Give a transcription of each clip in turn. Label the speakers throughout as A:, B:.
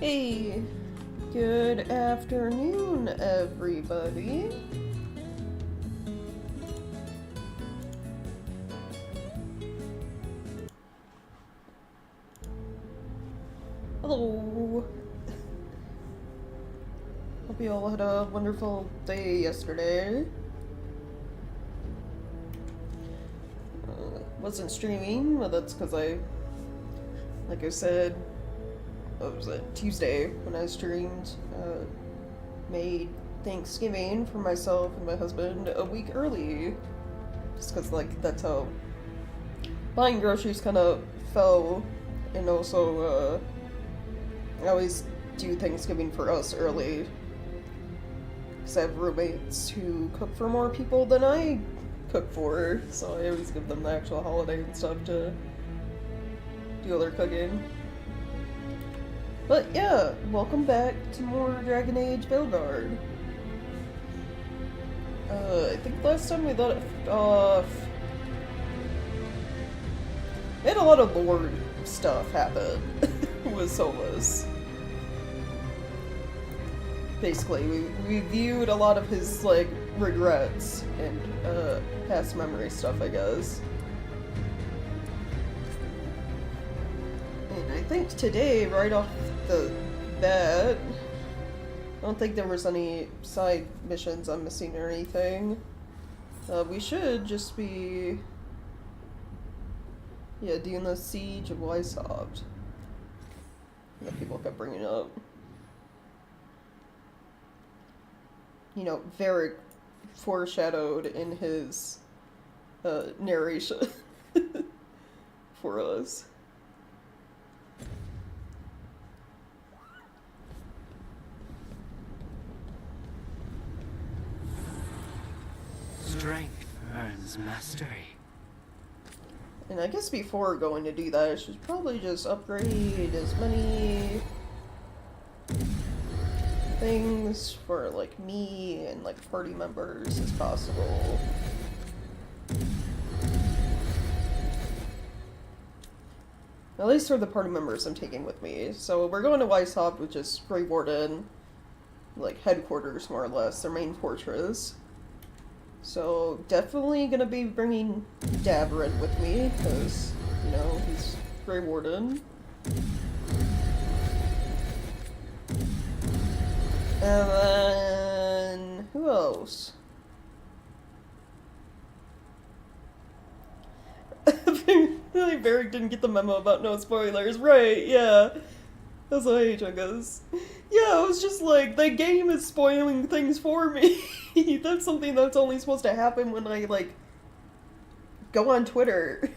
A: Hey, good afternoon, everybody. Hello. Hope you all had a wonderful day yesterday. Wasn't streaming, but that's because like I said, what was it, Tuesday when I streamed, made Thanksgiving for myself and my husband a week early. Just because, like, that's how buying groceries kind of fell. And also, I always do Thanksgiving for us early. Because I have roommates who cook for more people than I cook for. So I always give them the actual holiday and stuff to do their cooking. But yeah, welcome back to more Dragon Age Veilguard. I think last time we left off, we had a lot of lore stuff happen with Solus. Basically, we viewed a lot of his, like, regrets and past memory stuff, I guess. And I think today, right off the bat, I don't think there was any side missions I'm missing or anything. We should just be, yeah, doing the Siege of Weisshaupt that people kept bringing up. You know, Varric foreshadowed in his narration for us.
B: Strength earns mastery.
A: And I guess before going to do that, I should probably just upgrade as many things for, like, me and, like, party members as possible. At least for the party members I'm taking with me. So we're going to Weisshaupt, which is Grey Warden, like, headquarters, more or less, their main fortress. So, definitely gonna be bringing Davrin with me, because, you know, he's Grey Warden. And then, who else? Really, Varric didn't get the memo about no spoilers, right, yeah. That's what I guess. Yeah, it was just like, the game is spoiling things for me. That's something that's only supposed to happen when I, like, go on Twitter.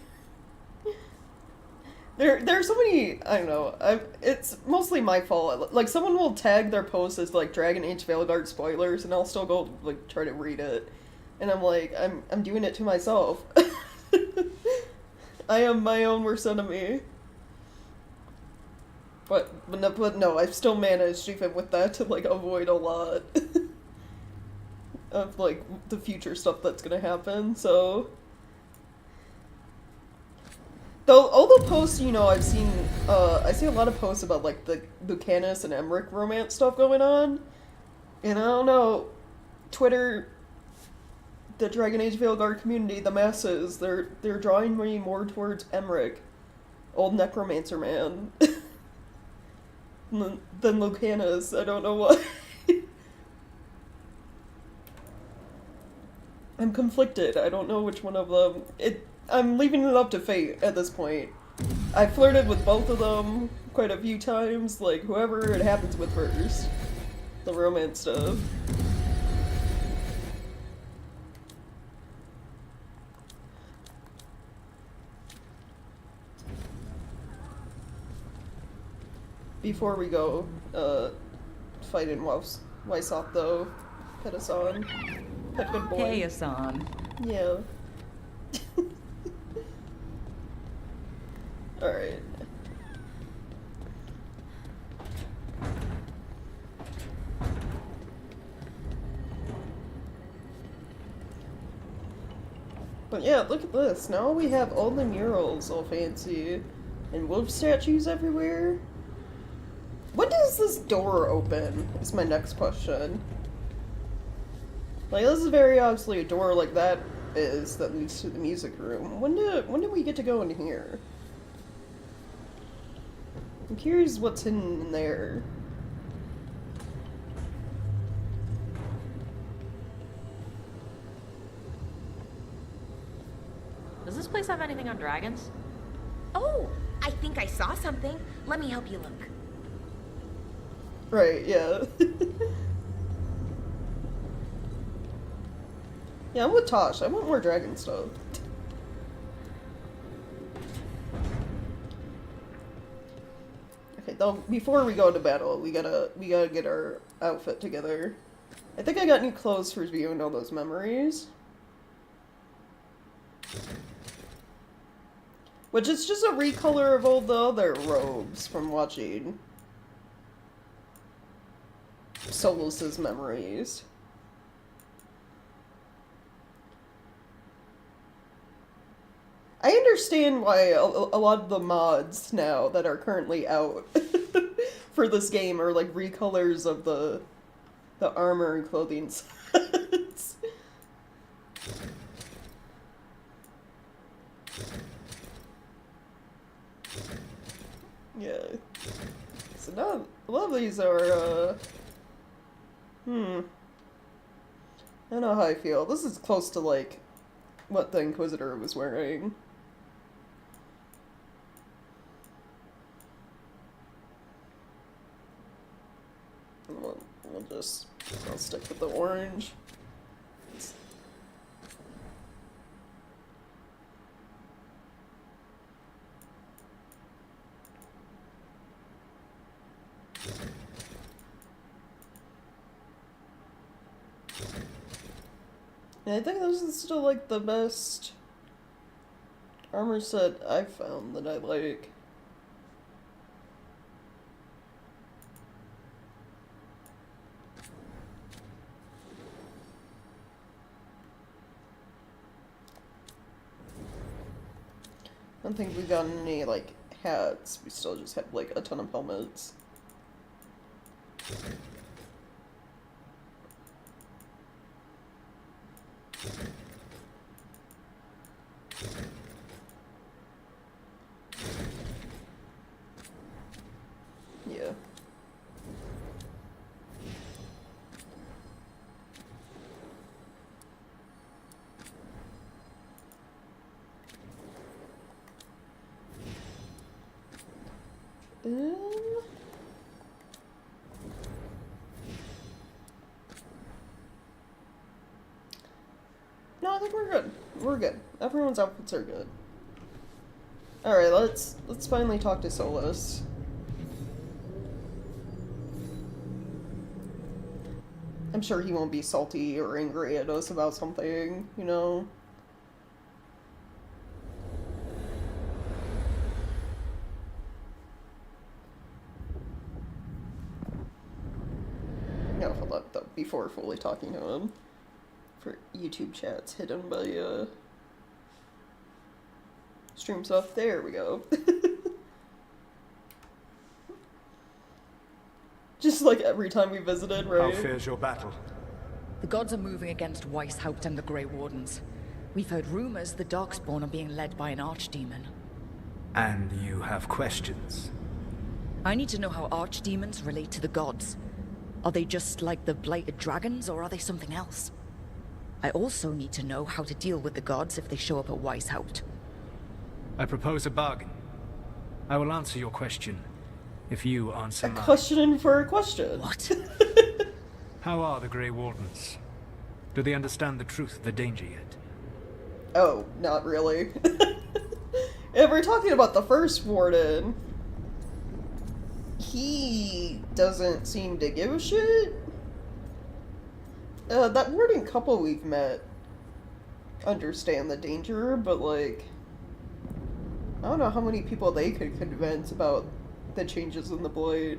A: There are so many, I don't know, it's mostly my fault. Like, someone will tag their post as, like, Dragon Age Veilguard spoilers, and I'll still go, like, try to read it. And I'm like, I'm doing it to myself. I am my own worst enemy. But no, I've still managed, even with that, to, like, avoid a lot of, like, the future stuff that's gonna happen, so. Though, all the posts, you know, I've seen, I see a lot of posts about, like, the Lucanus and Emmerich romance stuff going on, and I don't know, Twitter, the Dragon Age Veilguard community, the masses, they're drawing me more towards Emmerich, old necromancer man. Than Lucanus. I don't know why. I'm conflicted. I don't know which one of them. I'm leaving it up to fate at this point. I flirted with both of them quite a few times, like whoever it happens with first. The romance stuff. Before we go, fight in Weisshaupt, though, pet us on. Pet good boy.
C: Hey, Asan.
A: Yeah. Alright. But yeah, look at this. Now we have all the murals all fancy. And wolf statues everywhere. When does this door open? Is my next question. Like, this is very obviously a door like that leads to the music room. When do we get to go in here? I'm curious what's hidden in there.
C: Does this place have anything on dragons?
D: Oh, I think I saw something. Let me help you look.
A: Right, yeah. Yeah, I'm with Tosh. I want more dragon stuff. Okay, though, before we go to battle, we gotta get our outfit together. I think I got new clothes for viewing all those memories. Which is just a recolor of all the other robes from watching Solus's memories. I understand why a lot of the mods now that are currently out for this game are like recolors of the armor and clothing sets. Yeah. So now a lot of these are I don't know how I feel. This is close to like what the Inquisitor was wearing. I'll stick with the orange. And I think this is still like the best armor set I've found that I like. I don't think we've gotten any, like, hats. We still just have, like, a ton of helmets. Yeah. No, I think we're good. We're good. Everyone's outfits are good. Alright, let's finally talk to Solus. I'm sure he won't be salty or angry at us about something, you know? No, hold up, though, before fully talking to him. For YouTube chats hidden by, stream stuff. There we go. Just like every time we visited, right?
E: How fares your battle?
F: The gods are moving against Weisshaupt and the Grey Wardens. We've heard rumors the Darkspawn are being led by an archdemon.
E: And you have questions?
F: I need to know how archdemons relate to the gods. Are they just like the blighted dragons, or are they something else? I also need to know how to deal with the gods if they show up at Weisshaupt.
E: I propose a bargain. I will answer your question if you answer
A: A
E: mine.
A: question for a question.
F: What?
E: How are the Grey Wardens? Do they understand the truth of the danger yet?
A: Oh, not really. If we're talking about the first warden, he doesn't seem to give a shit. That warden couple we've met understand the danger, but like, I don't know how many people they could convince about the changes in the Blade.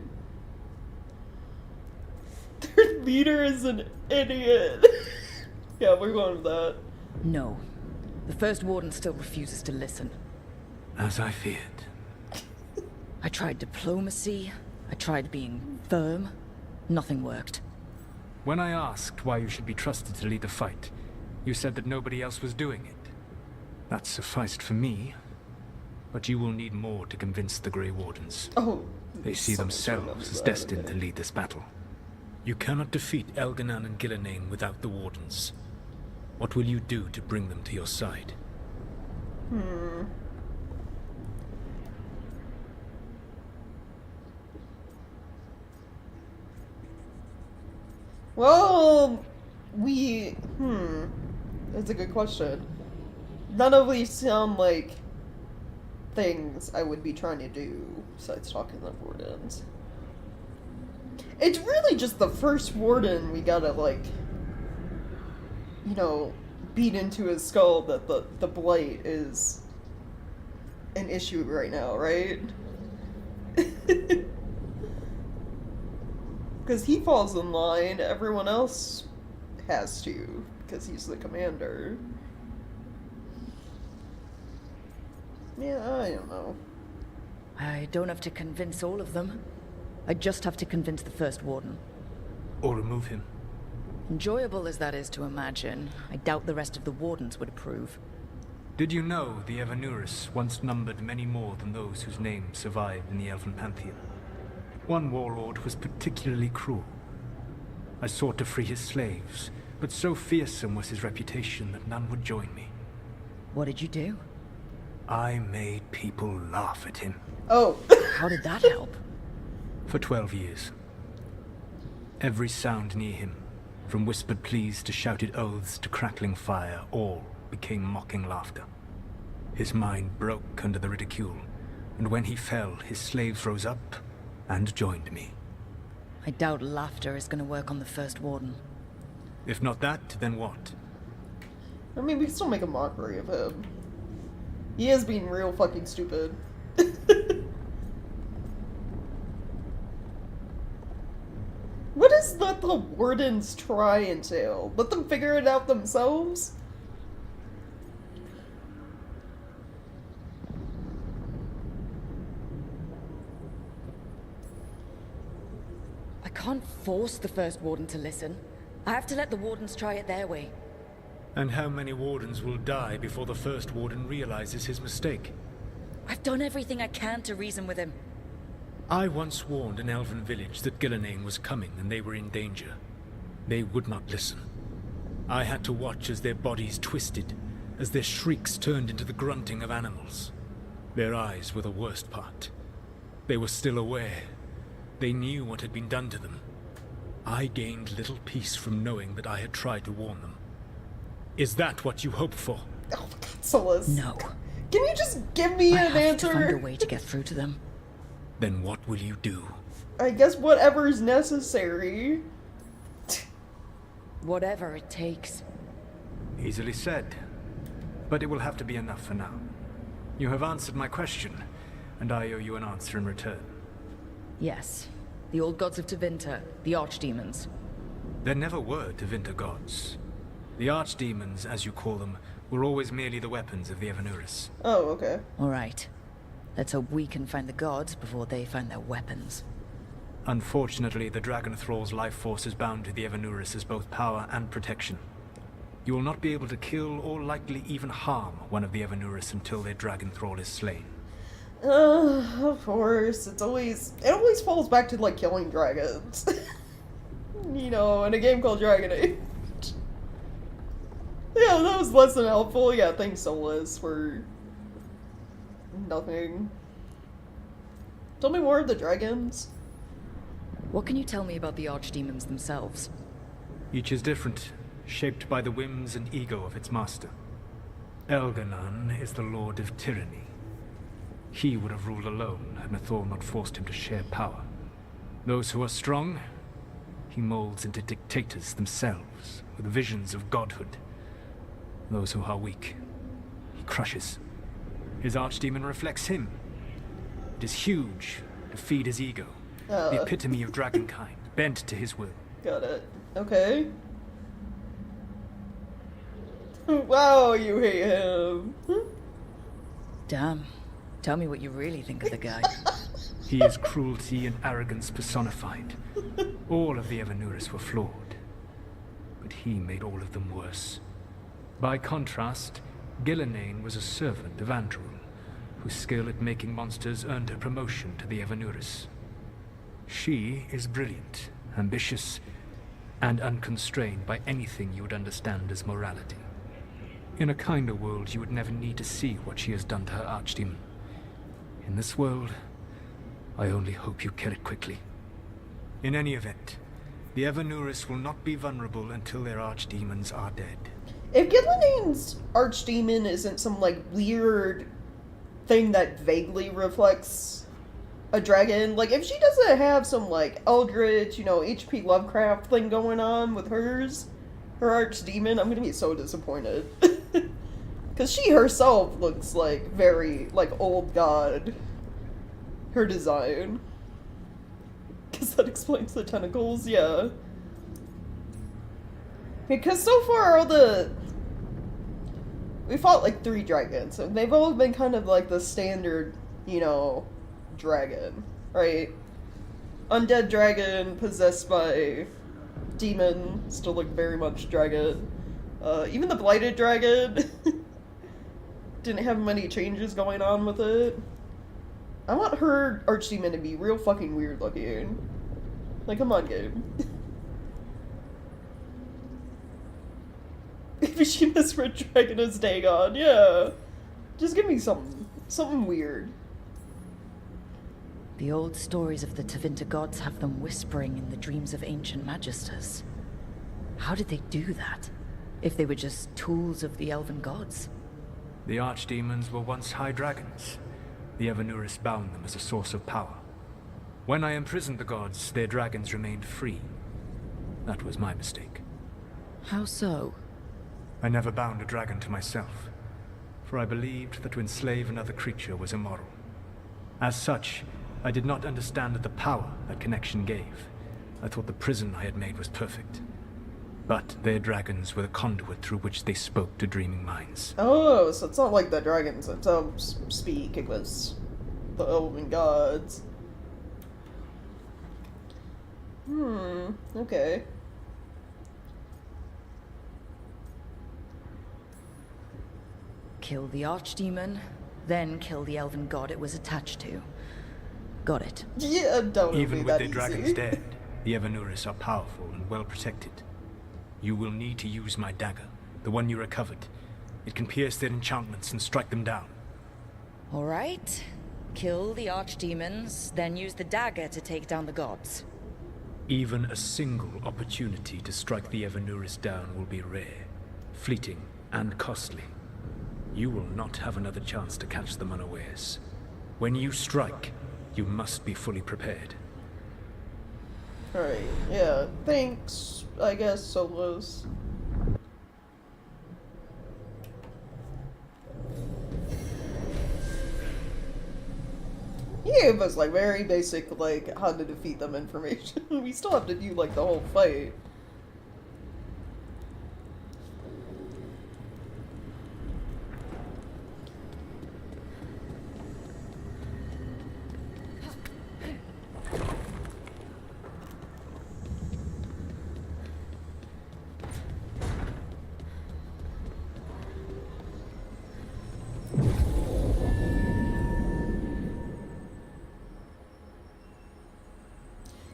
A: Their leader is an idiot. Yeah, we're going with that.
F: No. The first warden still refuses to listen.
E: As I feared.
F: I tried diplomacy, I tried being firm. Nothing worked.
E: When I asked why you should be trusted to lead the fight, you said that nobody else was doing it. That sufficed for me, but you will need more to convince the Grey Wardens.
A: Oh.
E: They see themselves as destined to lead this battle. You cannot defeat Elganan and Gillenane without the Wardens. What will you do to bring them to your side?
A: Well, that's a good question. None of these sound like things I would be trying to do besides talking to the Wardens. It's really just the first Warden we gotta, like, you know, beat into his skull that the Blight is an issue right now, right? Because he falls in line, everyone else has to, because he's the commander. Yeah, I don't know.
F: I don't have to convince all of them. I just have to convince the first Warden.
E: Or remove him.
F: Enjoyable as that is to imagine, I doubt the rest of the Wardens would approve.
E: Did you know the Evanurus once numbered many more than those whose names survive in the Elven Pantheon? One warlord was particularly cruel. I sought to free his slaves, but so fearsome was his reputation that none would join me.
F: What did you do?
E: I made people laugh at him.
A: Oh.
F: How did that help?
E: For 12 years. Every sound near him, from whispered pleas to shouted oaths to crackling fire, all became mocking laughter. His mind broke under the ridicule, and when he fell, his slaves rose up and joined me.
F: I doubt laughter is going to work on the first Warden.
E: If not that, then what?
A: I mean, we can still make a mockery of him. He is being real fucking stupid. What does let the Wardens try entail? Let them figure it out themselves?
F: I can't force the first Warden to listen. I have to let the Wardens try it their way.
E: And how many Wardens will die before the first Warden realizes his mistake?
F: I've done everything I can to reason with him.
E: I once warned an elven village that Gillenane was coming and they were in danger. They would not listen. I had to watch as their bodies twisted, as their shrieks turned into the grunting of animals. Their eyes were the worst part. They were still aware. They knew what had been done to them. I gained little peace from knowing that I had tried to warn them. Is that what you hope for?
A: Oh, Solus.
F: No.
A: Can you just give me
F: I
A: an
F: have
A: answer?
F: to find a way to get through to them.
E: Then what will you do?
A: I guess whatever's necessary.
F: Whatever it takes.
E: Easily said. But it will have to be enough for now. You have answered my question, and I owe you an answer in return.
F: Yes. The old gods of Tevinter, the archdemons.
E: There never were Tevinter gods. The archdemons, as you call them, were always merely the weapons of the Evanurus.
A: Oh, okay.
F: Alright. Let's hope we can find the gods before they find their weapons.
E: Unfortunately, the Dragon Thrall's life force is bound to the Evanurus as both power and protection. You will not be able to kill or likely even harm one of the Evanurus until their Dragon Thrall is slain.
A: Of course. It always falls back to, like, killing dragons. You know, in a game called Dragon Age. Yeah, that was less than helpful. Yeah, thanks, Solus, for nothing. Tell me more of the dragons.
F: What can you tell me about the archdemons themselves?
E: Each is different, shaped by the whims and ego of its master. Elganan is the Lord of Tyranny. He would have ruled alone had Nathor not forced him to share power. Those who are strong, he molds into dictators themselves, with visions of godhood. Those who are weak, he crushes. His archdemon reflects him. It is huge to feed his ego, the epitome of dragonkind, bent to his will.
A: Got it. Okay. Wow, you hate him.
F: Damn. Tell me what you really think of the guy.
E: He is cruelty and arrogance personified. All of the Evanuris were flawed, but he made all of them worse. By contrast, Gillenane was a servant of Andrul, whose skill at making monsters earned her promotion to the Evanuris. She is brilliant, ambitious, and unconstrained by anything you would understand as morality. In a kinder world, you would never need to see what she has done to her archdemon. In this world, I only hope you kill it quickly. In any event, the Evanuris will not be vulnerable until their archdemons are dead.
A: If Gillenane's archdemon isn't some, like, weird thing that vaguely reflects a dragon, like, if she doesn't have some, like, eldritch, you know, H.P. Lovecraft thing going on with her archdemon, I'm gonna be so disappointed. Because she herself looks, like, very, like, old god. Her design. Because that explains the tentacles, yeah. Because so far, we fought like 3 dragons, and they've all been kind of like the standard, you know, dragon, right? Undead dragon, possessed by demon, still look very much dragon. Even the blighted dragon didn't have many changes going on with it. I want her archdemon to be real fucking weird looking. Like, come on, game. Maybe she misread dragon as Dagon, yeah. Just give me something weird.
F: The old stories of the Tevinter gods have them whispering in the dreams of ancient magisters. How did they do that, if they were just tools of the elven gods?
E: The archdemons were once high dragons. The Evanuris bound them as a source of power. When I imprisoned the gods, their dragons remained free. That was my mistake.
F: How so?
E: I never bound a dragon to myself, for I believed that to enslave another creature was immoral. As such, I did not understand the power that connection gave. I thought the prison I had made was perfect. But their dragons were the conduit through which they spoke to dreaming minds.
A: Oh, so it's not like the dragons themselves speak, it was the elven gods. Okay.
F: Kill the archdemon, then kill the elven god it was attached to. Got it.
A: Yeah, don't
E: Even
A: be
E: with
A: that
E: their
A: easy.
E: dragons dead, the Evanuris are powerful and well protected. You will need to use my dagger, the one you recovered. It can pierce their enchantments and strike them down.
F: All right. Kill the archdemons, then use the dagger to take down the gods.
E: Even a single opportunity to strike the Evanuris down will be rare, fleeting, and costly. You will not have another chance to catch them unawares. When you strike, you must be fully prepared.
A: Alright, yeah. Thanks, I guess, Solos. He gave us, like, very basic, like, how to defeat them information. We still have to do, like, the whole fight.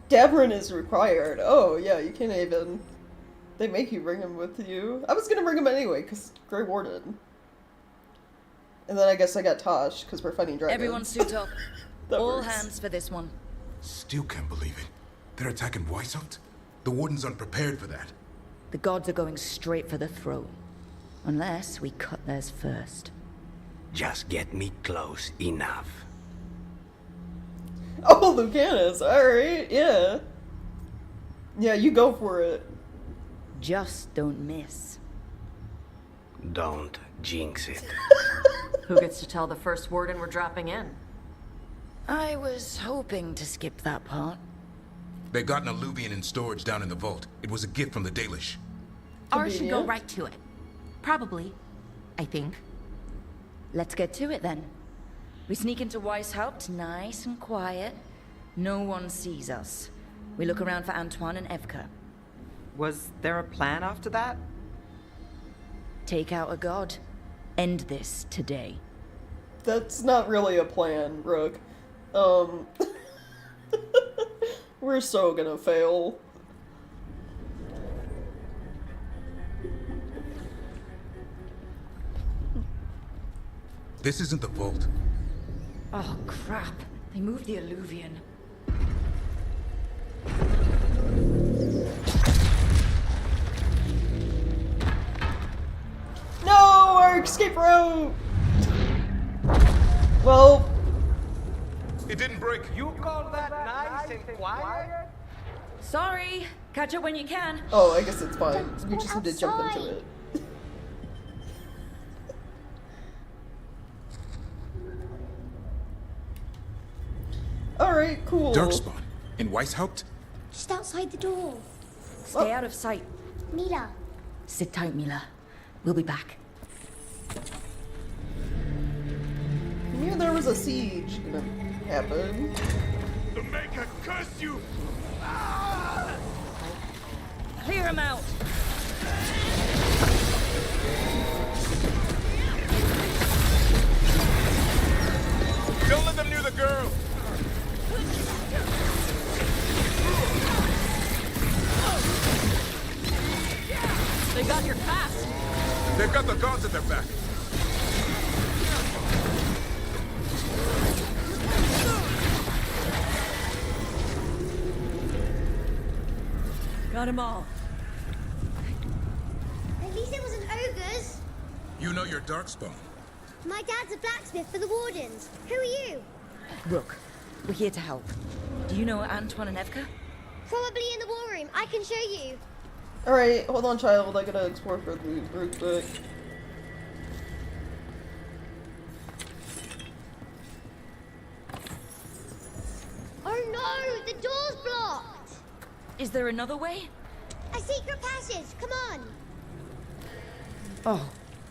A: Davrin is required. Oh, yeah, you can't even... They make you bring him with you. I was gonna bring him anyway, because Grey Warden. And then I guess I got Tosh, because we're fighting dragons.
F: Everyone suit up.
A: That
F: All
A: works.
F: hands for this one.
G: Still can't believe it. They're attacking Weisshaupt? The Warden's unprepared for that.
F: The gods are going straight for the throne. Unless we cut theirs first.
B: Just get me close enough.
A: Oh, Lucanus, alright, yeah. Yeah, you go for it.
F: Just don't miss.
B: Don't jinx it.
C: Who gets to tell the first warden we're dropping in?
F: I was hoping to skip that part.
G: They got an alluvian in storage down in the vault. It was a gift from the Dalish.
D: Ours should go
A: Convenient.
D: right to it. Probably. I think.
F: Let's get to it then. We sneak into Weisshaupt, nice and quiet. No one sees us. We look around for Antoine and Evka.
H: Was there a plan after that?
F: Take out a god. End this today.
A: That's not really a plan, Rook. We're so gonna fail.
G: This isn't the vault.
F: Oh, crap. They moved the alluvian.
A: No! Our escape route! Well...
G: It didn't break.
H: You call that nice and quiet?
F: Sorry. Catch it when you can.
A: Oh, I guess it's fine. We just need to jump into it. Alright, cool.
G: Darkspawn. In Weisshaupt?
I: Just outside the door.
F: Stay out of sight.
I: Mila.
F: Sit tight, Mila. We'll be back.
A: I knew there was a siege gonna happen.
G: The Maker curse you!
F: Clear him out.
G: Don't let them near the girl!
C: They got here fast.
G: They've got the gods at their back.
C: Got them all.
I: At least it wasn't ogres.
G: You know your Darkspawn.
I: My dad's a blacksmith for the Wardens. Who are you?
F: Rook, we're here to help. Do you know Antoine and Evka?
I: Probably in the war room. I can show you.
A: Alright, hold on, child. I gotta explore for the real quick.
I: Oh no! The door's blocked!
F: Is there another way?
I: A secret passage. Come on.
F: Oh,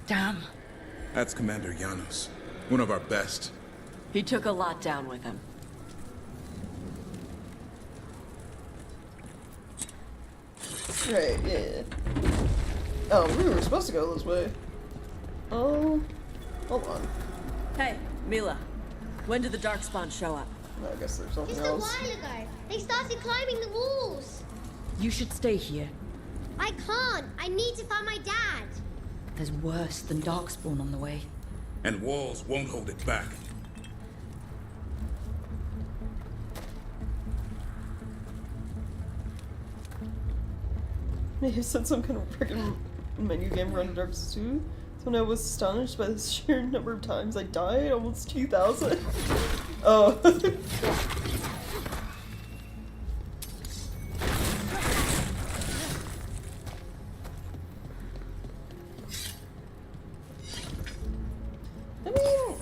F: damn.
G: That's Commander Janos. One of our best.
C: He took a lot down with him.
A: Right, yeah. Oh, we were supposed to go this way. Oh, hold on.
C: Hey, Mila. When did the Darkspawn show up?
A: I guess there's something
I: Just a
A: else.
I: while ago. They started climbing the walls.
F: You should stay here.
I: I can't. I need to find my dad.
F: There's worse than Darkspawn on the way.
G: And walls won't hold it back.
A: Maybe said some kind of freaking menu game run Dark Souls 2. So when I was astonished by the sheer number of times I died, almost 2,000. Oh. I mean,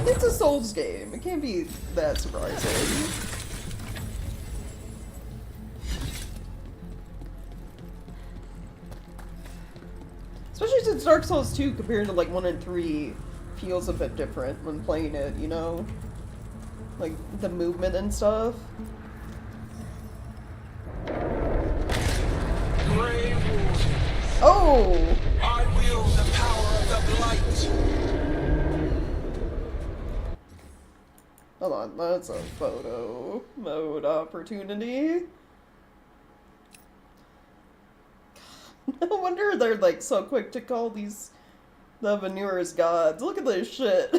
A: it's a Souls game. It can't be that surprising. Especially since Dark Souls 2 compared to like 1 and 3 feels a bit different when playing it, you know? Like the movement and stuff. Oh!
J: I wield the power of the blight.
A: Hold on, that's a photo mode opportunity. No wonder they're like so quick to call these the Veneers gods. Look at this shit.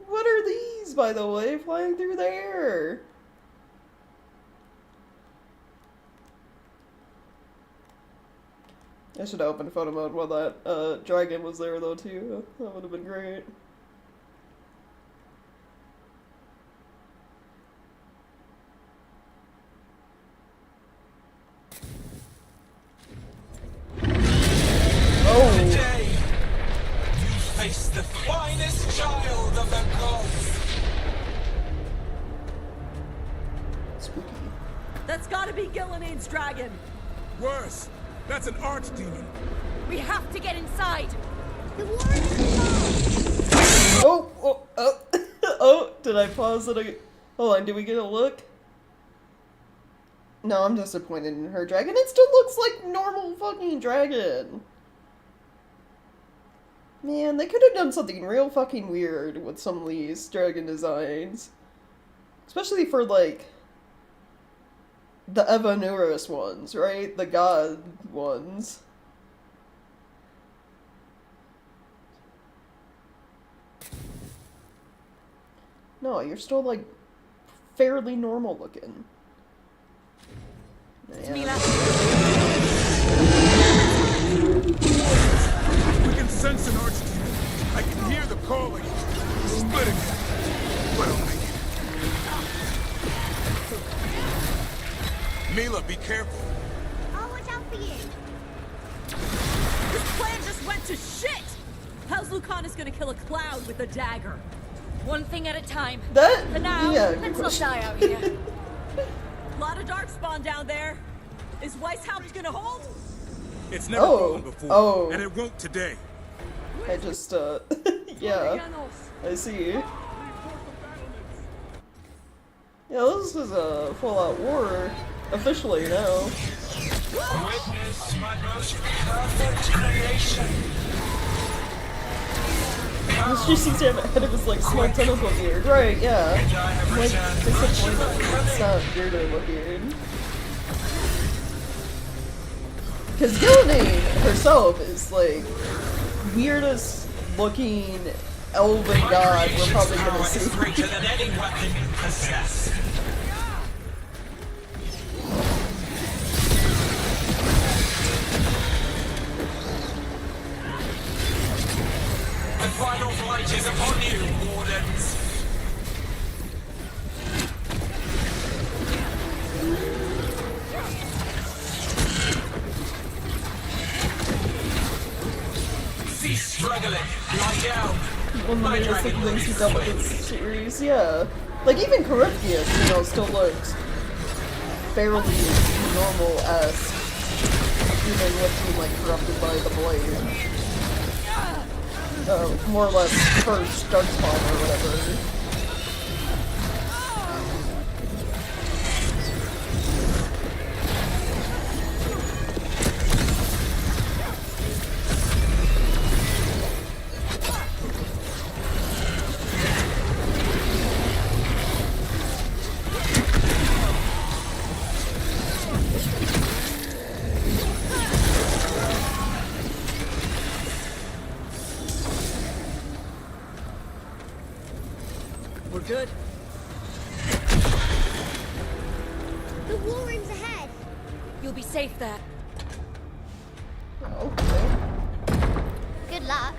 A: What are these, by the way, flying through the air? I should have opened photo mode while that dragon was there though too. That would have been great.
J: Today, you face the finest child of the gods.
A: Spooky.
C: That's gotta be Gillenad's dragon.
G: Worse! That's an archdemon.
C: We have to get inside.
I: The Wardens are gone.
A: Oh, oh, oh, oh, did I pause it? Hold on, did we get a look? No, I'm disappointed in her dragon. It still looks like normal fucking dragon. Man, they could have done something real fucking weird with some of these dragon designs. Especially for, like, the Evanuris ones, right? The god ones. No, you're still, like, fairly normal looking.
G: We can sense an archdemon. I can hear the calling. Splitting. But I'll make it. Mila, be careful.
I: I'll watch out for you.
K: This plan just went to shit! How's Lucanus gonna kill a cloud with a dagger? One thing at a time.
A: That?
K: For now,
A: yeah,
K: let's not die out here. Lot of darkspawn down there. Is Weisshaupt gonna hold?
G: It's never fallen before, and it won't today.
A: I just, yeah, I see. Yeah, this is a full-out war, officially now.
J: Witness my most perfect creation.
A: This just seems to have a head of his, like, small tentacle beard. Right, yeah. Like, disappointed. It's not weirder looking. Because Gilnane herself is, like, weirdest looking elven god we're probably gonna see.
J: Greater than any weapon you possess. The final flight is upon you, Wardens. Cease struggling. Lie down.
A: One of the latest things he's done with this series, yeah. Like, even Corypheus, you know, still looks fairly normal-esque, even with being, like, corrupted by the blade. More or less first Darkspawn or whatever.
K: We're good.
I: The Warren's ahead.
K: You'll be safe there.
A: Okay.
I: Good luck.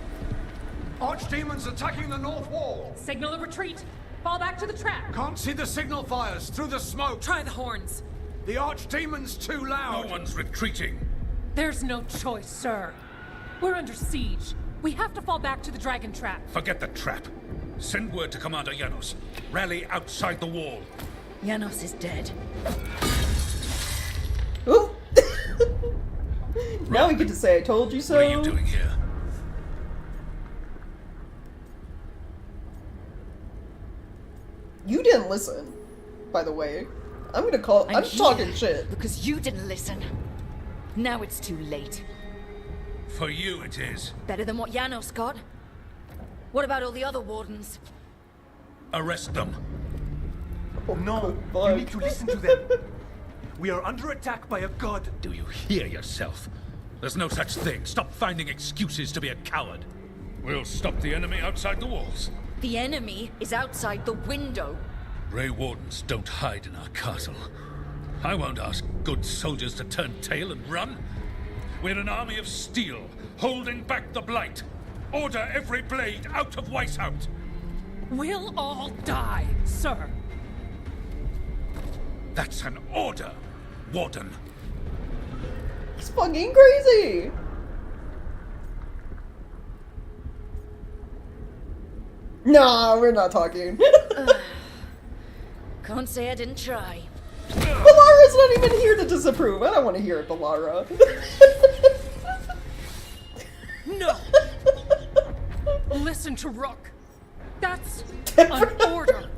L: Archdemons attacking the north wall.
K: Signal a retreat. Fall back to the trap.
L: Can't see the signal fires through the smoke.
K: Try the horns.
L: The Archdemon's too loud.
J: No one's retreating.
K: There's no choice, sir. We're under siege. We have to fall back to the dragon trap.
J: Forget the trap. Send word to Commander Janos. Rally outside the wall.
F: Janos is dead.
A: Ooh! Now we get to say I told you so.
J: What are you doing here?
A: You didn't listen, by the way. I'm talking shit.
F: Because you didn't listen. Now it's too late.
J: For you it is.
F: Better than what Janos got? What about all the other wardens?
J: Arrest them.
L: No, you need to listen to them. We are under attack by a god.
J: Do you hear yourself? There's no such thing. Stop finding excuses to be a coward. We'll stop the enemy outside the walls.
F: The enemy is outside the window.
J: Grey Wardens don't hide in our castle. I won't ask good soldiers to turn tail and run. We're an army of steel, holding back the blight. Order every blade out of Weisshaupt.
K: We'll all die, sir.
J: That's an order, Warden.
A: It's fucking crazy! Nah, we're not talking.
F: Can't say I didn't try.
A: Balara's not even here to disapprove. I don't want to hear it, Balara.
K: No! Listen to Rook. That's an order.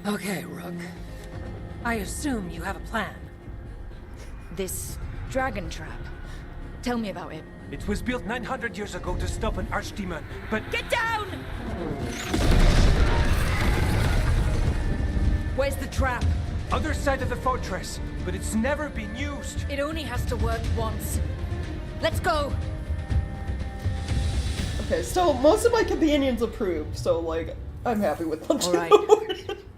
K: Okay, Rook. I assume you have a plan.
F: This dragon trap. Tell me about it.
L: It was built 900 years ago to stop an archdemon, but...
K: Get down! Where's the trap?
L: Other side of the fortress, but it's never been used.
K: It only has to work once. Let's go!
A: Okay, so most of my companions approve, so like, I'm happy with them too.
F: Alright.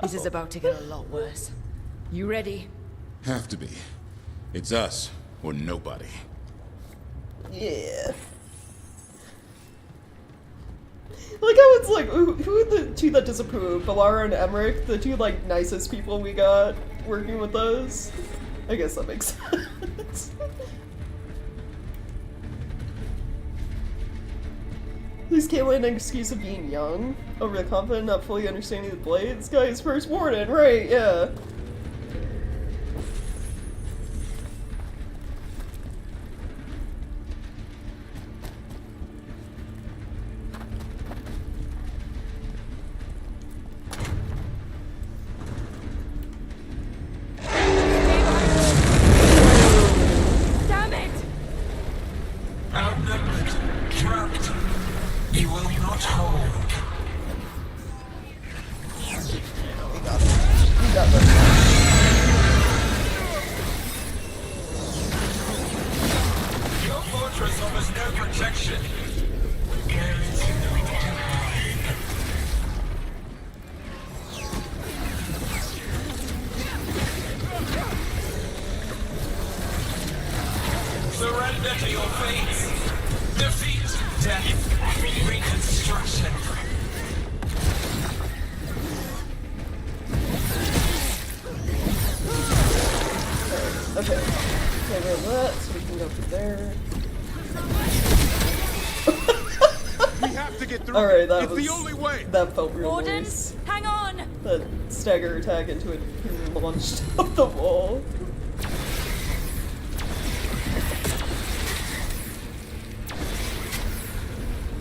F: This is about to get a lot worse. You ready?
G: Have to be. It's us, or nobody.
A: Yeah. Like how it's like, who are the two that disapprove? Valara and Emmerich, the two like nicest people we got working with us? I guess that makes sense. Please can't let an excuse of being young, overly confident, not fully understanding the blade. This guy's first warden, right, yeah.
K: Damn it!
M: Outnumbered, trapped. You will not hold.
A: We got this. We got this.
M: Your fortress offers no protection. Guaranteed to hide. Surrender to your fates. Defeat, death, reconstruction.
A: Okay. Get rid of that so we can go through there.
G: We have to get through.
A: Alright, that
G: it's
A: was
G: the only way.
A: That felt real
K: Warden,
A: nice.
K: hang on!
A: That stagger attack into it being launched off the wall.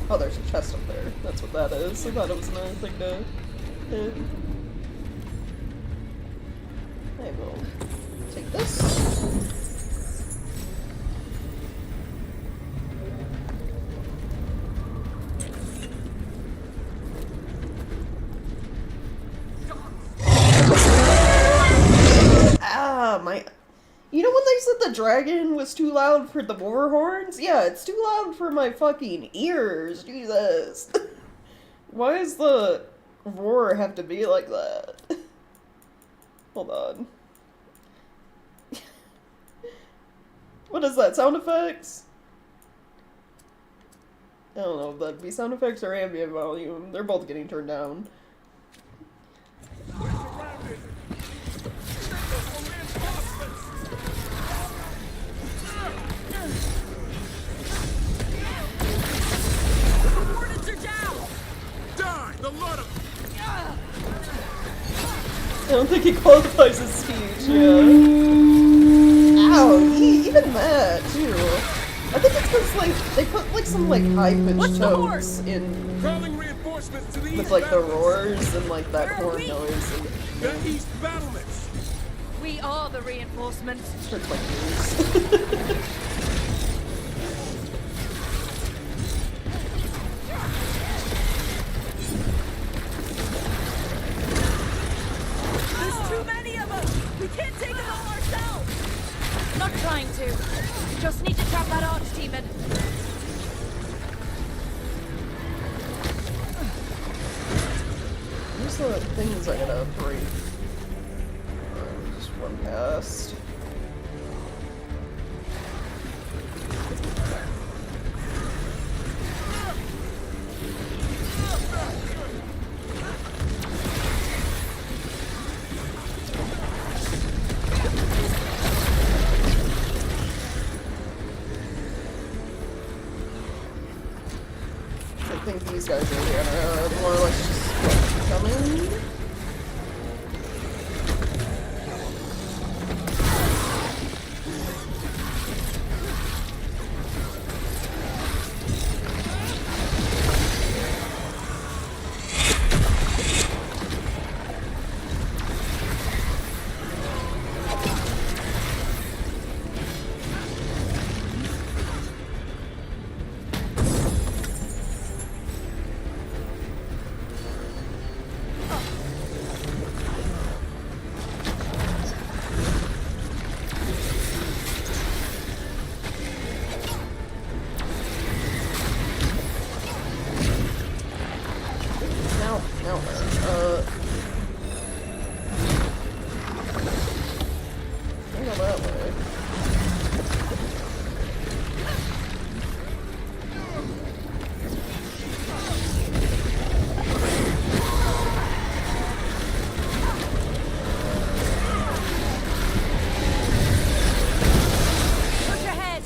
A: Oh, there's a chest up there. That's what that is. I thought it was another thing to hit. I will take this. Ah, my... You know when they said the dragon was too loud for the war horns? Yeah, it's too loud for my fucking ears. Jesus. Why does the roar have to be like that? Hold on. What is that? Sound effects? I don't know if that'd be sound effects or ambient volume. They're both getting turned down. I don't think he qualifies as speech, yeah. Ow, even that, too. I think it's because, like, they put, like, some, like, high-pitched tones in... with, like, the roars and, like, that horn noise. And,
G: the East battlements!
K: We are the reinforcements.
A: Hurts my ears.
K: Too many of us! We can't take them all ourselves! Not trying to. Just need to trap that archdemon.
A: Where's the things I gotta break? Just run past. I think these guys are gonna more or less just come in. Now where? Can't go that way.
K: Push ahead.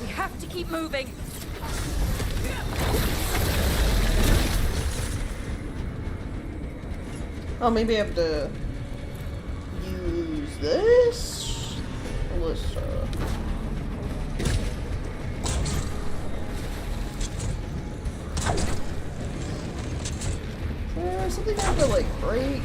K: We have to keep moving.
A: Oh, maybe I have to use this? Ballista. Is there something I have to, like, break?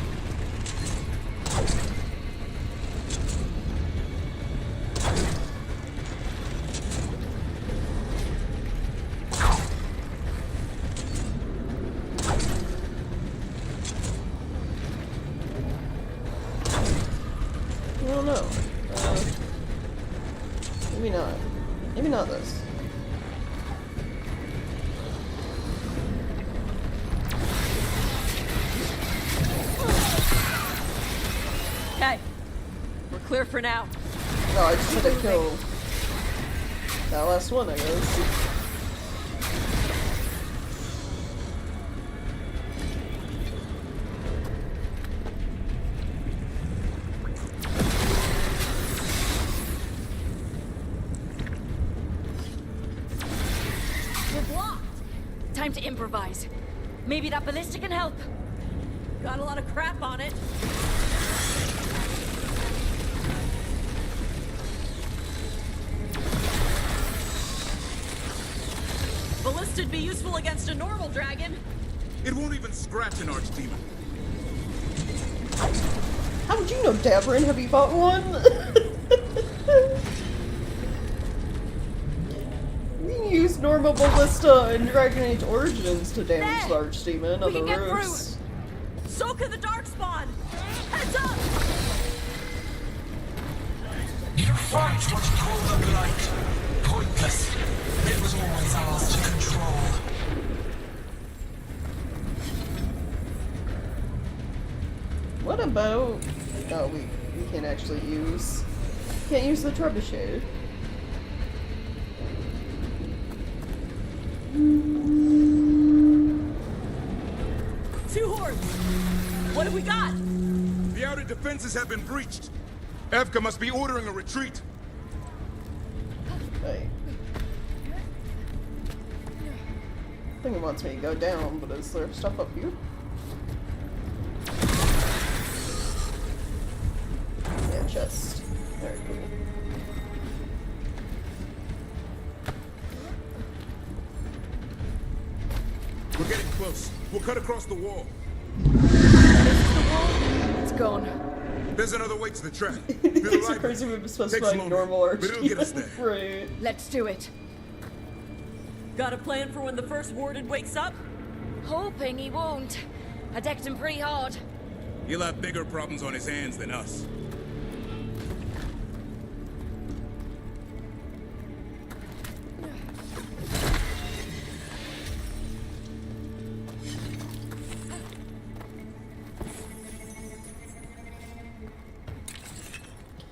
A: I don't know. Maybe not. Maybe not this.
K: Okay. We're clear for now.
A: No, I just had to kill that last one, I guess.
K: We're blocked. Time to improvise. Maybe that ballista can help. Got a lot of crap on it. Ballista'd be useful against a normal dragon.
G: It won't even scratch an archdemon.
A: How would you know, Dabrin? Have you fought one? We can use normal ballista in Dragon Age Origins to damage the archdemon on the roofs.
K: Soka the Darkspawn! Heads up!
M: You fight what you call the blight. Pointless. It was always ours to control.
A: What about... Oh, we can't actually use... Can't use the trebuchet.
K: Two hordes! What have we got?
G: The outer defenses have been breached. Evka must be ordering a retreat.
A: Hey. I think it wants me to go down, but is there stuff up here? Yeah, chest. Very cool.
G: We're getting close. We'll cut across the wall.
K: It's gone.
G: There's another way to the track.
A: It's so crazy we've been specifying normal arch.
G: But it'll get us there.
A: Right.
K: Let's do it. Got a plan for when the first warden wakes up? Hoping he won't. I decked him pretty hard.
G: He'll have bigger problems on his hands than us.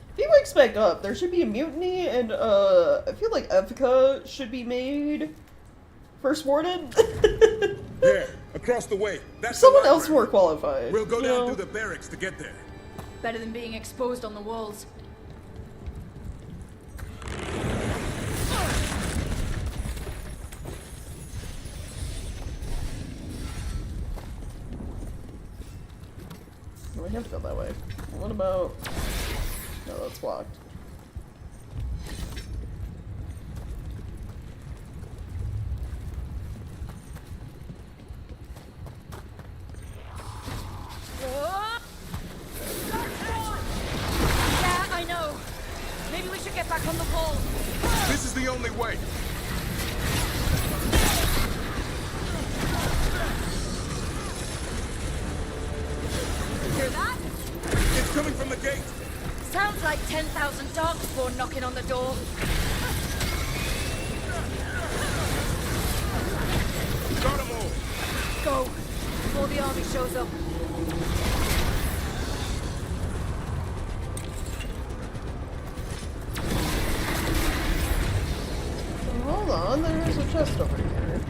A: If he wakes back up, there should be a mutiny, and I feel like Evka should be made first warden.
G: There, across the way. That's
A: someone else more qualified.
G: We'll go down through the barracks to get there.
K: Better than being exposed on the walls.
A: We have to go that way. What about... No, that's blocked.
K: Yeah, I know. Maybe we should get back on the wall.
G: This is the only way.
K: Hear that?
G: It's coming from the gate.
K: Sounds like 10,000 Darkspawn knocking on the door.
G: Got them all.
K: Go. before the army shows up.
A: Hold on, there's a chest over here.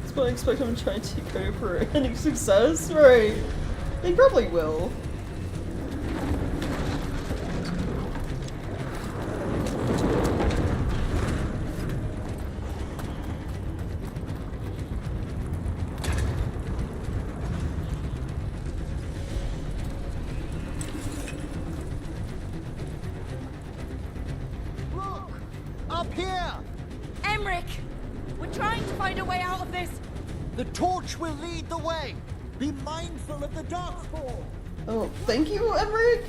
A: That's what I expect him to try and take credit for any success, right? They probably will.
N: Up here!
K: Emmerich! We're trying to find a way out of this!
N: The torch will lead the way! Be mindful of the darkspawn!
A: Oh, thank you, Emmerich!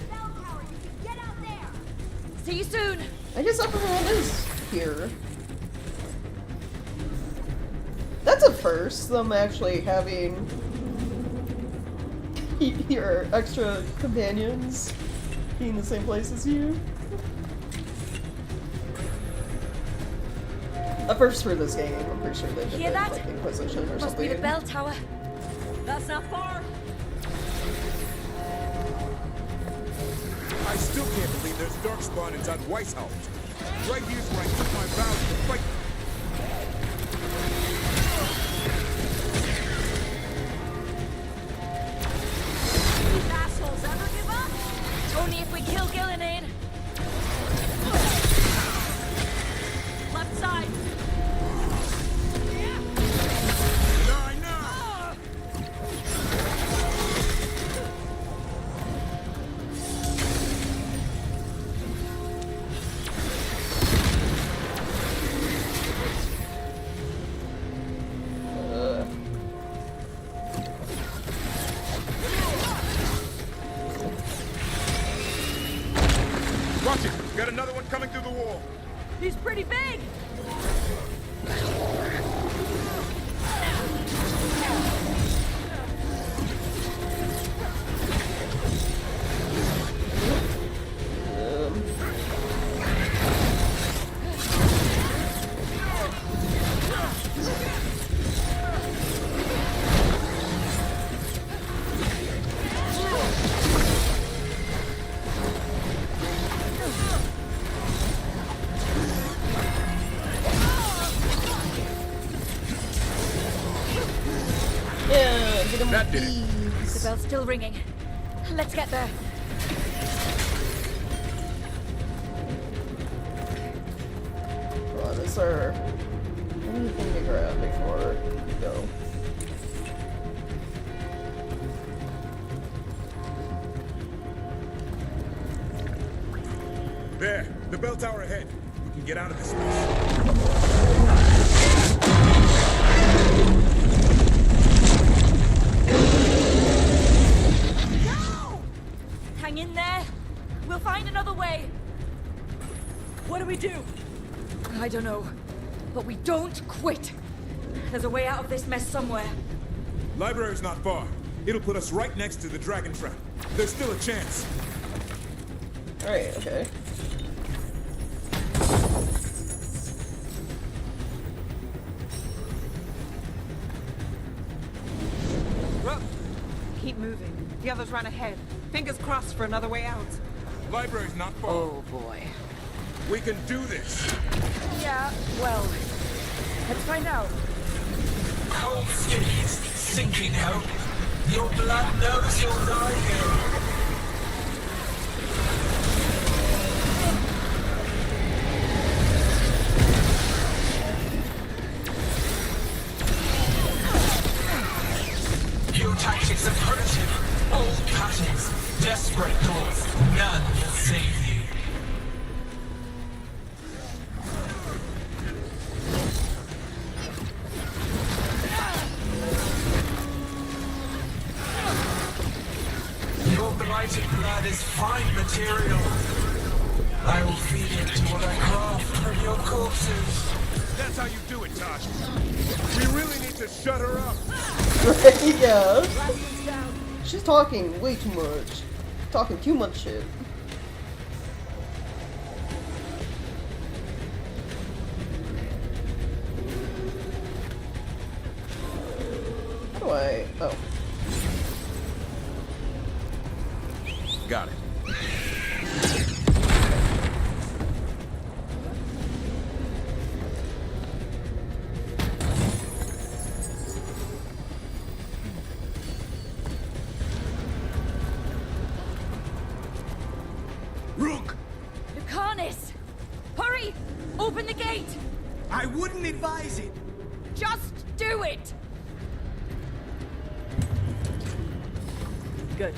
K: See you soon!
A: I guess everyone is here. That's a first, them actually having your extra companions being in the same place as you. A first for this game. I'm pretty sure they did
K: Hear
A: it,
K: that?
A: like Inquisition or
K: Must
A: something.
K: be the bell tower. That's not far.
G: I still can't believe there's darkspawn inside Weisshaupt. Right here's where I took my vows to fight.
K: These assholes ever give up? Only if we kill Gillenade. Left side.
G: Watch it! Got another one coming through the wall.
K: He's pretty big.
G: That did it.
K: The bell's still ringing. Let's get there.
A: Hold on, is there anything to grab before we go?
G: There, the bell tower ahead. We can get out of this mess.
K: Hang in there. We'll find another way. What do we do? I don't know. But we don't quit. There's a way out of this mess somewhere.
G: Library's not far. It'll put us right next to the dragon trap. There's still a chance.
A: Alright, okay.
H: Keep moving. The others run ahead. Fingers crossed for another way out.
G: Library's not far.
H: Oh boy.
G: We can do this.
K: Yeah, well, let's find out.
M: Cold cities, sinking hope. Your blood knows you'll die here. Your tactics are primitive, old patterns, desperate thoughts. None will save you. Your blighted blood is fine material. I will feed it to what I craft from your corpses.
G: That's how you do it, Tosh. We really need to shut her up.
A: Yeah. She's talking way too much. Talking too much shit. I... Oh.
G: Got it.
M: Rook!
K: Lucanus! Hurry! Open the gate!
M: I wouldn't advise it.
K: Just do it! Good.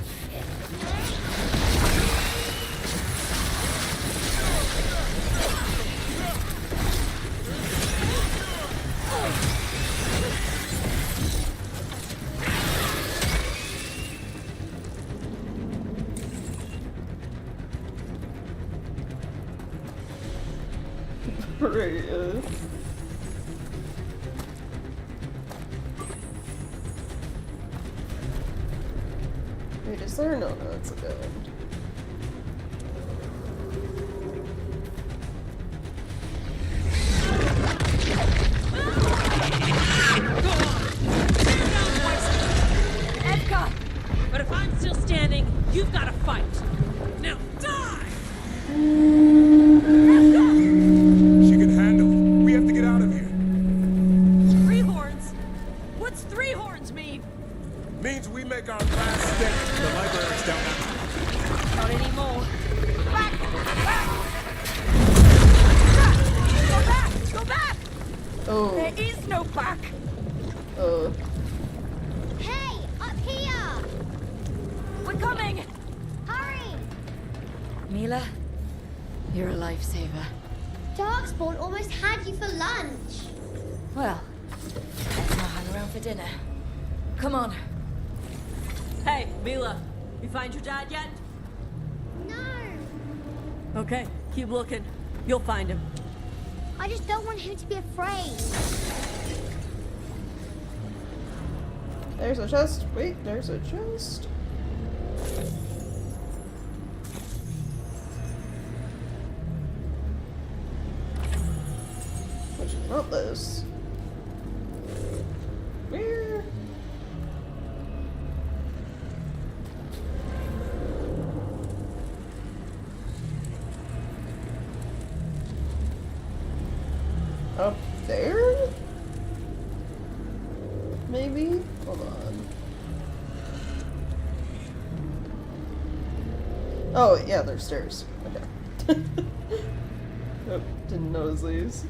A: Right, Wait, is there? No, it's a dead end.
K: Edgar!
H: But if I'm still standing, you've got to fight. Now die!
G: She can handle it. We have to get out of here.
K: Three horns? What's three horns mean?
G: Means we make our last stand. The library's down there.
K: Not anymore. Back! Back! Go back! Go back!
A: Oh.
K: There is no back!
I: Hey, up here!
K: We're coming!
I: Hurry!
F: Mila, you're a lifesaver.
I: Darkspawn almost had you for lunch.
F: Well, let's not hang around for dinner. Come on.
H: Hey, Mila, you find your dad yet?
I: No,
H: Okay, keep looking. You'll find him.
I: I just don't want him to be afraid.
A: There's a chest. Wait, there's a chest. Which is not this. Where? Up there? Maybe? Hold on. Oh, yeah, there's stairs. Okay. Oh, didn't notice these.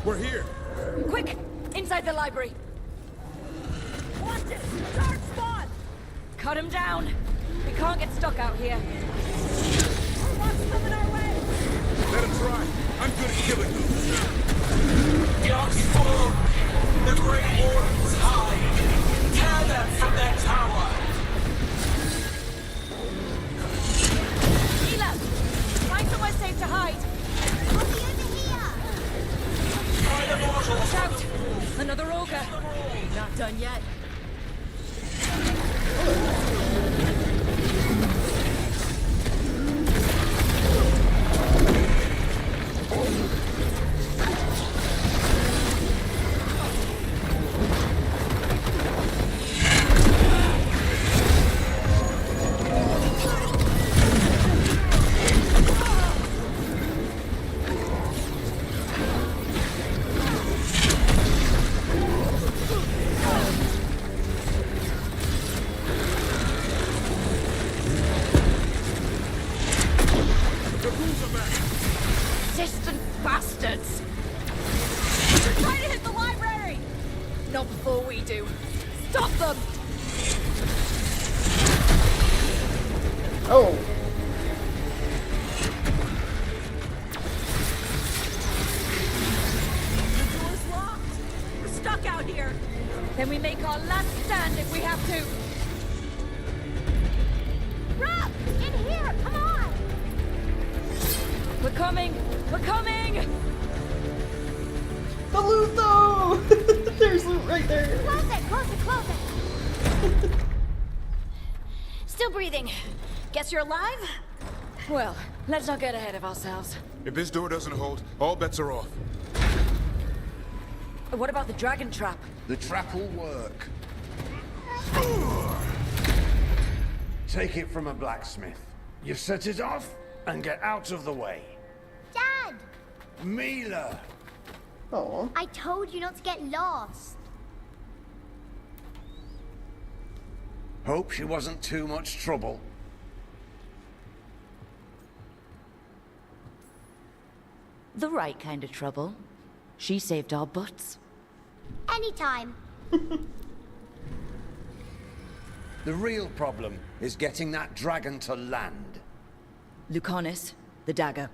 G: We're here.
K: Quick! Inside the library! Wanted! Dark spawn! Cut him down! We can't get stuck out here. What's coming our way?
G: Let him try. I'm good at killing them.
M: The Ark's fallen. The Great Wardens hide. Tear them from their tower.
K: Mila! Find somewhere safe to hide!
I: I'll be over here.
M: By the mortals.
K: Watch out! Another ogre! Not done yet. Persistent bastards! They're trying to hit the library! Not before we do. Stop them!
A: Oh.
K: The door's locked! We're stuck out here! Then we make our last stand if we have to!
I: Rob, in here, come on!
K: We're coming! We're coming!
A: The loot, though! There's loot right there.
I: Close it. Still breathing. Guess you're alive?
K: Well, let's not get ahead of ourselves.
G: If this door doesn't hold, all bets are off.
K: What about the dragon trap?
O: The trap will work. Take it from a blacksmith. You set it off and get out of the way.
I: Dad!
O: Mila!
A: Oh.
I: I told you not to get lost.
O: Hope she wasn't too much trouble.
F: The right kind of trouble. She saved our butts.
I: Anytime.
O: The real problem is getting that dragon to land.
F: Lucanis, the dagger.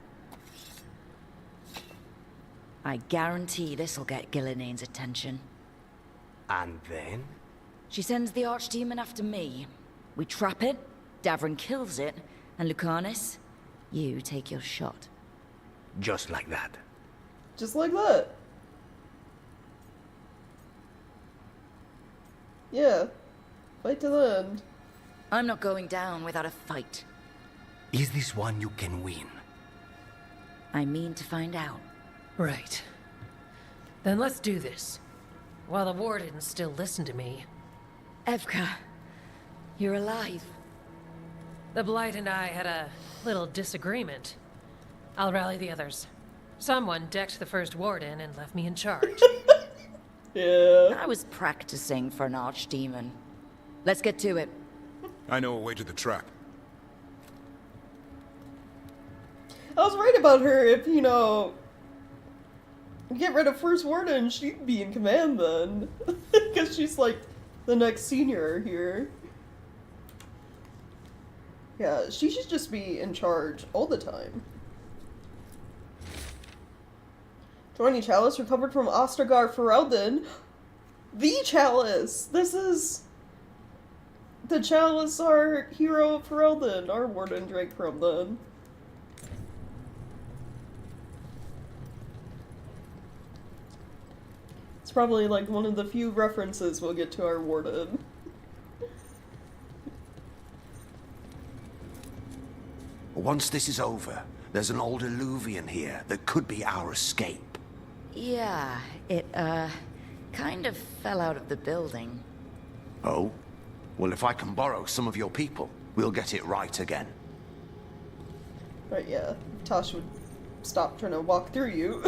F: I guarantee this'll get Gillinean's attention.
B: And then?
F: She sends the archdemon after me. We trap it, Davrin kills it, and Lucanis, you take your shot.
B: Just like that.
A: Just like that. Yeah. Fight to the end.
F: I'm not going down without a fight.
B: Is this one you can win?
F: I mean to find out.
H: Right. Then let's do this. While the wardens still listen to me.
F: Evka, you're alive.
H: The Blight and I had a little disagreement. I'll rally the others. Someone decked the first warden and left me in charge.
A: Yeah.
F: I was practicing for an archdemon. Let's get to it.
G: I know a way to the trap.
A: I was right about her. If, you know, get rid of First Warden, she'd be in command then. Because she's like the next senior here. Yeah, she should just be in charge all the time. 20 Chalice recovered from Ostergar Ferelden. The Chalice! This is the Chalice our hero Ferelden, our warden drank from then. It's probably like one of the few references we'll get to our warden.
O: Once this is over, there's an old Illuvian here that could be our escape.
F: Yeah, it, kind of fell out of the building.
O: Oh? Well, if I can borrow some of your people, we'll get it right again.
A: Right, yeah. Tosh would stop trying to walk through you.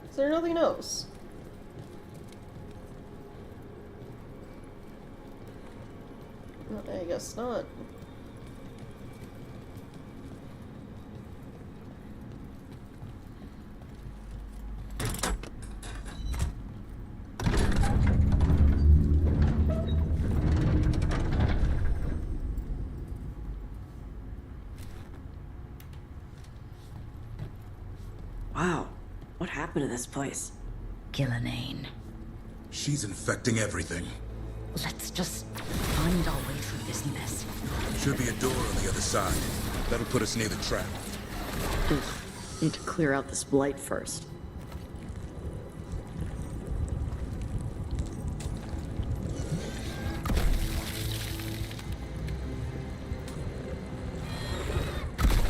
A: Is there nothing else? I guess not.
P: Wow, what happened to this place?
F: Gillinean.
G: She's infecting everything.
F: Let's just find our way through this mess.
G: Should be a door on the other side. That'll put us near the trap.
P: Ugh, need to clear out this blight first.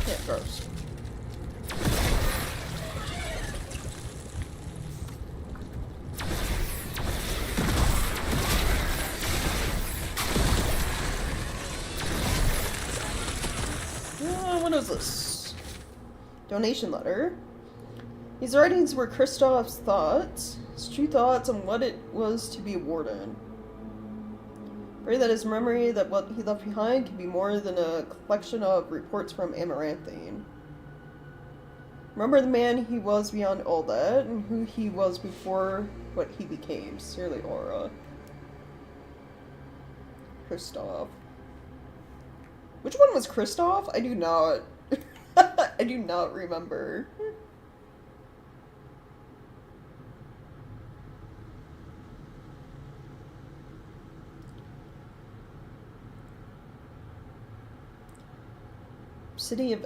A: Yeah, gross. What is this? Donation letter. These writings were Kristoff's thoughts, his true thoughts on what it was to be a warden. Pray that his memory that what he left behind can be more than a collection of reports from Amaranthine. Remember the man he was beyond all that, and who he was before what he became. Sincerely, Aura. Kristoff. Which one was Kristoff? I do not. I do not remember. City of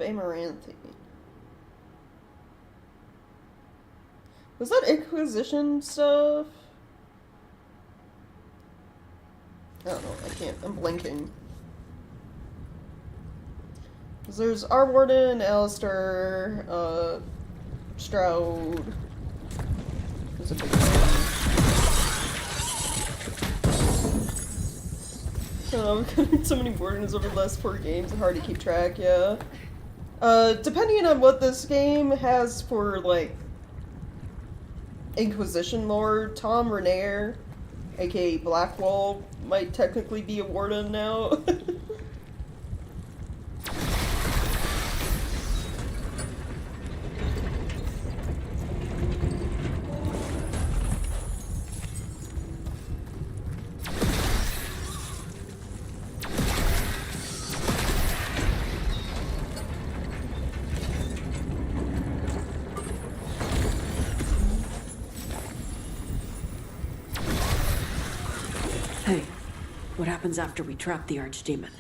A: Amaranth. Was that Inquisition stuff? I don't know, I can't, I'm blinking. 'Cause there's our Warden, Alistair, Stroud. There's a big one. I've gotten so many Wardens over the last 4 games, it's hard to keep track, yeah. Depending on what this game has for, like, Inquisition lore, Tom Renair, aka Blackwall, might technically be a Warden now.
P: Hey, what happens after we trap the Archdemon?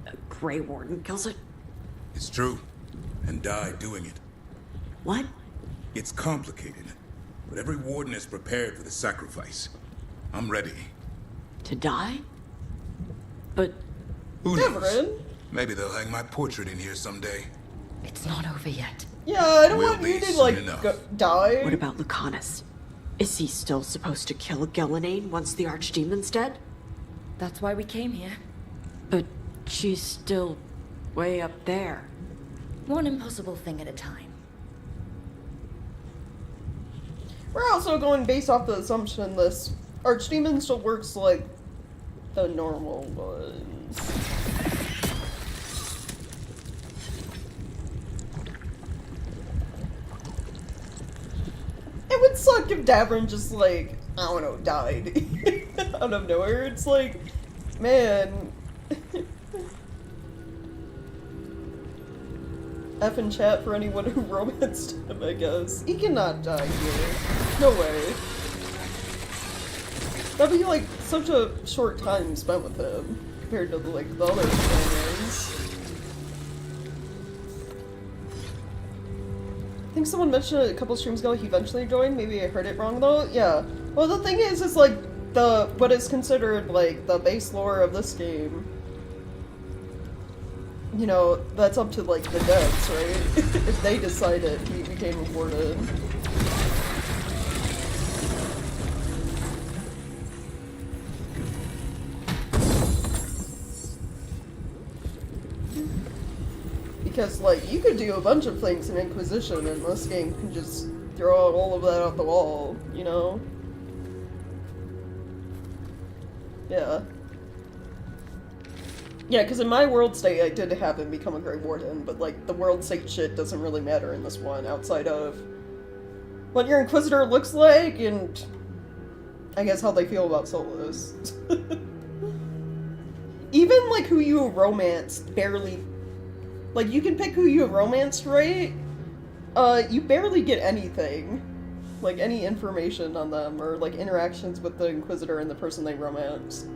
P: A Grey Warden kills it?
G: It's true. And die doing it.
P: What?
G: It's complicated. But every warden is prepared for the sacrifice. I'm ready.
P: To die? But...
G: Who knows? Maybe they'll hang my portrait in here someday.
P: It's not over yet.
A: Yeah, I don't want you to, like, die.
P: What about Lucanus? Is he still supposed to kill Gellanane once the Archdemon's dead?
F: That's why we came here.
P: But she's still way up there.
F: One impossible thing at a time.
A: We're also going based off the assumption this Archdemon still works like the normal ones. It would suck if Davrin just, like, I don't know, died out of nowhere. It's like, man. F in chat for anyone who romanced him, I guess. He cannot die here. No way. That'd be, like, such a short time spent with him compared to, like, the other players. I think someone mentioned it a couple streams ago he eventually joined. Maybe I heard it wrong though. Yeah. Well, the thing is like what is considered like the base lore of this game. You know, that's up to like the devs, right? If they decided he became a warden. Because, like, you could do a bunch of things in Inquisition, and this game can just throw all of that out the wall, you know? Yeah. Yeah, because in my world state, I did have him become a Grey Warden, but, like, the world state shit doesn't really matter in this one, outside of what your Inquisitor looks like, and I guess how they feel about Solus. Even, like, who you romanced barely... Like, you can pick who you have romanced, right? You barely get anything. Like, any information on them, or, like, interactions with the Inquisitor and the person they romance.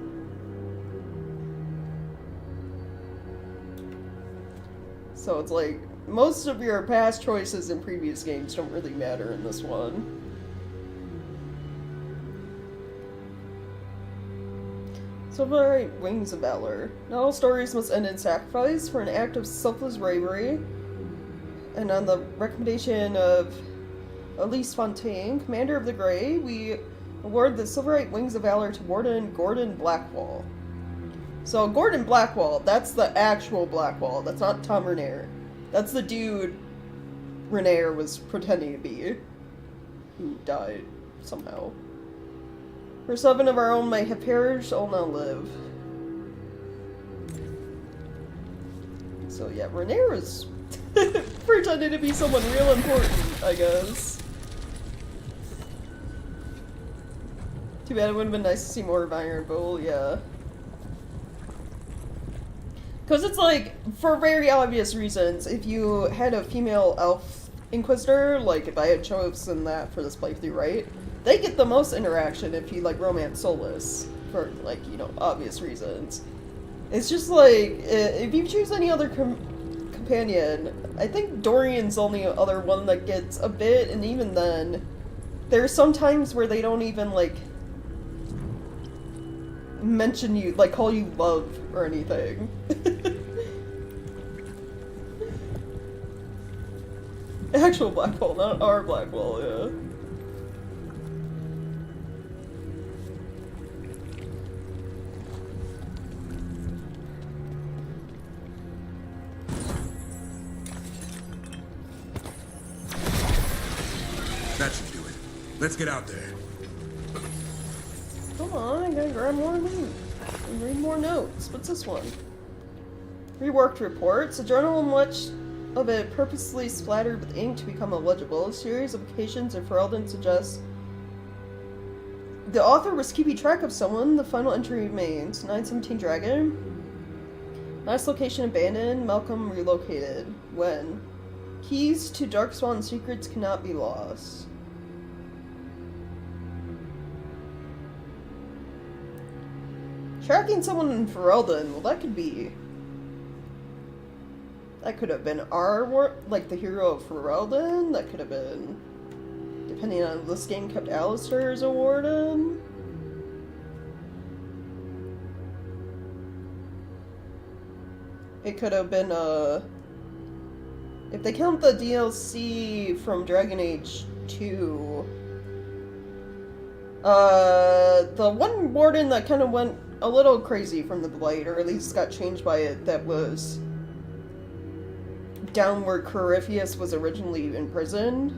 A: So it's like, most of your past choices in previous games don't really matter in this one. Silverite Wings of Valor. Not all stories must end in sacrifice. For an act of selfless bravery, and on the recommendation of Elise Fontaine, Commander of the Grey, we award the Silverite Wings of Valor to Warden Gordon Blackwall. So Gordon Blackwall, that's the actual Blackwall. That's not Tom Renair. That's the dude Renair was pretending to be, who died somehow. For 7 of our own might have perished, all now live. So yeah, Renair is pretending to be someone real important, I guess. Too bad it would have been nice to see more of Iron Bull, yeah. Because it's like, for very obvious reasons, if you had a female elf Inquisitor, like if I had chosen that for this playthrough, right? They get the most interaction if you, like, romance Solus, for, like, you know, obvious reasons. It's just like, if you choose any other companion, I think Dorian's the only other one that gets a bit, and even then, there's some times where they don't even, like, mention you, like, call you love or anything. Actual Blackwall, not our Blackwall, yeah.
G: That should do it. Let's get out there.
A: Hold on, I gotta grab more loot and read more notes. What's this one? Reworked reports. A journal in much of it purposely splattered with ink to become illegible. A series of occasions in Ferelden suggests the author was keeping track of someone. The final entry remains. 917 Dragon. Last location abandoned. Malcolm relocated. When? Keys to Darkspawn secrets cannot be lost. Tracking someone in Ferelden, well, that could be... That could have been our, like, the hero of Ferelden. That could have been... Depending on if this game kept Alistair as a warden. It could have been, if they count the DLC from Dragon Age 2... the one warden that kind of went a little crazy from the Blight, or at least got changed by it, that was down where Corypheus was originally imprisoned.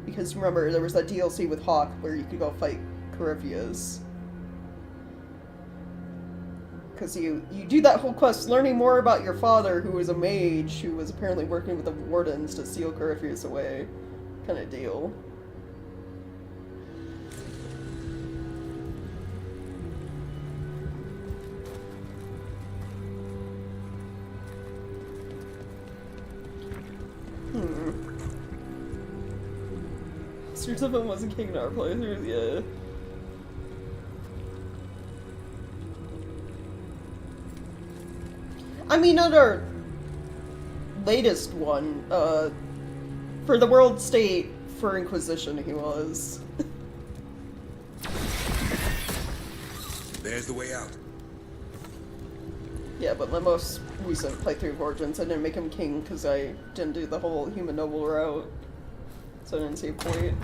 A: Because remember, there was that DLC with Hawk where you could go fight Corypheus. Because you do that whole quest learning more about your father, who was a mage, who was apparently working with the wardens to seal Corypheus away. Kind of deal. Streets of Him wasn't king in our playthroughs, yeah. I mean, not our latest one, for the World State, for Inquisition, he was.
G: There's the way out.
A: Yeah, but my most recent playthrough of Origins, I didn't make him king because I didn't do the whole human noble route. So I didn't see a point.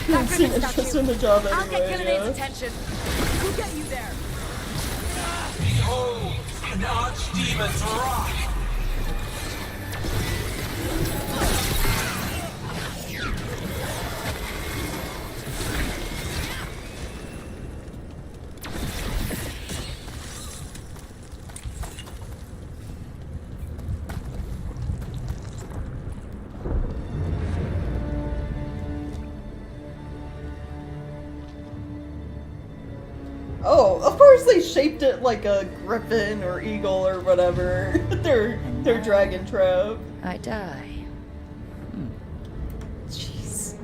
A: He didn't seem interested in the job anyway,
K: I'll get Gillian's attention. We'll get you there.
M: Behold, an archdemon's wrath!
A: Oh, of course they shaped it like a griffin or eagle or whatever. their dragon trap.
F: I die.
A: Jeez.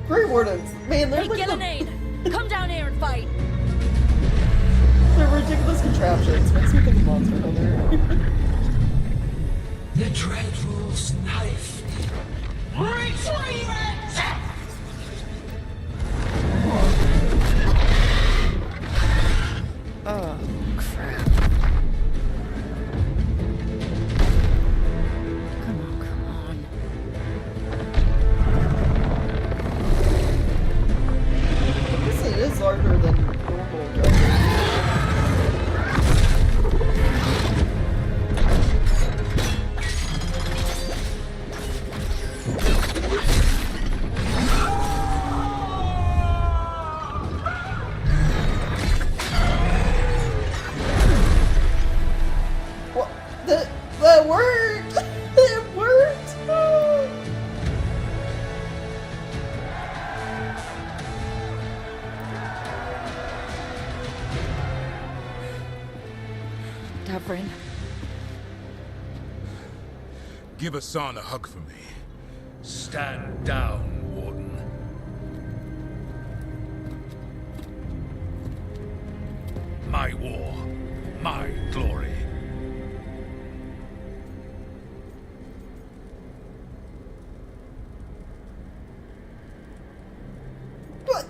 A: Grey Wardens, man, they're
K: hey,
A: like
K: Gillian, come down here and fight.
A: They're ridiculous contraptions. Makes me think of Monster Hunter.
M: The Dreadful's knife. Retrieve it!
F: Oh, crap. Come on.
A: I guess it is larger than normal dragons. That worked! It worked!
F: Davrin.
G: Give Asan a hug for me.
J: Stand down, Warden. My war. My glory.
A: But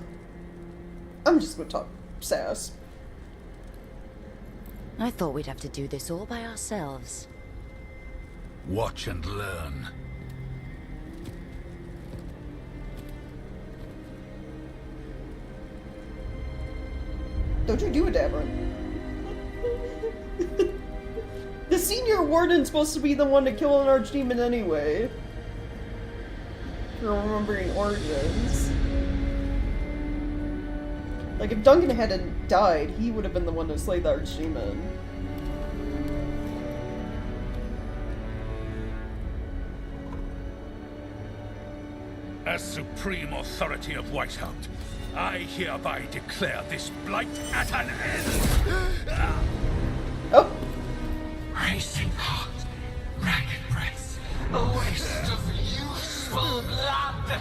A: I'm just gonna talk sass.
F: I thought we'd have to do this all by ourselves.
J: Watch and learn.
A: Don't you do it, Davern. The senior warden's supposed to be the one to kill an archdemon anyway. If you're remembering origins. Like, if Duncan hadn't died, he would have been the one to slay the archdemon.
J: As supreme authority of Weisshaupt, I hereby declare this blight at an end!
A: Oh!
M: Racing heart, ragged breath, a waste of useful blood!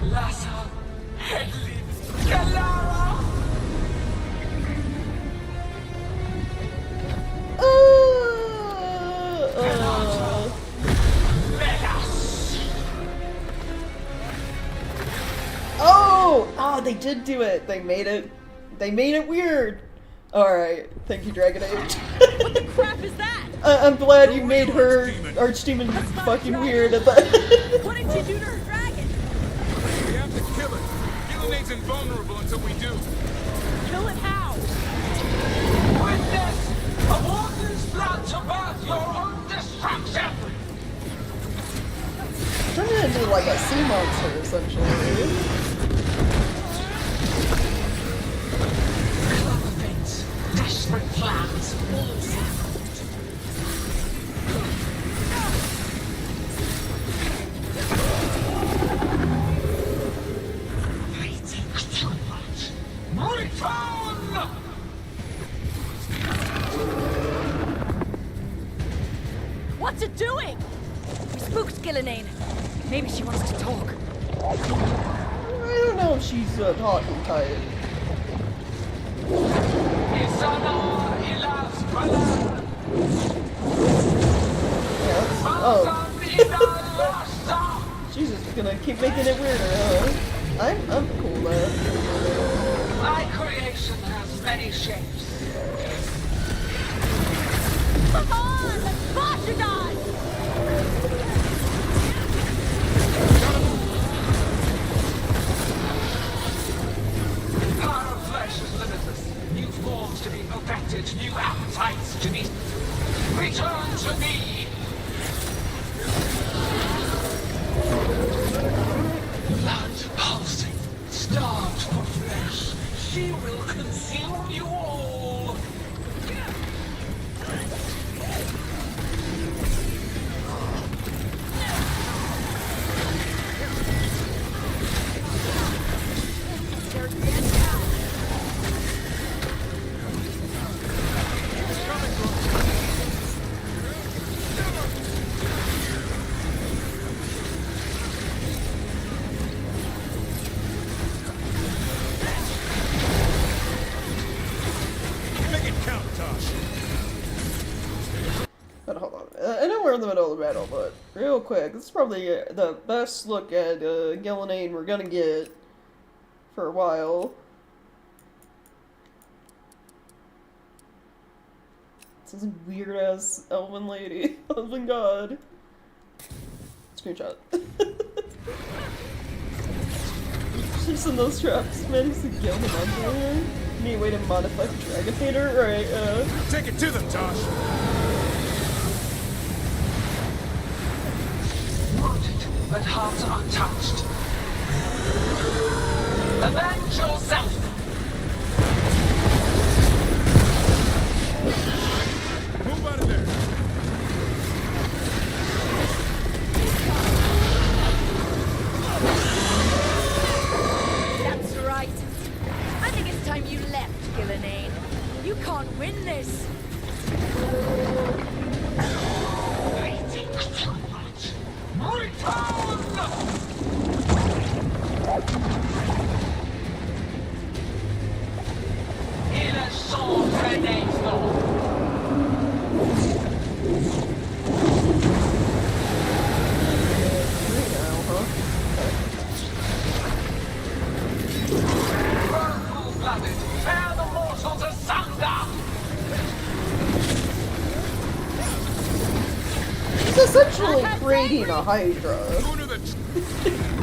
M: Lassa, Hedlin, Galara!
A: Oh, they did do it. They made it weird. Alright, thank you, Dragon Age.
K: What the crap is that?
A: I'm glad you made her archdemon fucking weird at that.
K: What did you do to her dragon?
G: We have to kill it. Gilnenade's invulnerable until we do.
K: Kill it how?
M: Witness a warden's blood to birth your own destruction!
A: Turn it into like a sea monster, essentially.
M: Desperate plans, all fighting too much. Return!
K: What's it doing?
F: We spooked Gillenane. Maybe she wants to talk.
A: I don't know if she's talking tight. Oh. She's just gonna keep making it weirder, huh? I'm cool though.
M: My creation has many shapes.
K: Come on! Let's smash it on!
M: Power of flesh is limitless. New forms to be perfected, new appetites to be... Return to me! Blood pulsing, starved for flesh. She will consume you all!
A: But hold on. I know we're in the middle of the battle, but real quick, this is probably the best look at Gillenane we're gonna get for a while. This is a weird ass elven lady. Elven god. Screenshot. She's in those traps. Managed to kill him on there. Need a way to modify the Dragon Hater? Right,
G: Take it to them, Tosh!
M: Wounded, but heart untouched. Avenge yourself!
G: Move out of there!
K: That's right. I think it's time you left, Gillenane. You can't win this.
M: Return!
A: He's essentially creating a Hydra.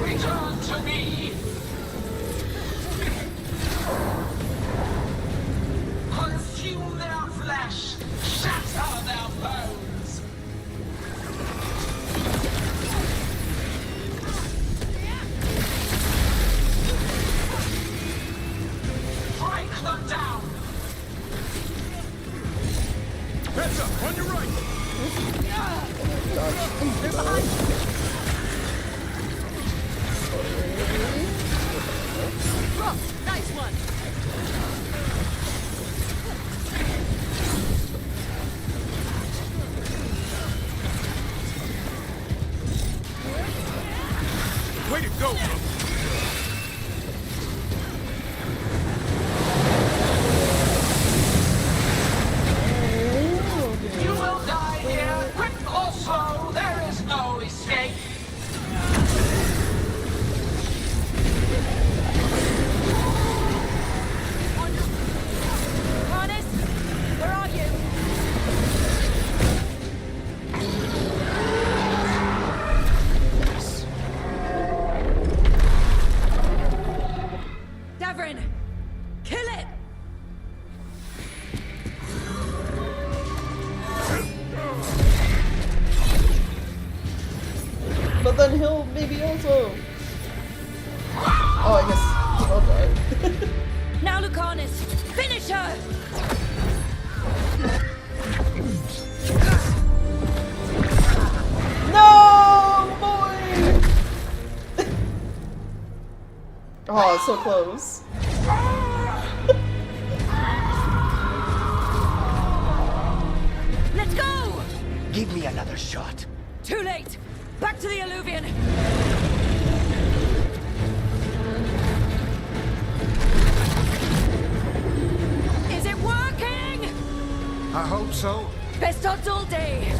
M: Return to me. Consume their flesh. Shatter their bones. Break them down.
G: Heads up, on your right.
K: They're behind you. Ross, nice one.
G: Way to go, bro.
M: You will die here, quick or slow. There is no escape.
K: Harness, where are you? Davrin, kill it!
A: But then he'll maybe also. Oh, I guess he'll die.
K: Now, Lucanus, finish her!
A: No, boy! Oh, so close.
K: Let's go!
B: Give me another shot.
K: Too late! Back to the Alluvian! Is it working?
O: I hope so.
K: Best odds all day!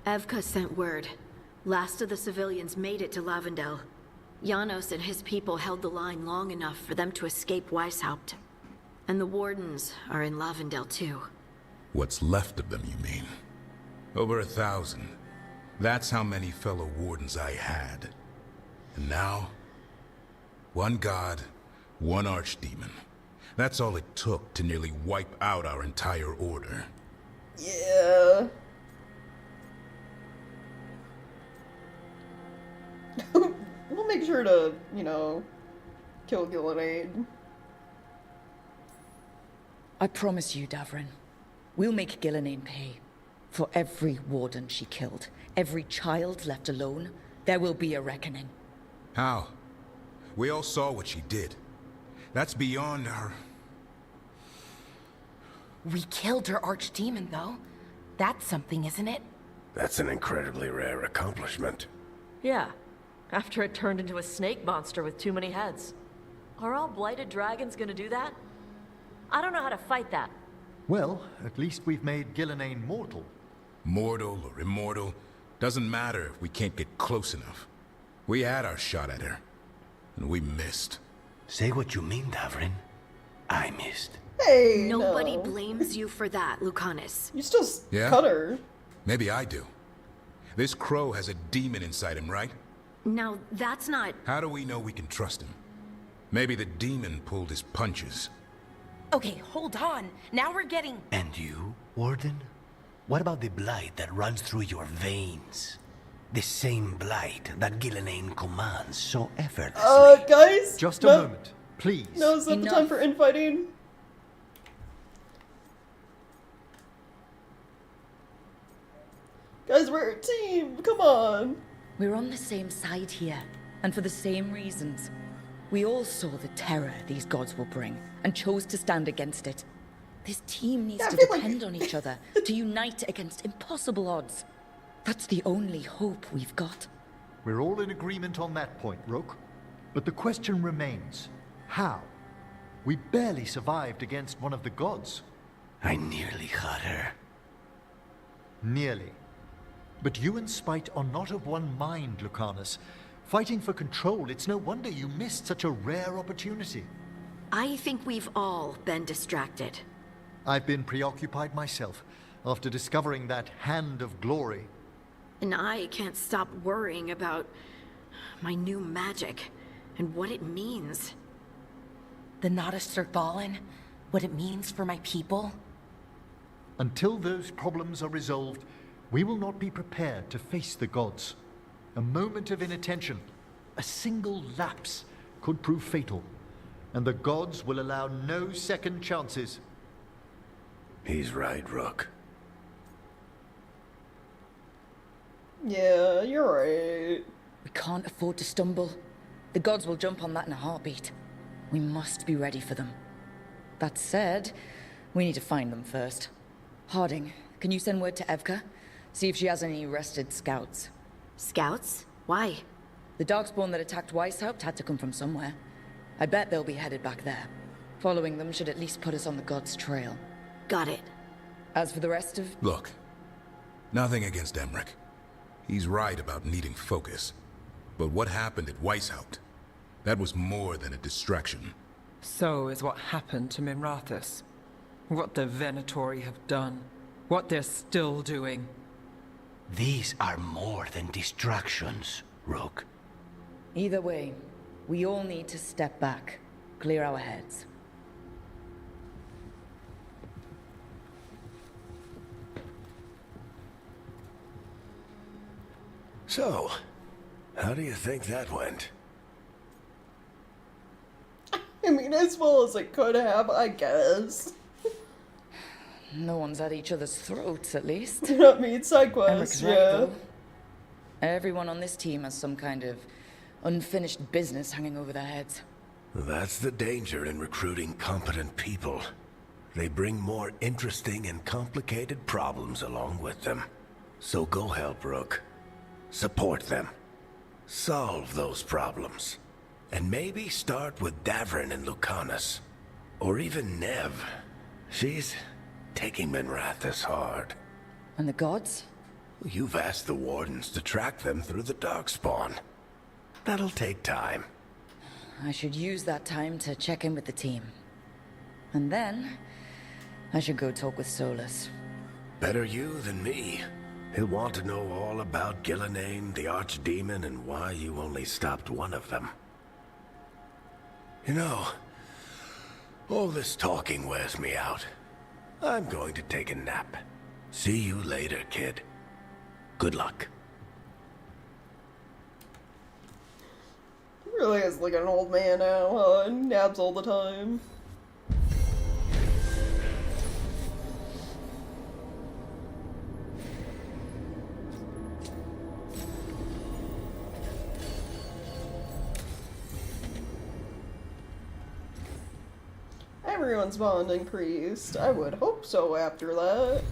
C: Evka sent word. Last of the civilians made it to Lavendel. Janos and his people held the line long enough for them to escape Weisshaupt. And the Wardens are in Lavendel too.
G: What's left of them, you mean? Over 1,000. That's how many fellow Wardens I had. And now, one god, one archdemon. That's all it took to nearly wipe out our entire order.
A: Yeah. We'll make sure to, you know, kill Gillenade.
F: I promise you, Davrin, we'll make Gillenade pay. For every warden she killed, every child left alone, there will be a reckoning.
G: How? We all saw what she did. That's beyond our...
D: We killed her archdemon, though. That's something, isn't it?
O: That's an incredibly rare accomplishment.
C: Yeah, after it turned into a snake monster with too many heads. Are all blighted dragons gonna do that? I don't know how to fight that.
N: Well, at least we've made Gillenane mortal.
G: Mortal or immortal, doesn't matter if we can't get close enough. We had our shot at her, and we missed.
B: Say what you mean, Davrin. I missed.
A: Hey,
C: Nobody
A: no.
C: blames you for that, Lucanus.
A: You still
G: Yeah?
A: cut her.
G: Maybe I do. This crow has a demon inside him, right?
C: Now, that's not...
G: How do we know we can trust him? Maybe the demon pulled his punches.
D: Okay, hold on. Now we're getting...
B: And you, Warden? What about the blight that runs through your veins? The same blight that Gillenane commands so effortlessly.
A: Guys?
N: Just a moment, please.
A: No, is that the time for infighting? Guys, we're a team. Come on.
F: We're on the same side here, and for the same reasons. We all saw the terror these gods will bring, and chose to stand against it. This team needs to depend on each other, to unite against impossible odds. That's the only hope we've got.
N: We're all in agreement on that point, Roke. But the question remains, how?
Q: We barely survived against one of the gods.
B: I nearly had her.
Q: Nearly. But you and Spite are not of one mind, Lucanus. Fighting for control, it's no wonder you missed such a rare opportunity.
C: I think we've all been distracted.
Q: I've been preoccupied myself after discovering that hand of glory.
C: And I can't stop worrying about my new magic and what it means.
D: The Nadists are fallen? What it means for my people?
Q: Until those problems are resolved, we will not be prepared to face the gods. A moment of inattention, a single lapse, could prove fatal, and the gods will allow no second chances.
B: He's right, Rook.
A: Yeah, you're right.
F: We can't afford to stumble. The gods will jump on that in a heartbeat. We must be ready for them. That said, we need to find them first. Harding, can you send word to Evka? See if she has any rested scouts.
C: Scouts? Why?
F: The Darkspawn that attacked Weisshaupt had to come from somewhere. I bet they'll be headed back there. Following them should at least put us on the gods' trail.
C: Got it.
F: As for the rest of...
G: Look, nothing against Emmerich. He's right about needing focus. But what happened at Weisshaupt? That was more than a distraction.
R: So is what happened to Minrathous. What the Venatori have done. What they're still doing.
B: These are more than distractions, Rook.
F: Either way, we all need to step back. Clear our heads.
B: So, how do you think that went?
A: I mean, as well as it could have, I guess.
F: No one's at each other's throats, at least.
A: I mean, side quest,
F: Emmerich's
A: yeah.
F: right, though. Everyone on this team has some kind of unfinished business hanging over their heads.
B: That's the danger in recruiting competent people. They bring more interesting and complicated problems along with them. So go help Rook. Support them. Solve those problems. And maybe start with Davrin and Lucanus. Or even Nev. She's taking Minrathous hard.
F: And the gods?
B: You've asked the Wardens to track them through the Darkspawn. That'll take time.
F: I should use that time to check in with the team. And then, I should go talk with Solus.
B: Better you than me. He'll want to know all about Gillenane, the Archdemon, and why you only stopped one of them. You know, all this talking wears me out. I'm going to take a nap. See you later, kid. Good luck.
A: He really is like an old man now, huh? Naps all the time. Everyone's bond increased. I would hope so after that.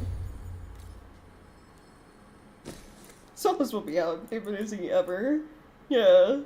A: Solus will be out, but is he ever? Yeah.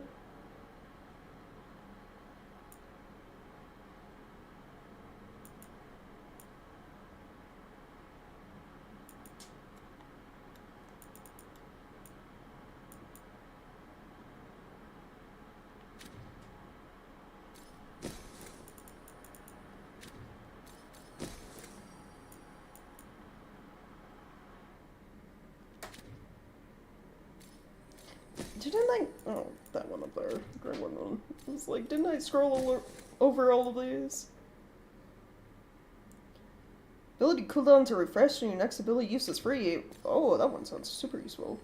A: Didn't I? Oh, that one up there. Green one. I was like, didn't I scroll over all of these? Ability cooldown to refresh and your next ability use is free. Oh, that one sounds super useful.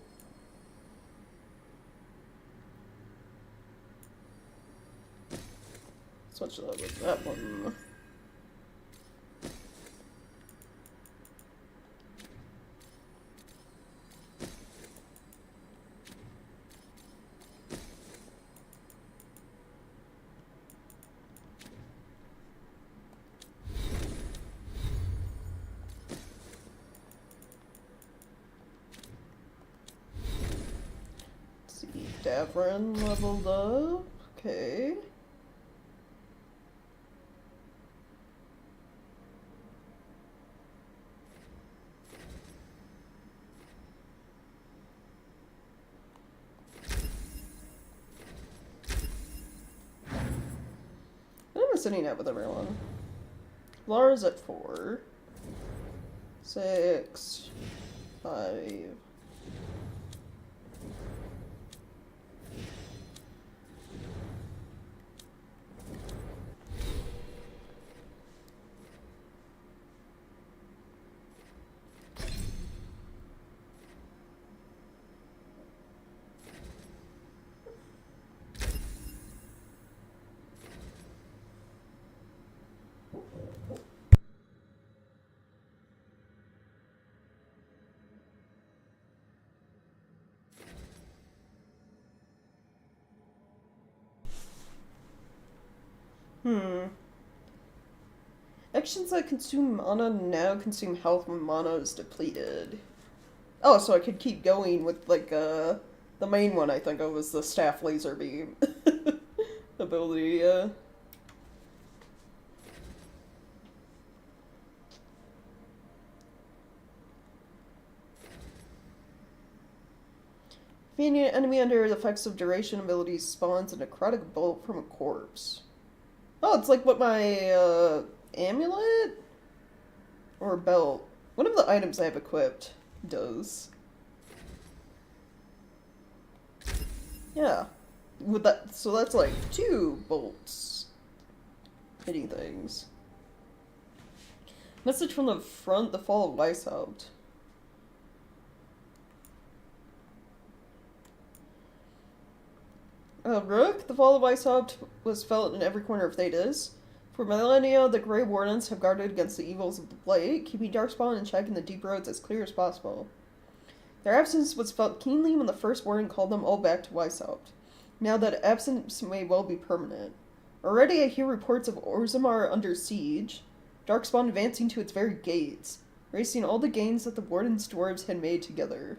A: Switch that with that one. Davrin leveled up. Okay. sitting at with everyone? Lara's at 4. 6. 5. Actions that consume mana now consume health when mana is depleted. Oh, so I could keep going with, like, the main one I think of was the staff laser beam ability, yeah. Being an enemy under the effects of duration abilities spawns a necrotic bolt from a corpse. Oh, it's like what my, amulet? Or belt. One of the items I have equipped does. Yeah. With that, so that's like 2 bolts hitting things. Message from the front, the fall of Weisshaupt. Rook, the fall of Weisshaupt was felt in every corner of Thedas. For millennia, the Grey Wardens have guarded against the evils of the Blight, keeping Darkspawn in check in the deep roads as clear as possible. Their absence was felt keenly when the first Warden called them all back to Weisshaupt. Now that absence may well be permanent. Already I hear reports of Orzammar under siege, Darkspawn advancing to its very gates, racing all the gains that the Warden's dwarves had made together.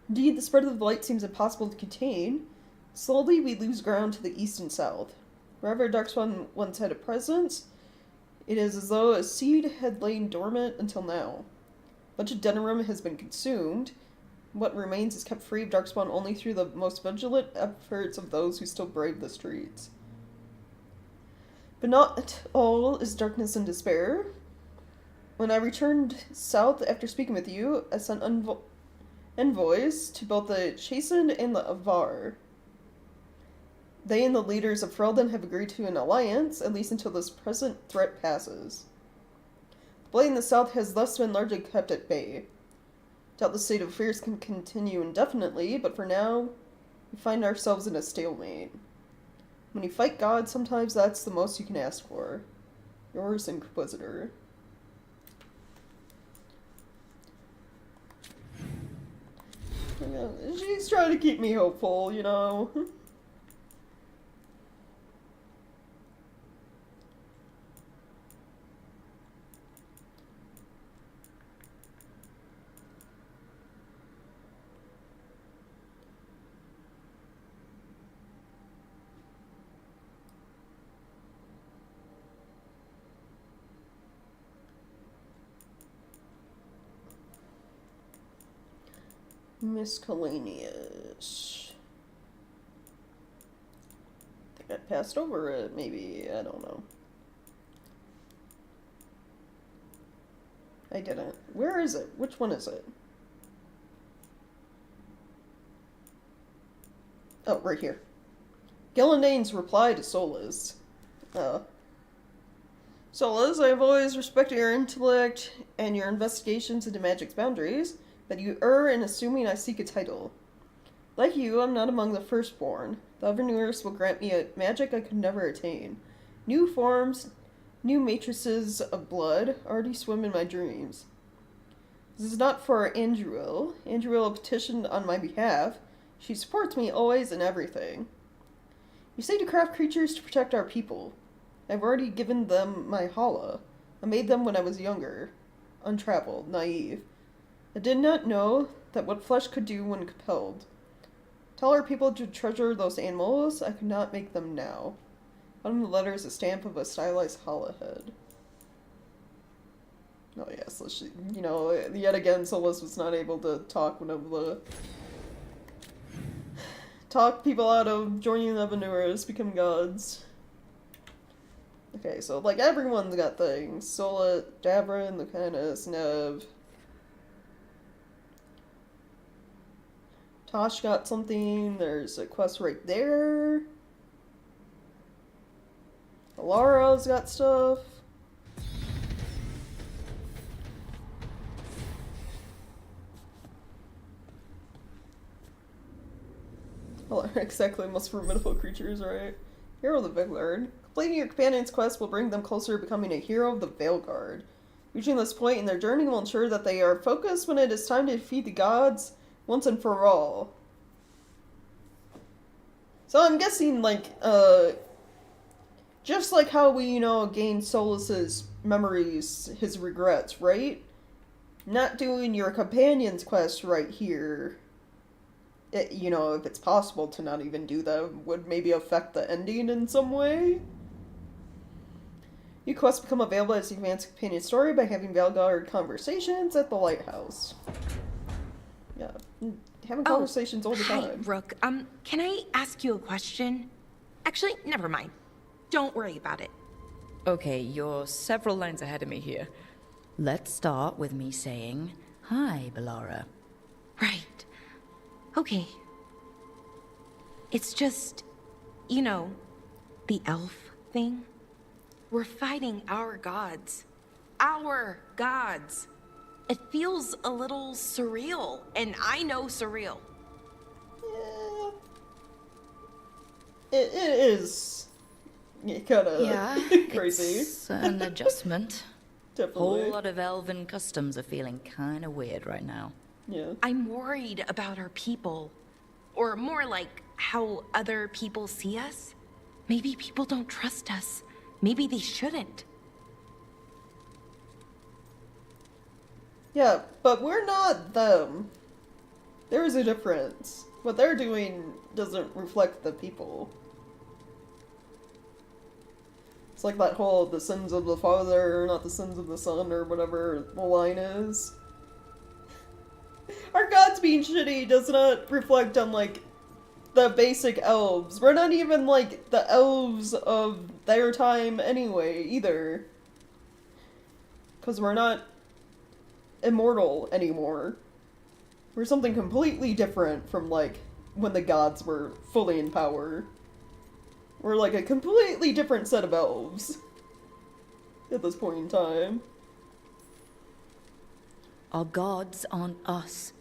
A: Indeed, the spread of the Blight seems impossible to contain. Slowly we lose ground to the east and south. Wherever Darkspawn once had a presence, it is as though a seed had lain dormant until now. Much of Denerim has been consumed. What remains is kept free of Darkspawn only through the most vigilant efforts of those who still brave the streets. But not all is darkness and despair. When I returned south after speaking with you, I sent envoys to both the Chastened and the Avar. They and the leaders of Ferelden have agreed to an alliance, at least until this present threat passes. The Blight in the south has thus been largely kept at bay. Doubt the state of affairs can continue indefinitely, but for now, we find ourselves in a stalemate. When you fight God, sometimes that's the most you can ask for. Yours, Inquisitor. Yeah, she's trying to keep me hopeful, you know. Miscellaneous. I think I passed over it, maybe. I don't know. I didn't. Where is it? Which one is it? Oh, right here. Gillendane's reply to Solas. Solas, I have always respected your intellect and your investigations into magic's boundaries, but you err in assuming I seek a title. Like you, I'm not among the firstborn. The Avernurs will grant me a magic I could never attain. New forms, new matrices of blood, already swim in my dreams. This is not for Andruil. Andruil petitioned on my behalf. She supports me always and everything. You say to craft creatures to protect our people. I've already given them my Hala. I made them when I was younger, untraveled, naive. I did not know that what flesh could do when compelled. Tell our people to treasure those animals. I could not make them now. On the letter is a stamp of a stylized Hala head. Oh yes, so she, you know, yet again Solas was not able to talk one of the... talk people out of joining the Avernurs, become gods. Okay, so like everyone's got things. Sola, Davrin, Lucanus, Nev. Tosh got something. There's a quest right there. Alara's got stuff. Well, exactly, most formidable creatures, right? Hero of the Veilguard. Completing your companion's quest will bring them closer to becoming a hero of the Veilguard. Reaching this point in their journey will ensure that they are focused when it is time to defeat the gods once and for all. So I'm guessing, like, just like how we, gain Solus's memories, his regrets, right? Not doing your companion's quest right here, if it's possible to not even do that, would maybe affect the ending in some way. New quests become available as you advance companion story by having Veilguard conversations at the lighthouse. Yeah, having conversations all the time.
D: Hi, Rook. Can I ask you a question? Actually, never mind. Don't worry about it.
F: Okay, you're several lines ahead of me here. Let's start with me saying, "Hi, Bellara."
D: Right. Okay. It's just, the elf thing. We're fighting our gods. Our gods. It feels a little surreal, and I know surreal.
A: Yeah. It is kind of crazy.
F: It's an adjustment.
A: Definitely.
F: Whole lot of elven customs are feeling kind of weird right now.
A: Yeah.
D: I'm worried about our people. Or more like how other people see us. Maybe people don't trust us. Maybe they shouldn't.
A: Yeah, but we're not them. There is a difference. What they're doing doesn't reflect the people. It's like that whole the sins of the father, not the sins of the son, or whatever the line is. Our gods being shitty does not reflect on, like, the basic elves. We're not even, like, the elves of their time anyway, either. Because we're not immortal anymore. We're something completely different from, like, when the gods were fully in power. We're, like, a completely different set of elves at this point in time.
F: Our gods aren't us.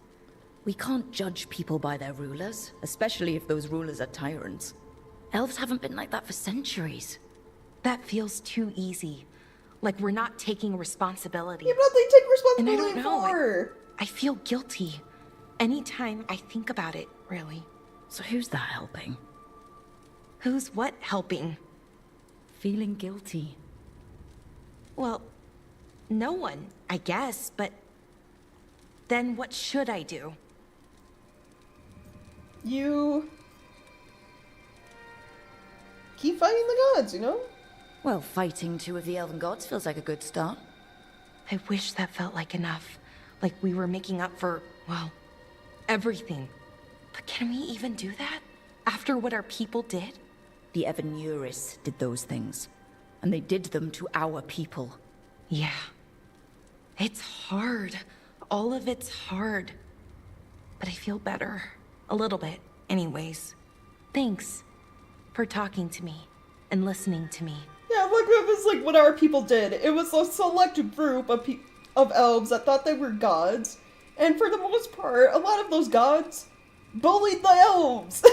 F: We can't judge people by their rulers, especially if those rulers are tyrants. Elves haven't been like that for centuries.
D: That feels too easy. Like we're not taking responsibility.
A: Yeah, but they take responsibility
D: and I don't know,
A: for.
D: I feel guilty. Anytime I think about it, really.
F: So who's that helping?
D: Who's what helping?
F: Feeling guilty.
D: Well, no one, I guess, but then what should I do?
A: You keep fighting the gods,
F: Well, fighting two of the elven gods feels like a good start.
D: I wish that felt like enough. Like we were making up for, well, everything. But can we even do that? After what our people did?
F: The Evanuris did those things. And they did them to our people.
D: Yeah. It's hard. All of it's hard. But I feel better. A little bit, anyways. Thanks for talking to me and listening to me.
A: Yeah, look, it was like what our people did. It was a select group of elves that thought they were gods. And for the most part, a lot of those gods bullied the elves.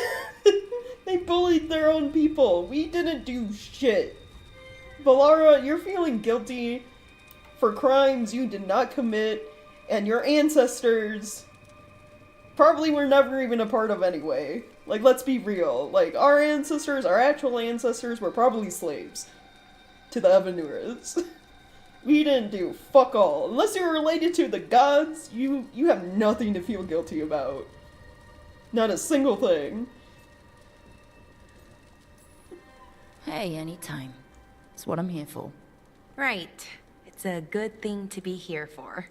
A: They bullied their own people. We didn't do shit. Bellara, you're feeling guilty for crimes you did not commit, and your ancestors probably were never even a part of anyway. Like, let's be real. Like, our ancestors, our actual ancestors, were probably slaves to the Evanuris. We didn't do fuck all. Unless you're related to the gods, you have nothing to feel guilty about. Not a single thing.
F: Hey, anytime. It's what I'm here for.
D: Right. It's a good thing to be here for.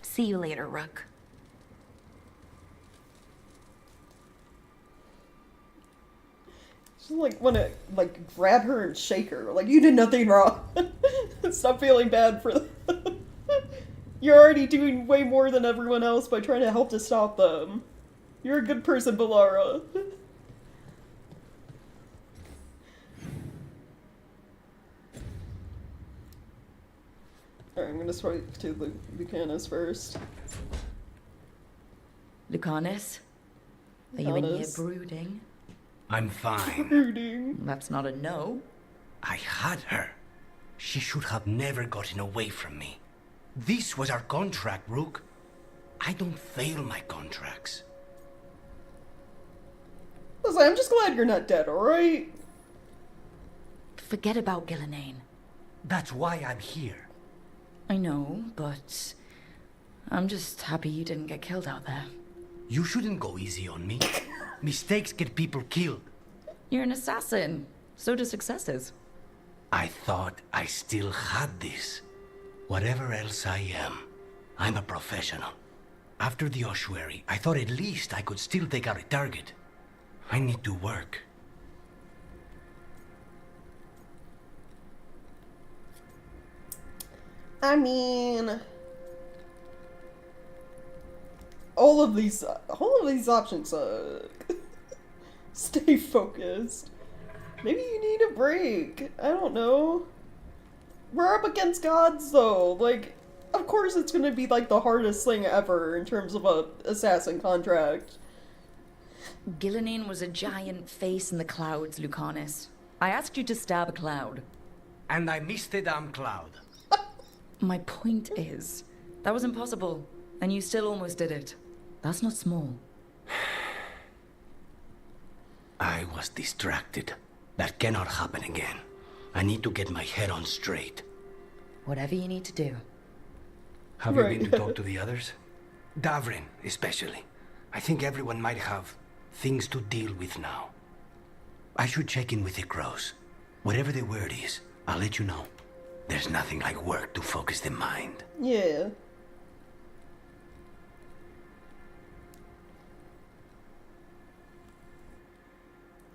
D: See you later, Rook.
A: like want to like grab her and shake her. Like, you did nothing wrong. Stop feeling bad for them. You're already doing way more than everyone else by trying to help to stop them. You're a good person, Balara. Alright, I'm gonna swipe to Lucanus first.
F: Lucanus? Are you in here brooding?
S: I'm fine.
A: Brooding.
F: That's not a no.
S: I had her. She should have never gotten away from me. This was our contract, Rook. I don't fail my contracts.
A: Listen, I'm just glad you're not dead, alright?
F: Forget about Gillenane.
S: That's why I'm here.
F: I know, but I'm just happy you didn't get killed out there.
S: You shouldn't go easy on me. Mistakes get people killed.
F: You're an assassin. So do successes.
S: I thought I still had this. Whatever else I am, I'm a professional. After the ossuary, I thought at least I could still take out a target. I need to work.
A: I mean, all of these options suck. Stay focused. Maybe you need a break. I don't know. We're up against gods, though. Like, of course it's gonna be, like, the hardest thing ever in terms of a assassin contract.
F: Gillenane was a giant face in the clouds, Lucanus. I asked you to stab a cloud.
S: And I missed the damn cloud.
F: My point is, that was impossible, and you still almost did it. That's not small.
S: I was distracted. That cannot happen again. I need to get my head on straight.
F: Whatever you need to do.
S: Have you been to talk to the others? Davrin, especially. I think everyone might have things to deal with now. I should check in with the crows. Whatever the word is, I'll let you know. There's nothing like work to focus the mind.
A: Yeah.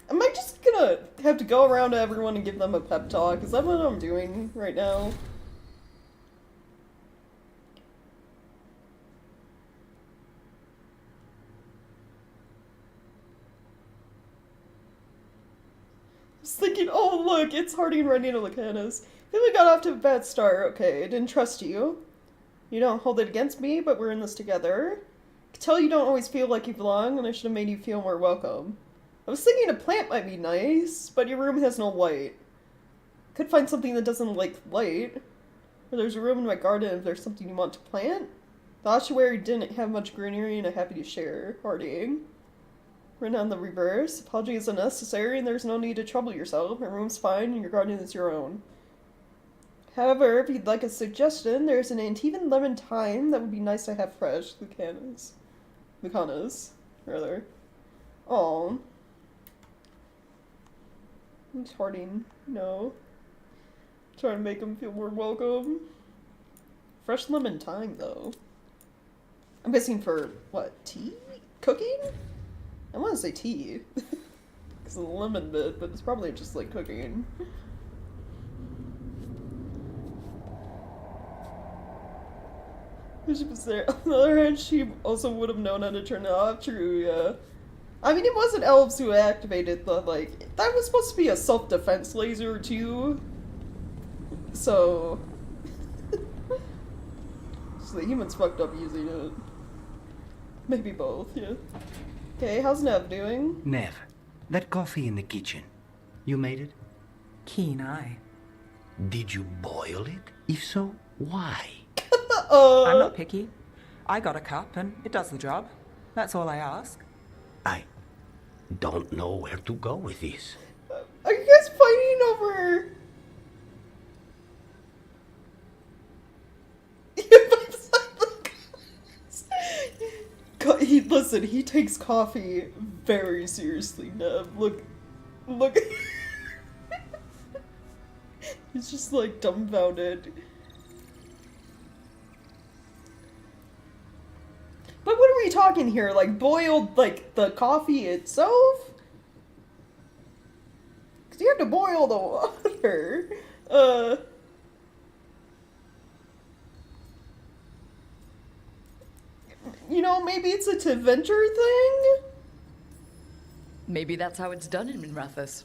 A: Am I just gonna have to go around to everyone and give them a pep talk? Is that what I'm doing right now? I was thinking, oh look, it's Harding running to Lucanus. We got off to a bad start. Okay, I didn't trust you. You don't hold it against me, but we're in this together. I can tell you don't always feel like you belong, and I should have made you feel more welcome. I was thinking a plant might be nice, but your room has no light. Could find something that doesn't like light. Or there's a room in my garden if there's something you want to plant. The ossuary didn't have much greenery, and I'm happy to share. Harding. Written on the reverse. Apology is unnecessary, and there's no need to trouble yourself. My room's fine, and your garden is your own. However, if you'd like a suggestion, there's an Antivan lemon thyme that would be nice to have fresh. Lucanus, rather. Oh. I'm Harding. No. Trying to make him feel more welcome. Fresh lemon thyme, though. I'm guessing for, what, tea? Cooking? I want to say tea. Because of the lemon bit, but it's probably just like cooking. She was there. On the other hand, she also would have known how to turn it off. True, yeah. I mean, it wasn't elves who activated the, like... That was supposed to be a self-defense laser, too. So... So the humans fucked up using it. Maybe both, yeah. Okay, how's Nev doing?
S: Nev, that coffee in the kitchen. You made it?
R: Keen eye.
S: Did you boil it? If so, why?
R: I'm not picky. I got a cup and it does the job. That's all I ask.
S: I don't know where to go with this.
A: Are you guys fighting over... Listen, he takes coffee very seriously, Nev. Look. He's just like dumbfounded. But what are we talking here? Like boiled, like the coffee itself? tried to boil the water. You know, maybe it's a Teventure thing?
F: Maybe that's how it's done in Minrathous.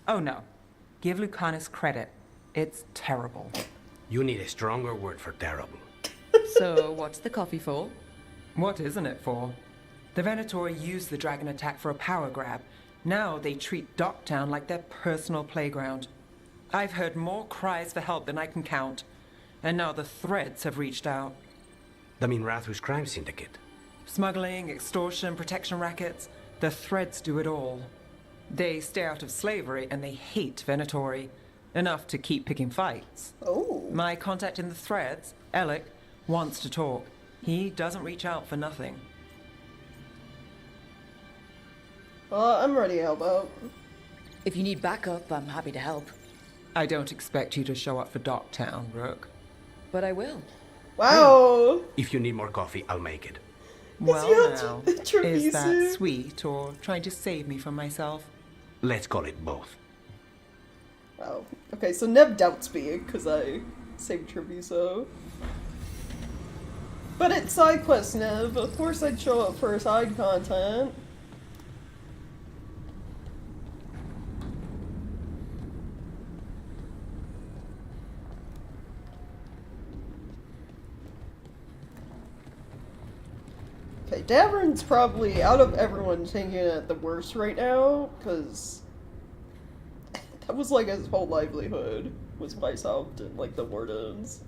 R: Oh no. Give Lucanus credit. It's terrible.
S: You need a stronger word for terrible.
F: So, what's the coffee for?
R: What isn't it for? The Venatori used the dragon attack for a power grab. Now they treat Docktown like their personal playground. I've heard more cries for help than I can count. And now the Threads have reached out.
S: The Minrathous crime syndicate.
R: Smuggling, extortion, protection rackets. The Threads do it all. They stay out of slavery and they hate Venatori. Enough to keep picking fights.
A: Oh.
R: My contact in the Threads, Alec, wants to talk. He doesn't reach out for nothing.
A: I'm ready to help out.
F: If you need backup, I'm happy to help.
R: I don't expect you to show up for Docktown, Rook.
F: But I will.
A: Wow.
S: If you need more coffee, I'll make it.
R: Well now, is that sweet or trying to save me from myself?
S: Let's call it both.
A: Wow. Okay, so Nev doubts me because I saved Treviso. But it's side quest, Nev. Of course I'd show up for side content. Okay, Davern's probably, out of everyone, taking it the worst right now, because that was like his whole livelihood, was Weisshaupt and like the Wardens.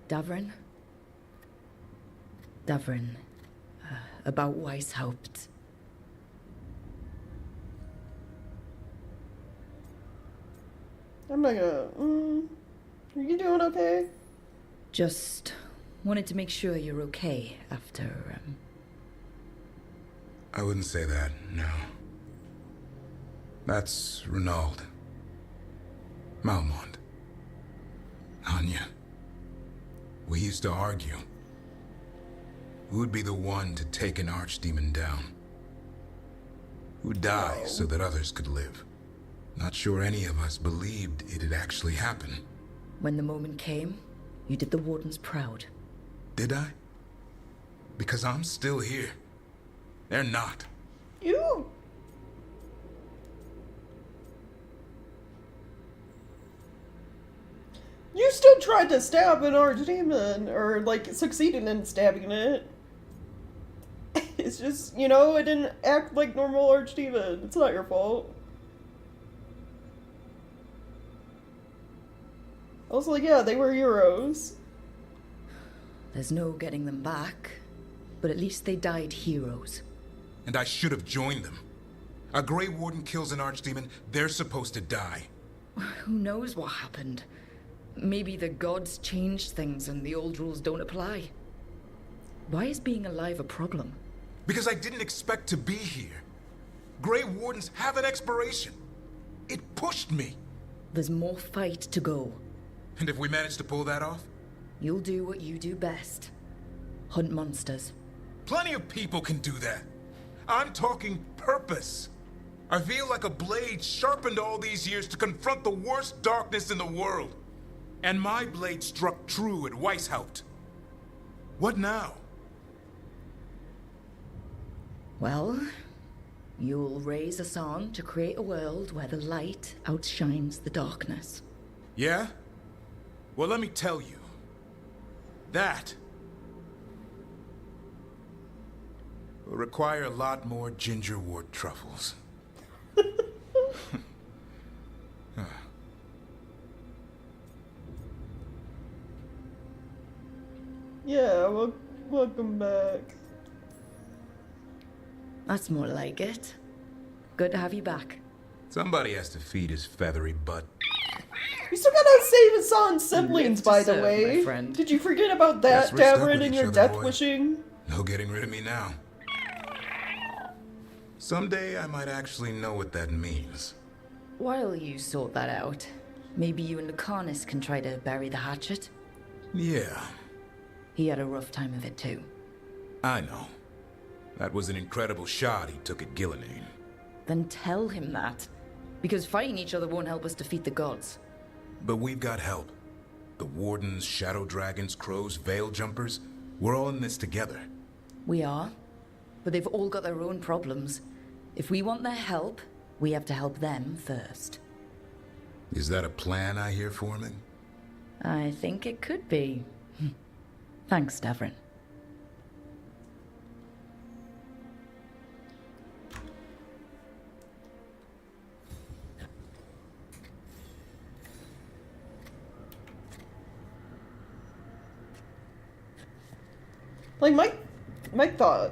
F: Davrin? Davrin, about Weisshaupt.
A: I'm not gonna, are you doing okay?
F: Just wanted to make sure you're okay after,
G: I wouldn't say that, no. That's Renaud. Malmont. Anya. We used to argue. Who'd be the one to take an archdemon down? Who'd die so that others could live? Not sure any of us believed it'd actually happen.
F: When the moment came, you did the Wardens proud.
G: Did I? Because I'm still here. They're not.
A: You still tried to stab an archdemon, or like succeeded in stabbing it. It's just, you know, it didn't act like normal archdemon. It's not your fault. Also, like, yeah, they were heroes.
F: There's no getting them back, but at least they died heroes.
G: And I should have joined them. A Grey Warden kills an archdemon, they're supposed to die.
F: Who knows what happened? Maybe the gods changed things and the old rules don't apply. Why is being alive a problem?
G: Because I didn't expect to be here. Grey Wardens have an expiration. It pushed me.
F: There's more fight to go.
G: And if we manage to pull that off?
F: You'll do what you do best. Hunt monsters.
G: Plenty of people can do that. I'm talking purpose. I feel like a blade sharpened all these years to confront the worst darkness in the world. And my blade struck true at Weisshaupt. What now?
F: Well, you'll raise a song to create a world where the light outshines the darkness.
G: Yeah? Well, let me tell you. That will require a lot more gingerwort truffles.
A: Yeah, well, welcome back.
F: That's more like it. Good to have you back.
G: Somebody has to feed his feathery butt.
A: You still gotta save Hassan's siblings, by the
F: serve,
A: way.
F: my friend.
A: Did you forget about that,
G: Guess we're stuck
A: Davern,
G: with
A: and
G: each
A: your
G: other,
A: death
G: boy.
A: wishing?
G: No getting rid of me now. Someday I might actually know what that means.
F: While you sort that out, maybe you and Lucanus can try to bury the hatchet.
G: Yeah.
F: He had a rough time of it too.
G: I know. That was an incredible shot he took at Gillenane.
F: Then tell him that. Because fighting each other won't help us defeat the gods.
G: But we've got help. The Wardens, Shadow Dragons, Crows, Veil Jumpers, we're all in this together.
F: We are. But they've all got their own problems. If we want their help, we have to help them first.
G: Is that a plan I hear forming?
F: I think it could be. Thanks, Davrin.
A: Like, my thought,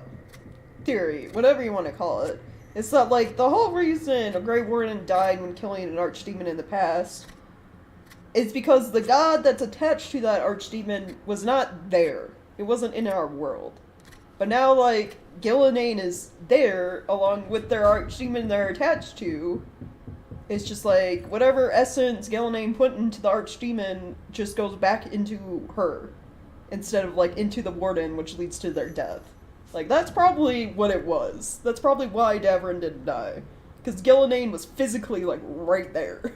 A: theory, whatever you want to call it, is that, like, the whole reason a Grey Warden died when killing an Archdemon in the past is because the god that's attached to that Archdemon was not there. It wasn't in our world. But now, like, Gillenane is there, along with their Archdemon they're attached to. It's just like, whatever essence Gillenane put into the Archdemon just goes back into her. Instead of, like, into the Warden, which leads to their death. Like, that's probably what it was. That's probably why Davrin didn't die. Because Gillenane was physically, like, right there.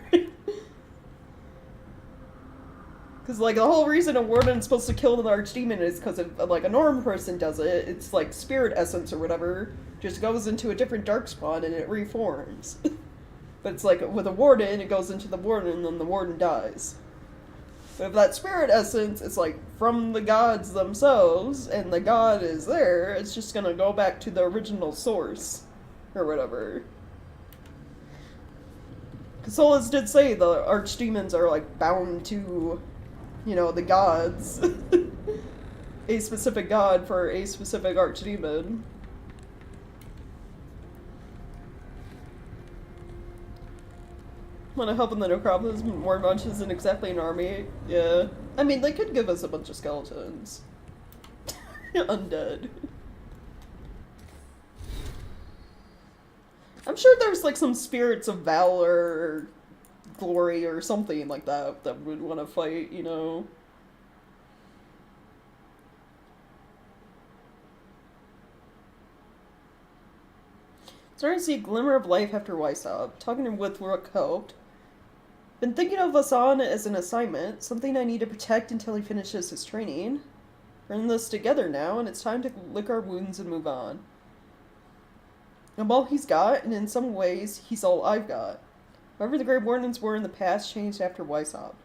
A: Because, like, the whole reason a Warden's supposed to kill an Archdemon is because if, like, a normal person does it, it's, like, spirit essence or whatever, just goes into a different darkspawn and it reforms. But it's like, with a Warden, it goes into the Warden and then the Warden dies. But if that spirit essence is, like, from the gods themselves, and the god is there, it's just gonna go back to the original source. Or whatever. Because Solus did say the archdemons are, like, bound to, you know, the gods. A specific god for a specific archdemon. Want to help in the necropolis more much isn't exactly an army. Yeah. I mean, they could give us a bunch of skeletons. Undead. I'm sure there's, like, some spirits of valor or glory or something like that that would want to fight, you know? Starting to see a glimmer of life after Weisshaupt. Talking with Rook helped. Been thinking of Asan as an assignment, something I need to protect until he finishes his training. We're in this together now, and it's time to lick our wounds and move on. I'm all he's got, and in some ways, he's all I've got. However the Grey Wardens were in the past changed after Weisshaupt.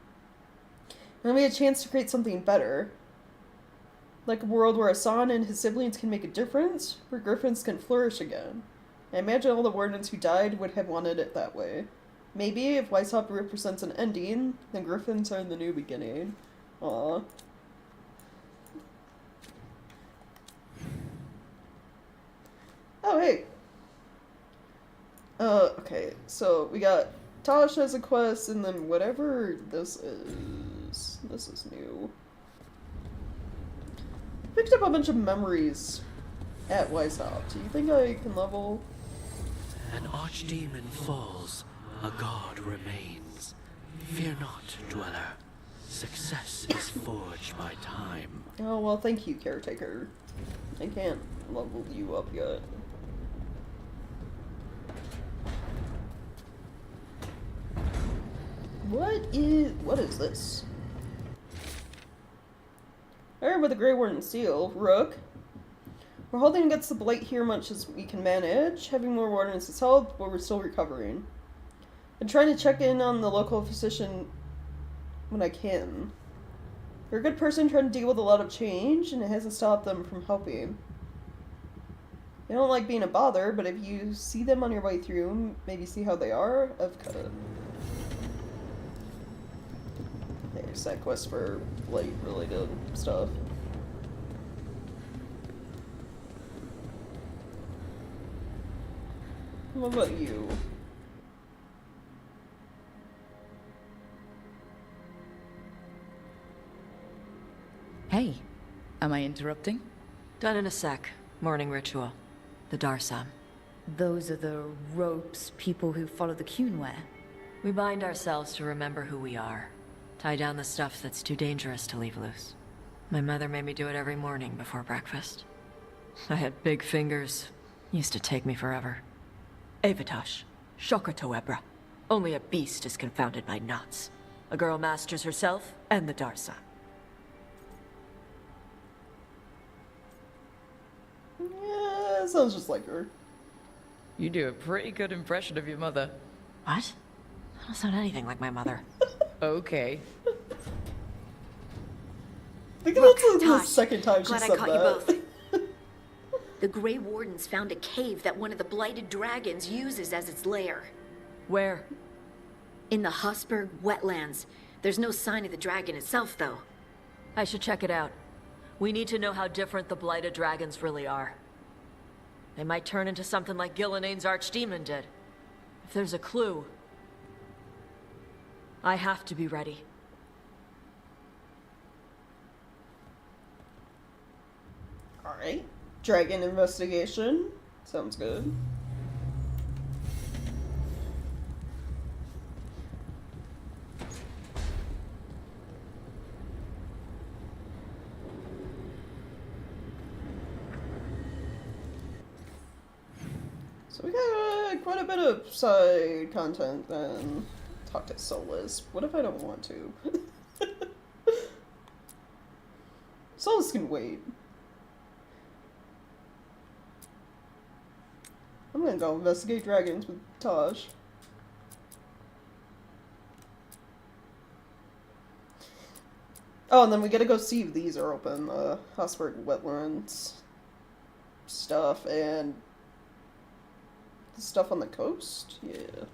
A: And we had a chance to create something better. Like a world where Asan and his siblings can make a difference, where Griffins can flourish again. I imagine all the Wardens who died would have wanted it that way. Maybe if Weisshaupt represents an ending, then Griffins are the new beginning. Aww. Oh, hey. Okay, so we got Tosh as a quest, and then whatever this is. This is new. Picked up a bunch of memories at Weisshaupt. Do you think I can level?
T: An archdemon falls, a god remains. Fear not, dweller. Success is forged by time.
A: Oh, well, thank you, caretaker. I can't level you up yet. What is this? Alright, with the Grey Warden seal, Rook. We're holding against the blight here much as we can manage. Having more wardens has helped, but we're still recovering. I'm trying to check in on the local physician when I can. They're a good person trying to deal with a lot of change, and it hasn't stopped them from helping. They don't like being a bother, but if you see them on your way through, maybe see how they are, I've cut it. There's that quest for blight-related stuff. What about you?
F: Hey, am I interrupting?
C: Done in a sec. Morning ritual. The Darsam.
F: Those are the ropes people who follow the Cune wear.
C: We bind ourselves to remember who we are.
U: Tie down the stuff that's too dangerous to leave loose. My mother made me do it every morning before breakfast. I had big fingers. Used to take me forever.
K: Avatash, Shocker Toebra. Only a beast is confounded by knots. A girl masters herself and the Darsa.
A: Yeah, sounds just like her.
K: You do a pretty good impression of your mother.
U: What? I don't sound anything like my mother.
K: Okay.
A: I think that's the second time she
C: Glad
A: said
C: I caught you
A: that.
C: both. The Grey Wardens found a cave that one of the blighted dragons uses as its lair.
K: Where?
C: In the Husberg wetlands. There's no sign of the dragon itself, though.
K: I should check it out. We need to know how different the blighted dragons really are. They might turn into something like Gillenane's archdemon did. If there's a clue, I have to be ready.
A: Alright. Dragon investigation. Sounds good. So we got quite a bit of side content then. Talk to Solus. What if I don't want to? Solus can wait. I'm gonna go investigate dragons with Tosh. Oh, and then we gotta go see if these are open. Husberg wetlands stuff and the stuff on the coast? Yeah.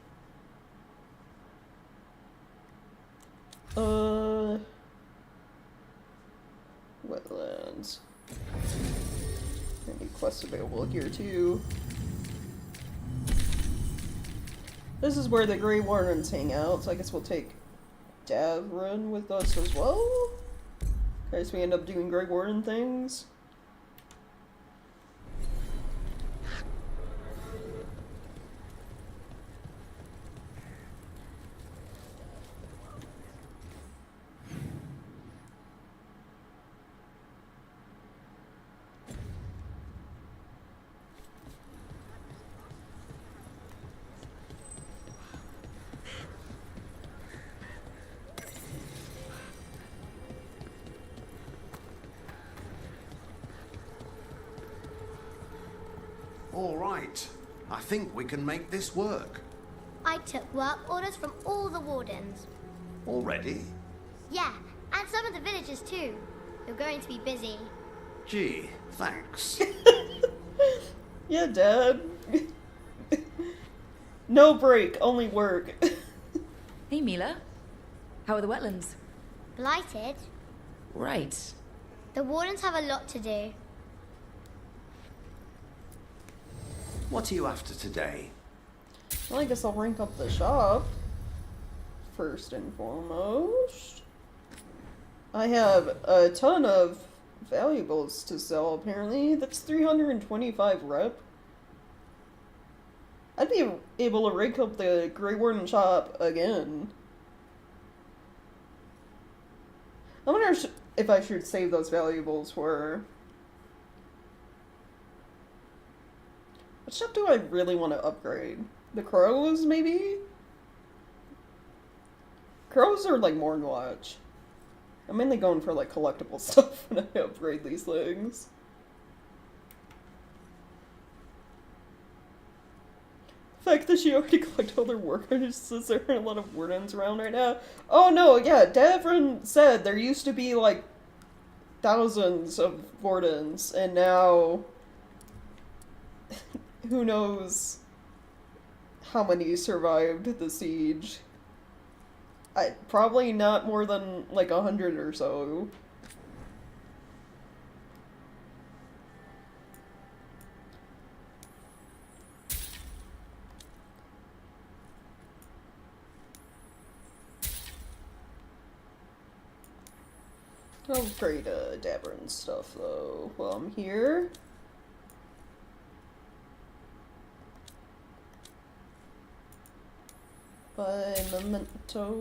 A: Wetlands. Any quests available here too. This is where the Grey Wardens hang out, so I guess we'll take Davrin with us as well. In case we end up doing Grey Warden things.
O: All right. I think we can make this work.
I: I took work orders from all the wardens.
O: Already?
I: Yeah, and some of the villagers too. You're going to be busy.
O: Gee, thanks.
A: Yeah, Dad. No break, only work.
K: Hey, Mila. How are the wetlands?
I: Blighted?
K: Right.
I: The wardens have a lot to do.
O: What are you after today?
A: Well, I guess I'll rank up the shop. First and foremost. I have a ton of valuables to sell, apparently. That's 325 rep. I'd be able to rank up the Grey Warden shop again. I wonder if I should save those valuables for... What shop do I really want to upgrade? The crows, maybe? Crows are like Mornwatch. I'm mainly going for like collectible stuff when I upgrade these things. The fact that she already collected all their workers says there aren't a lot of wardens around right now. Oh no, yeah, Davrin said there used to be like thousands of wardens, and now who knows how many survived the siege. Probably not more than like 100 or so. I'll upgrade Davrin stuff though while I'm here. Buy memento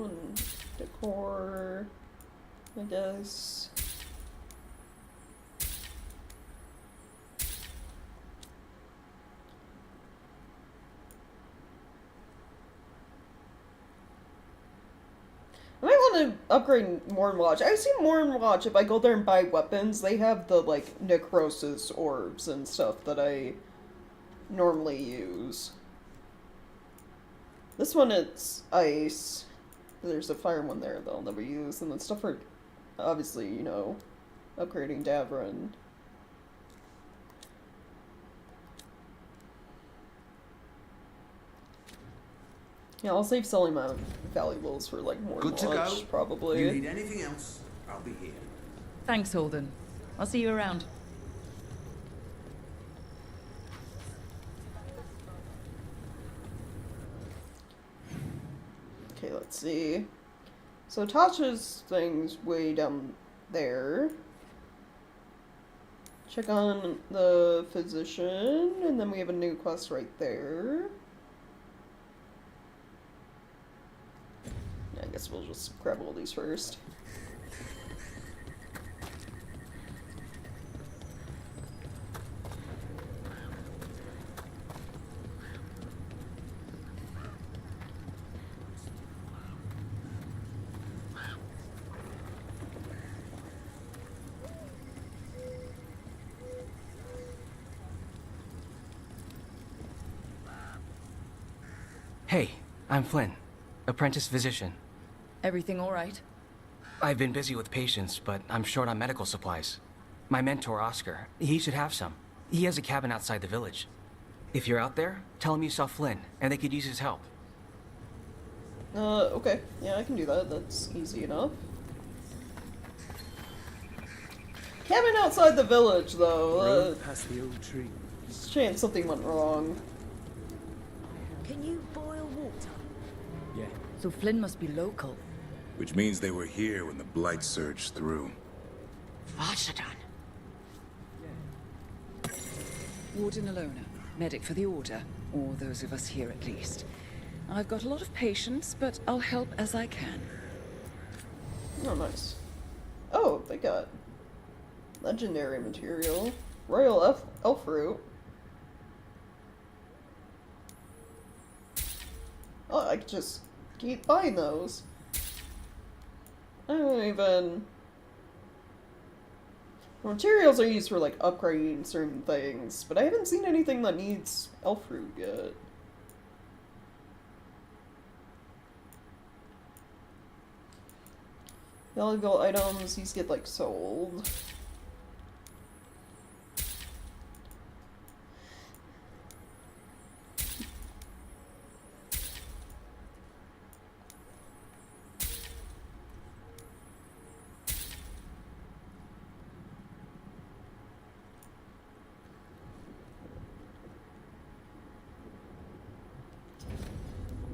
A: and decor, I guess. I might want to upgrade Morn Watch. I see Morn Watch, if I go there and buy weapons, they have the, like, necrosis orbs and stuff that I normally use. This one, it's ice. There's a fire one there that I'll never use, and then stuff for, obviously, you know, upgrading Davrin. Yeah, I'll save selling my valuables for, like, more
M: Good to
A: watch,
M: go.
A: probably.
M: You need anything else, I'll be here.
F: Thanks, Holden. I'll see you around.
A: Okay, let's see. So Tasha's thing's way down there. Check on the physician, and then we have a new quest right there. I guess we'll just grab all these first.
E: Hey, I'm Flynn, apprentice physician.
F: Everything all right?
E: I've been busy with patients, but I'm short on medical supplies. My mentor, Oscar, he should have some. He has a cabin outside the village. If you're out there, tell him you saw Flynn, and they could use his help.
A: Okay. Yeah, I can do that. That's easy enough. Cabin outside the village, though.
M: Past the old tree.
A: Chance something went wrong.
F: Can you boil water?
M: Yeah.
F: So Flynn must be local.
G: Which means they were here when the Blight surged through.
U: Varshadan.
V: Warden Alona, medic for the Order, or those of us here at least. I've got a lot of patience, but I'll help as I can.
A: Oh, nice. Oh, they got legendary material. Royal elf fruit. Oh, I could just keep buying those. I don't even... Materials are used for, like, upgrading certain things, but I haven't seen anything that needs elf fruit yet. Valuable items, these get, like, sold.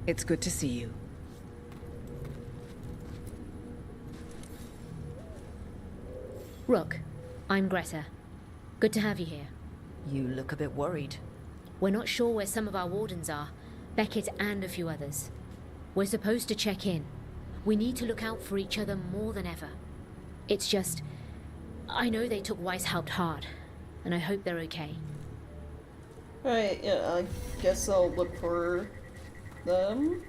V: It's good to see you.
W: Rook, I'm Greta. Good to have you here.
F: You look a bit worried.
W: We're not sure where some of our wardens are, Beckett and a few others. We're supposed to check in. We need to look out for each other more than ever. It's just... I know they took Weisshaupt hard, and I hope they're okay.
A: Alright, yeah, I guess I'll look for them.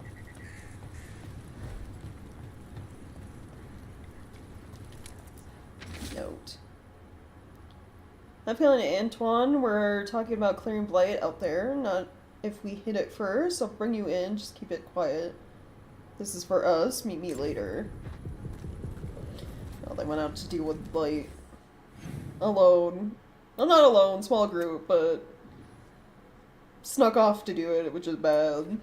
A: Note. I'm feeling Antoine, we're talking about clearing blight out there, not if we hit it first. I'll bring you in, just keep it quiet. This is for us, meet me later. Well, they went out to deal with blight alone. Well, not alone, small group, but snuck off to do it, which is bad.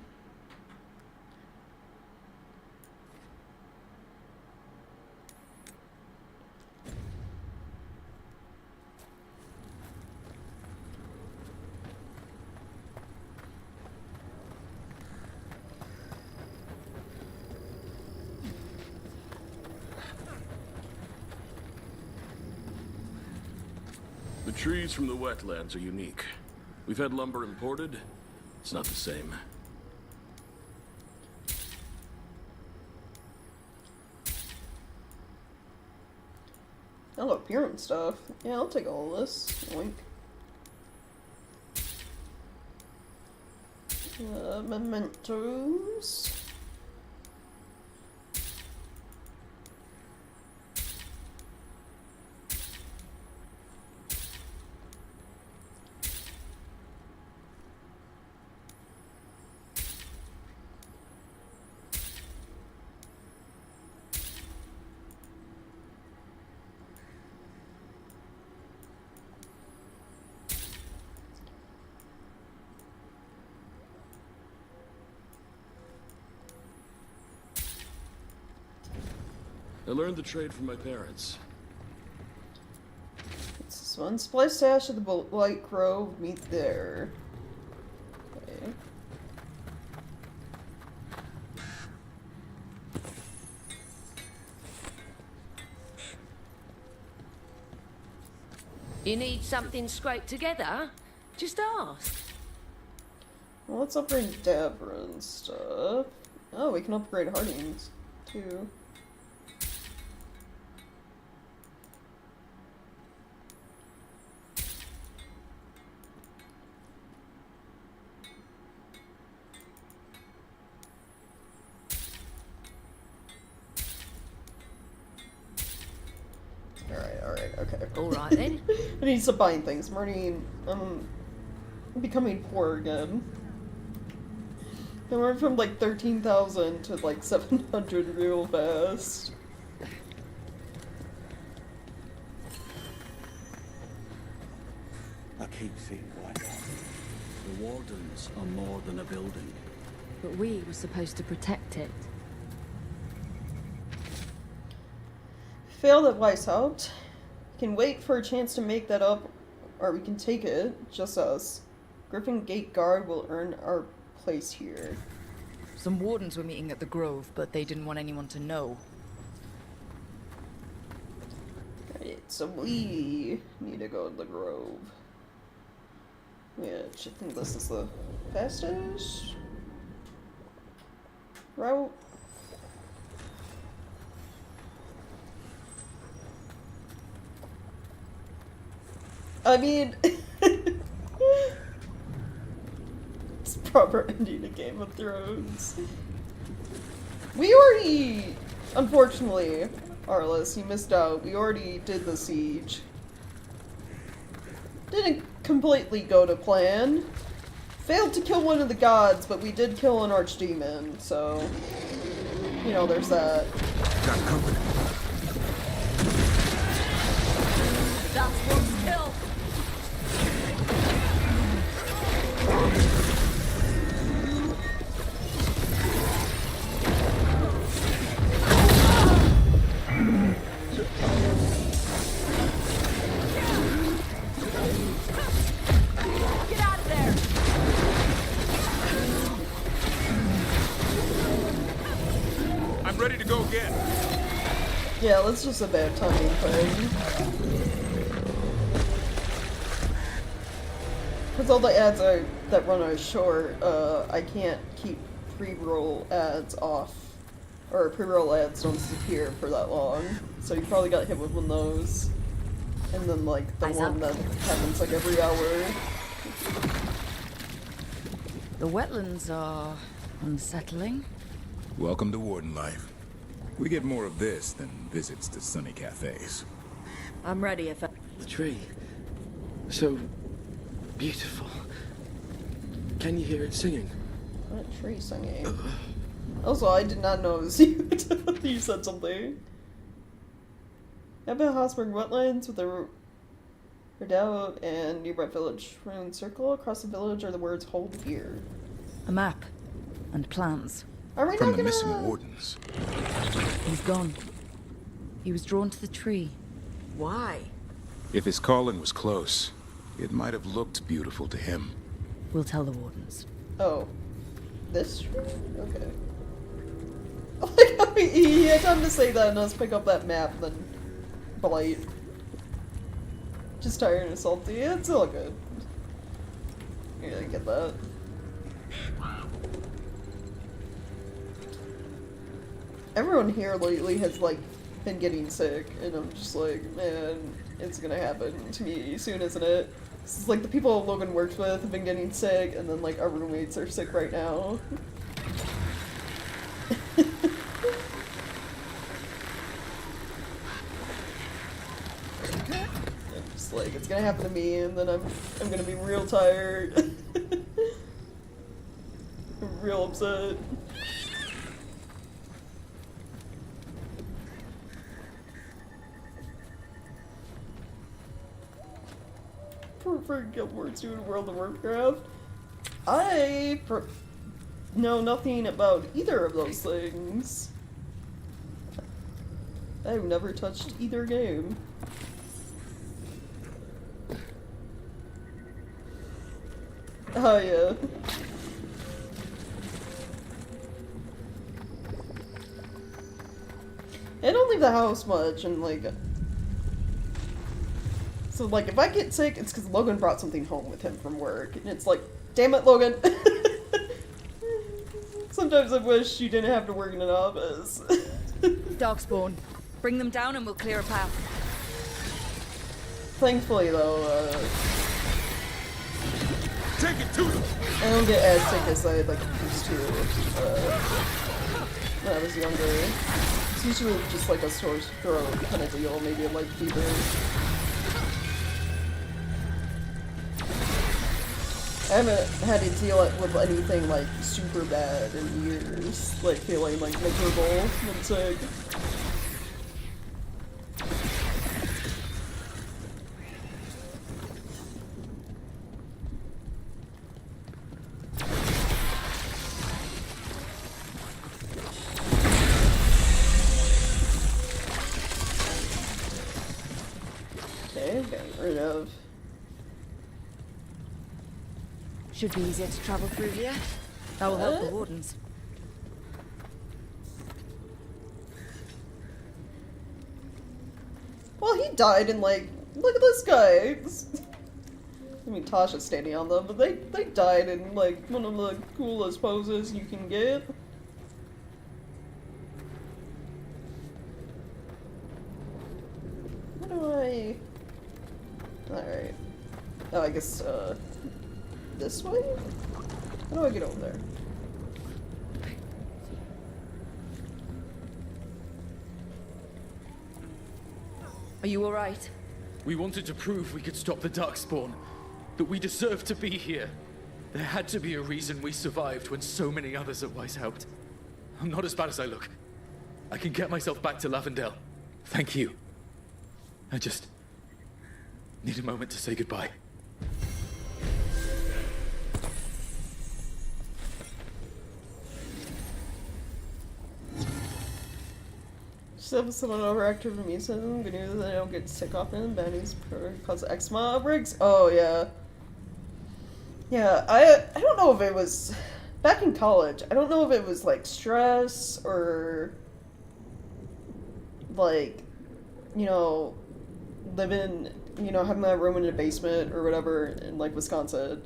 X: The trees from the wetlands are unique. We've had lumber imported. It's not the same.
A: Oh, appearance stuff. Yeah, I'll take all of this. Oink. Mementos.
X: I learned the trade from my parents.
A: It's this one. Supply stash at the Blight Grove. Meet there. Okay.
H: You need something scraped together? Just ask.
A: Well, let's upgrade Dabra and stuff. Oh, we can upgrade Hardings, too. Alright, okay.
H: Alright then.
A: I need to stop buying things. I'm becoming poor again. I went from like 13,000 to like 700 real fast.
N: I keep seeing Weisshaupt. The Wardens are more than a building.
F: But we were supposed to protect it.
A: Failed at Weisshaupt. We can wait for a chance to make that up, or we can take it, just us. Griffin Gate Guard will earn our place here.
F: Some Wardens were meeting at the Grove, but they didn't want anyone to know.
A: Right, so we need to go to the Grove. Yeah, I think this is the fastest route. I mean, it's proper ending to Game of Thrones. We already, unfortunately, Arliss, you missed out. We already did the siege. Didn't completely go to plan. Failed to kill one of the gods, but we did kill an archdemon, so, you know, there's that.
G: Got company.
H: That's one kill. Get out of there.
G: I'm ready to go again.
A: Yeah, let's just a bad timing thing. Because all the ads that run are short, I can't keep pre-roll ads off. Or pre-roll ads don't disappear for that long. So you probably got hit with one of those. And then like the one that happens like every hour.
F: The wetlands are unsettling.
G: Welcome to Warden life. We get more of this than visits to sunny cafes.
F: I'm ready if I...
T: The tree. So beautiful. Can you hear it singing?
A: What tree singing? Also, I did not know it was you until you said something. Evan Hot Spring Wetlands with a redoubt and nearby village. Ruined circle across the village are the words "Hold here."
F: A map. And plans.
A: Are we
G: From
A: not
G: the
A: gonna...
G: missing Wardens.
F: He's gone. He was drawn to the tree.
H: Why?
G: If his calling was close, it might have looked beautiful to him.
F: We'll tell the Wardens.
A: Oh. This tree? Okay. Like how he had time to say that and us pick up that map and then blight. Just tired and salty. It's all good. Yeah, I get that. Everyone here lately has like been getting sick, and I'm just like, man, it's gonna happen to me soon, isn't it? It's like the people Logan works with have been getting sick, and then like our roommates are sick right now. It's like, it's gonna happen to me, and then I'm gonna be real tired. I'm real upset. For Guild Wars 2 and World of Warcraft. I know nothing about either of those things. I've never touched either game. Oh yeah. I don't leave the house much, and like, so like if I get sick, it's because Logan brought something home with him from work, and it's like, damn it, Logan. Sometimes I wish you didn't have to work in an office.
F: Darkspawn. Bring them down and we'll clear a path.
A: Thankfully though,
M: Take it to them.
A: I don't get as sick as I like used to when I was younger. It's usually just like a sore throat kind of deal, maybe a light fever. I haven't had to deal with anything like super bad in years, like feeling like miserable and sick. Okay, getting rid of.
F: Should be easier to travel through here. That will help the wardens.
A: Well, he died in like, look at this guy. I mean, Tasha's standing on them, but they died in like one of the coolest poses you can get. How do I? Alright. Oh, I guess, this way? How do I get over there?
F: Are you alright?
J: We wanted to prove we could stop the Darkspawn. That we deserved to be here. There had to be a reason we survived when so many others at Weisshaupt. I'm not as bad as I look. I can get myself back to Lavendel. Thank you. I just need a moment to say goodbye.
A: Still someone overactive immune system. Good news that I don't get sick often. Bad news cause eczema outbreaks. Oh yeah. Yeah, I don't know if it was back in college. I don't know if it was like stress or like, you know, living, you know, having that room in a basement or whatever in like Wisconsin.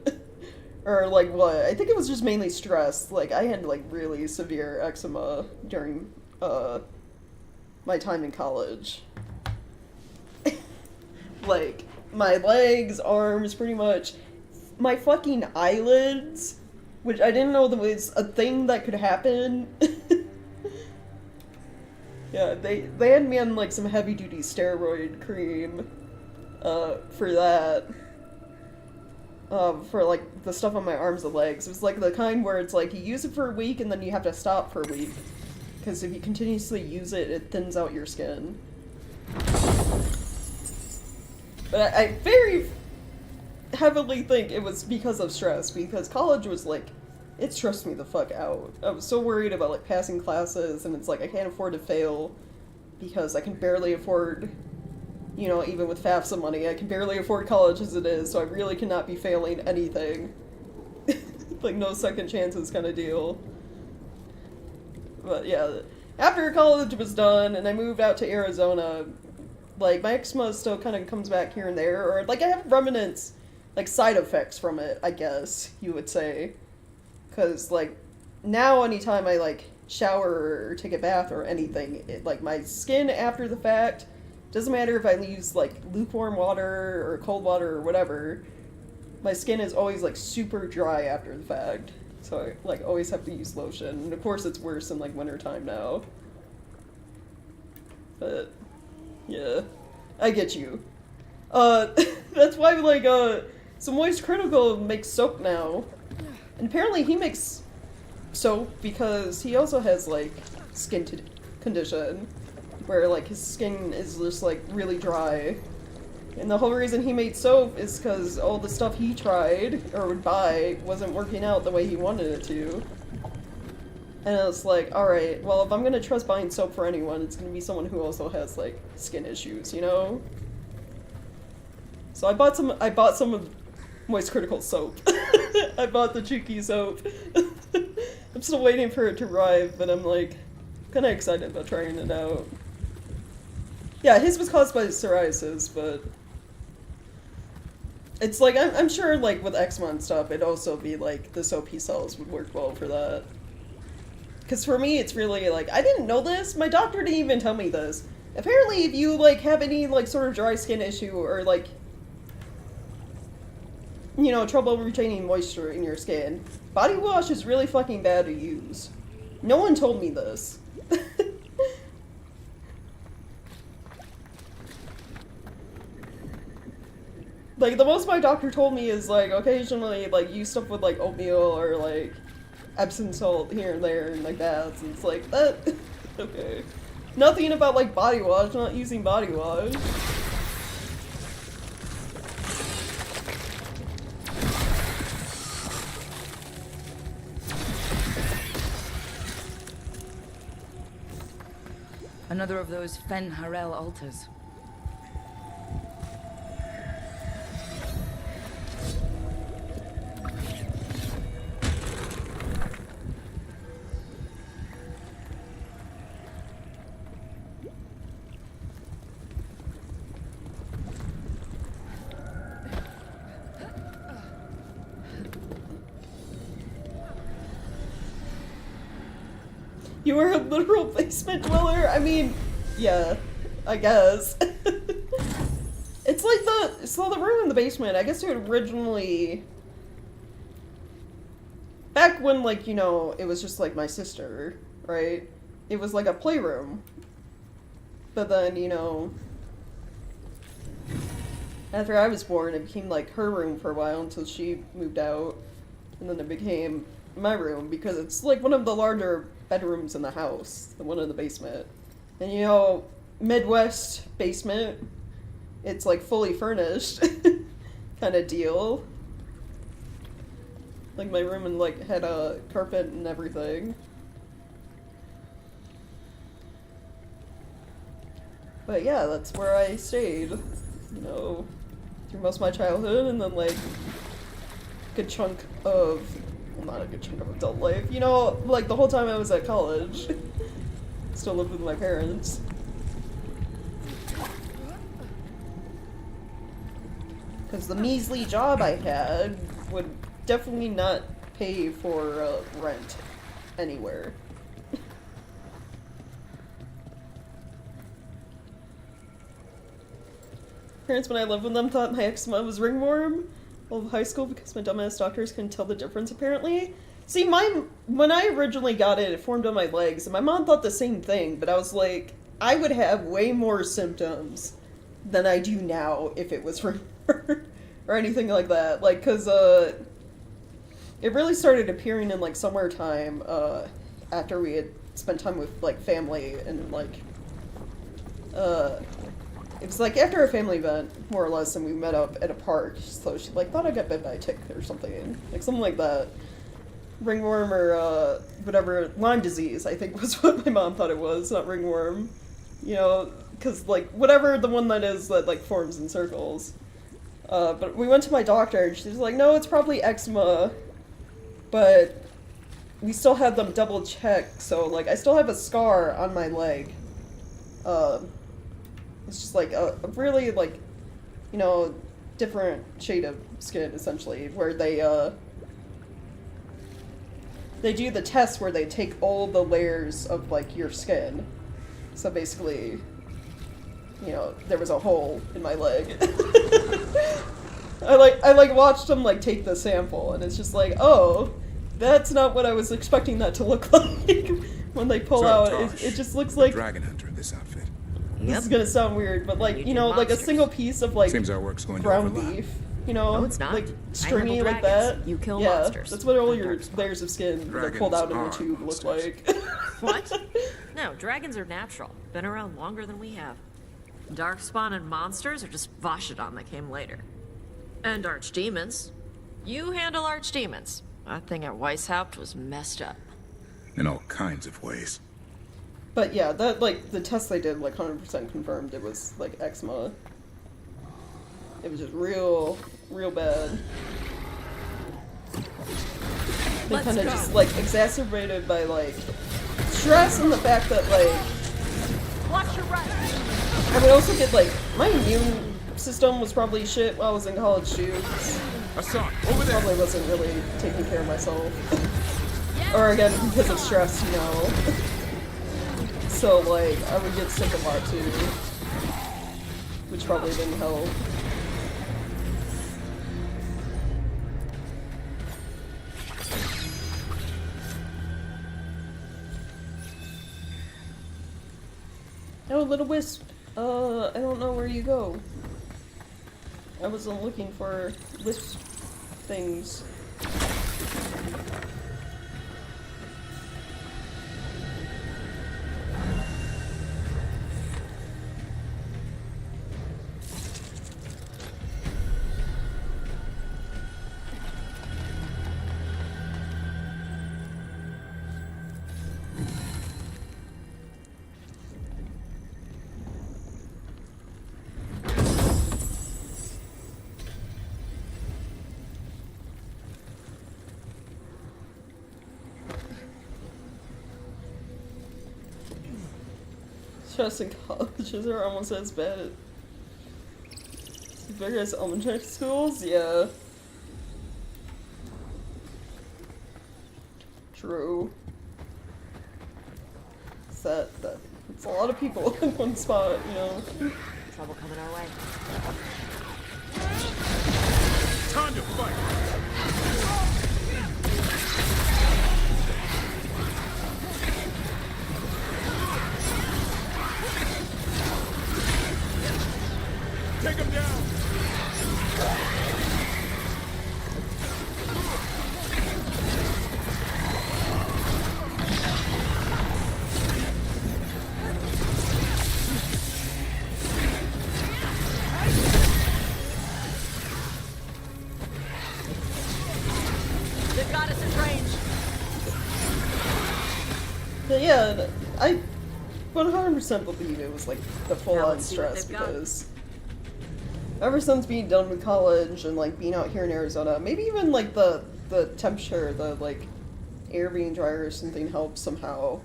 A: Or like what? I think it was just mainly stress. Like I had like really severe eczema during my time in college. Like my legs, arms, pretty much. My fucking eyelids, which I didn't know there was a thing that could happen. Yeah, they had me on like some heavy duty steroid cream for that. For like the stuff on my arms and legs. It was like the kind where it's like you use it for a week and then you have to stop for a week. Because if you continuously use it, it thins out your skin. But I very heavily think it was because of stress, because college was like, it stressed me the fuck out. I was so worried about like passing classes, and it's like I can't afford to fail because I can barely afford, you know, even with FAFSA money, I can barely afford college as it is, so I really cannot be failing anything. Like no second chances kind of deal. But yeah, after college was done and I moved out to Arizona, like my eczema still kind of comes back here and there, or like I have remnants, like side effects from it, I guess you would say. Because like now anytime I like shower or take a bath or anything, like my skin after the fact, doesn't matter if I use like lukewarm water or cold water or whatever, my skin is always like super dry after the fact. So I like always have to use lotion. And of course it's worse in like wintertime now. But yeah, I get you. That's why like so Moist Critical makes soap now. And apparently he makes soap because he also has like skin condition where like his skin is just like really dry. And the whole reason he made soap is because all the stuff he tried or would buy wasn't working out the way he wanted it to. And I was like, alright, well if I'm gonna trust buying soap for anyone, it's gonna be someone who also has like skin issues, you know? So I bought some of Moist Critical soap. I bought the Chuki soap. I'm still waiting for it to arrive, but I'm like kinda excited about trying it out. Yeah, his was caused by psoriasis, but it's like, I'm sure like with eczema and stuff, it'd also be like the soap he sells would work well for that. Because for me, it's really like, I didn't know this, my doctor didn't even tell me this. Apparently if you like have any like sort of dry skin issue or like, you know, trouble retaining moisture in your skin, body wash is really fucking bad to use. No one told me this. Like, the most my doctor told me is, like, occasionally, like, use stuff with, like, oatmeal or, like, Epsom salt here and there and, like, baths, and it's like, that, okay. Nothing about, like, body wash, not using body wash.
F: Another of those Fen Harel altars.
A: You were a literal basement dweller? I mean, yeah, I guess. It's like the room in the basement, I guess it originally, back when, like, you know, it was just like my sister, right? It was like a playroom. But then, you know, after I was born, it became like her room for a while until she moved out. And then it became my room because it's like one of the larger bedrooms in the house, the one in the basement. And you know, Midwest basement, it's like fully furnished kind of deal. Like my room and like had a carpet and everything. But yeah, that's where I stayed, you know, through most of my childhood, and then like a good chunk of, well, not a good chunk of adult life, you know, like the whole time I was at college. Still lived with my parents. Because the measly job I had would definitely not pay for rent anywhere. Parents, when I lived with them, thought my eczema was ringworm all of high school because my dumbass doctors couldn't tell the difference, apparently. See, when I originally got it, it formed on my legs, and my mom thought the same thing, but I was like, I would have way more symptoms than I do now if it was ringworm or anything like that. Like, because it really started appearing in, like, summertime after we had spent time with, like, family and, like, it was like after a family event, more or less, and we met up at a park, so she like thought I got bit by a tick or something like that. Ringworm or whatever, Lyme disease, I think was what my mom thought it was, not ringworm. You know, because like whatever the one that is that like forms in circles. But we went to my doctor and she was like, no, it's probably eczema, but we still had them double check, so like I still have a scar on my leg. It's just like a really, like, you know, different shade of skin, essentially, where they they do the test where they take all the layers of like your skin. So basically, you know, there was a hole in my leg. I like watched them like take the sample, and it's just like, oh, that's not what I was expecting that to look like. When they pull out, it just looks like
G: Dragon Hunter in this outfit.
A: this is gonna sound weird, but like, you know, like a single piece of like
G: Seems our work's going to
A: ground
G: overlap.
A: beef, you know,
K: No, it's not.
A: like
K: I
A: stringy
K: handle
A: like
K: dragons.
A: that.
K: You kill
A: yeah,
K: monsters.
A: that's what all your layers of skin that are pulled out in the
G: Dragons
A: tube
G: are
A: look like.
K: What? No, dragons are natural. Been around longer than we have. Darkspawn and monsters are just Vashidon that came later. And archdemons. You handle archdemons. That thing at Weisshaupt was messed up.
G: In all kinds of ways.
A: But yeah, that like the test they did like 100% confirmed it was like eczema. It was just real bad. They kind of just like exacerbated by like stress and the fact that like
K: Watch your right.
A: I would also get like my immune system was probably shit while I was in college too.
G: Hassan, over there.
A: Probably wasn't really taking care of myself. Or again, because of stress, you know. So like I would get sick a lot too, which probably didn't help. Oh, little wisp. I don't know where you go. I wasn't looking for wisp things. Stress in colleges are almost as bad as various elementary schools? Yeah. True. It's it's a lot of people in one spot, you know.
K: Trouble coming our way.
M: Time to fight! Take him down!
K: They've got us in range.
A: But yeah, I 100% believe it was like the
K: Now
A: full-on
K: let's see what
A: stress
K: they've got.
A: because ever since being done with college and like being out here in Arizona, maybe even like the temperature, the like air being drier or something helps somehow.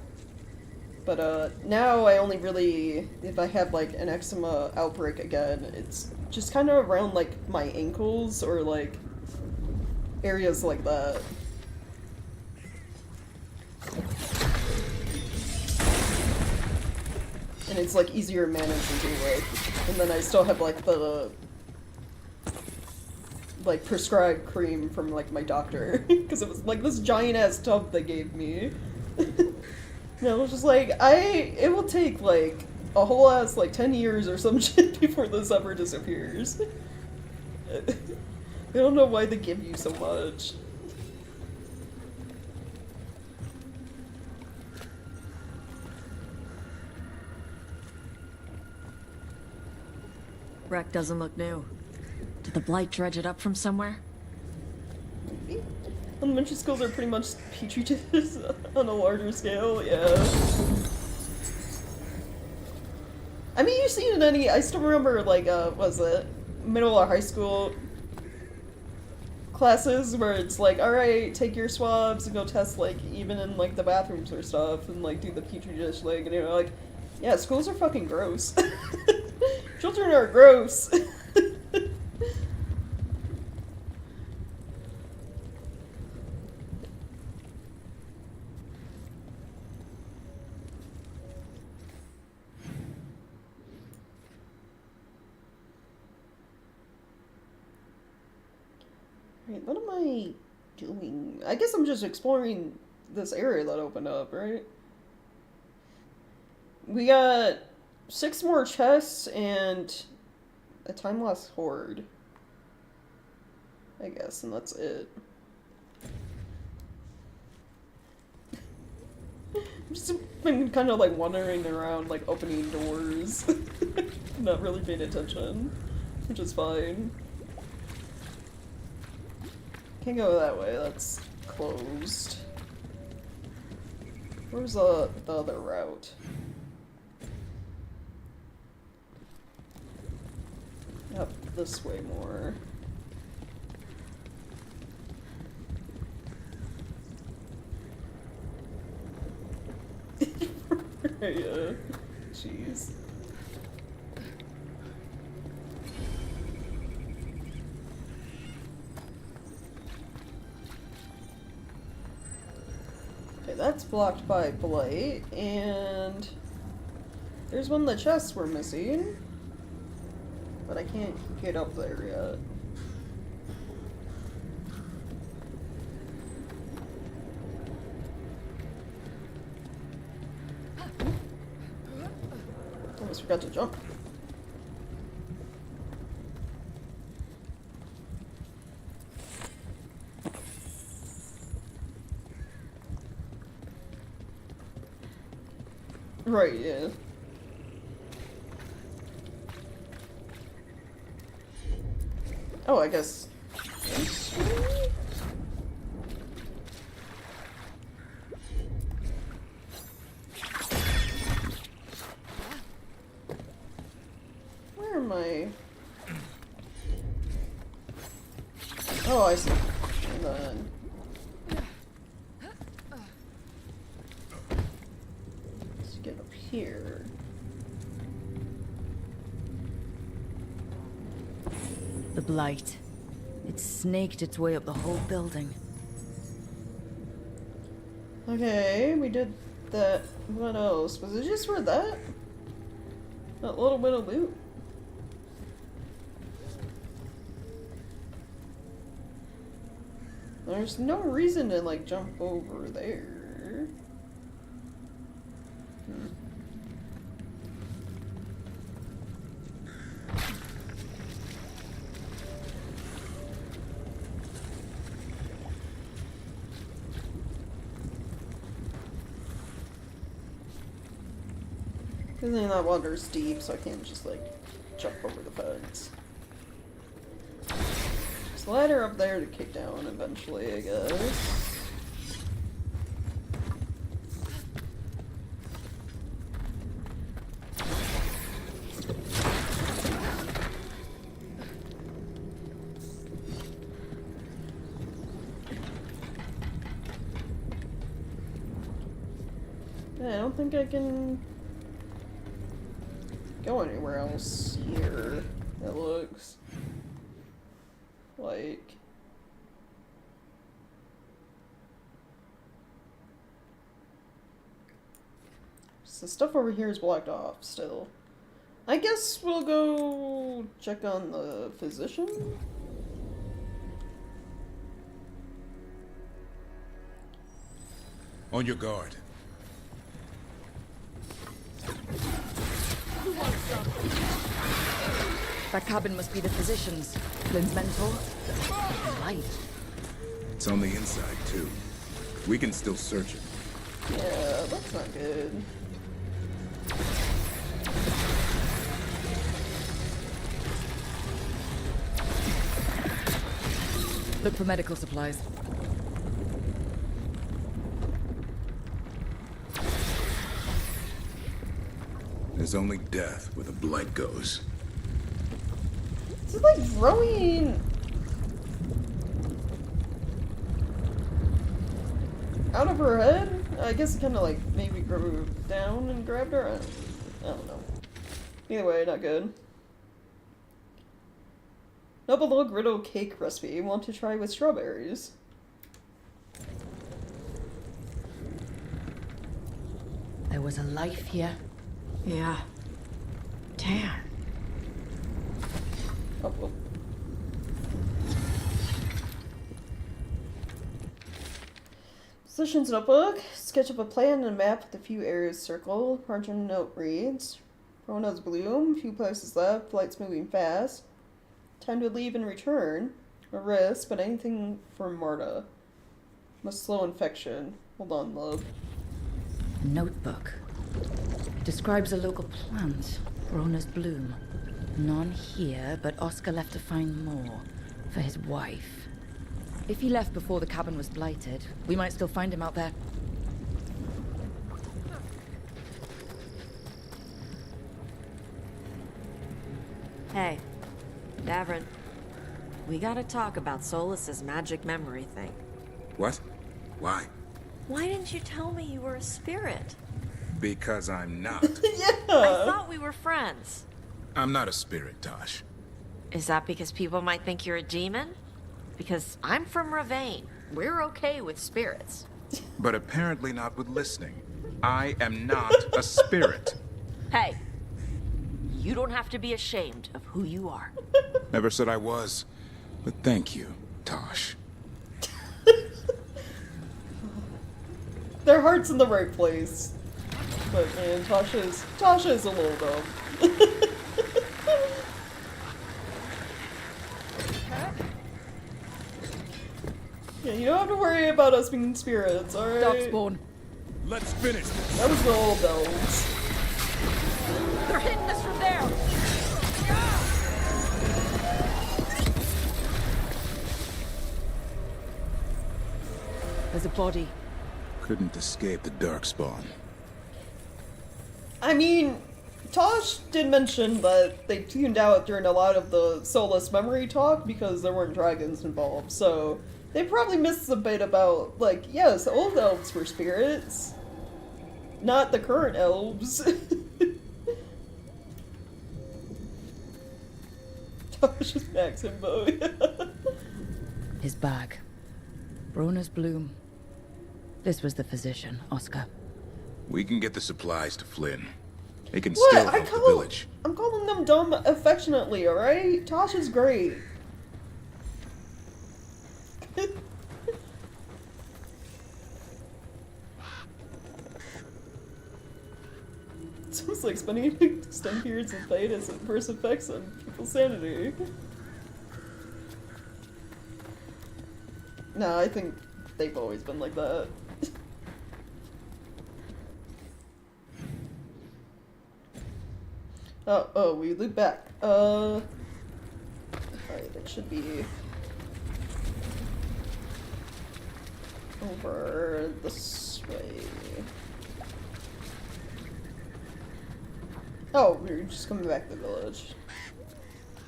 A: But now I only really, if I have like an eczema outbreak again, it's just kind of around like my ankles or like areas like that. And it's like easier to manage and deal with. And then I still have like the like prescribed cream from like my doctor because it was like this giant ass tub they gave me. And I was just like, it will take like a whole ass like 10 years or some shit before this ever disappears. I don't know why they give you so much.
K: Wreck doesn't look new. Did the Blight dredge it up from somewhere?
A: Elementary schools are pretty much petri dishes on a larger scale, yeah. I mean, you've seen it in any. I still remember, like, was it middle or high school classes where it's like, alright, take your swabs and go test, like, even in, like, the bathrooms or stuff, and, like, do the petri dish, like, and you're like, yeah, schools are fucking gross. Children are gross. Right, what am I doing? I guess I'm just exploring this area that opened up, right? We got 6 more chests and a time-lost horde, I guess, and that's it. I've just been kind of like wandering around, like opening doors, not really paying attention, which is fine. Can't go that way, that's closed. Where's the other route? Up this way more. Yeah. Jeez. Okay, that's blocked by blight, and there's one of the chests we're missing, but I can't get up there yet. Almost forgot to jump. Right, yeah. Oh, I guess. Where am I? Oh, I see. And then. Let's get up here.
F: The blight. It snaked its way up the whole building.
A: Okay, we did that. What else? Was it just for that? That little bit of loot? There's no reason to, like, jump over there. Because then that water's deep, so I can't just, like, jump over the fence. Just ladder up there to kick down eventually, I guess. Yeah, I don't think I can go anywhere else here, it looks like. So stuff over here is blocked off still. I guess we'll go check on the physician.
G: On your guard.
F: That cabin must be the physician's. Flynn's mentor. Right.
G: It's on the inside, too. We can still search it.
A: Yeah, that's not good.
F: Look for medical supplies.
G: There's only death where the blight goes.
A: This is like growing out of her head? I guess it kind of like maybe grew down and grabbed her? I don't know. Either way, not good. Noble little griddle cake recipe. Want to try with strawberries?
F: There was a life here.
U: Yeah. Damn.
A: Oh, well. Physician's notebook. Sketch up a plan and a map with a few areas circled. Margin note reads: Rona's bloom. Few places left. Flight's moving fast. Time to leave and return. A risk, but anything for Marta. Must slow infection. Hold on, love.
F: Notebook. Describes a local plant. Rona's bloom. None here, but Oscar left to find more. For his wife. If he left before the cabin was blighted, we might still find him out there.
U: Hey, Davrin. We gotta talk about Solus's magic memory thing.
G: What? Why?
U: Why didn't you tell me you were a spirit?
G: Because I'm not.
U: I thought we were friends.
G: I'm not a spirit, Tosh.
U: Is that because people might think you're a demon? Because I'm from Ravane. We're okay with spirits.
G: But apparently not with listening. I am not a spirit.
U: Hey, you don't have to be ashamed of who you are.
G: Never said I was. But thank you, Tosh.
A: Their heart's in the right place. But man, Tasha's a little dumb. Yeah, you don't have to worry about us being spirits, alright?
F: Darkspawn.
G: Let's finish this.
A: That was the old elves.
K: They're hitting us from there!
F: There's a body.
G: Couldn't escape the Darkspawn.
A: I mean, Tosh did mention that they tuned out during a lot of the Solus memory talk because there weren't dragons involved, so they probably missed a bit about, like, yes, old elves were spirits. Not the current elves. Tosh is Max Himbo.
F: His bag. Rona's bloom. This was the physician, Oscar.
G: We can get the supplies to Flynn. He can
A: What?
G: still help the village.
A: I'm calling them dumb affectionately, alright? Tosh is great. It's almost like spending extended periods of fight has adverse effects on people's sanity. No, I think they've always been like that. Oh, we loop back. Alright, that should be over this way. Oh, we're just coming back to the village.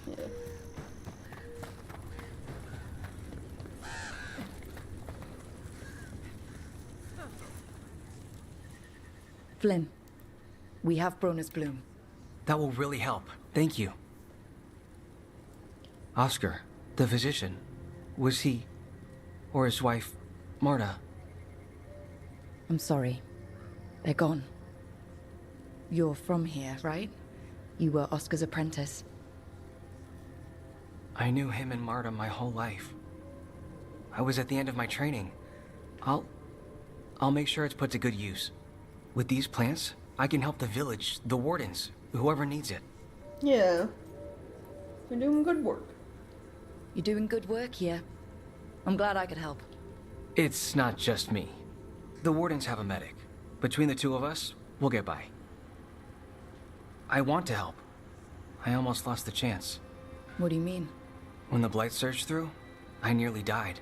A: Yeah.
F: Flynn, we have Rona's bloom.
E: That will really help. Thank you. Oscar, the physician, was he, or his wife, Marta?
F: I'm sorry. They're gone. You're from here, right? You were Oscar's apprentice.
E: I knew him and Marta my whole life. I was at the end of my training. I'll make sure it's put to good use. With these plants, I can help the village, the wardens, whoever needs it.
A: Yeah. You're doing good work.
F: You're doing good work here. I'm glad I could help.
E: It's not just me. The wardens have a medic. Between the two of us, we'll get by. I want to help. I almost lost the chance.
F: What do you mean?
E: When the blight surged through, I nearly died.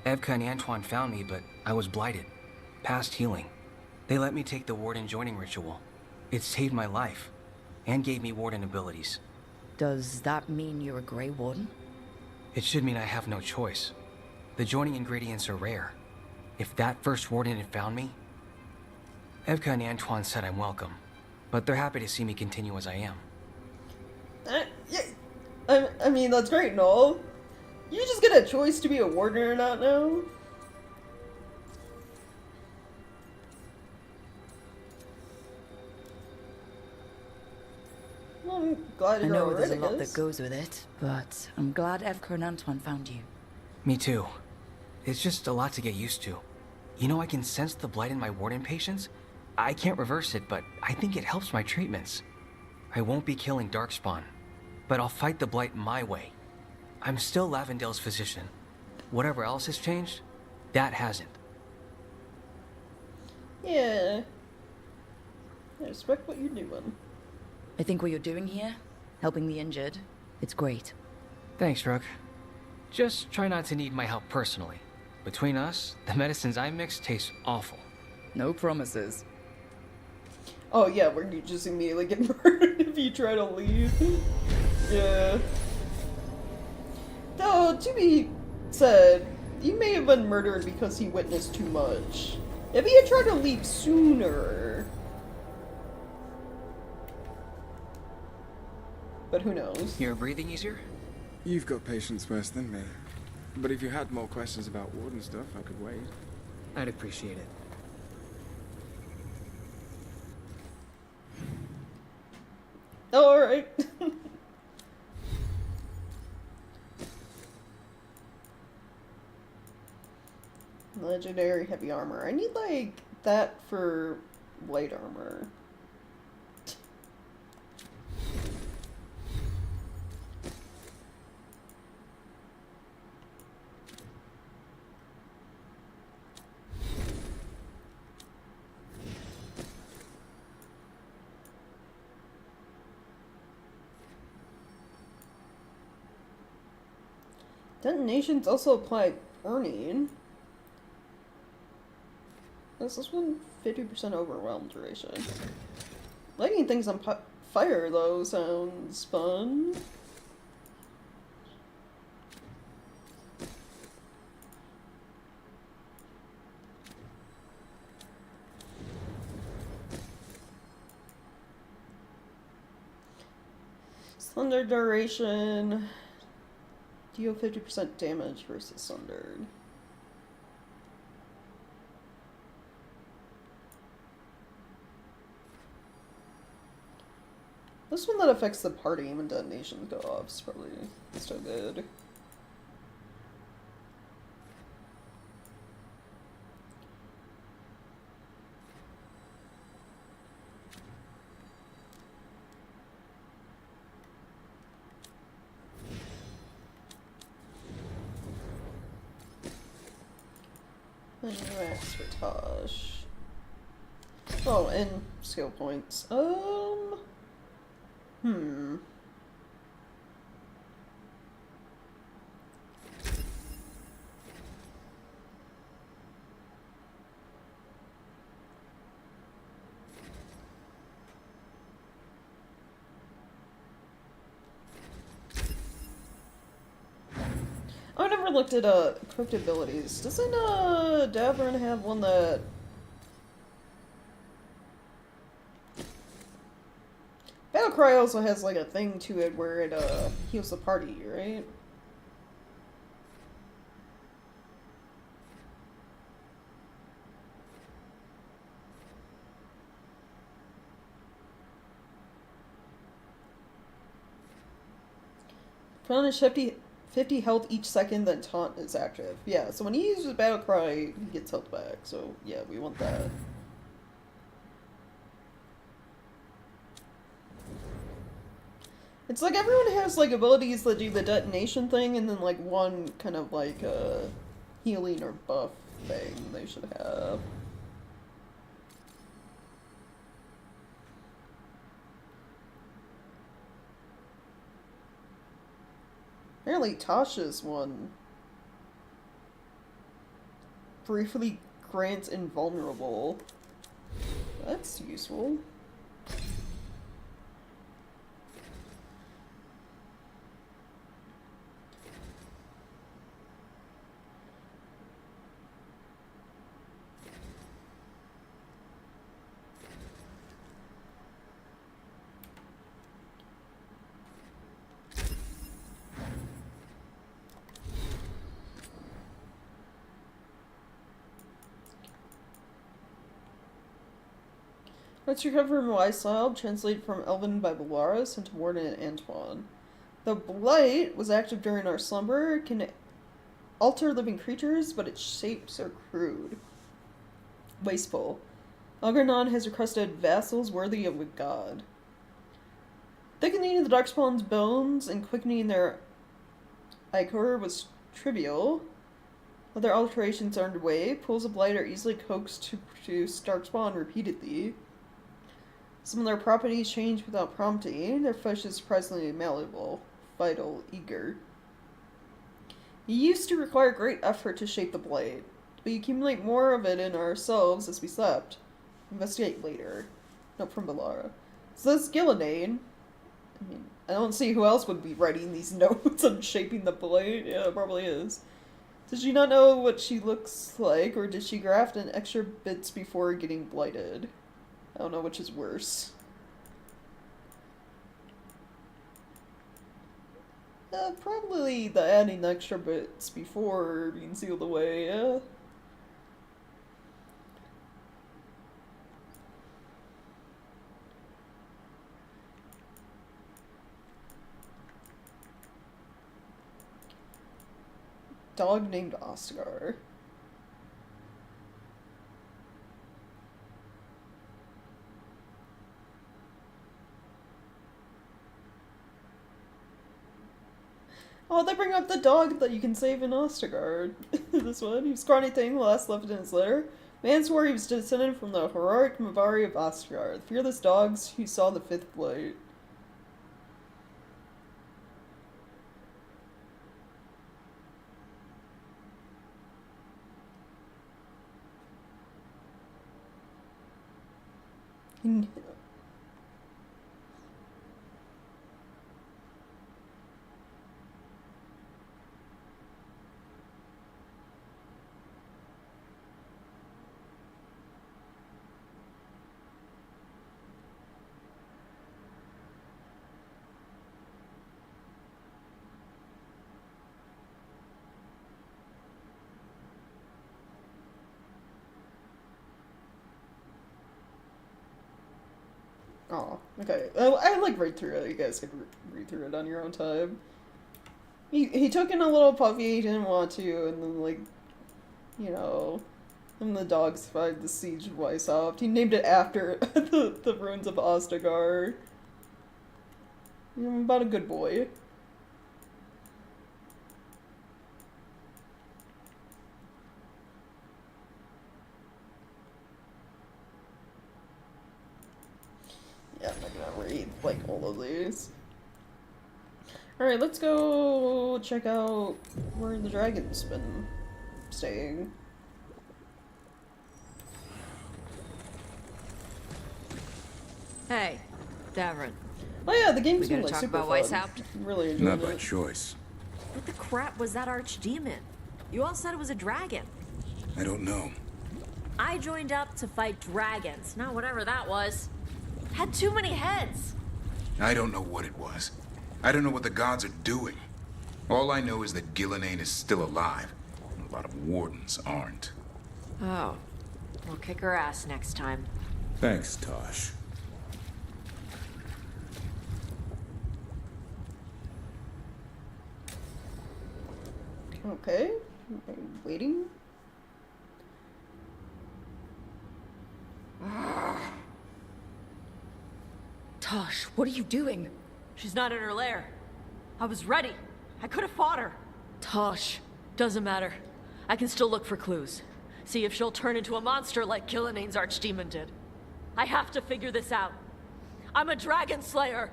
E: Evka and Antoine found me, but I was blighted. Past healing. They let me take the warden joining ritual. It saved my life, and gave me warden abilities.
F: Does that mean you're a Grey Warden?
E: It should mean I have no choice. The joining ingredients are rare. If that first warden had found me... Evka and Antoine said I'm welcome, but they're happy to see me continue as I am.
A: Yeah, I mean, that's great and all. You just get a choice to be a warden or not now? Well, I'm glad
F: I
A: you're
F: know
A: alright,
F: there's a
A: I
F: lot
A: guess.
F: that goes with it, but I'm glad Evka and Antoine found you.
E: Me too. It's just a lot to get used to. You know, I can sense the blight in my warden patients. I can't reverse it, but I think it helps my treatments. I won't be killing Darkspawn, but I'll fight the blight my way. I'm still Lavendale's physician. Whatever else has changed, that hasn't.
A: Yeah. I respect what you're doing.
F: I think what you're doing here, helping the injured, it's great.
E: Thanks, Rook. Just try not to need my help personally. Between us, the medicines I mix taste awful.
F: No promises.
A: Oh yeah, where you just immediately get murdered if you try to leave. Yeah. Though, to be said, he may have been murdered because he witnessed too much. If he had tried to leave sooner... But who knows?
E: You're breathing easier?
T: You've got patients worse than me. But if you had more questions about Warden stuff, I could wait.
E: I'd appreciate it.
A: Alright. Legendary heavy armor. I need, like, that for light armor. Detonations also apply burning. Is this one 50% overwhelm duration? Lighting things on fire, though, sounds fun. Thunder duration. Deal 50% damage versus sundered. This one that affects the party when detonations go off is probably still good. And max for Tosh. Oh, and skill points. I never looked at equipped abilities. Doesn't Davern have one that Battlecry also has like a thing to it where it heals the party, right? Replenish 50 health each second, then taunt is active. Yeah, so when he uses Battlecry, he gets health back. So yeah, we want that. It's like everyone has like abilities that do the detonation thing, and then like one kind of like healing or buff thing they should have. Apparently Tasha's one briefly grants invulnerable. That's useful. Let's recover from Weisshaupt, translated from Elven by Belaris into Warden and Antoine. The Blight was active during our slumber, can alter living creatures, but its shapes are crude. wasteful. Algernon has requested vassals worthy of a god. Thickening the Darkspawn's bones and quickening their ichor was trivial. Other alterations are underway. Pools of light are easily coaxed to produce Darkspawn repeatedly. Some of their properties change without prompting. Their flesh is surprisingly malleable, vital, eager. It used to require great effort to shape the blade. We accumulate more of it in ourselves as we slept. Investigate later. Note from Balara. So that's Gillinane. I mean, I don't see who else would be writing these notes on shaping the blade. Yeah, it probably is. Did she not know what she looks like, or did she graft in extra bits before getting blighted? I don't know which is worse. Probably the adding extra bits before being sealed away, yeah. Dog named Oscar. Oh, they bring up the dog that you can save in Ostergard. This one. He was scrawny thing, the last left in his letter. Man swore he was descended from the heroic Mavari of Ostergard, the fearless dogs who saw the fifth blight. Oh, okay. I like read through it. You guys could read through it on your own time. He took in a little puppy. He didn't want to, and then like, you know, and the dog survived the siege of Weisshaupt. He named it after the ruins of Ostergard. About a good boy. Yeah, I'm not gonna read, like, all of these. Alright, let's go check out where the dragon's been staying.
U: Hey, Davrin.
A: Oh yeah, the game's
U: we
A: been,
U: gonna
A: like,
U: talk
A: super
U: about
A: fun.
U: Weisshaupt?
A: Really enjoyed
G: Not by
A: it.
G: choice.
U: What the crap was that archdemon? You all said it was a dragon.
G: I don't know.
U: I joined up to fight dragons, not whatever that was. Had too many heads.
G: I don't know what it was. I don't know what the gods are doing. All I know is that Gillinane is still alive. And a lot of wardens aren't.
U: Oh. We'll kick her ass next time.
G: Thanks, Tosh.
A: Okay. Waiting.
F: Tosh, what are you doing?
K: She's not in her lair. I was ready. I could have fought her.
F: Tosh.
K: Doesn't matter. I can still look for clues. See if she'll turn into a monster like Gillinane's archdemon did. I have to figure this out. I'm a dragon slayer.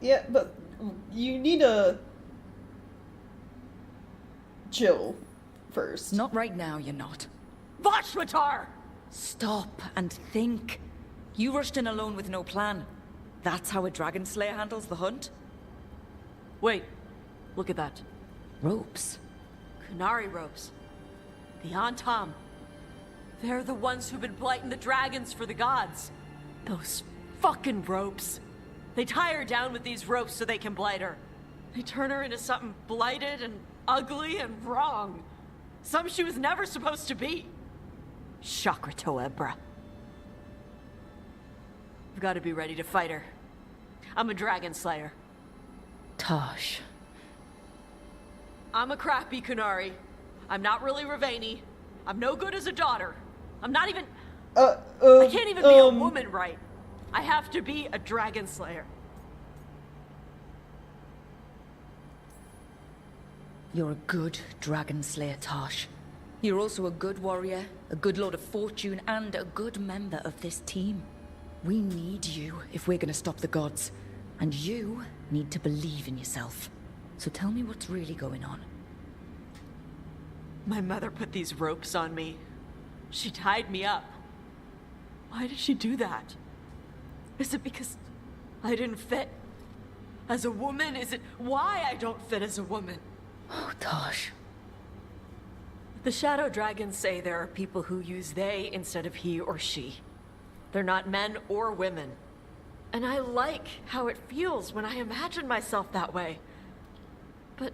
A: Yeah, but you need to chill first.
F: Not right now, you're not.
K: Vashwatar!
F: Stop and think. You rushed in alone with no plan. That's how a dragon slayer handles the hunt?
K: Wait, look at that.
F: Ropes.
K: Kunari ropes. The Antam. They're the ones who've been blighting the dragons for the gods. Those fucking ropes. They tie her down with these ropes so they can blight her. They turn her into something blighted and ugly and wrong. Something she was never supposed to be. Chakratoa, bruh. I've got to be ready to fight her. I'm a dragon slayer.
F: Tosh.
K: I'm a crappy Kunari. I'm not really Ravani. I'm no good as a daughter. I'm not even...
A: I
K: can't even be a woman right. I have to be a dragon slayer.
F: You're a good dragon slayer, Tosh. You're also a good warrior, a good lord of fortune, and a good member of this team. We need you if we're gonna stop the gods. And you need to believe in yourself. So tell me what's really going on.
K: My mother put these ropes on me. She tied me up. Why did she do that? Is it because I didn't fit as a woman? Is it why I don't fit as a woman?
F: Oh, Tosh.
K: The Shadow Dragons say there are people who use they instead of he or she. They're not men or women. And I like how it feels when I imagine myself that way. But...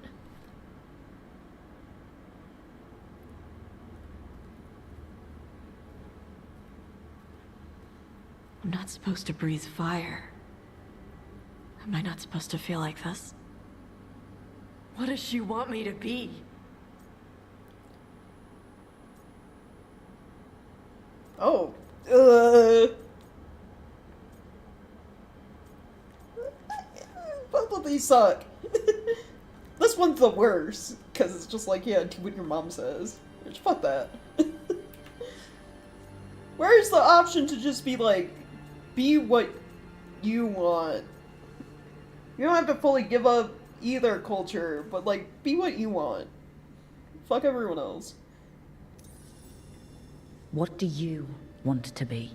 K: I'm not supposed to breathe fire. Am I not supposed to feel like this? What does she want me to be?
A: Oh. Both of these suck. This one's the worst, because it's just like, yeah, do what your mom says. Which, fuck that. Where's the option to just be like, be what you want? You don't have to fully give up either culture, but like, be what you want. Fuck everyone else.
F: What do you want to be?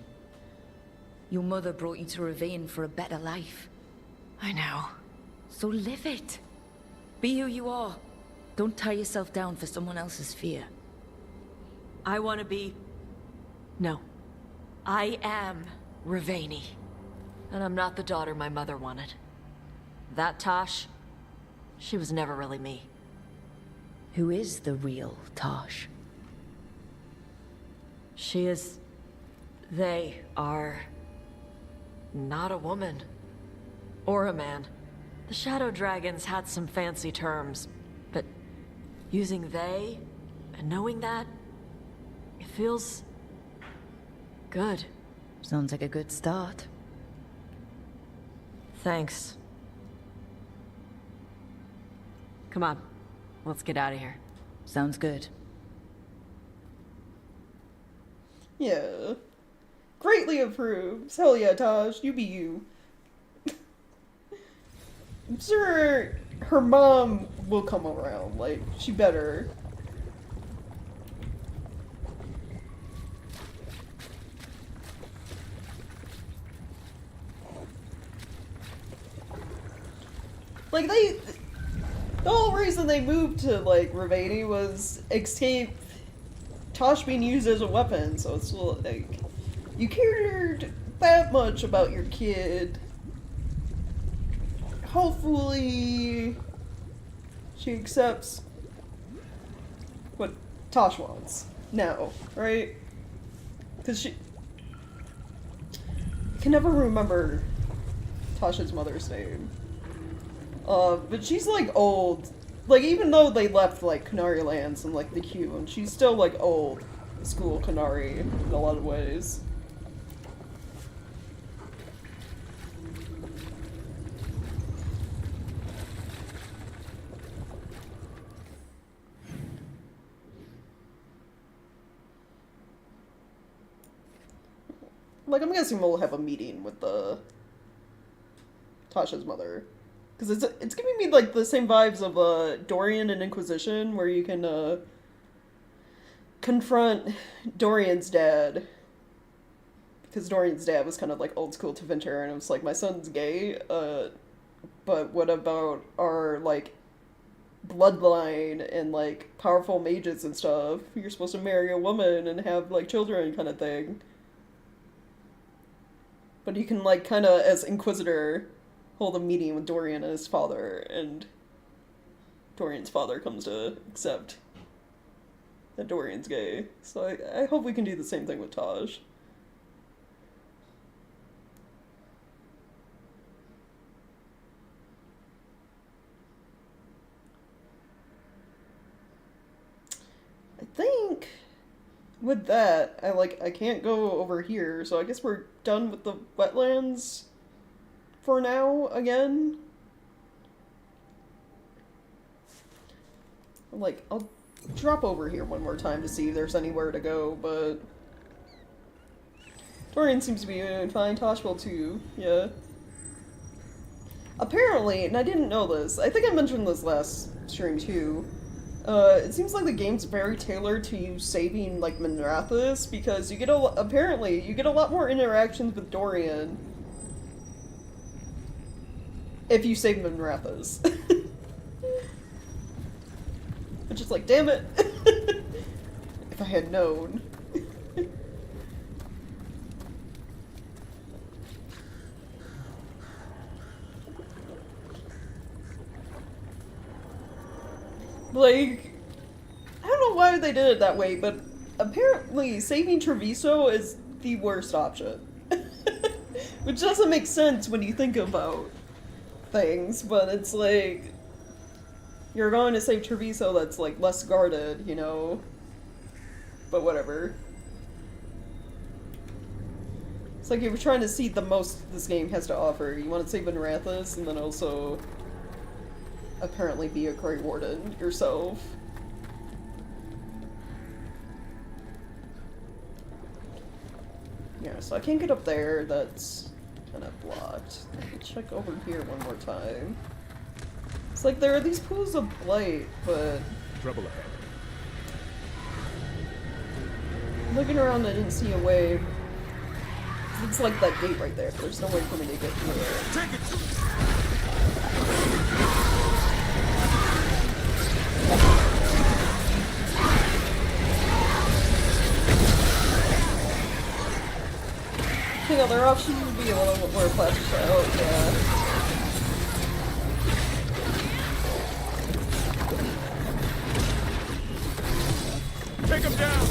F: Your mother brought you to Ravine for a better life.
K: I know.
F: So live it. Be who you are. Don't tie yourself down for someone else's fear.
K: I want to be... No. I am Ravani. And I'm not the daughter my mother wanted. That Tosh, she was never really me.
F: Who is the real Tosh?
K: She is... They are... not a woman. Or a man. The Shadow Dragons had some fancy terms, but using they and knowing that, it feels... good.
F: Sounds like a good start.
K: Thanks. Come on, let's get out of here.
F: Sounds good.
A: Yeah. Greatly approves. Hell yeah, Taj, you be you. I'm sure her mom will come around, like, she better. Like, the whole reason they moved to, like, Ravani was escape Tosh being used as a weapon, so it's like, you cared that much about your kid. Hopefully, she accepts what Tosh wants now, right? Because she can never remember Tasha's mother's name. But she's, like, old. Like, even though they left, like, Canary Lands and, like, the queue, and she's still, like, old school Canary in a lot of ways. Like, I'm guessing we'll have a meeting with Tasha's mother. Because it's giving me, like, the same vibes of, Dorian and Inquisition, where you can, confront Dorian's dad. Because Dorian's dad was kind of, like, old school Tevinter, and it was like, my son's gay, but what about our, like, bloodline and, like, powerful mages and stuff? You're supposed to marry a woman and have, like, children kind of thing. But you can, like, kind of, as Inquisitor, hold a meeting with Dorian and his father, and Dorian's father comes to accept that Dorian's gay. So I hope we can do the same thing with Taj. with that, I can't go over here, so I guess we're done with the wetlands for now, again. I'll drop over here one more time to see if there's anywhere to go, but... Dorian seems to be doing fine, Tosh will too, yeah. Apparently, and I didn't know this, I think I mentioned this last stream too, it seems like the game's very tailored to you saving, Minrathous, because you get apparently, you get a lot more interactions with Dorian if you save Minrathous. Which is damn it! If I had known. I don't know why they did it that way, but apparently saving Treviso is the worst option. Which doesn't make sense when you think about things, but it's you're going to save Treviso that's less guarded, you know? But whatever. It's you were trying to see the most this game has to offer. You want to save Minrathous, and then also apparently be a Grey Warden yourself. Yeah, so I can't get up there, that's kind of blocked. Let me check over here one more time. It's there are these pools of blight, but...
G: Trouble ahead.
A: Looking around, I didn't see a way. It's that gate right there. There's no way for me to get through it.
M: Take it!
A: I think other options would be a little bit more fleshed out, yeah.
M: Take him down!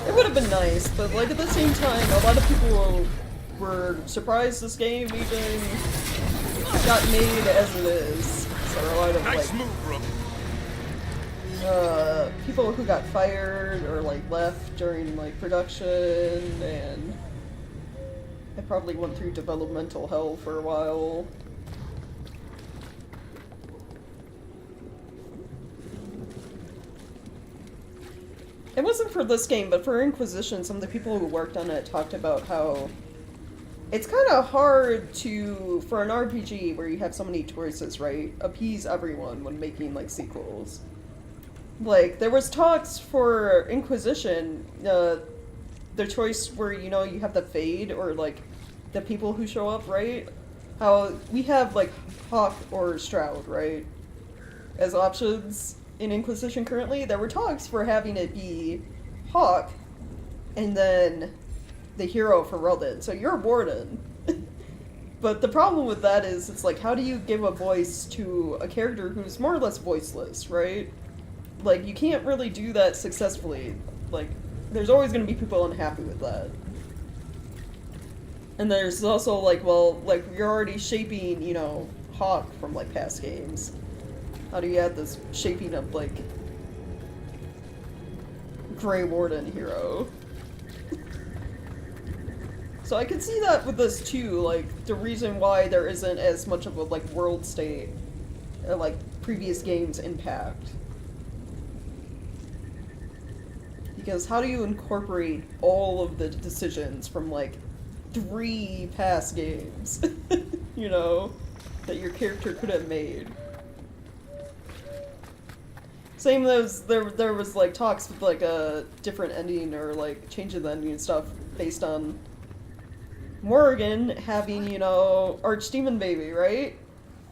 A: It would have been nice, but at the same time, a lot of people were surprised this game even got made as it is. So a lot of
M: nice move, Rook.
A: People who got fired or left during production, and I probably went through developmental hell for a while. It wasn't for this game, but for Inquisition, some of the people who worked on it talked about how it's kind of hard to, for an RPG where you have so many choices, right, appease everyone when making sequels. There was talks for Inquisition, the choice where, you know, you have the Fade or the people who show up, right? How we have Hawk or Stroud, right, as options. In Inquisition currently, there were talks for having it be Hawk, and then the hero for Relden. So you're a Warden. But the problem with that is, it's how do you give a voice to a character who's more or less voiceless, right? You can't really do that successfully. There's always going to be people unhappy with that. And there's also, you're already shaping, you know, Hawk from, past games. How do you add this shaping of, Grey Warden hero? So I can see that with this too, the reason why there isn't as much of a, world state, previous games impact. Because how do you incorporate all of the decisions from, 3 past games, you know, that your character could have made? Same as there was talks with a different ending or changing the ending and stuff based on Morrigan having, you know, Archdemon Baby, right?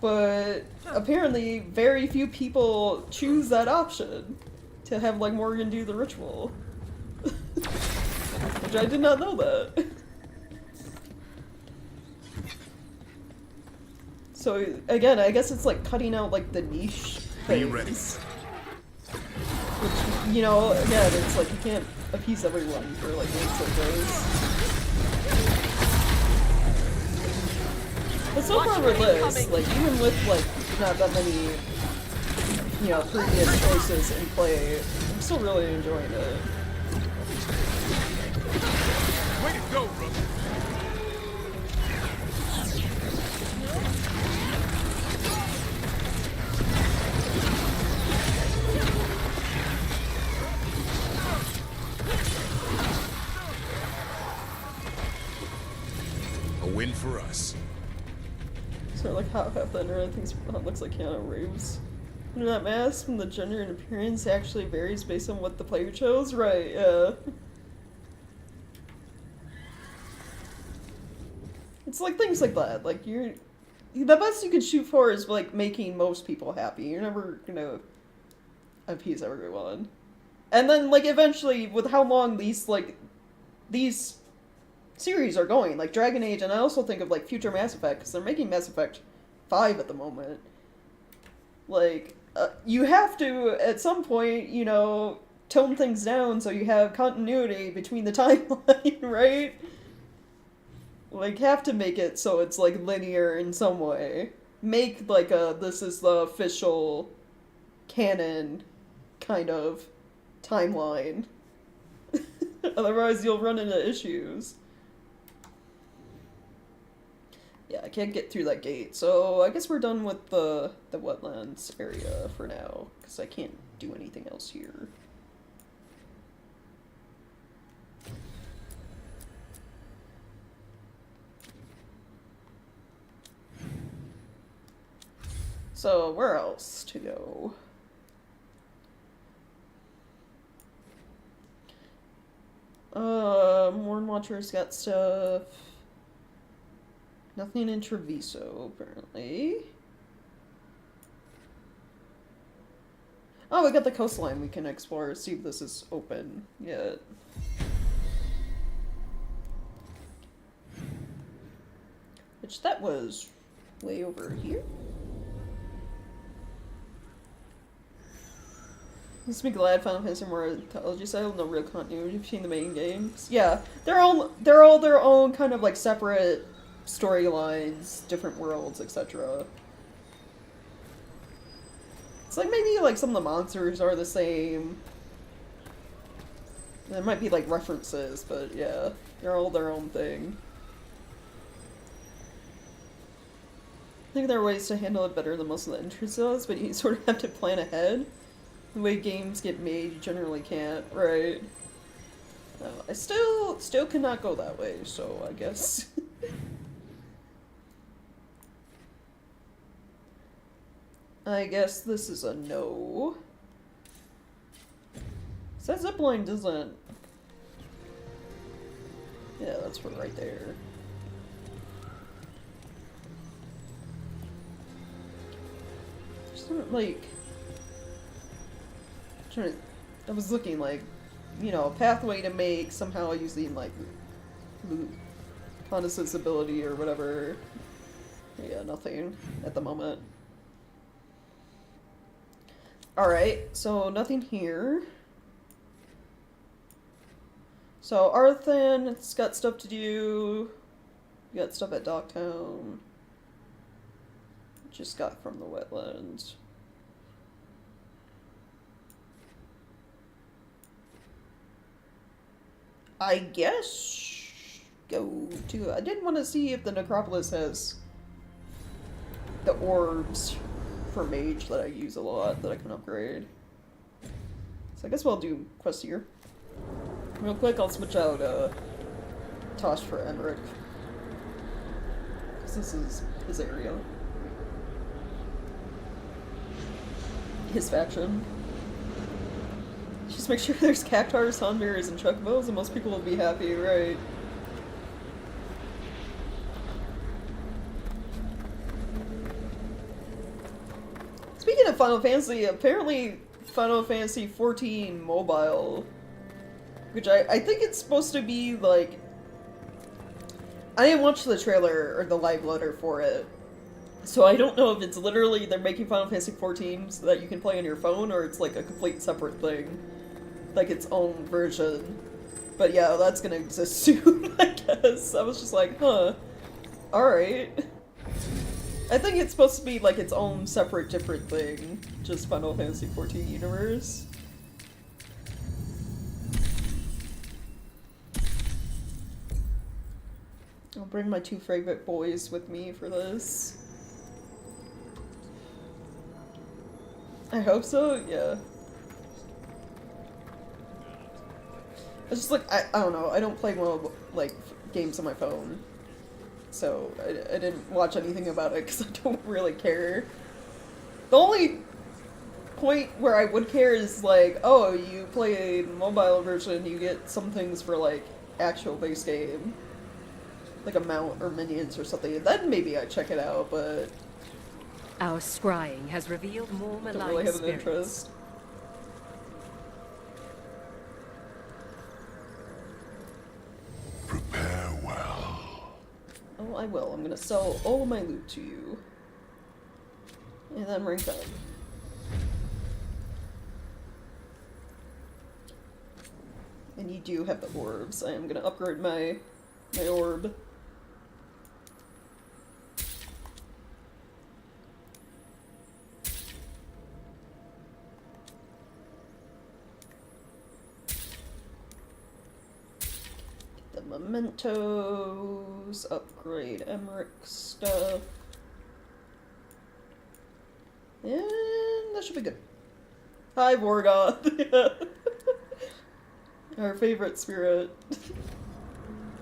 A: But apparently very few people choose that option to have Morrigan do the ritual. Which I did not know that. So again, I guess it's cutting out the niche things. Be ready. Which, you know, again, it's you can't appease everyone for games like those. But so far with this, even with not that many you know, previous choices in play. I'm still really enjoying it.
M: Way to go, Rook!
G: A win for us.
A: So like how Thunder thinks looks like Keanu Reeves. Under that mask, when the gender and appearance actually varies based on what the player chose, right? Yeah. It's like things like that. Like the best you could shoot for is like making most people happy. You're never gonna appease everyone. And then like eventually, with how long these series are going, like Dragon Age, and I also think of like future Mass Effect, because they're making Mass Effect 5 at the moment. Like, you have to, at some point, you know, tone things down so you have continuity between the timeline, right? Like, have to make it so it's, like, linear in some way. Make, like, this is the official canon kind of timeline. Otherwise, you'll run into issues. Yeah, I can't get through that gate, so I guess we're done with the wetlands area for now, because I can't do anything else here. So, where else to go? Morn Watcher's got stuff. Nothing in Treviso, apparently. Oh, we got the coastline we can explore, see if this is open yet. Which, that was way over here. Let's be glad Final Fantasy more anthology style, no real continuity between the main games. Yeah, they're all their own kind of like separate storylines, different worlds, etc. It's like maybe like some of the monsters are the same. There might be like references, but yeah, they're all their own thing. I think there are ways to handle it better than most of the entries does, but you sort of have to plan ahead. The way games get made, you generally can't, right? I still cannot go that way, so I guess. I guess this is a no. So that zipline doesn't... Yeah, that's for right there. There's not, like... I was looking like, you know, a pathway to make somehow using like Honda's ability or whatever. Yeah, nothing at the moment. Alright, so nothing here. So Arthan, it's got stuff to do. We got stuff at Docktown. Just got from the wetlands. I guess go to... I did want to see if the Necropolis has the orbs for mage that I use a lot that I can upgrade. So I guess we'll do quest here. Real quick, I'll switch out Tosh for Emmerich. Because this is his area. His faction. Just make sure there's cactars, sunbearers, and chocobos, and most people will be happy, right? Speaking of Final Fantasy, apparently Final Fantasy 14 Mobile, which I think it's supposed to be like... I didn't watch the trailer or the live letter for it, so I don't know if it's literally they're making Final Fantasy 14 so that you can play on your phone, or it's like a complete separate thing. Like its own version. But yeah, that's gonna exist soon, I guess. I was just like, huh. Alright. I think it's supposed to be like its own separate, different thing. Just Final Fantasy XIV universe. I'll bring my 2 favorite boys with me for this. I hope so, yeah. It's just like, I don't know, I don't play well, like, games on my phone. So, I didn't watch anything about it because I don't really care. The only point where I would care is like, oh, you play a mobile version, you get some things for like, actual base game. Like a mount or minions or something. Then maybe I'd check it out, but...
H: Our scrying has revealed more malign
A: don't really have an
H: spirits.
A: interest.
G: Prepare well.
A: Oh, I will. I'm gonna sell all of my loot to you. And then rank up. And you do have the orbs. I am gonna upgrade my orb. Get the mementos, upgrade Emmerich stuff. And that should be good. Hi, Vorgoth. Our favorite spirit.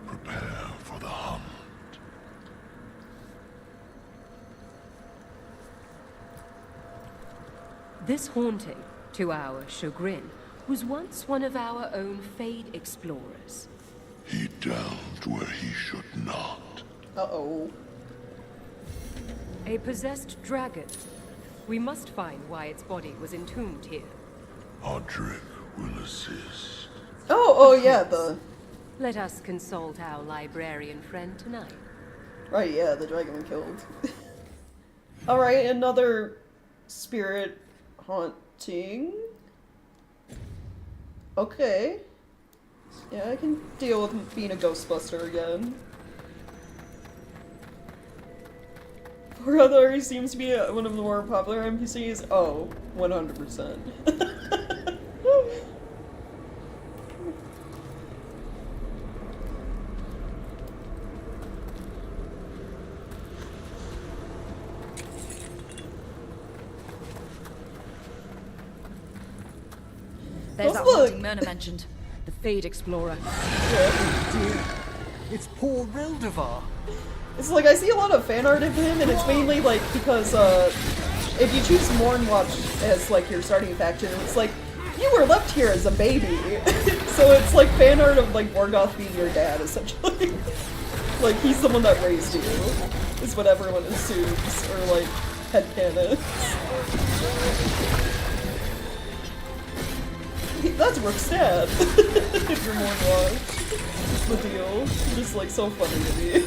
G: Prepare for the hunt.
H: This haunting, to our chagrin, was once one of our own Fade explorers.
G: He delved where he should not.
A: Uh-oh.
H: A possessed dragon. We must find why its body was entombed here.
G: Audric will assist.
A: Oh, yeah, the...
H: Let us consult our librarian friend tonight.
A: Right, yeah, the dragon we killed. Alright, another spirit haunting. Okay. Yeah, I can deal with being a Ghostbuster again. Brother, he seems to be one of the more popular NPCs. Oh, 100%.
F: There's that haunting Myrna mentioned. The Fade Explorer.
N: Oh dear. It's poor Reldevar.
A: It's like, I see a lot of fan art of him, and it's mainly like, because, if you choose Mournwatch as, like, your starting faction, it's like, you were left here as a baby. So it's like fan art of, like, Vorgoth being your dad, essentially. Like, he's the one that raised you, is what everyone assumes, or, like, headcanons. That's Rook's dad. If you're Mournwatch. The deal. Just like so funny to me.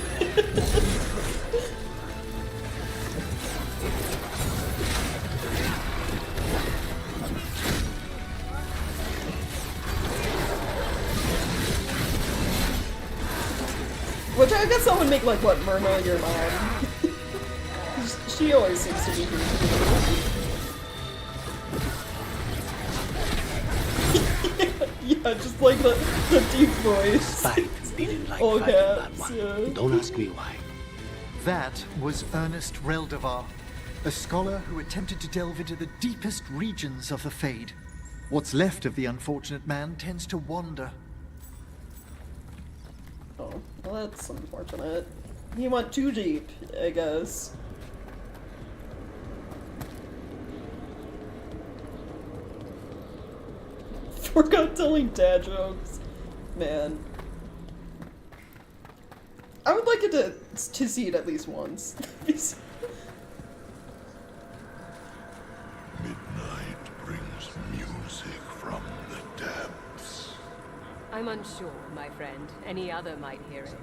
A: Which I guess that would make like what, Myrna your mom. She always seems to be here. Yeah, just like the deep voice.
S: Spike didn't like
A: all
S: fighting that
A: caps,
S: one.
A: yeah.
S: Don't ask me why.
N: That was Ernest Reldevar, a scholar who attempted to delve into the deepest regions of the Fade. What's left of the unfortunate man tends to wander.
A: Oh, well that's unfortunate. He went too deep, I guess. Forgot telling dad jokes. Man. I would like it to see it at least once.
G: Midnight brings music from the depths.
H: I'm unsure, my friend. Any other might hear it.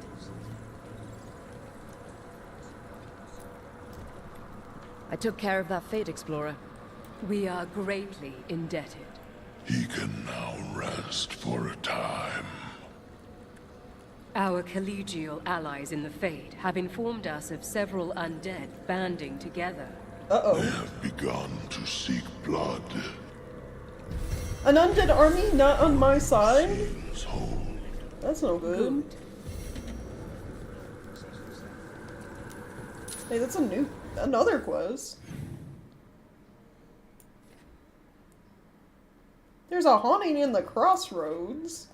F: I took care of that Fade Explorer.
H: We are greatly indebted.
G: He can now rest for a time.
H: Our collegial allies in the Fade have informed us of several undead banding together.
A: Uh-oh.
M: They have begun to seek blood.
A: An undead army not on my side? That's no good. Hey, that's another quest. There's a haunting in the crossroads.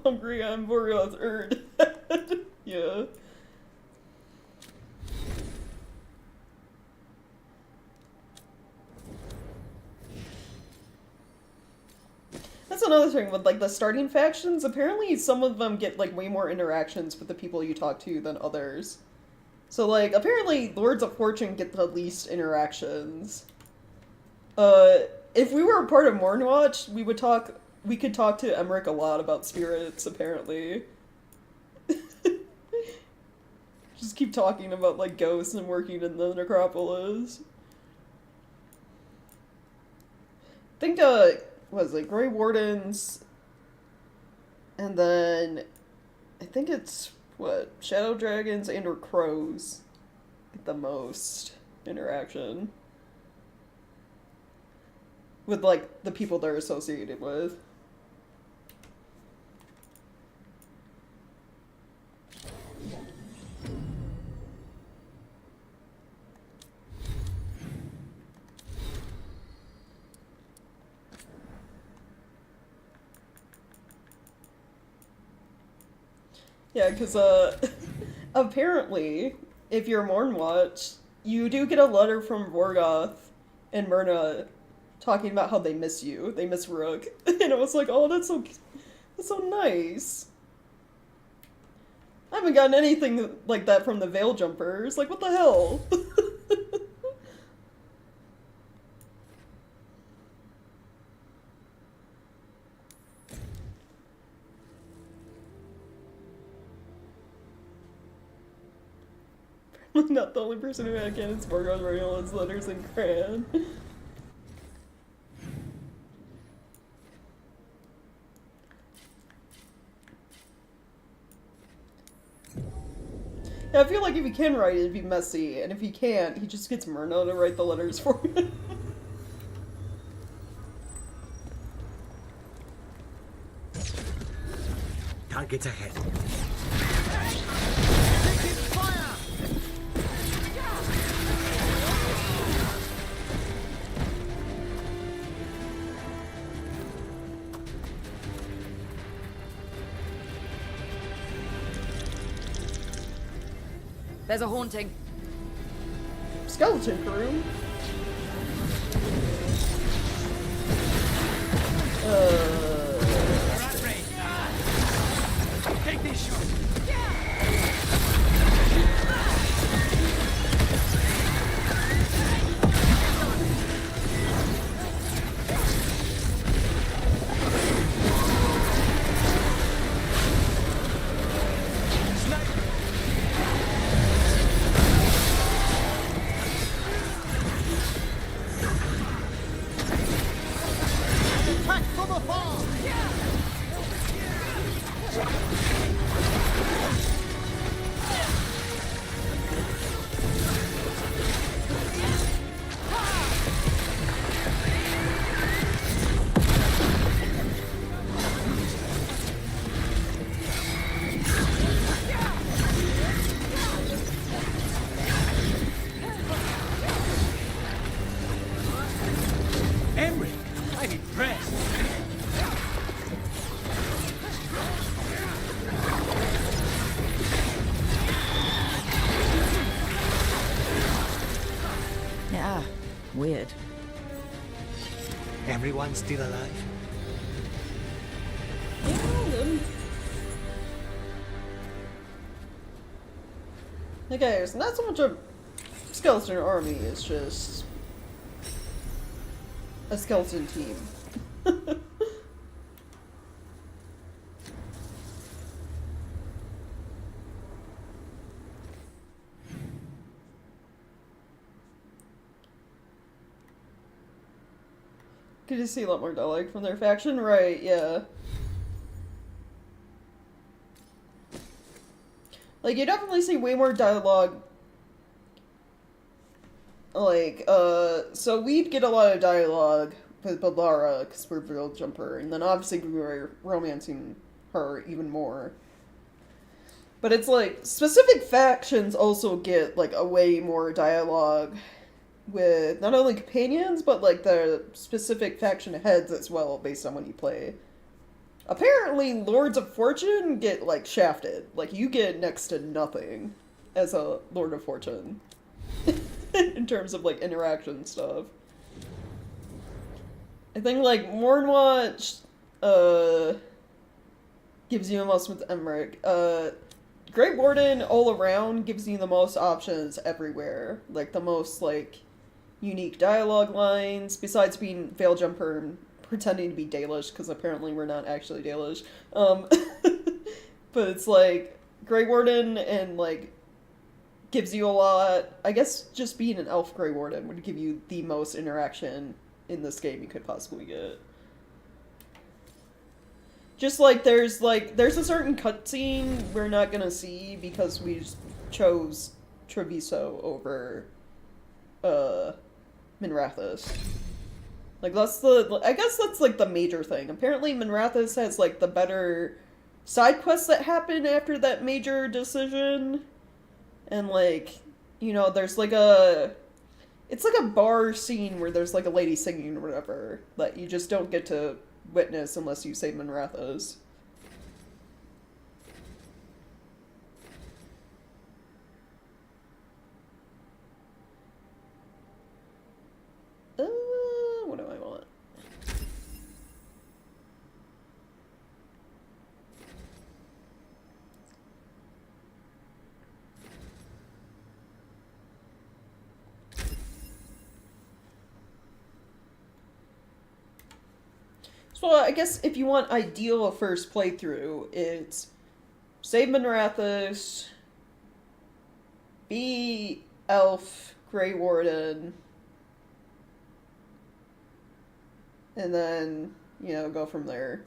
A: Hungry on Boreal's Erd. Yeah. That's another thing with, like, the starting factions. Apparently some of them get, like, way more interactions with the people you talk to than others. So, like, apparently Lords of Fortune get the least interactions. If we were a part of Mournwatch, we could talk to Emmerich a lot about spirits, apparently. Just keep talking about, like, ghosts and working in the necropolis. I think, what is it, Grey Wardens, and then I think it's, what, Shadow Dragons and or Crows get the most interaction with, like, the people they're associated with. Yeah, because, apparently, if you're Mournwatch, you do get a letter from Vorgoth and Myrna talking about how they miss you. They miss Rook. And I was like, oh, that's so nice. I haven't gotten anything like that from the Veil Jumpers. Like, what the hell? Not the only person who had cannons Morgoth writing all his letters in crayon. Yeah, I feel like if he can write it, it'd be messy, and if he can't, he just gets Myrna to write the letters for him.
S: Targets ahead.
K: There's a haunting.
A: Skeleton crew?
M: Take these shots.
K: Weird.
S: Everyone's still alive?
A: Okay, it's not so much a skeleton army, it's just a skeleton team. Could you see a lot more dialogue from their faction? Right, yeah. Like, you definitely see way more dialogue. Like, so we'd get a lot of dialogue with Balara, because we're Real Jumper, and then obviously we were romancing her even more. But it's like, specific factions also get, like, a way more dialogue with not only companions, but, like, the specific faction heads as well, based on when you play. Apparently, Lords of Fortune get, like, shafted. Like, you get next to nothing as a Lord of Fortune. In terms of, like, interaction stuff. I think, like, Mornwatch, gives you the most with Emmerich. Grey Warden all around gives you the most options everywhere. Like, the most, like, unique dialogue lines, besides being Veil Jumper and pretending to be Dalish, because apparently we're not actually Dalish. But it's, like, Grey Warden and, like, gives you a lot. I guess just being an elf Grey Warden would give you the most interaction in this game you could possibly get. Just like there's a certain cutscene we're not gonna see because we just chose Treviso over Minrathous. Like I guess that's like the major thing. Apparently Minrathous has like the better side quests that happen after that major decision. And like, you know, there's like it's like a bar scene where there's like a lady singing or whatever that you just don't get to witness unless you say Minrathous. What do I want? So I guess if you want ideal first playthrough, it's save Minrathous, be Elf, Grey Warden, and then, you know, go from there.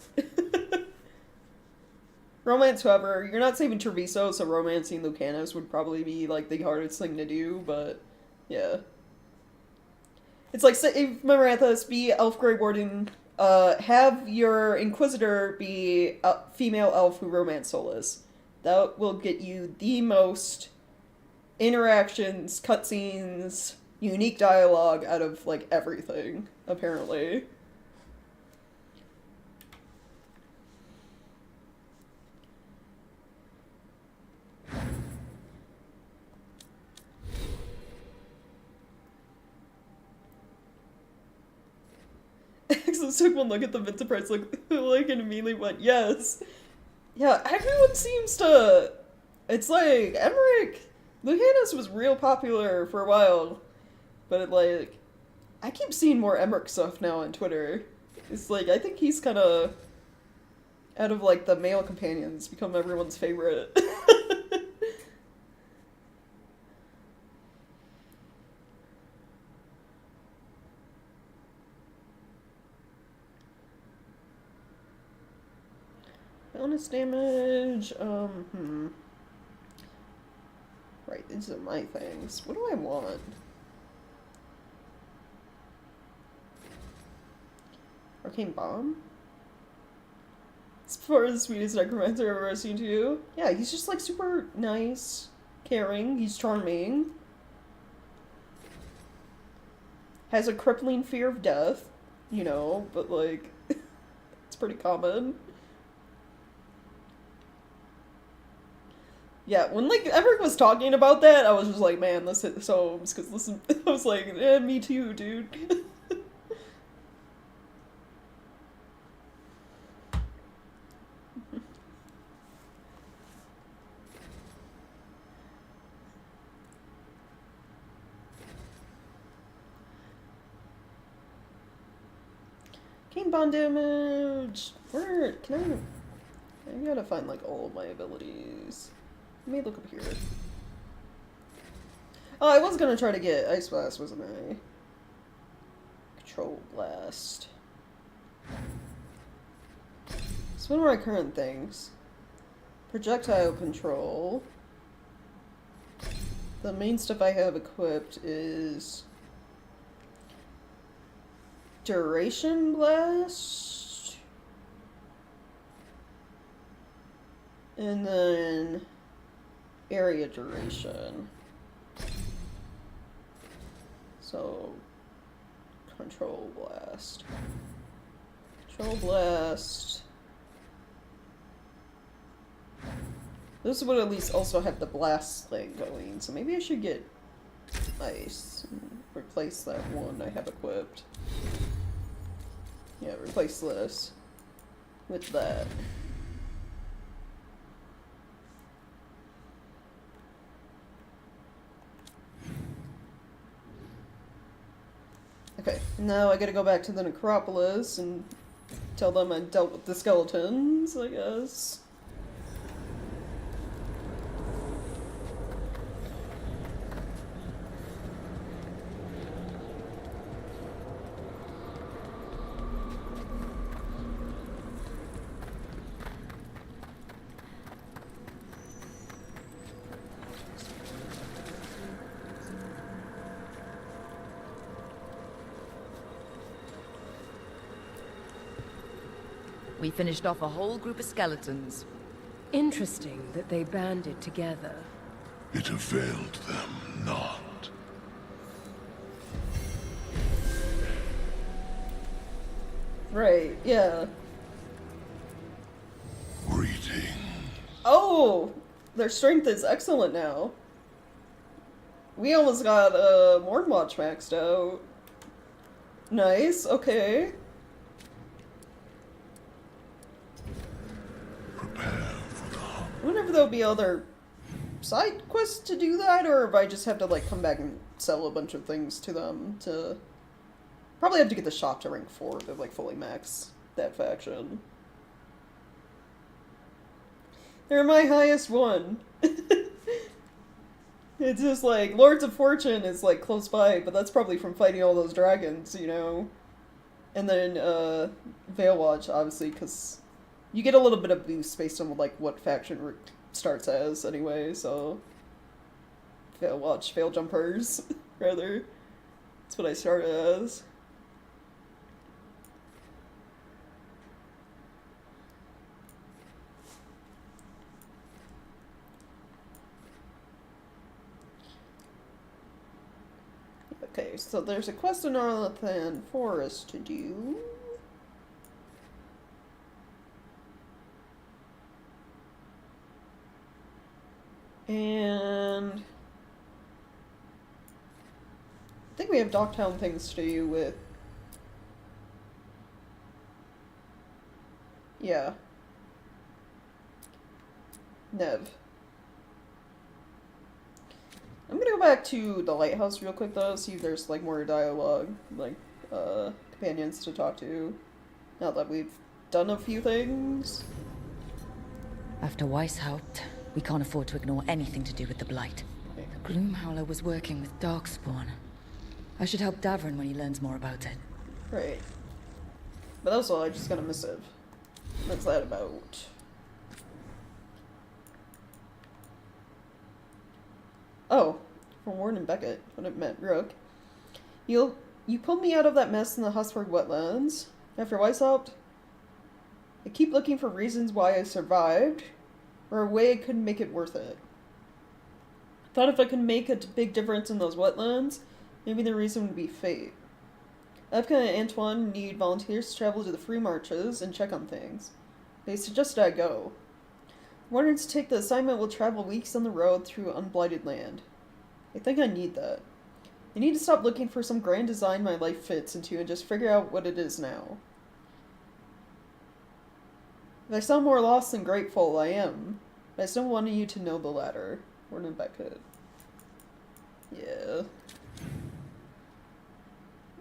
A: Romance, however, you're not saving Treviso, so romancing Lucanus would probably be, like, the hardest thing to do, but, yeah. It's like, save Minrathous, be Elf, Grey Warden, have your Inquisitor be a female elf who romance Solus. That will get you the most interactions, cutscenes, unique dialogue out of, like, everything, apparently. Axel took one look at the Vita price, like, and immediately went, yes. Yeah, everyone seems to... It's like, Emmerich... Lucanus was real popular for a while, but, like, I keep seeing more Emmerich stuff now on Twitter. It's like, I think he's kind of, out of, like, the male companions, become everyone's favorite. Bonus damage, Right, these are my things. What do I want? Arcane Bomb? As far as the sweetest necromancer I've ever seen to you. Yeah, he's just like super nice, caring, he's charming. Has a crippling fear of death, you know, but like, it's pretty common. Yeah, when, like, Emmerich was talking about that, I was just like, man, let's hit this home, because listen, I was like, me too, dude. Game bond damage! Where, I gotta find, like, all of my abilities. Let me look up here. Oh, I was gonna try to get Ice Blast, wasn't I? Control Blast. So what are my current things? Projectile control. The main stuff I have equipped is duration blast, and then area duration. So control blast. Control blast. This would at least also have the blast thing going, so maybe I should get ice and replace that one I have equipped. Yeah, replace this with that. Okay, now I gotta go back to the necropolis and tell them I dealt with the skeletons, I guess.
F: We finished off a whole group of skeletons.
H: Interesting that they banded together.
M: It availed them not.
A: Right, yeah.
M: Greetings.
A: Oh! Their strength is excellent now. We almost got Mornwatch maxed out. Nice, okay. I wonder if there'll be other side quests to do that, or if I just have to, like, come back and sell a bunch of things to them to... Probably have to get the shop to rank 4 to, like, fully max that faction. They're my highest one. It's just, like, Lords of Fortune is, like, close by, but that's probably from fighting all those dragons, you know? And then, Veilwatch, obviously, because... You get a little bit of boost based on, like, what faction starts as, anyway, so... Veil Jumpers, rather. That's what I started as. Okay, so there's a quest in Arlathan Forest to do. And I think we have Docktown things to do with. Yeah. Nev. I'm gonna go back to the lighthouse real quick though, see if there's like more dialogue, like companions to talk to. Now that we've done a few things.
F: After Weisshaupt, we can't afford to ignore anything to do with the Blight. The Gloomhowler was working with Darkspawn. I should help Davrin when he learns more about it.
A: Right. But also, I just got a missive. What's that about? Oh, from Warden Beckett, when it met Rook. You pulled me out of that mess in the Husberg wetlands. After Weisshaupt, I keep looking for reasons why I survived, or a way I could make it worth it. Thought if I could make a big difference in those wetlands, maybe the reason would be fate. Evka and Antoine need volunteers to travel to the free marches and check on things. They suggested I go. Wanting to take the assignment will travel weeks on the road through unblighted land. I think I need that. I need to stop looking for some grand design my life fits into and just figure out what it is now. If I sound more lost than grateful, I am. But I still wanted you to know the latter. Warden Beckett. Yeah.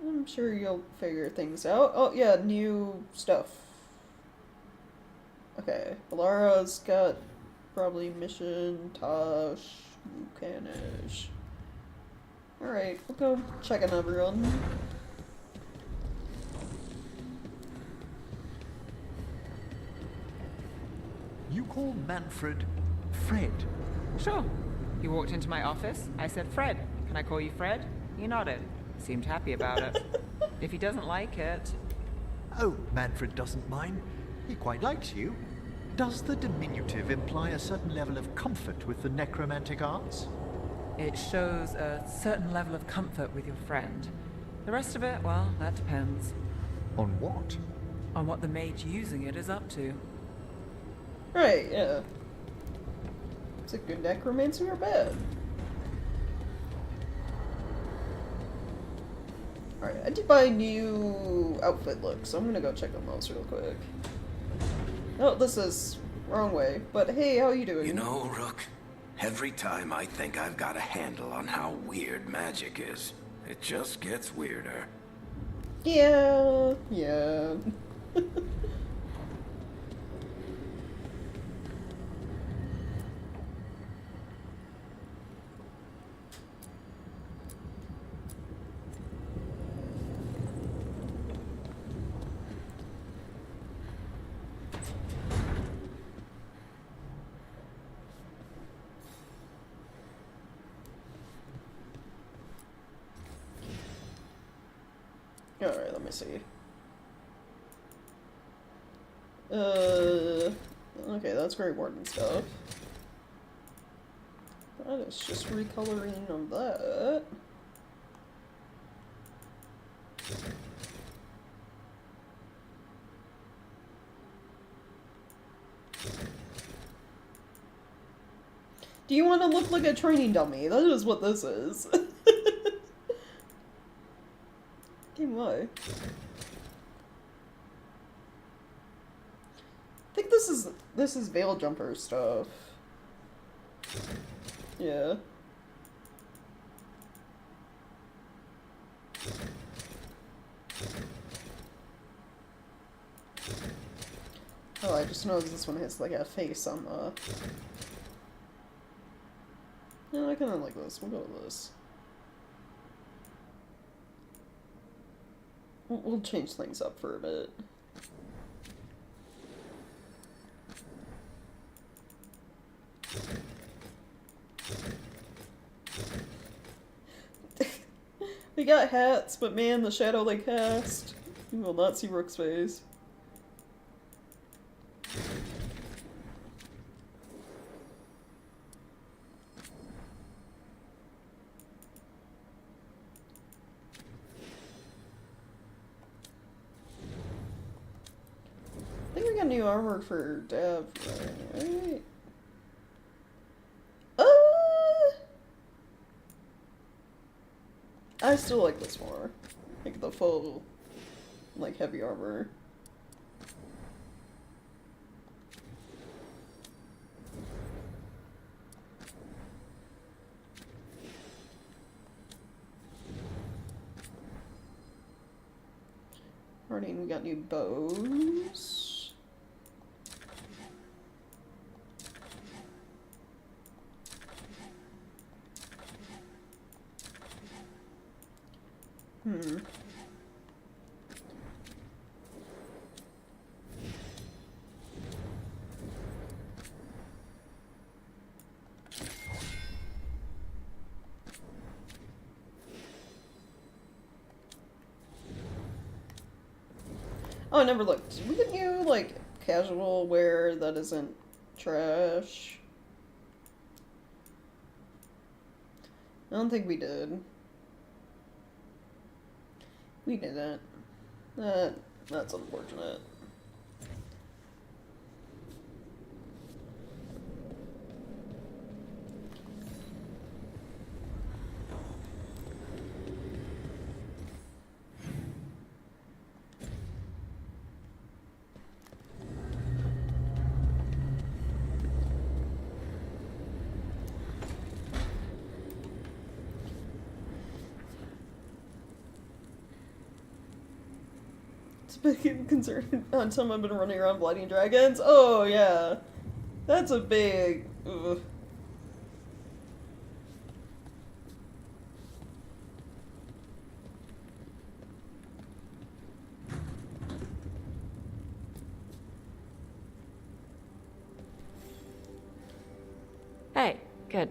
A: I'm sure you'll figure things out. Oh, yeah, new stuff. Okay, Valara's got probably mission, Tosh, Lucanish. Alright, we'll go check on everyone.
N: call Manfred Fred?
B: Sure. You walked into my office. I said, Fred, can I call you Fred? He nodded. Seemed happy about it. If he doesn't like it...
N: Oh, Manfred doesn't mind. He quite likes you. Does the diminutive imply a certain level of comfort with the necromantic arts?
B: It shows a certain level of comfort with your friend. The rest of it, well, that depends.
N: On what?
B: On what the mage using it is up to.
A: Right, yeah. Is it good necromancy or bad? Alright, I did buy a new outfit look, so I'm gonna go check on those real quick. Oh, this is wrong way. But hey, how you doing?
L: You know, Rook, every time I think I've got a handle on how weird magic is, it just gets weirder.
A: Yeah, yeah. Alright, let me see. Okay, that's Grey Warden stuff. That is just recoloring of that. Do you want to look like a training dummy? That is what this is. Game why? I think this is Veil Jumper stuff. Yeah. Oh, I just noticed this one has like a face on the... Yeah, I kinda like this. We'll go with this. We'll change things up for a bit. We got hats, but man, the shadow they cast, you will not see Rook's face. I think we got new armor for Dev, right? I still like this more. Like the full, like, heavy armor. Alrighty, we got new bows. Oh, I never looked. Did we get new, like, casual wear that isn't trash? I don't think we did. We didn't. That's unfortunate. Big concern on time I've been running around blighting dragons. Oh yeah, that's a big. Ugh.
U: Good.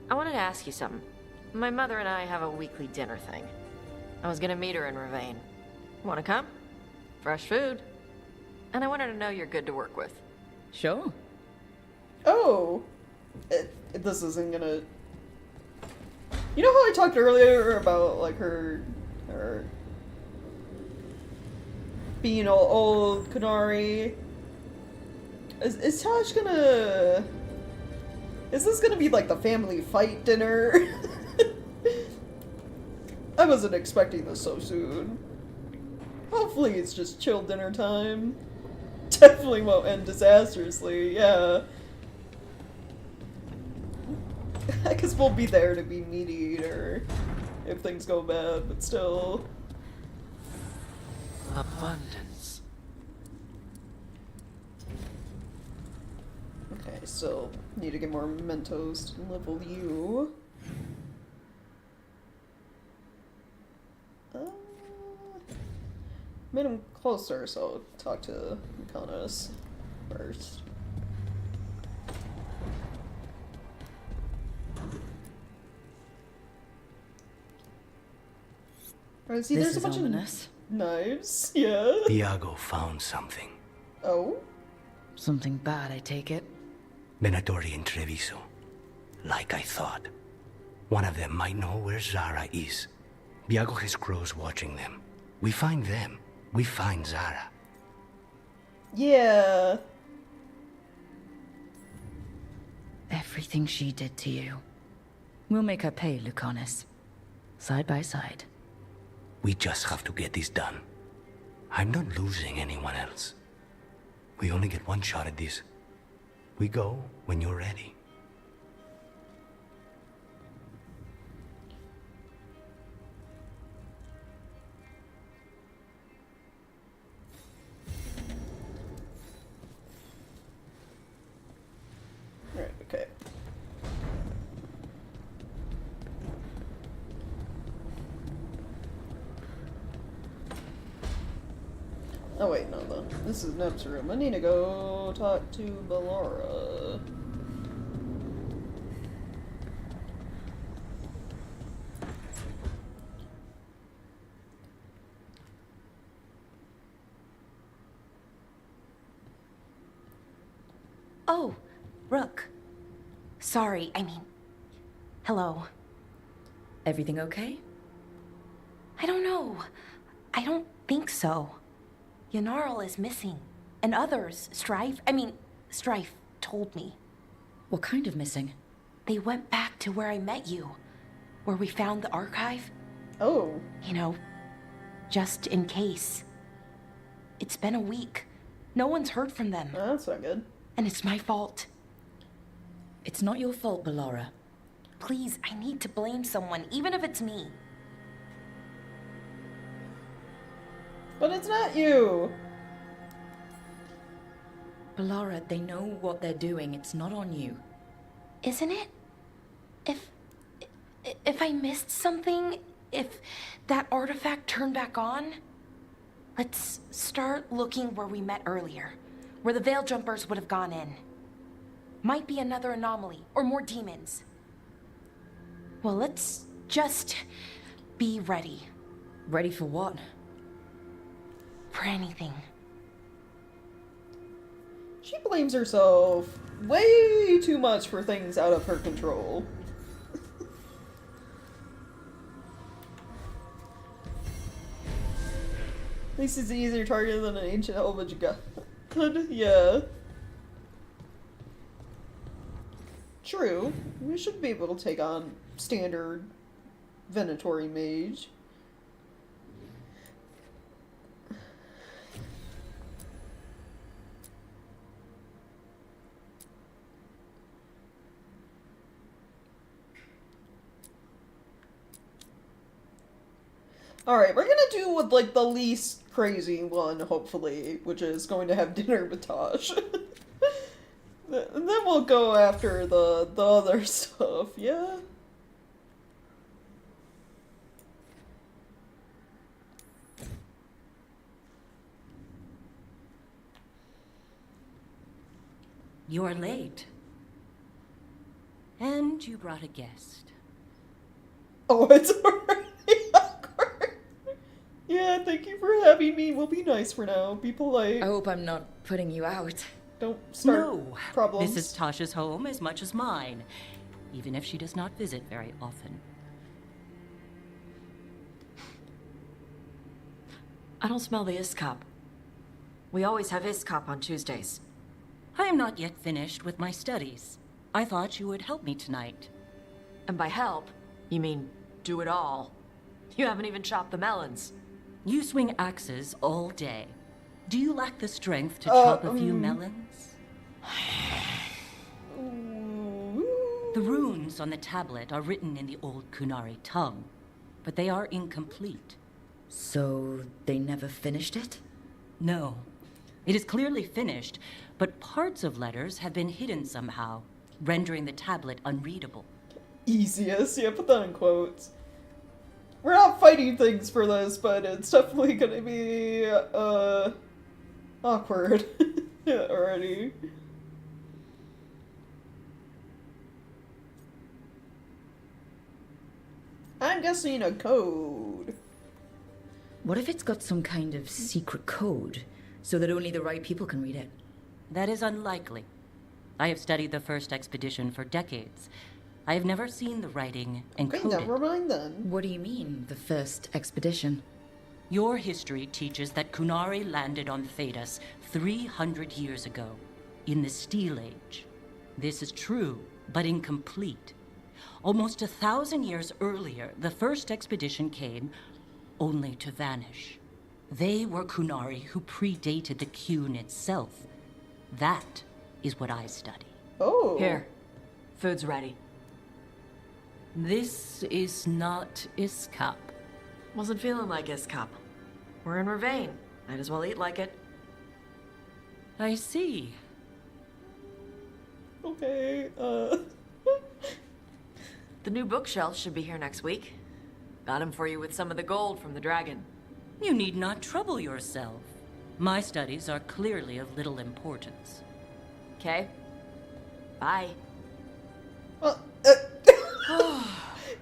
U: I wanted to ask you something. My mother and I have a weekly dinner thing. I was gonna meet her in Ravane. Wanna come? Fresh food. And I wanted to know you're good to work with.
K: Sure.
A: Oh. This isn't gonna... You know how I talked earlier about, like, her being all old, Kunari? Is Tosh gonna... Is this gonna be, like, the family fight dinner? I wasn't expecting this so soon. Hopefully it's just chill dinner time. Definitely won't end disastrously, yeah. I guess we'll be there to be meat-eater if things go bad, but still.
E: Abundance.
A: Okay, still need to get more mementos to level you. Made him closer, so I'll talk to Mykonos first. Right, see, there's a bunch of knives. Yeah.
S: Iago found something.
A: Oh?
F: Something bad, I take it?
S: Venatori and Treviso. Like I thought. One of them might know where Zara is. Iago has crows watching them. We find them. We find Zara.
A: Yeah.
F: Everything she did to you. We'll make her pay, Lucanus. Side by side.
S: We just have to get this done. I'm not losing anyone else. We only get one shot at this. We go when you're ready.
A: Right, okay. Oh wait, no, this is Neb's room. I need to go talk to Ballora.
D: Oh, Rook. Sorry, I mean... Hello.
F: Everything okay?
D: I don't know. I don't think so. Yanarl is missing. And others, Strife told me.
F: What kind of missing?
D: They went back to where I met you. Where we found the archive.
A: Oh.
D: You know, just in case. It's been a week. No one's heard from them.
A: Oh, that's not good.
D: And it's my fault.
F: It's not your fault, Ballora.
D: Please, I need to blame someone, even if it's me.
A: But it's not you!
F: Ballora, they know what they're doing. It's not on you.
D: Isn't it? If I missed something, if that artifact turned back on, let's start looking where we met earlier, where the Veil Jumpers would have gone in. Might be another anomaly, or more demons. Well, let's just be ready.
F: Ready for what?
D: For anything.
A: She blames herself way too much for things out of her control. At least it's an easier target than an ancient Elvish god. Yeah. True. We should be able to take on standard Venatori mage. Alright, we're gonna do with, like, the least crazy one, hopefully, which is going to have dinner with Tosh. And then we'll go after the other stuff, yeah?
K: You're late.
C: And you brought a guest.
A: Oh, it's already awkward. Yeah, thank you for having me. We'll be nice for now. Be polite.
F: I hope I'm not putting you out.
A: Don't start
C: No,
A: problems.
C: this is Tasha's home as much as mine, even if she does not visit very often.
U: I don't smell the Iskop. We always have Iskop on Tuesdays.
C: I am not yet finished with my studies. I thought you would help me tonight.
U: And by help, you mean do it all. You haven't even chopped the melons.
C: You swing axes all day. Do you lack the strength to chop a few melons? The runes on the tablet are written in the old Kunari tongue, but they are incomplete.
F: So they never finished it?
C: No. It is clearly finished, but parts of letters have been hidden somehow, rendering the tablet unreadable.
A: Easiest. Yeah, put that in quotes. We're not fighting things for this, but it's definitely gonna be, awkward. Already. I'm guessing a code.
F: What if it's got some kind of secret code, so that only the right people can read it?
C: That is unlikely. I have studied the first expedition for decades. I have never seen the writing encoded.
A: Okay, never mind then.
F: What do you mean, the first expedition?
C: Your history teaches that Kunari landed on Thedas 300 years ago, in the Steel Age. This is true, but incomplete. Almost 1,000 years earlier, the first expedition came only to vanish. They were Kunari who predated the Qun itself. That is what I study.
A: Oh.
U: Here. Food's ready.
C: This is not Iskop.
U: Wasn't feeling like Iskop. We're in Ravane. Might as well eat like it.
C: I see.
A: Okay,
U: The new bookshelf should be here next week. Got him for you with some of the gold from the dragon.
C: You need not trouble yourself. My studies are clearly of little importance.
U: Okay. Bye.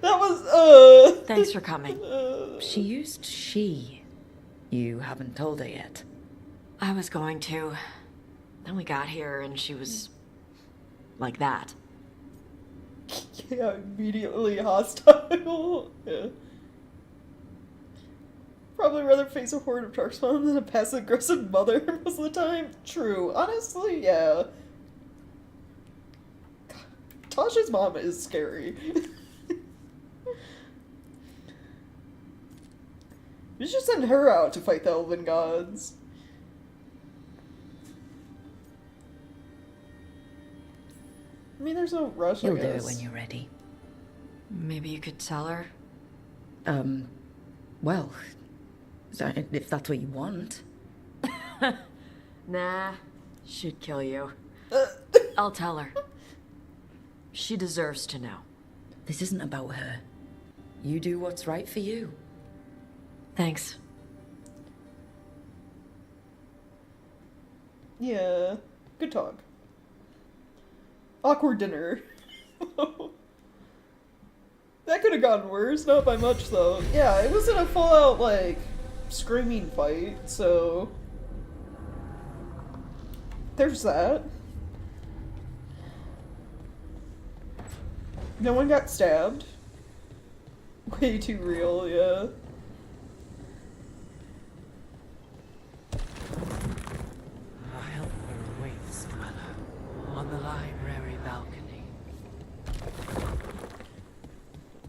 A: That was,
U: Thanks for coming.
F: She used she. You haven't told her yet.
U: I was going to. Then we got here and she was... like that.
A: Yeah, immediately hostile. Yeah. Probably rather face a horde of Darkspawn than a passive-aggressive mother most of the time. True. Honestly, yeah. God, Tasha's mom is scary. We should send her out to fight the Elven Gods. I mean, there's no rush,
F: You'll
A: I
F: do
A: guess.
F: it when you're ready.
U: Maybe you could tell her?
F: Well, if that's what you want.
U: Nah, she'd kill you. I'll tell her. She deserves to know.
F: This isn't about her. You do what's right for you.
U: Thanks.
A: Yeah, good talk. Awkward dinner. That could have gotten worse, not by much though. Yeah, it wasn't a full-out, like, screaming fight, so... There's that. No one got stabbed. Way too real, yeah.
P: A helper waits, dweller, on the library balcony.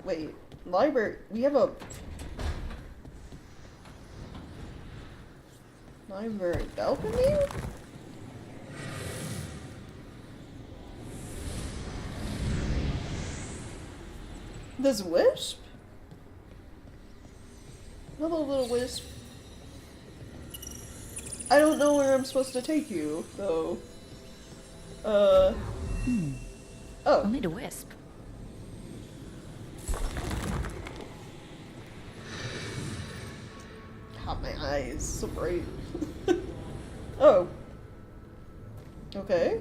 A: Wait, library... We have a... Library balcony? This wisp? Hello, little wisp. I don't know where I'm supposed to take you, though. Oh.
F: I'll need a wisp.
A: God, my eyes, so bright. Oh. Okay.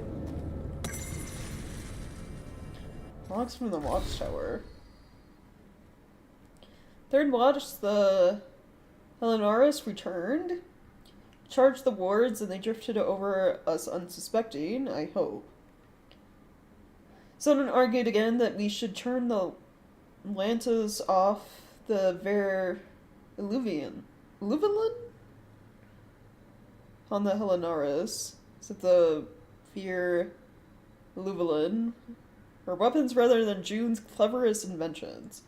A: Logs from the watchtower. Third watch, the Helenoris returned, charged the wards, and they drifted over us unsuspecting, I hope. Someone argued again that we should turn the Lantas off the Veilguard on the Helenoris, except the Veilguard are weapons rather than June's cleverest inventions.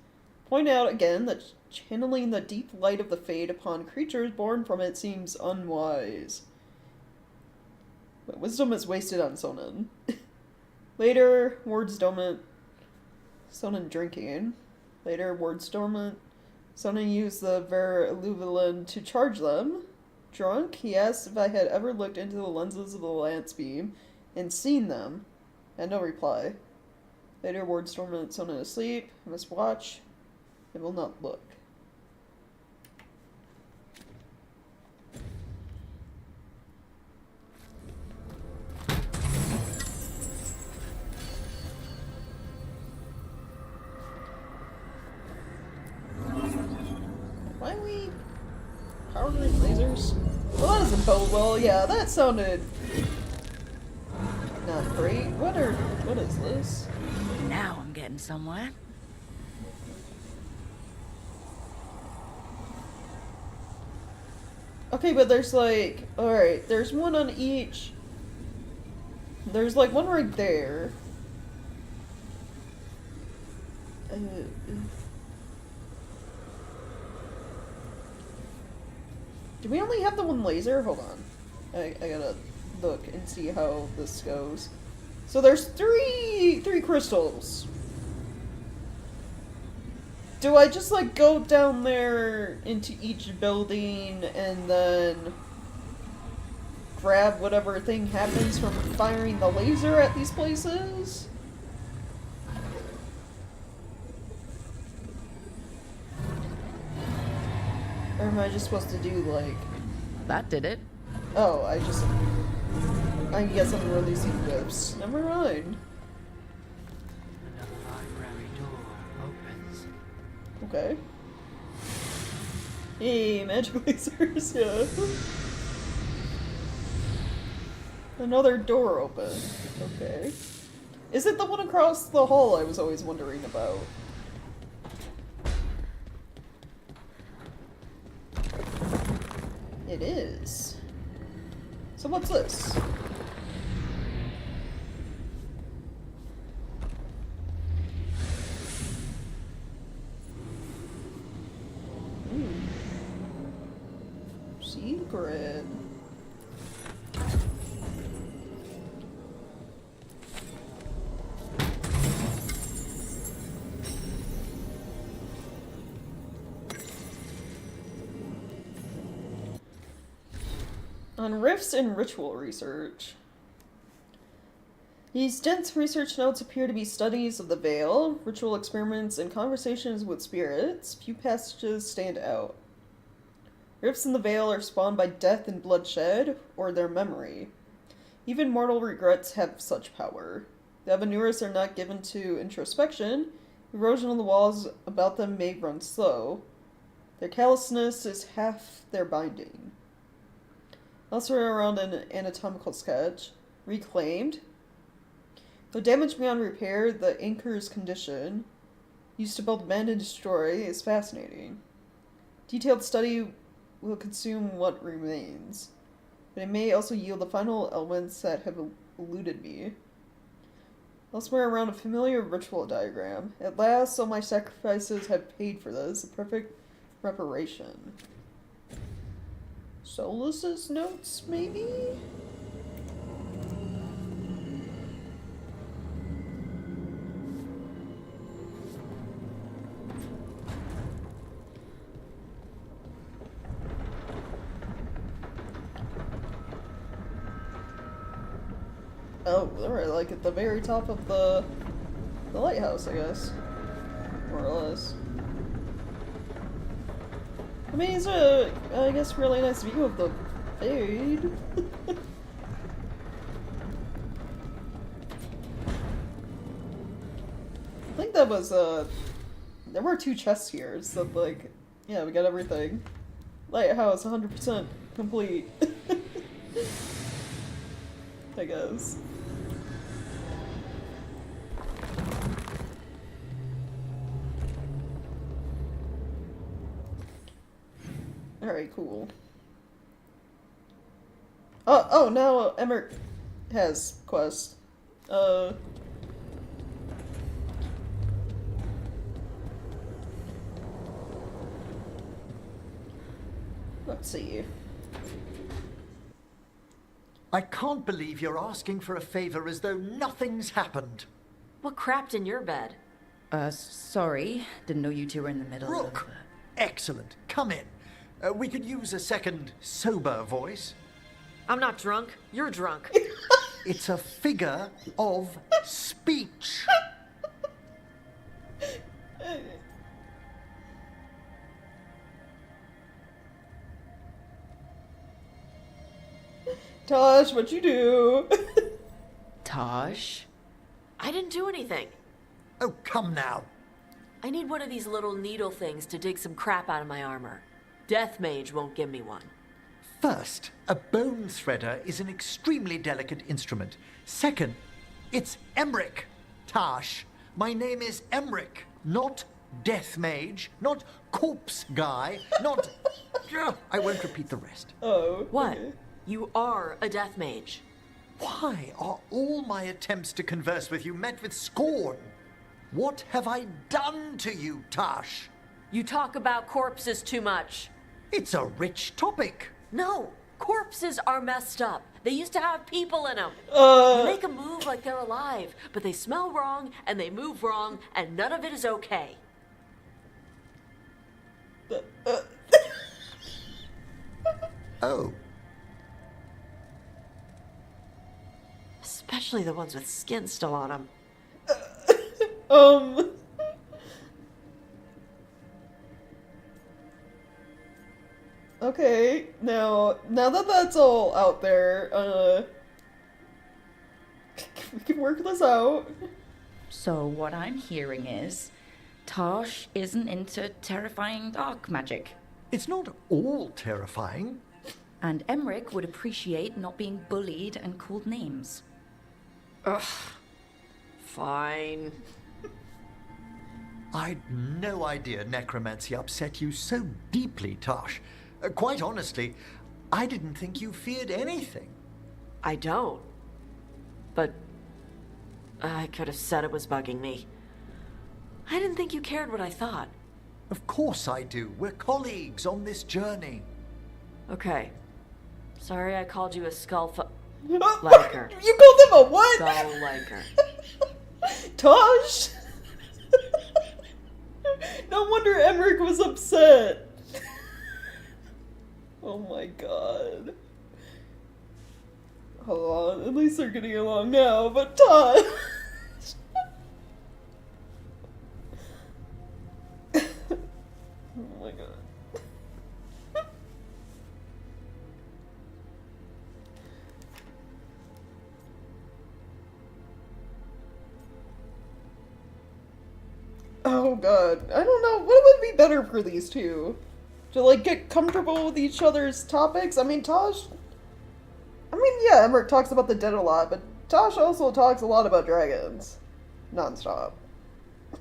A: Point out again that channeling the deep light of the Fade upon creatures born from it seems unwise. But wisdom is wasted on Sonnen. Later, wards dormant, Sonnen drinking. Later, wards dormant, Sonnen used the Veilguard to charge them. Drunk, he asked if I had ever looked into the lenses of the lance beam and seen them. And no reply. Later, wards dormant, Sonnen asleep. I must watch. I will not look. Why are we powering lasers? Well, that doesn't bode well. Yeah, that sounded not great. What is this?
F: Now I'm getting somewhere.
A: Okay, but there's like, alright, there's one on each. There's like one right there. Do we only have the one laser? Hold on. I gotta look and see how this goes. So there's three crystals. Do I just like go down there into each building and then grab whatever thing happens from firing the laser at these places? Or am I just supposed to do like...
F: That did it.
A: Oh, I guess I'm releasing whips. Never mind.
P: Another library door opens.
A: Okay. Hey, magic lasers, yeah. Another door open. Okay. Is it the one across the hall I was always wondering about? It is. So what's this? Secret. On rifts and ritual research. These dense research notes appear to be studies of the veil, ritual experiments, and conversations with spirits. Few passages stand out. Rifts in the veil are spawned by death and bloodshed, or their memory. Even mortal regrets have such power. The Avenuris are not given to introspection. Erosion on the walls about them may run slow. Their callousness is half their binding. Elsewhere around an anatomical sketch. Reclaimed. Though damaged beyond repair, the anchor's condition, used to both mend and destroy, is fascinating. Detailed study will consume what remains, but it may also yield the final elements that have eluded me. Elsewhere around a familiar ritual diagram. At last, all my sacrifices have paid for this, a perfect reparation. Solus's notes, maybe? Oh, they're like at the very top of the lighthouse, I guess. More or less. I mean, it's a, I guess, really nice view of the Fade. think that was, there were 2 chests here, so, like, yeah, we got everything. Lighthouse, 100% complete. I guess. Alright, cool. Oh, now Emmerich has quest. Let's see.
N: I can't believe you're asking for a favor as though nothing's happened.
U: What crapped in your bed?
F: Sorry. Didn't know you two were in the middle
N: Rook! Excellent. Come in. We could use a second sober voice.
U: I'm not drunk. You're drunk.
N: It's a figure of speech.
A: Tosh, what'd you do?
F: Tosh?
U: I didn't do anything.
N: Oh, come now.
U: I need one of these little needle things to dig some crap out of my armor. Death Mage won't give me one.
N: First, a bone threader is an extremely delicate instrument. Second, it's Emmerich, Tosh. My name is Emmerich, not Death Mage, not Corpse Guy, not... I won't repeat the rest.
A: Oh.
U: What? You are a Death Mage.
N: Why are all my attempts to converse with you met with scorn? What have I done to you, Tosh?
U: You talk about corpses too much.
N: It's a rich topic.
U: No, corpses are messed up. They used to have people in them. You make them move like they're alive, but they smell wrong and they move wrong, and none of it is okay.
N: Oh.
U: Especially the ones with skin still on them.
A: Okay, now that that's all out there, we can work this out.
F: So what I'm hearing is, Tosh isn't into terrifying dark magic.
N: It's not all terrifying.
F: And Emmerich would appreciate not being bullied and called names.
U: Ugh. Fine.
N: I'd no idea necromancy upset you so deeply, Tosh. Quite honestly, I didn't think you feared anything.
U: I don't. But I could have said it was bugging me. I didn't think you cared what I thought.
N: Of course I do. We're colleagues on this journey.
U: Okay. Sorry I called you a liker.
A: You called him a what?
U: Skull liker.
A: Tosh? No wonder Emmerich was upset. Oh my god. Hold on, at least they're getting along now, but Tosh! Oh my god. Oh god, I don't know, what would be better for these two? To like get comfortable with each other's topics? I mean, yeah, Emmerich talks about the dead a lot, but Tosh also talks a lot about dragons. Non-stop. I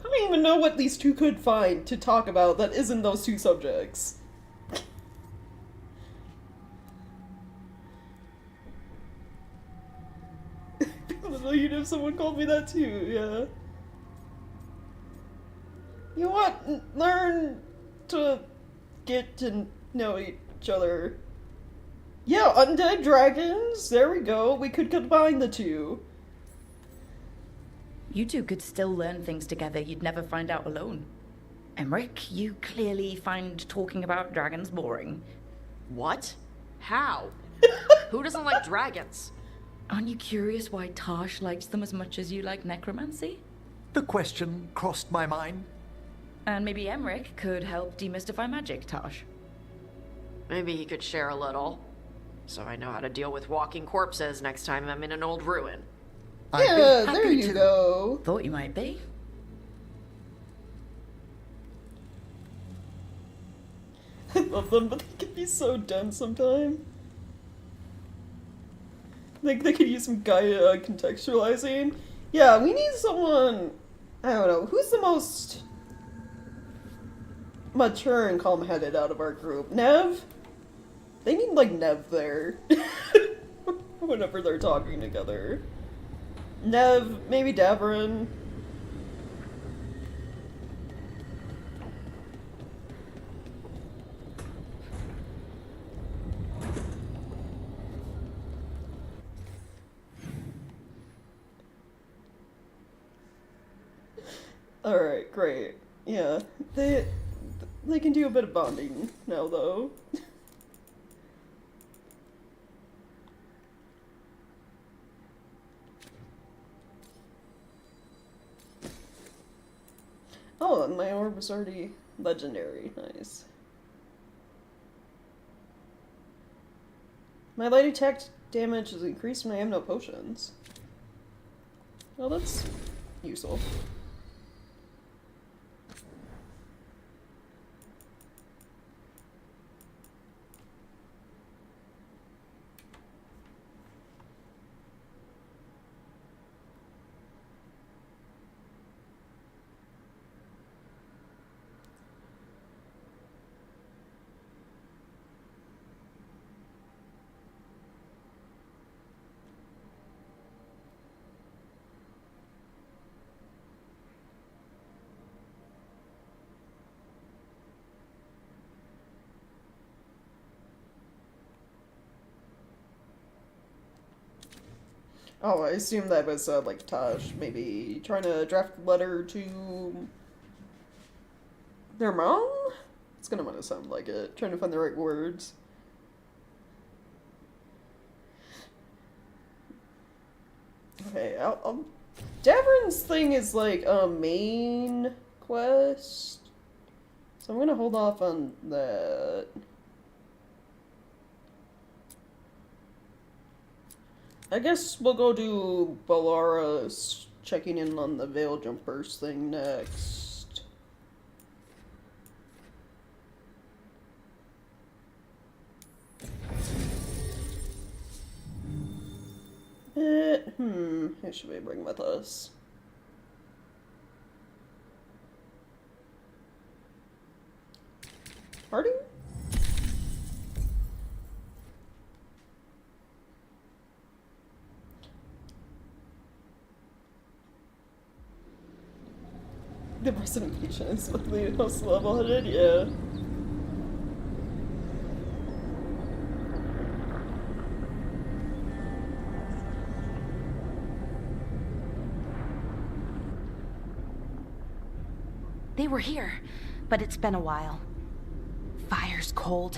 A: don't even know what these two could find to talk about that isn't those two subjects. You'd have someone called me that too, yeah. You want learn to get to know each other. Yeah, undead dragons, there we go. We could combine the two.
F: You two could still learn things together you'd never find out alone. Emmerich, you clearly find talking about dragons boring.
U: What? How? Who doesn't like dragons?
F: Aren't you curious why Tosh likes them as much as you like necromancy?
N: The question crossed my mind.
F: And maybe Emmerich could help demystify magic, Tosh.
U: Maybe he could share a little. so I know how to deal with walking corpses next time I'm in an old ruin.
A: Yeah, there you go.
F: Thought you might be.
A: I love them, but they can be so dumb sometimes. Like, they could use some contextualizing. Yeah, we need someone, I don't know, who's the most mature and calm-headed out of our group? Nev? They need, like, Nev there. Whenever they're talking together. Nev, maybe Davrin. Alright, great. Yeah, they can do a bit of bonding now, though. Oh, and my orb was already legendary. Nice. My light attack damage is increased when I have no potions. Well, that's useful. Oh, I assume that was, like, Taj maybe trying to draft a letter to their mom? It's gonna want to sound like it. Trying to find the right words. Okay, Davrin's thing is, like, a main quest. So I'm gonna hold off on that. I guess we'll go do Balara's checking in on the Veil Jumpers thing next. Who should we bring with us? Harding? The presentation is with the most level-headed, yeah.
D: They were here, but it's been a while. Fire's cold.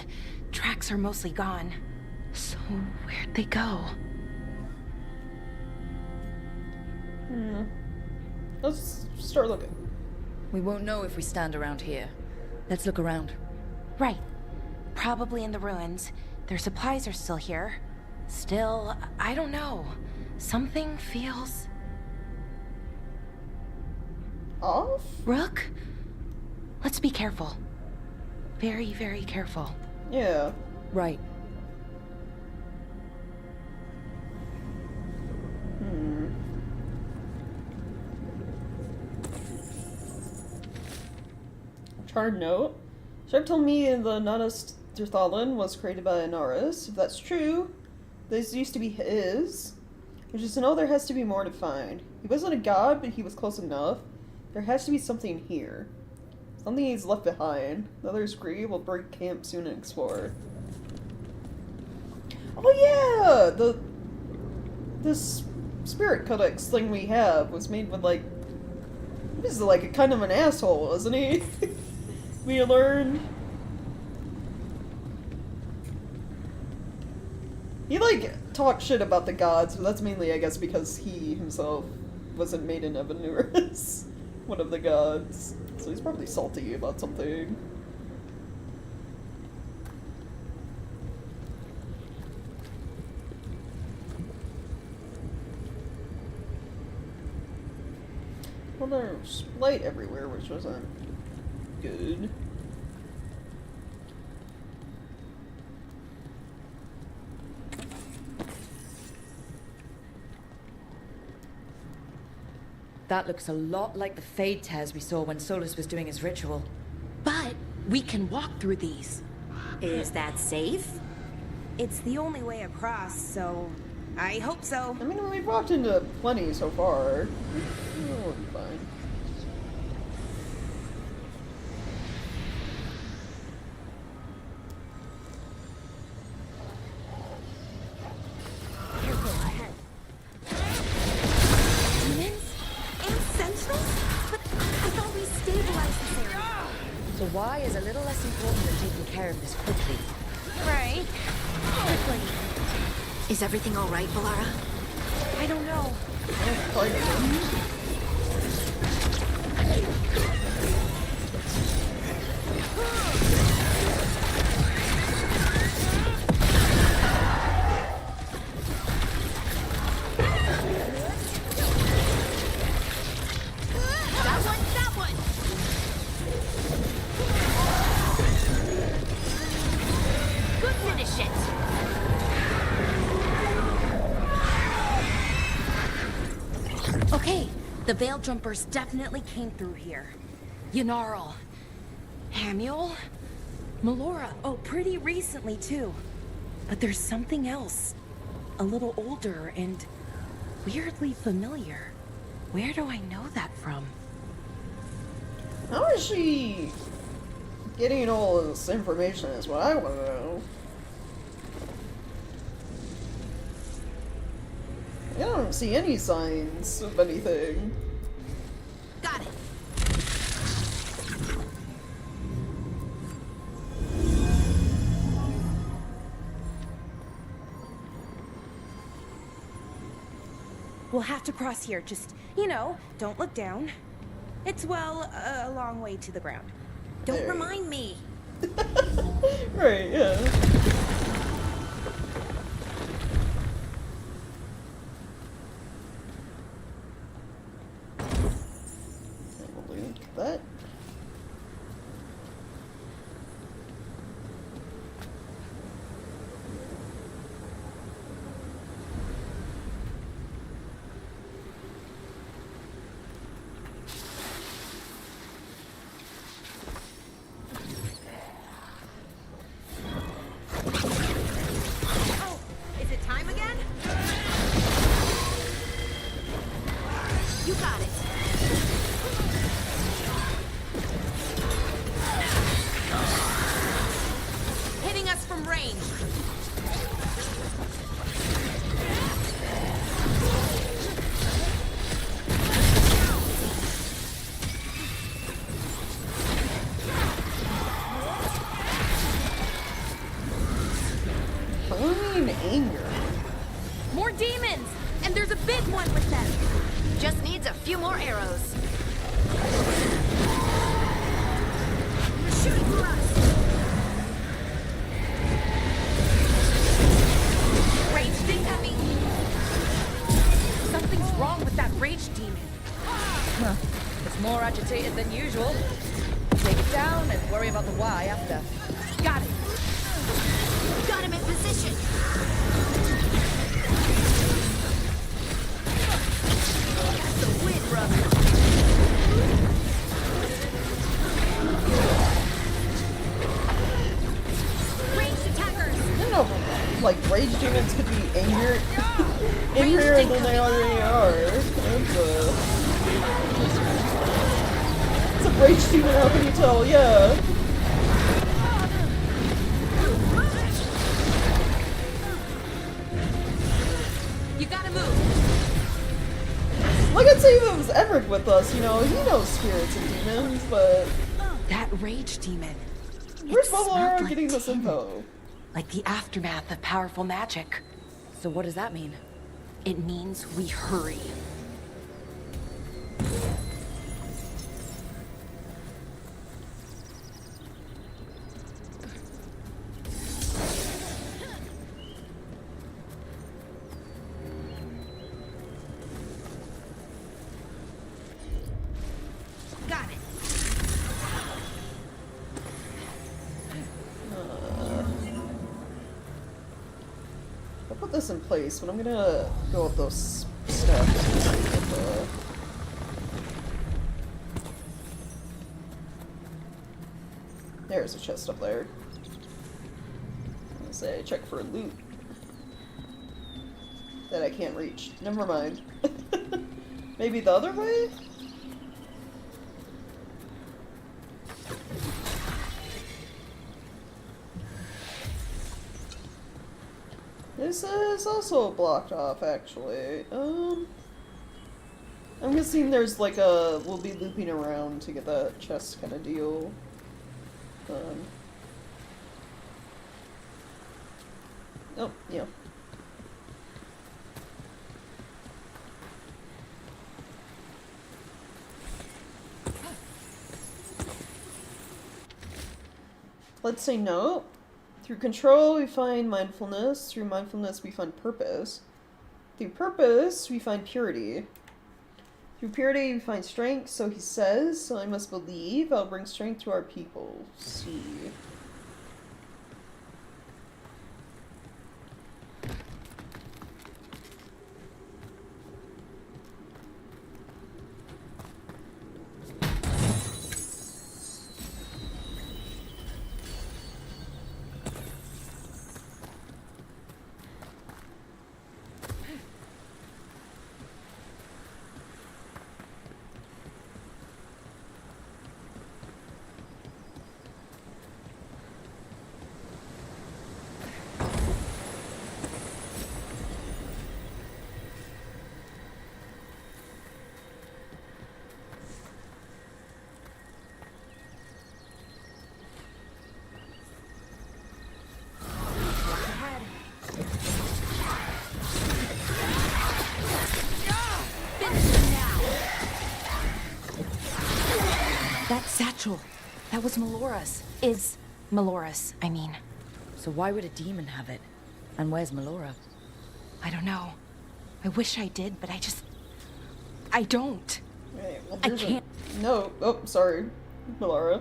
D: Tracks are mostly gone. So where'd they go?
A: Let's start looking.
F: We won't know if we stand around here. Let's look around.
D: Right. Probably in the ruins. Their supplies are still here. Still, I don't know. Something feels...
A: off?
D: Rook? Let's be careful. Very, very careful.
A: Yeah.
F: Right.
A: Charred note. Sharp told me the Nanas Dirthalan was created by Anaris. If that's true, this used to be his. Which is to know there has to be more to find. He wasn't a god, but he was close enough. There has to be something here. Something he's left behind. The others agree we'll break camp soon and explore. Oh yeah! This spirit codex thing we have was made with, like... This is like a kind of an asshole, isn't he? We learned. He, like, talks shit about the gods, but that's mainly, I guess, because he himself wasn't maiden of Anuris, one of the gods. So he's probably salty about something. Well, there's light everywhere, which wasn't good.
F: That looks a lot like the Fade tears we saw when Solus was doing his ritual.
D: But we can walk through these.
I: Is that safe? It's the only way across, so I hope so.
A: I mean, we've walked into plenty so far. We'll be fine.
F: So why is a little less important than taking care of this quickly?
I: Right. Quickly.
O: Is everything all right, Valara?
I: I don't know.
O: That one! Good finish it!
D: Okay, the Veil Jumpers definitely came through here. Yanarl, Hamiel, Melora. Oh, pretty recently too. But there's something else. A little older and weirdly familiar. Where do I know that from?
A: How is she getting all this information is what I want to know. I don't see any signs of anything.
O: Got it.
I: We'll have to cross here. Just, you know, don't look down. It's, well, a long way to the ground.
O: Don't remind me.
A: Right, yeah. That.
I: Oh, is it time again?
O: You got it.
I: Hitting us from range.
A: Burning anger.
I: More demons! And there's a big one with them.
O: Just needs a few more arrows. You're shooting for us.
D: Raged incoming! Something's wrong with that rage demon.
F: Huh. It's more agitated than usual. Take it down and worry about the why after.
D: Got it.
O: Got him in position. That's the win, brother. Ranged attackers.
A: I don't know, like, rage demons could be angrier than they already are. It's a rage demon, how can you tell? Yeah.
D: You gotta move.
A: Like, I'd say if it was Everett with us, you know, he knows spirits and demons, but
D: That rage demon.
A: where's
D: It smelled
A: Valara
D: like
A: getting this
D: tin.
A: info?
D: Like the aftermath of powerful magic.
F: So what does that mean?
D: It means we hurry.
A: I'll put this in place, but I'm gonna go up those steps. There's a chest up there. I'm gonna say check for loot that I can't reach. Never mind. Maybe the other way? This is also blocked off, actually. I'm guessing there's like a... we'll be looping around to get that chest kind of deal. Oh, yeah. Let's say no. Through control, we find mindfulness. Through mindfulness, we find purpose. Through purpose, we find purity. Through purity, we find strength, so he says. So I must believe I'll bring strength to our people. See.
D: That satchel. That was Melora's. Is Melora's, I mean.
F: So why would a demon have it? And where's Melora?
D: I don't know. I wish I did, but I don't.
A: Right, well,
D: I can't.
A: No. Oh, sorry. Melora.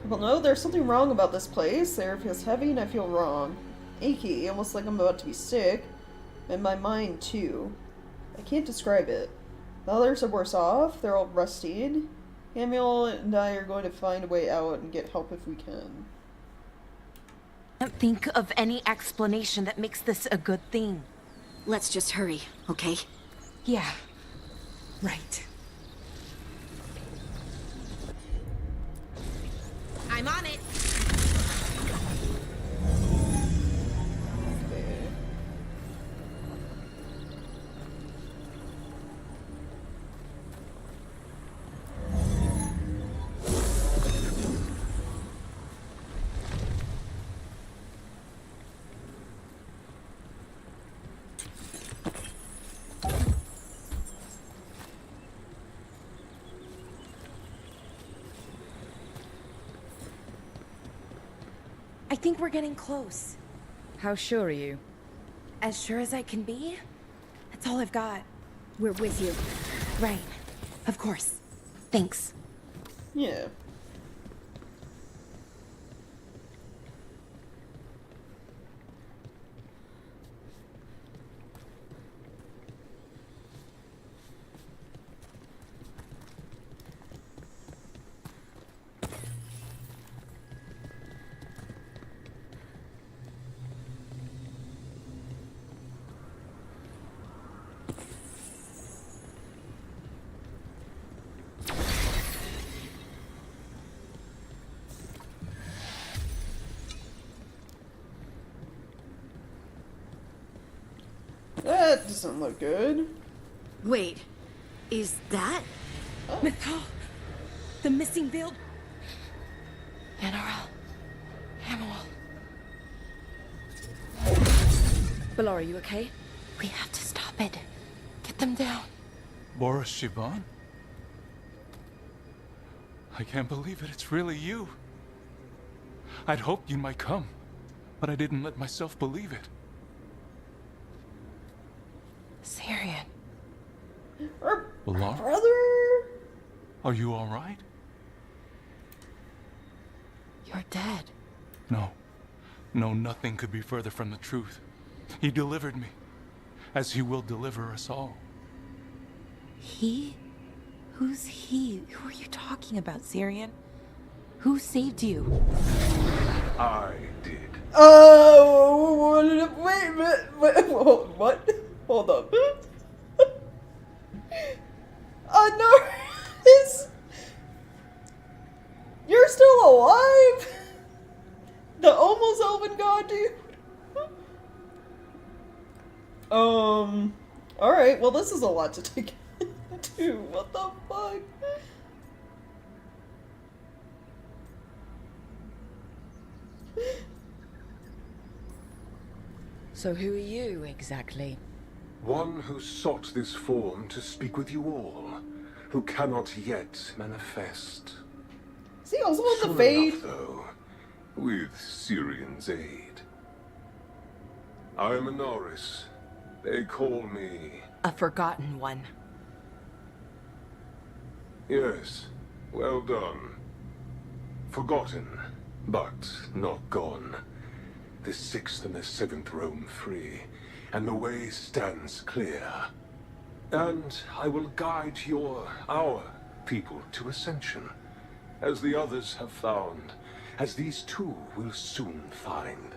A: Well, no, there's something wrong about this place. The air feels heavy and I feel wrong. Achy, almost like I'm about to be sick. And my mind, too. I can't describe it. The others are worse off. They're all rusted. Samuel and I are going to find a way out and get help if we can.
D: I can't think of any explanation that makes this a good thing.
O: Let's just hurry, okay?
D: Yeah. Right.
I: I'm on it.
D: I think we're getting close.
F: How sure are you?
D: As sure as I can be. That's all I've got.
O: We're with you.
D: Right. Of course. Thanks.
A: Yeah. That doesn't look good.
O: Wait, is that?
D: Mythal! The missing build. General. Samuel.
F: Melora, you okay?
D: We have to stop it. Get them down.
Q: Boris Shivan? I can't believe it. It's really you. I'd hoped you might come, but I didn't let myself believe it.
D: Syrian.
Q: Melora?
A: Brother?
Q: Are you all right?
D: You're dead.
Q: No. No, nothing could be further from the truth. He delivered me, as he will deliver us all.
D: He? Who's he? Who are you talking about, Syrian? Who saved you?
M: I did.
A: Wait a minute. Wait, what? Hold up. No, you're still alive? The almost elven god, dude? Alright, well this is a lot to take into. What the fuck?
F: So who are you, exactly?
M: One who sought this form to speak with you all, who cannot yet manifest.
A: Is he also on the
M: Soon
A: fade?
M: enough, though, with Syrian's aid. I am Anaris. They call me...
D: A forgotten one.
M: Yes, well done. Forgotten, but not gone. The 6th and the 7th roam free, and the way stands clear. And I will guide our people to ascension, as the others have found, as these two will soon find.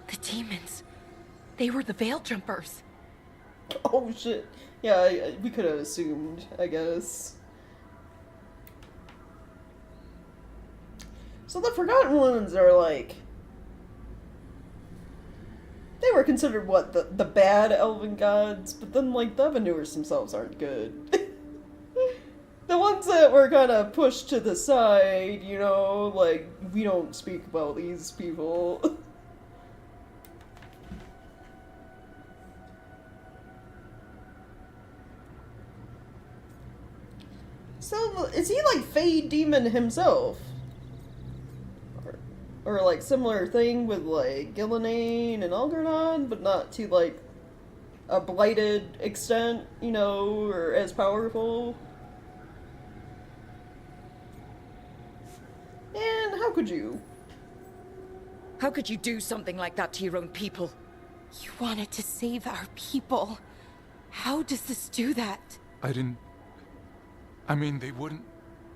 D: The demons. They were the Veil Jumpers.
A: Oh shit. Yeah, we could have assumed, I guess. So the Forgotten Ones are like... They were considered, what, the bad elven gods? But then, like, the Venuers themselves aren't good. The ones that were kind of pushed to the side, you know, like, we don't speak about these people. So, is he like Fade Demon himself? Or like similar thing with like Gillenane and Algernon, but not to like a blighted extent, you know, or as powerful? And how could you?
F: How could you do something like that to your own people?
D: You wanted to save our people. How does this do that?
Q: I mean, they wouldn't...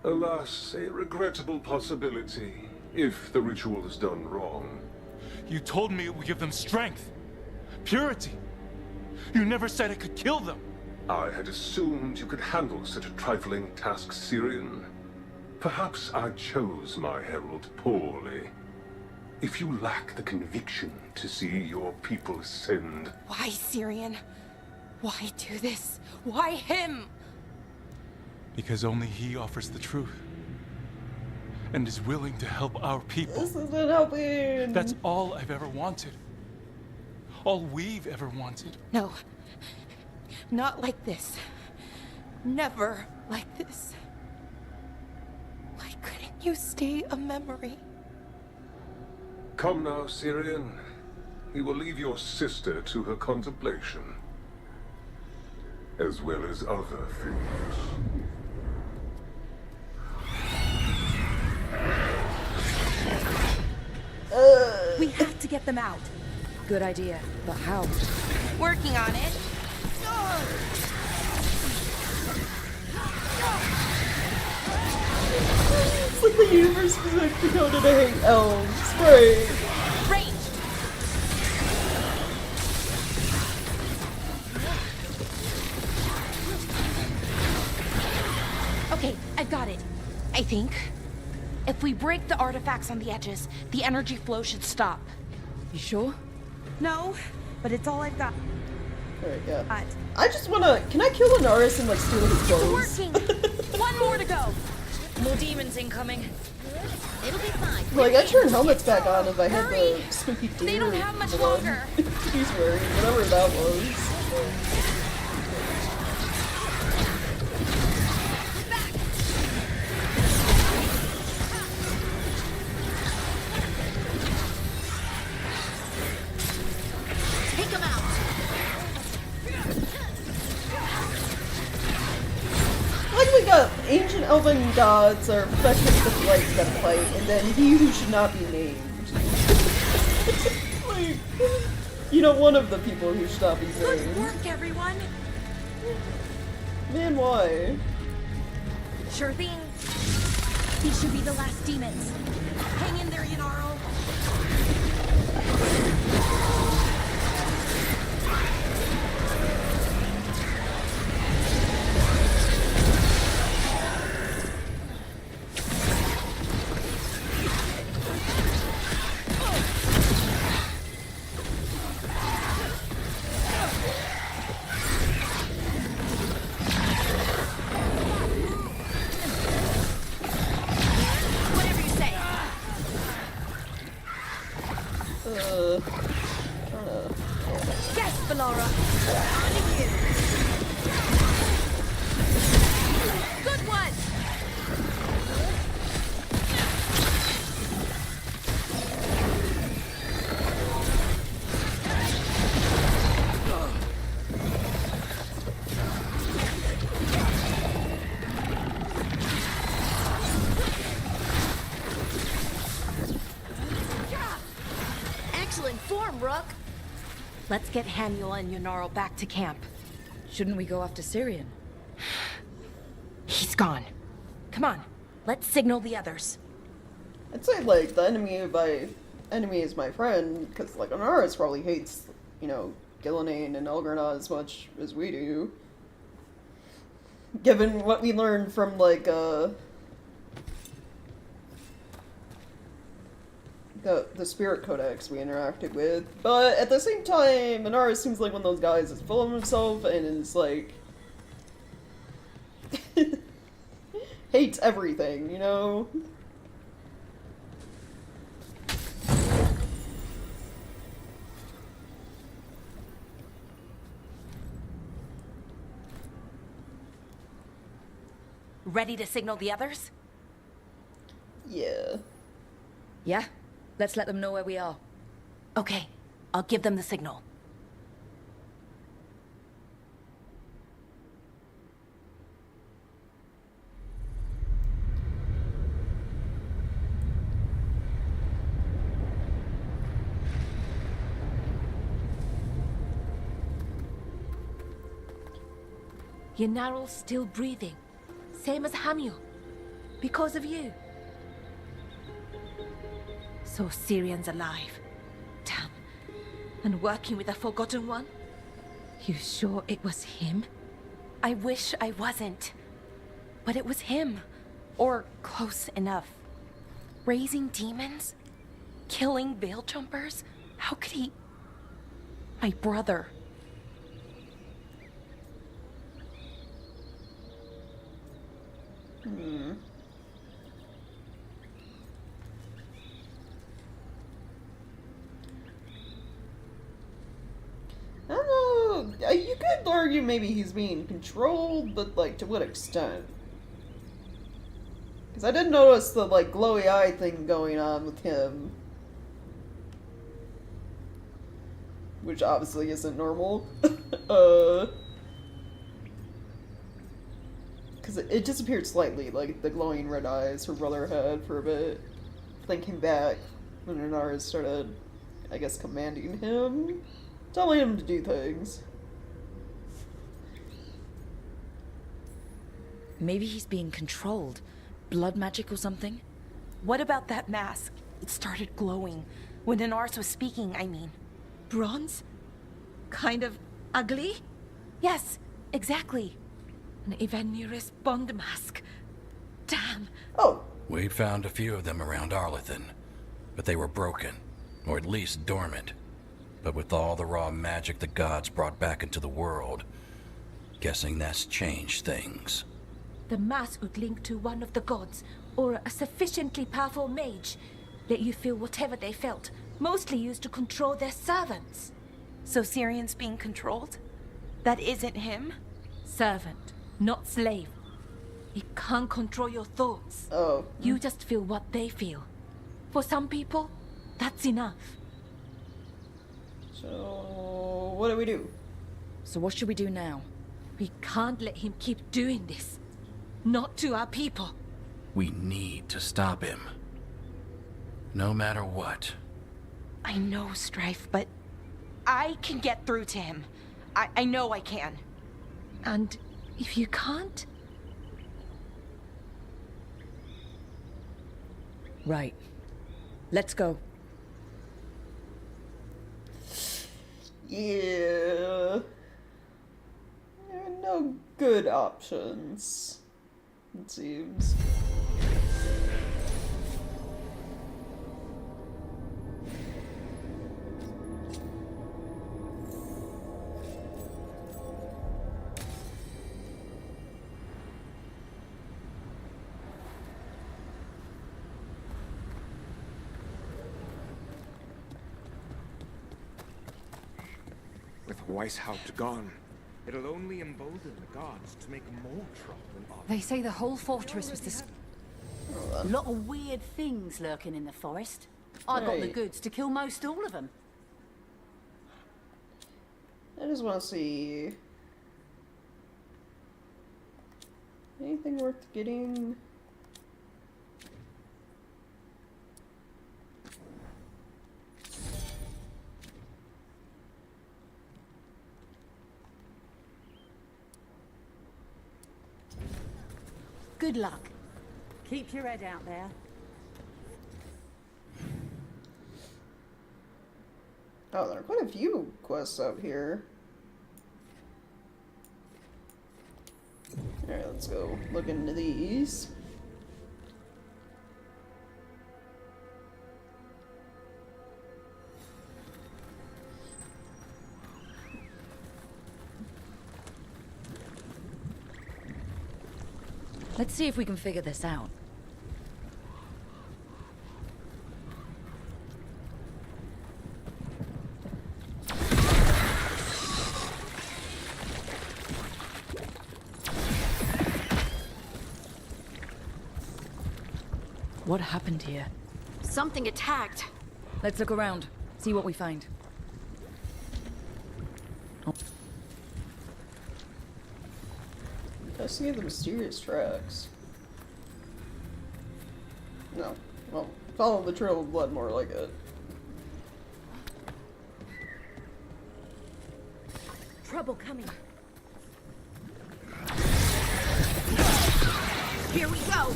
M: Alas, a regrettable possibility, if the ritual is done wrong.
Q: You told me it would give them strength, purity. You never said it could kill them.
M: I had assumed you could handle such a trifling task, Syrian. Perhaps I chose my herald poorly. If you lack the conviction to see your people ascend...
D: Why, Syrian? Why do this? Why him?
Q: Because only he offers the truth. And is willing to help our people.
A: This isn't helping.
Q: That's all I've ever wanted. All we've ever wanted.
D: No. Not like this. Never like this. Why couldn't you stay a memory?
M: Come now, Syrian. We will leave your sister to her contemplation. As well as other things.
I: We have to get them out.
F: Good idea, but how?
I: Working on it.
A: It's like the universe was like decoded to hate elves, right?
I: Range. Okay, I've got it. I think. If we break the artifacts on the edges, the energy flow should stop.
F: You sure?
I: No, but it's all I've got.
A: Alright, yeah. I just wanna... Can I kill Anaris and like steal his clothes?
I: It's working! One more to go!
F: More demons incoming.
I: It'll be fine.
A: Like, I turn helmets back on if I had the spooky deer.
I: They don't have much
A: blood
I: longer.
A: He's wearing, whatever that was.
I: Take him out!
A: Like we got ancient elven gods are professionals with light that fight, and then he who should not be named. Like, You know, one of the people who should not be named.
D: Good work, everyone!
A: Man, why?
D: Sure thing. These should be the last demons. Hang in there, Yanaro. Yes, Valora. On to you. Good one. Excellent form, Rook. Let's get Haniel and Yanaro back to camp.
F: Shouldn't we go after Syrian?
D: He's gone. Come on, let's signal the others.
A: I'd say, like, the enemy is my friend, because, like, Anaris probably hates, you know, Gillenane and Elgrenat as much as we do. Given what we learned from, like, the spirit codex we interacted with. But at the same time, Anaris seems like one of those guys that's full of himself and is, like, hates everything, you know?
D: Ready to signal the others?
A: Yeah.
F: Yeah? Let's let them know where we are.
D: Okay, I'll give them the signal. Yanaro's still breathing. Same as Hamiel. Because of you. So Syrian's alive. Damn. And working with the Forgotten One? You sure it was him? I wish I wasn't. But it was him. Or close enough. Raising demons? Killing veil jumpers? How could he... My brother.
A: I don't know. You could argue maybe he's being controlled, but, like, to what extent? Because I did notice the, like, glowy eye thing going on with him. Which obviously isn't normal. Because it disappeared slightly, like, the glowing red eyes her brother had for a bit. Then came back when Anaris started, I guess, commanding him. Telling him to do things.
F: Maybe he's being controlled. Blood magic or something?
D: What about that mask? It started glowing. When Anaris was speaking, I mean. Bronze? Kind of ugly? Yes, exactly. An Evanuris Bond mask. Damn.
A: Oh.
R: We found a few of them around Arlethan, but they were broken, or at least dormant. But with all the raw magic the gods brought back into the world, guessing that's changed things.
D: The mask would link to one of the gods, or a sufficiently powerful mage. Let you feel whatever they felt, mostly used to control their servants. So Syrian's being controlled? That isn't him? Servant, not slave. He can't control your thoughts.
A: Oh.
D: You just feel what they feel. For some people, that's enough.
A: So, what do we do?
F: So what should we do now?
D: We can't let him keep doing this. Not to our people.
R: We need to stop him. No matter what.
D: I know, Strife, but I can get through to him. I know I can.
H: And if you can't?
F: Right. Let's go.
A: Yeah. There are no good options, it seems.
J: With Weisshaupt gone, it'll only embolden the guards to make more trouble than others.
V: They say the whole fortress was this. A lot of weird things lurking in the forest. I got the
A: Right.
V: goods to kill most all of them.
A: I just want to see anything worth getting.
V: Good luck. Keep your head out there.
A: Oh, there are quite a few quests out here. Alright, let's go look into these.
F: Let's see if we can figure this out. What happened here?
O: Something attacked.
F: Let's look around, see what we find.
A: Investigate the mysterious tracks. No. Well, follow the trail of blood, more like it.
O: Trouble coming. Here we go.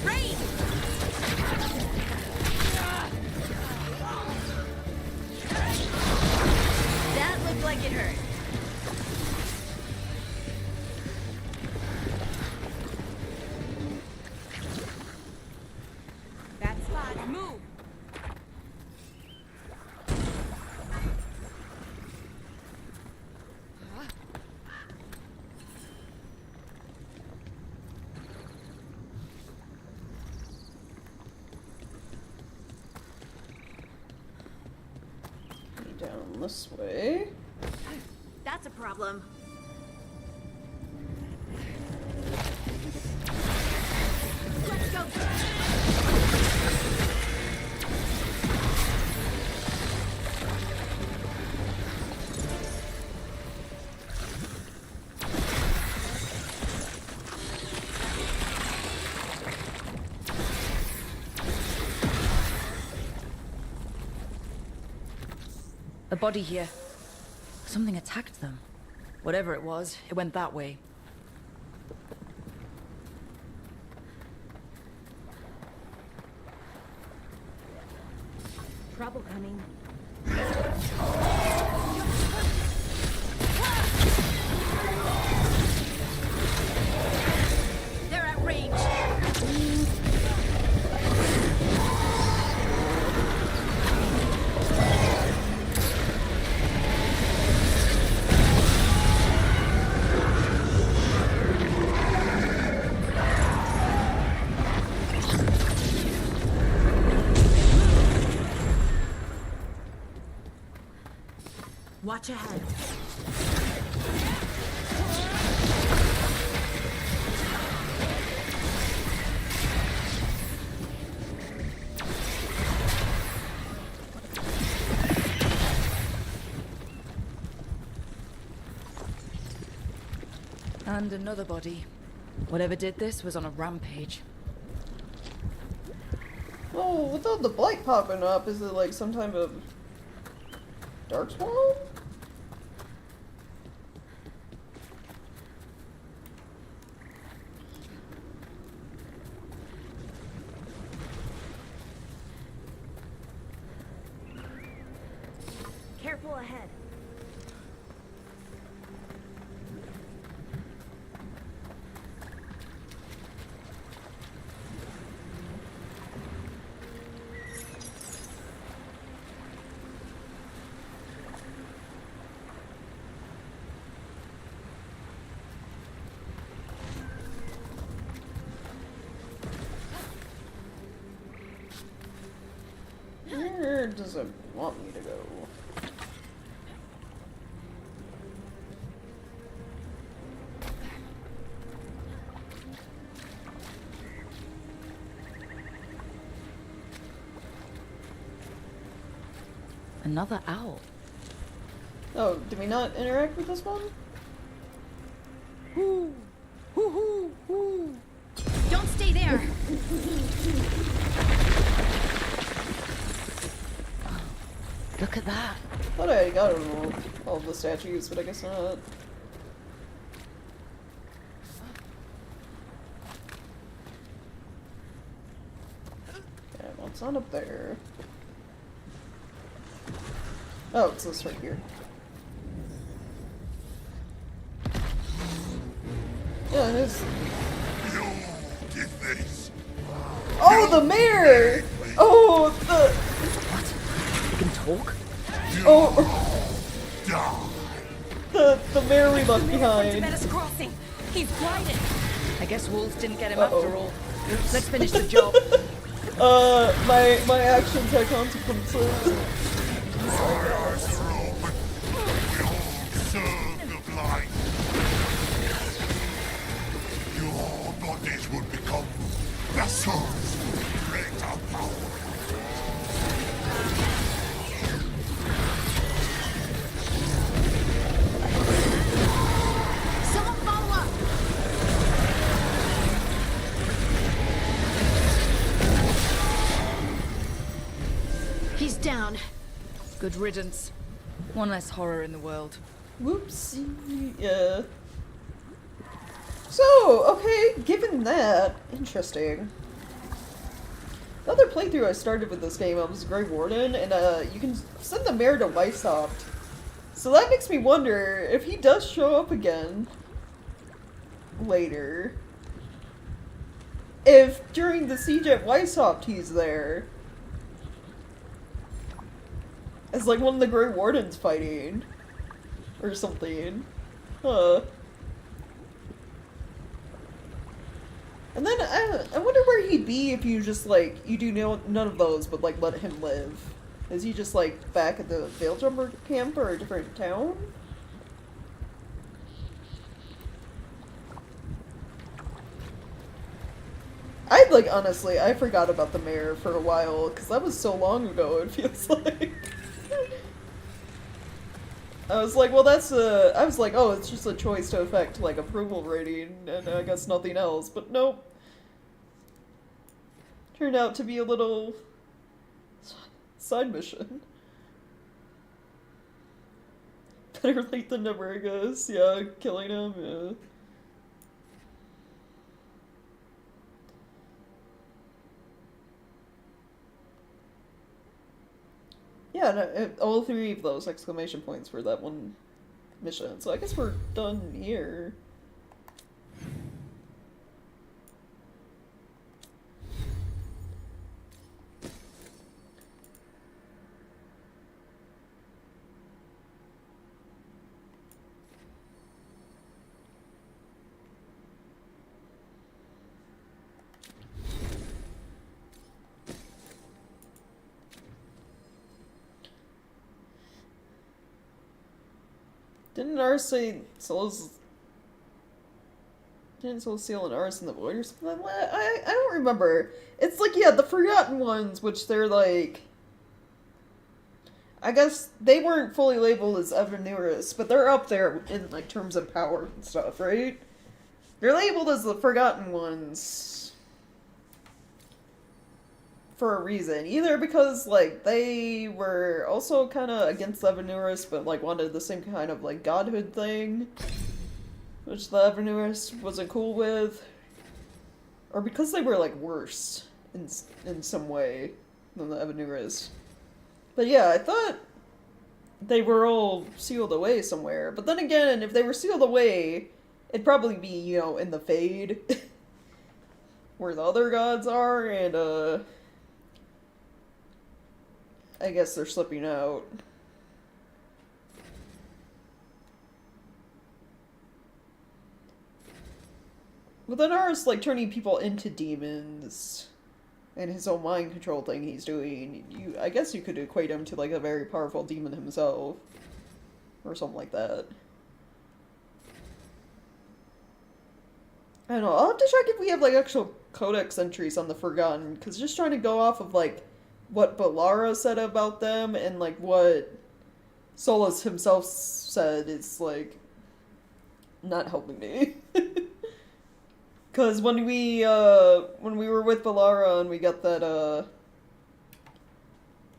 O: Rain! That looked like it hurt.
I: That spot. Move.
A: Down this way.
O: That's a problem. Let's go.
F: A body here. Something attacked them. Whatever it was, it went that way.
O: Trouble coming. They're at range. Watch ahead.
F: And another body. Whatever did this was on a rampage.
A: Oh, without the blight popping up, is it like some type of darkspawn?
I: Careful ahead.
A: Where does it want me to go?
F: Another owl.
A: Oh, did we not interact with this one?
O: Hoo! Hoo hoo hoo! Don't stay there!
F: Look at that.
A: Thought I got all the statues, but I guess not. Yeah, well, it's not up there. Oh, it's this right here. Yeah, it is. Oh, the mayor! Oh, the...
F: What? You can talk?
A: Oh! The mayor we left behind.
K: Crossing. He's blinded.
F: I guess wolves didn't get him
A: Uh-oh.
F: after all. Let's finish the job.
A: My actions had consequences.
G: Your bodies would become vessels of greater power.
O: Someone follow up! He's down.
F: Good riddance. One less horror in the world.
A: Whoopsie. Yeah. So, okay, given that, interesting. The other playthrough I started with this game, I was Grey Warden, and you can send the mayor to Weisshaupt. So that makes me wonder if he does show up again later. If during the siege at Weisshaupt he's there. As like one of the Grey Wardens fighting. Or something. Huh. And then, I wonder where he'd be if you just, like, you do none of those, but, like, let him live. Is he just, like, back at the Veilguard camp or a different town? Like, honestly, I forgot about the mayor for a while, because that was so long ago, it feels like. I was like, well, I was like, oh, it's just a choice to affect, like, approval rating, and I guess nothing else, but nope. Turned out to be a little side mission. Better late than never, I guess. Yeah, killing him, yeah. Yeah, no, all three of those exclamation points for that one mission. So I guess we're done here. Didn't ours say Souls? Didn't Souls seal an ours in the void or something? I don't remember. It's like, yeah, the Forgotten Ones, which they're like, I guess they weren't fully labeled as Evanuris, but they're up there in like terms of power and stuff, right? They're labeled as the Forgotten Ones for a reason. Either because, like, they were also kind of against the Evanurus, but, like, wanted the same kind of, like, godhood thing, which the Evanurus wasn't cool with. Or because they were, like, worse in some way than the Evanurus. But yeah, I thought they were all sealed away somewhere. But then again, if they were sealed away, it'd probably be, you know, in the Fade, where the other gods are, and, I guess they're slipping out. But then ours, like, turning people into demons, and his own mind control thing he's doing, I guess you could equate him to, like, a very powerful demon himself. Or something like that. I don't know, I'll have to check if we have, like, actual codex entries on the Forgotten, because just trying to go off of, like, what Balara said about them, and, like, what Solus himself said is, like, not helping me. Because when we were with Balara and we got that,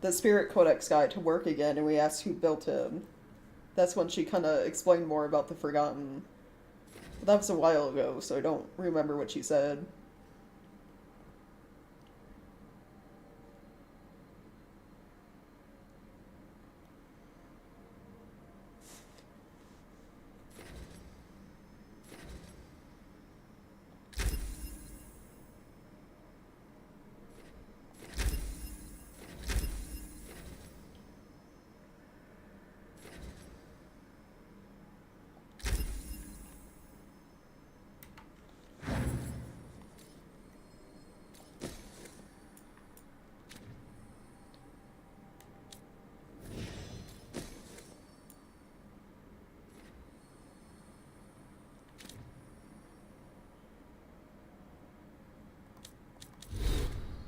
A: the Spirit Codex guy to work again, and we asked who built him, that's when she kind of explained more about the Forgotten. But that was a while ago, so I don't remember what she said.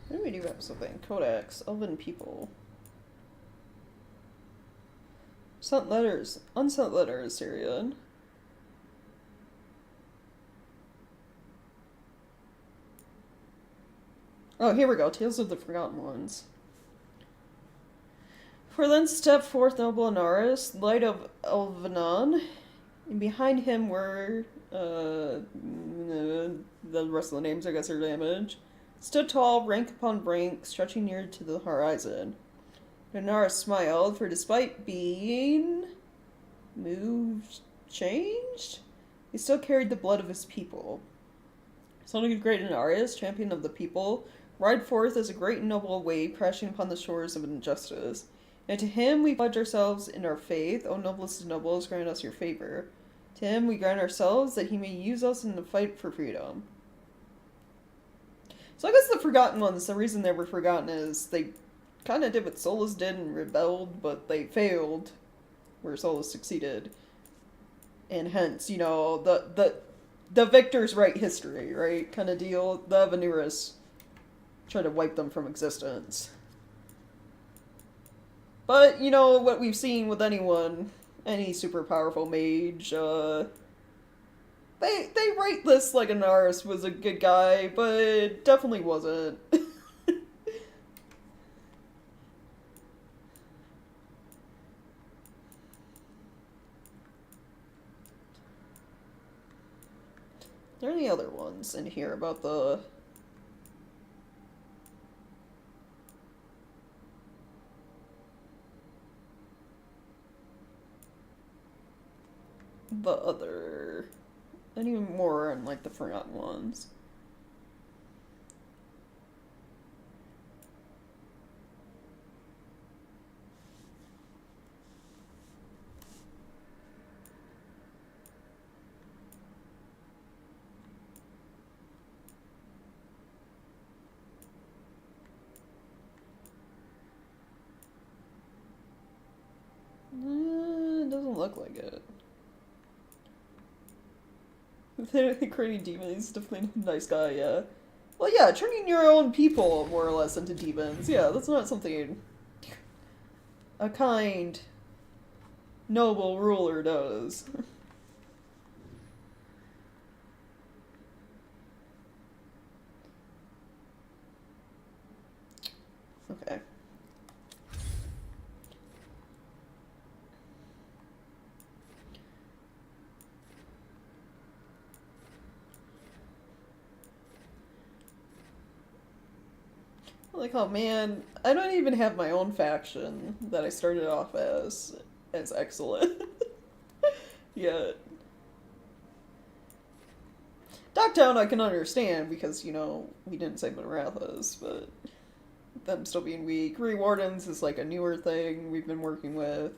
A: Maybe we do have something. Codex. Elven people. Sent letters. Unsent letters, Syrian. Oh, here we go. Tales of the Forgotten Ones. For then stepped forth noble Anaris, light of Elvenon, and behind him were, the rest of the names, I guess, are damaged. Stood tall, rank upon rank, stretching near to the horizon. Anaris smiled, for despite being moved, changed, he still carried the blood of his people. Son of great Anaris, champion of the people, ride forth as a great and noble wave crashing upon the shores of injustice. And to him we pledge ourselves in our faith, O noblest of nobles, grant us your favor. To him we grant ourselves that he may use us in the fight for freedom. So I guess the Forgotten Ones, the reason they were forgotten is they kind of did what Solus did and rebelled, but they failed where Solus succeeded. And hence, you know, the victors write history, right? Kind of deal. The Evanurus try to wipe them from existence. But, you know, what we've seen with anyone, any super powerful mage, They write this like Anaris was a good guy, but definitely wasn't. Are there any other ones in here about the... other... Any more on, like, the Forgotten Ones? It doesn't look like it. They're creating demons. He's definitely a nice guy, yeah. Well, yeah, turning your own people, more or less, into demons. Yeah, that's not something a kind, noble ruler does. Like, oh man, I don't even have my own faction that I started off as excellent. Yet. Dogtown I can understand because, you know, we didn't say Monrathas, but them still being weak. Grey Wardens is like a newer thing we've been working with.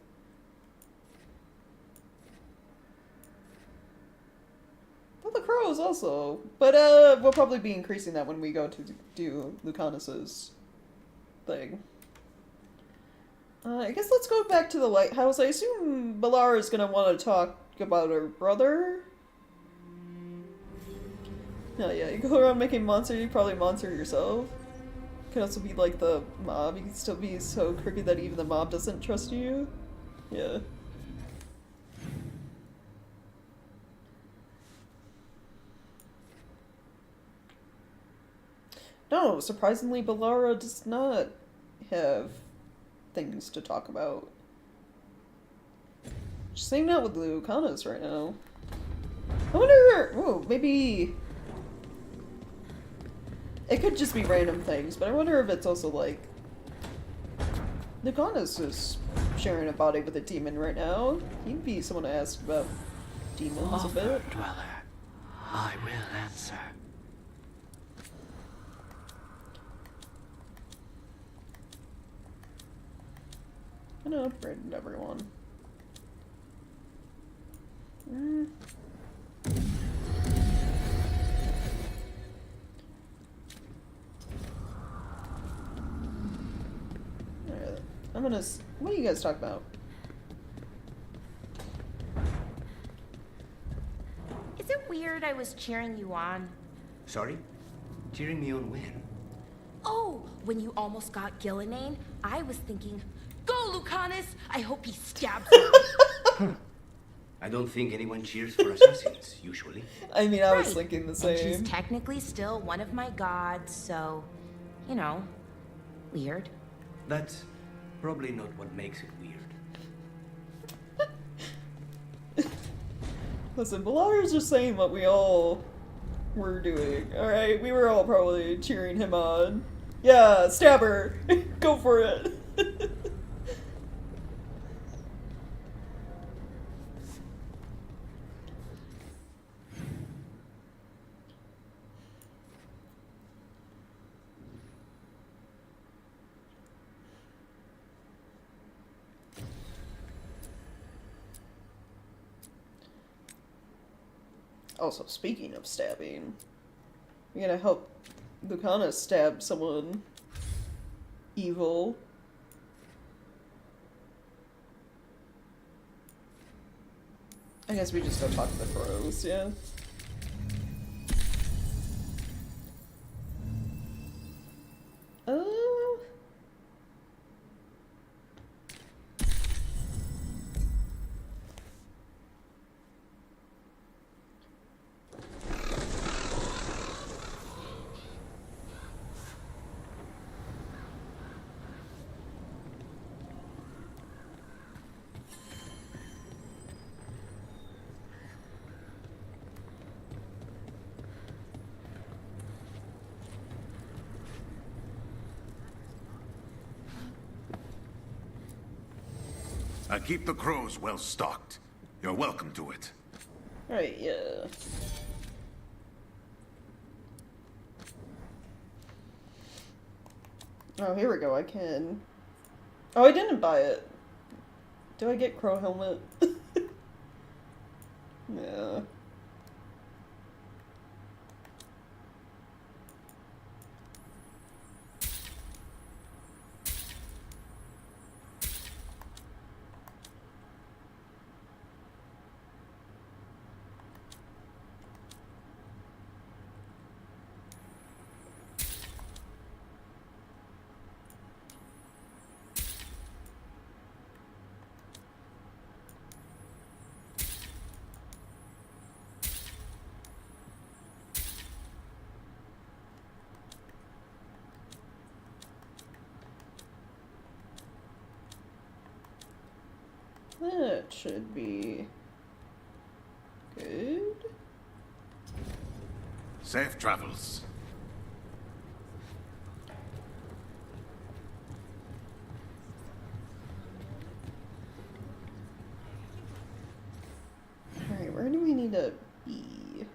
A: But the Crows also. But we'll probably be increasing that when we go to do Lucanus's thing. I guess let's go back to the lighthouse. I assume Balara is going to want to talk about her brother. Oh yeah, you go around making monster, you probably monster yourself. You can also be like the mob, you can still be so creepy that even the mob doesn't trust you. Yeah. No, surprisingly Balara does not have things to talk about. She's hanging out with Lucanus right now. I wonder, oh, maybe it could just be random things, but I wonder if it's also like Lucanus is sharing a body with a demon right now. He'd be someone to ask about demons a bit.
S: Dweller, I will answer.
A: I know, frightened everyone. Alright, I'm gonna. What do you guys talk about?
I: Is it weird I was cheering you on?
S: Sorry? Cheering me on when?
I: Oh, when you almost got Gillinane, I was thinking, go Lucanus! I hope he stabs her.
S: I don't think anyone cheers for assassins, usually.
A: I mean, I was thinking the
I: And
A: same.
I: she's technically still one of my gods, so, you know, weird.
S: That's probably not what makes it weird.
A: Listen, Balara's just saying what we all were doing, alright? We were all probably cheering him on. Yeah, stab her! Go for it! Also, speaking of stabbing, you're gonna help Lucanus stab someone evil. I guess we just go talk to the crows, yeah.
G: I keep the crows well stocked. You're welcome to it.
A: Right, yeah. Oh, here we go, I can. Oh, I didn't buy it. Do I get crow helmet? Yeah. That should be good.
G: Safe travels.
A: find a bee.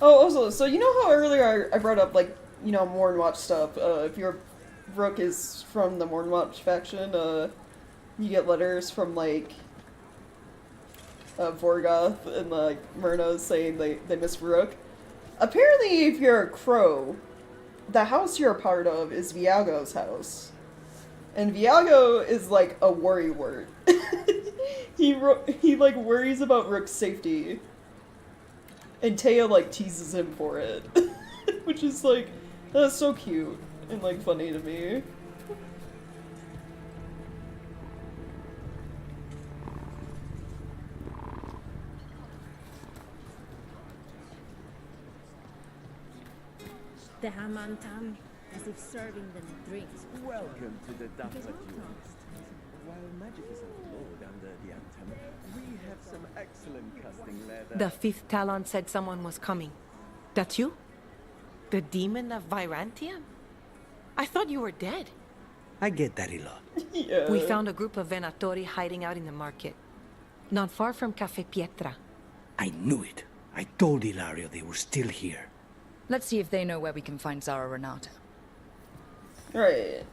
A: Oh, also, so you know how earlier I brought up, like, you know, Mornwatch stuff? If your Rook is from the Mornwatch faction, you get letters from, like, Vorgoth and, like, Myrna saying they miss Rook. Apparently, if you're a crow, the house you're a part of is Viago's house. And Viago is, like, a worrywart. he, like, worries about Rook's safety. And Taya, like, teases him for it. Which is, like, that's so cute and, like, funny to me.
O: The Hamantam, as if serving them drinks.
B: Welcome to the Dapper Duelist. While magic is outlawed under the Anthem, we have some excellent casting leather.
D: The fifth Talon said someone was coming. That you? The demon of Virantium? I thought you were dead.
S: I get that a lot.
A: Yeah.
D: We found a group of Venatori hiding out in the market. Not far from Cafe Pietra.
S: I knew it. I told Ilario they were still here.
F: Let's see if they know where we can find Zara Renata.
A: Right.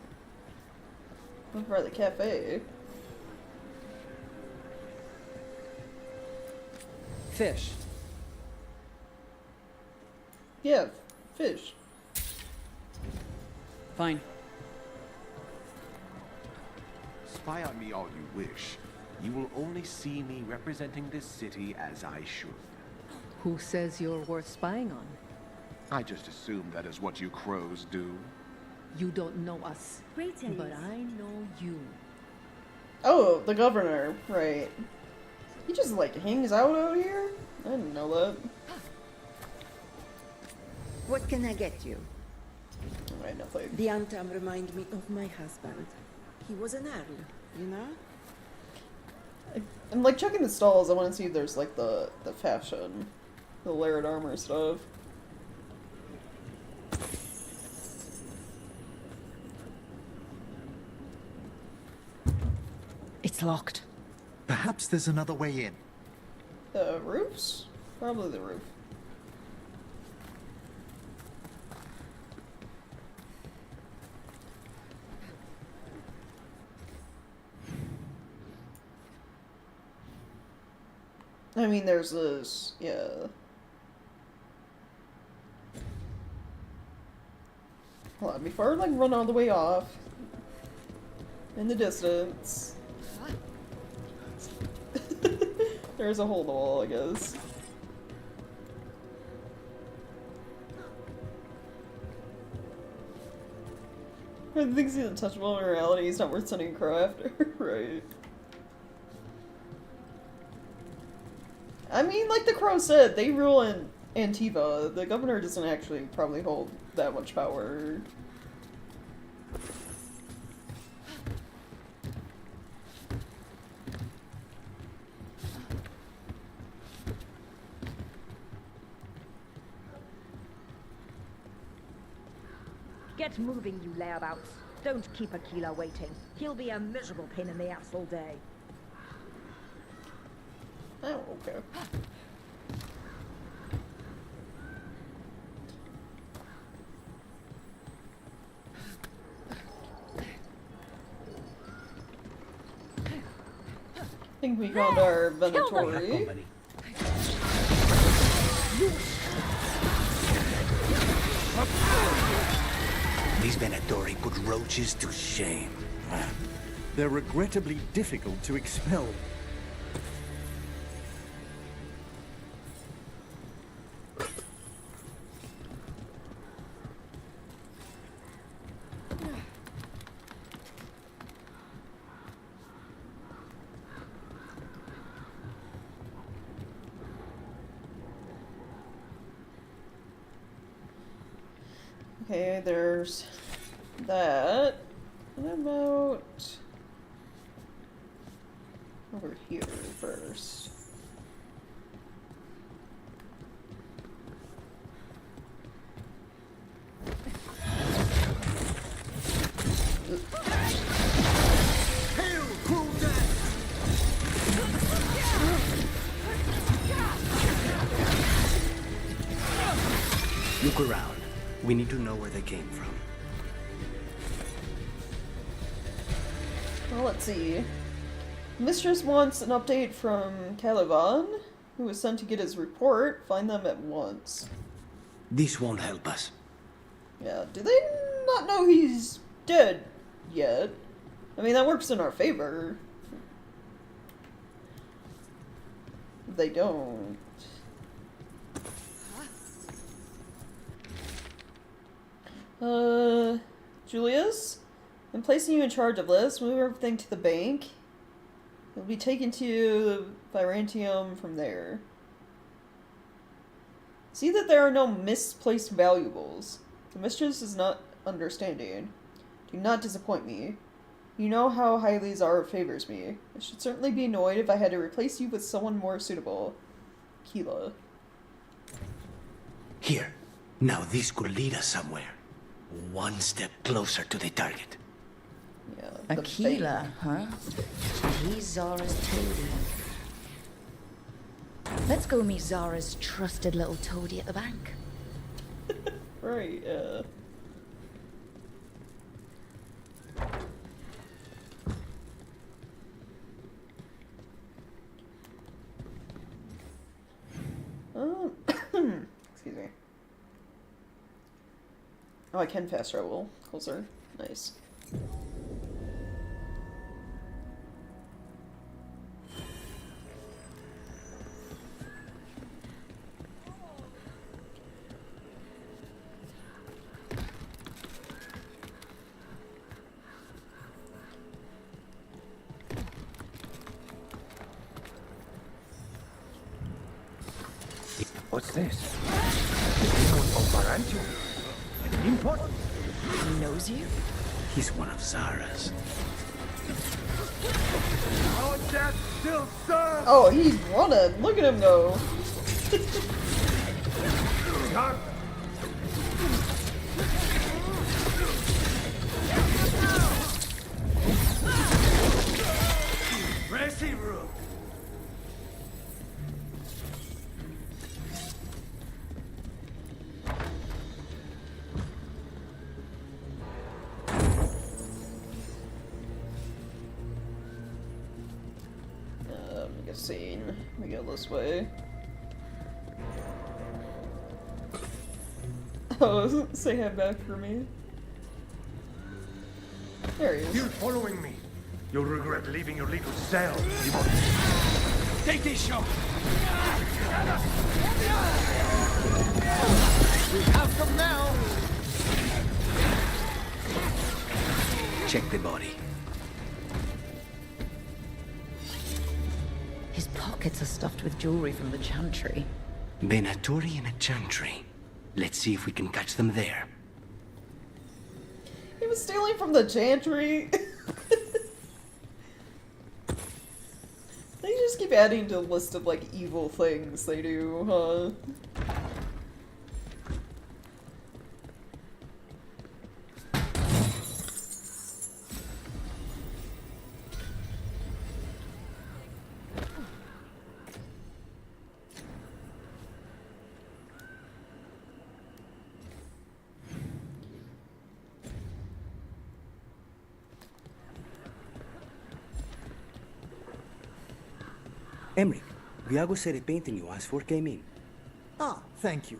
A: Look for the cafe.
T: Fish.
A: Yeah, fish.
T: Fine.
J: Spy on me all you wish. You will only see me representing this city as I should.
H: Who says you're worth spying on?
J: I just assume that is what you crows do.
H: You don't know us.
O: Greetings.
H: But I know you.
A: Oh, the governor, right. He just, like, hangs out here? I didn't know that.
W: What can I get you?
A: Alright, nothing.
W: The Anthem remind me of my husband. He was an earl, you know?
A: I'm, like, checking the stalls. I want to see if there's, like, the fashion. The layered armor stuff.
F: It's locked.
N: Perhaps there's another way in.
A: The roofs? Probably the roof. I mean, there's this, yeah. Hold on, before I, like, run all the way off. In the distance. There's a hole in the wall, I guess. I think he's untouchable in reality. He's not worth sending a crow after. Right. I mean, like the crow said, they rule in Antiva. The governor doesn't actually probably hold that much power.
V: Get moving, you layabouts. Don't keep Aquila waiting. He'll be a miserable pain in the ass all day.
A: Oh, okay. I think we found our Venatori.
S: These Venatori put roaches to shame.
N: They're regrettably difficult to expel.
A: Okay, there's that. What about over here first?
S: Look around. We need to know where they came from.
A: Well, let's see. Mistress wants an update from Caliban, who was sent to get his report. Find them at once.
S: This won't help us.
A: Yeah, do they not know he's dead yet? I mean, that works in our favor. They don't. Julius? I'm placing you in charge of this. Move everything to the bank. It'll be taken to Virantium from there. See that there are no misplaced valuables. The mistress is not understanding. Do not disappoint me. You know how highly Zara favors me. I should certainly be annoyed if I had to replace you with someone more suitable. Keela.
S: Here. Now this could lead us somewhere. One step closer to the target.
A: Yeah,
F: Aquila, huh? He's Zara's toady. Let's go meet Zara's trusted little toady at the bank.
A: Right, yeah. Excuse me. Oh, I can fast travel closer. Nice.
S: What's this? The demon of Varantium. An import?
F: He knows you?
S: He's one of Zara's.
J: Our death still serves!
A: Oh, he's running. Look at him go.
J: Receiver!
A: Make a scene. We go this way. Oh, say hi back for me. There he is.
J: You're following me. You'll regret leaving your little cell. Take this shot!
N: We have them now!
S: Check the body.
F: His pockets are stuffed with jewelry from the chantry.
S: Benaturi and a chantry. Let's see if we can catch them there.
A: He was stealing from the chantry. They just keep adding to the list of, like, evil things they do, huh?
S: Emric, Viago said a painting you asked for came in.
N: Ah, thank you.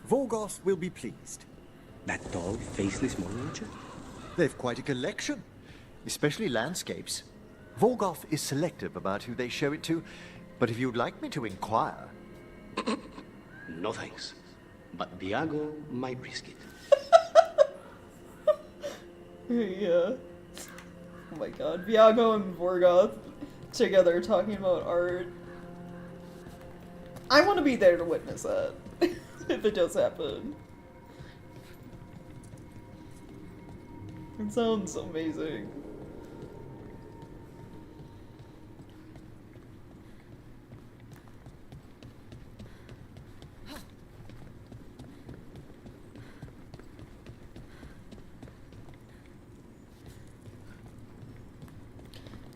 N: Volgoth will be pleased.
S: That tall, faceless miniature?
N: They've quite a collection, especially landscapes. Volgoth is selective about who they show it to, but if you'd like me to inquire...
S: No thanks. But Viago might risk it.
A: Yeah. Oh my god. Viago and Vorgoth together talking about art. I want to be there to witness that. If it does happen. It sounds amazing.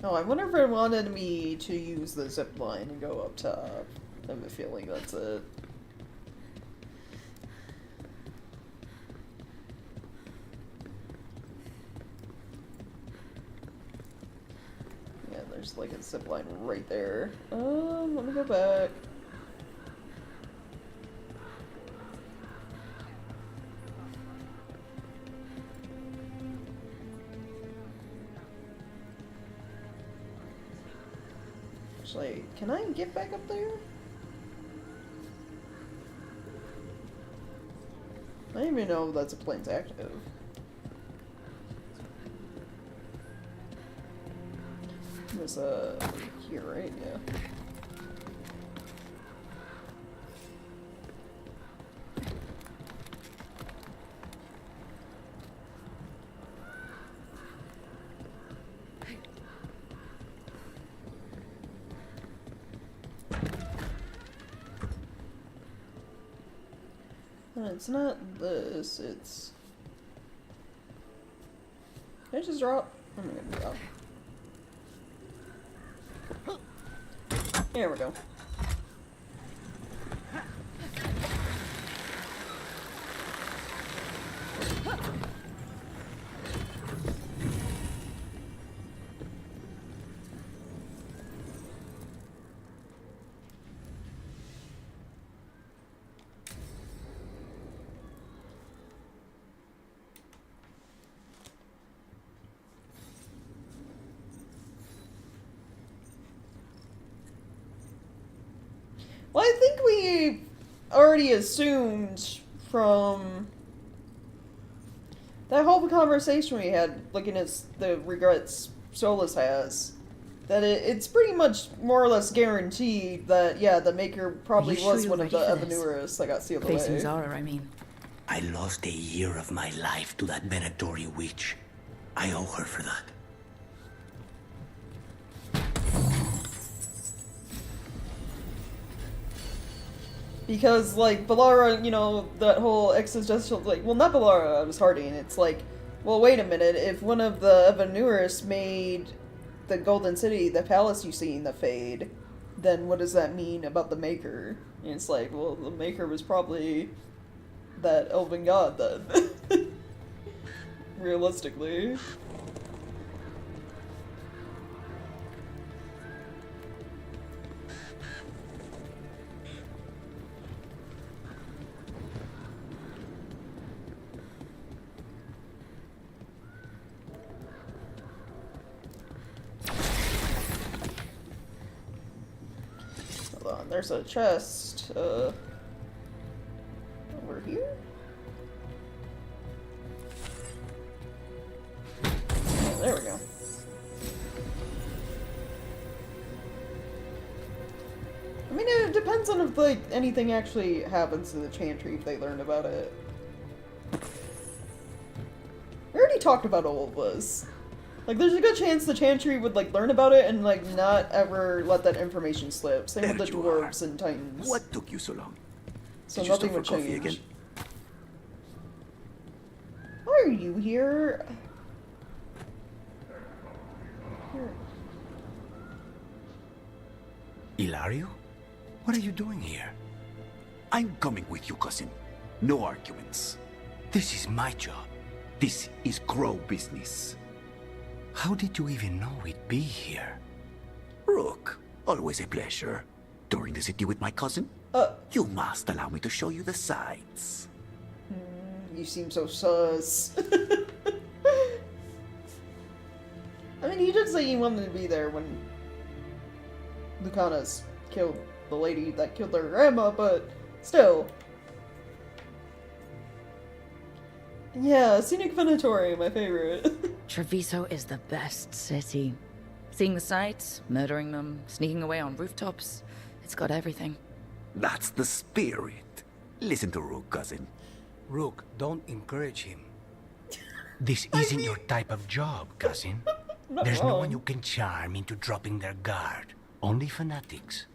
A: Oh, I wonder if it wanted me to use the zip line and go up top. I have a feeling that's it. Yeah, there's like a zip line right there. Let me go back. Actually, can I get back up there? I don't even know if that's a plane's active. It was here, right? Yeah. It's not this, it's... Can I just drop? I'm gonna drop. There we go. Well, I think we already assumed from that whole conversation we had, looking at the regrets Solus has, that it's pretty much more or less guaranteed that, yeah, the Maker probably was one of the Evanurus that got sealed away.
S: Facing Zara, I mean. I lost a year of my life to that Venatori witch. I owe her for that.
A: Because, like, Balara, you know, that whole existential, like, well, not Balara, I was Harding. It's like, well, wait a minute, if one of the Evanurus made the Golden City, the palace you see in the Fade, then what does that mean about the Maker? And it's like, well, the Maker was probably that elven god then. Realistically. Hold on, there's a chest, over here? Oh, there we go. I mean, it depends on if, like, anything actually happens to the Chantry if they learn about it. We already talked about all of this. Like, there's a good chance the Chantry would, like, learn about it and, like, not ever let that information slip. Same with the Dwarves and Titans.
S: What took you so long?
A: So nothing would change. Again? Why are you here?
S: Ilario? What are you doing here? I'm coming with you, cousin. No arguments. This is my job. This is Crow business. How did you even know we'd be here? Rook, always a pleasure. Touring the city with my cousin? You must allow me to show you the sights.
A: You seem so sus. I mean, he did say he wanted to be there when Lucanas killed the lady that killed their grandma, but still. Yeah, Scenic Venatori, my favorite.
F: Treviso is the best city. Seeing the sights, murdering them, sneaking away on rooftops, it's got everything.
S: That's the spirit. Listen to Rook, cousin.
E: Rook, don't encourage him.
S: This isn't your type of job, cousin.
A: Not
S: There's no one
A: wrong.
S: you can charm into dropping their guard. Only fanatics.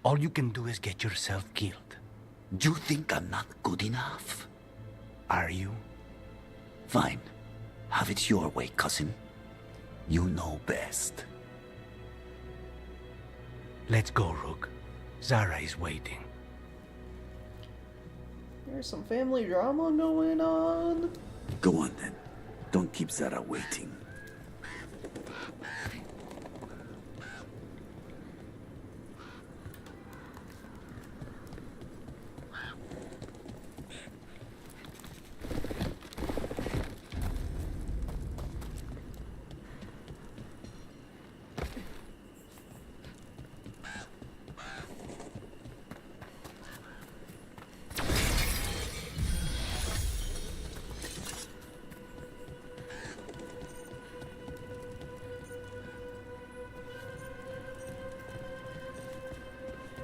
S: All you can do is get yourself killed.
E: You think I'm not good enough?
S: Are you?
E: Fine. Have it your way, cousin. You know best.
S: Let's go, Rook. Zara is waiting.
A: There's some family drama going on.
E: Go on then. Don't keep Zara waiting.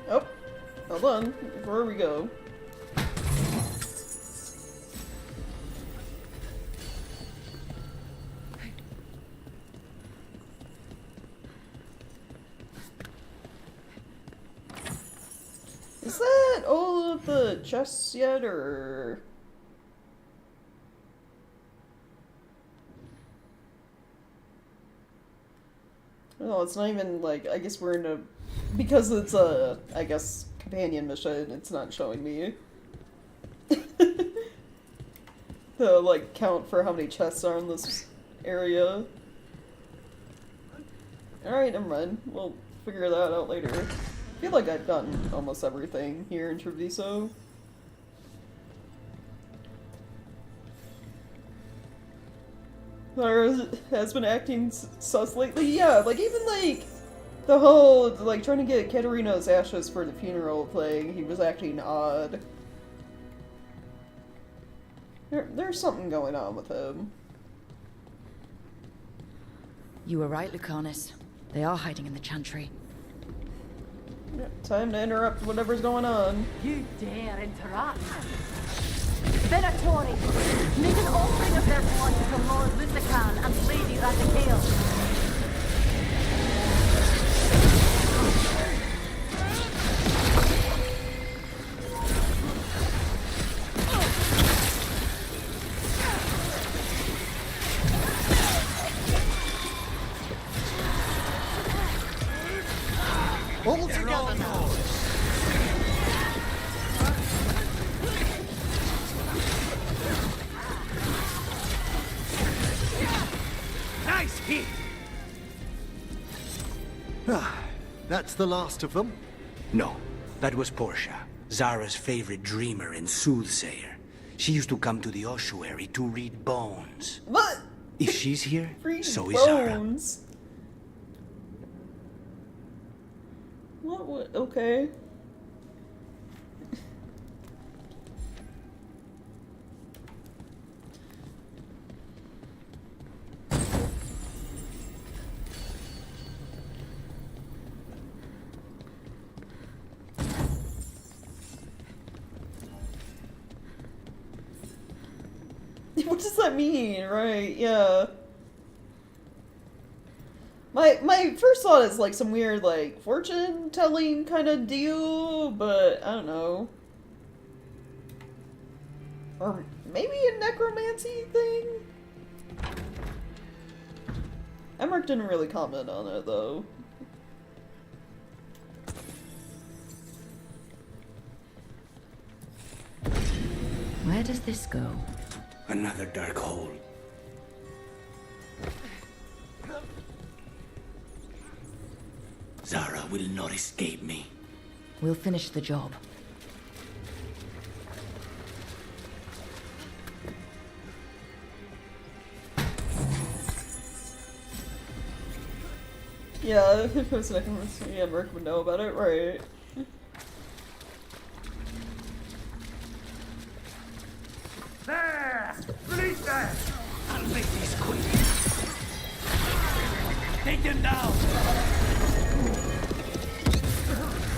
A: Oh, hold on, before we go. Is that all of the chests yet, or...? No, it's not even, like, I guess we're in a... Because it's a, I guess, companion mission, it's not showing me the, like, count for how many chests are in this area. Alright, never mind. We'll figure that out later. I feel like I've gotten almost everything here in Treviso. Lara has been acting sus lately. Yeah, like, even, like, the whole, like, trying to get Katerina's ashes for the funeral thing, he was acting odd. There's something going on with him.
F: You were right, Lucanus. They are hiding in the chantry.
A: Yeah, time to interrupt whatever's going on.
V: You dare interrupt? Venatori, make an offering of their blood to Lord Lusican and Lady Raticael.
N: All together now.
S: Nice hit!
N: That's the last of them.
S: No, that was Portia, Zara's favorite dreamer and soothsayer. She used to come to the ossuary to read bones.
A: What?
S: If she's here,
A: Read
S: so is Zara.
A: bones? What? Okay. What does that mean? Right, yeah. My first thought is like some weird like fortune telling kind of deal, but I don't know. Or maybe a necromancy thing? Emmerich didn't really comment on it though.
F: Where does this go?
S: Another dark hole. Zara will not escape me.
F: We'll finish the job.
A: Yeah, if it was a necromancy, Emmerich would know about it, right?
S: There! Release them! I'll make these quick. Take them down!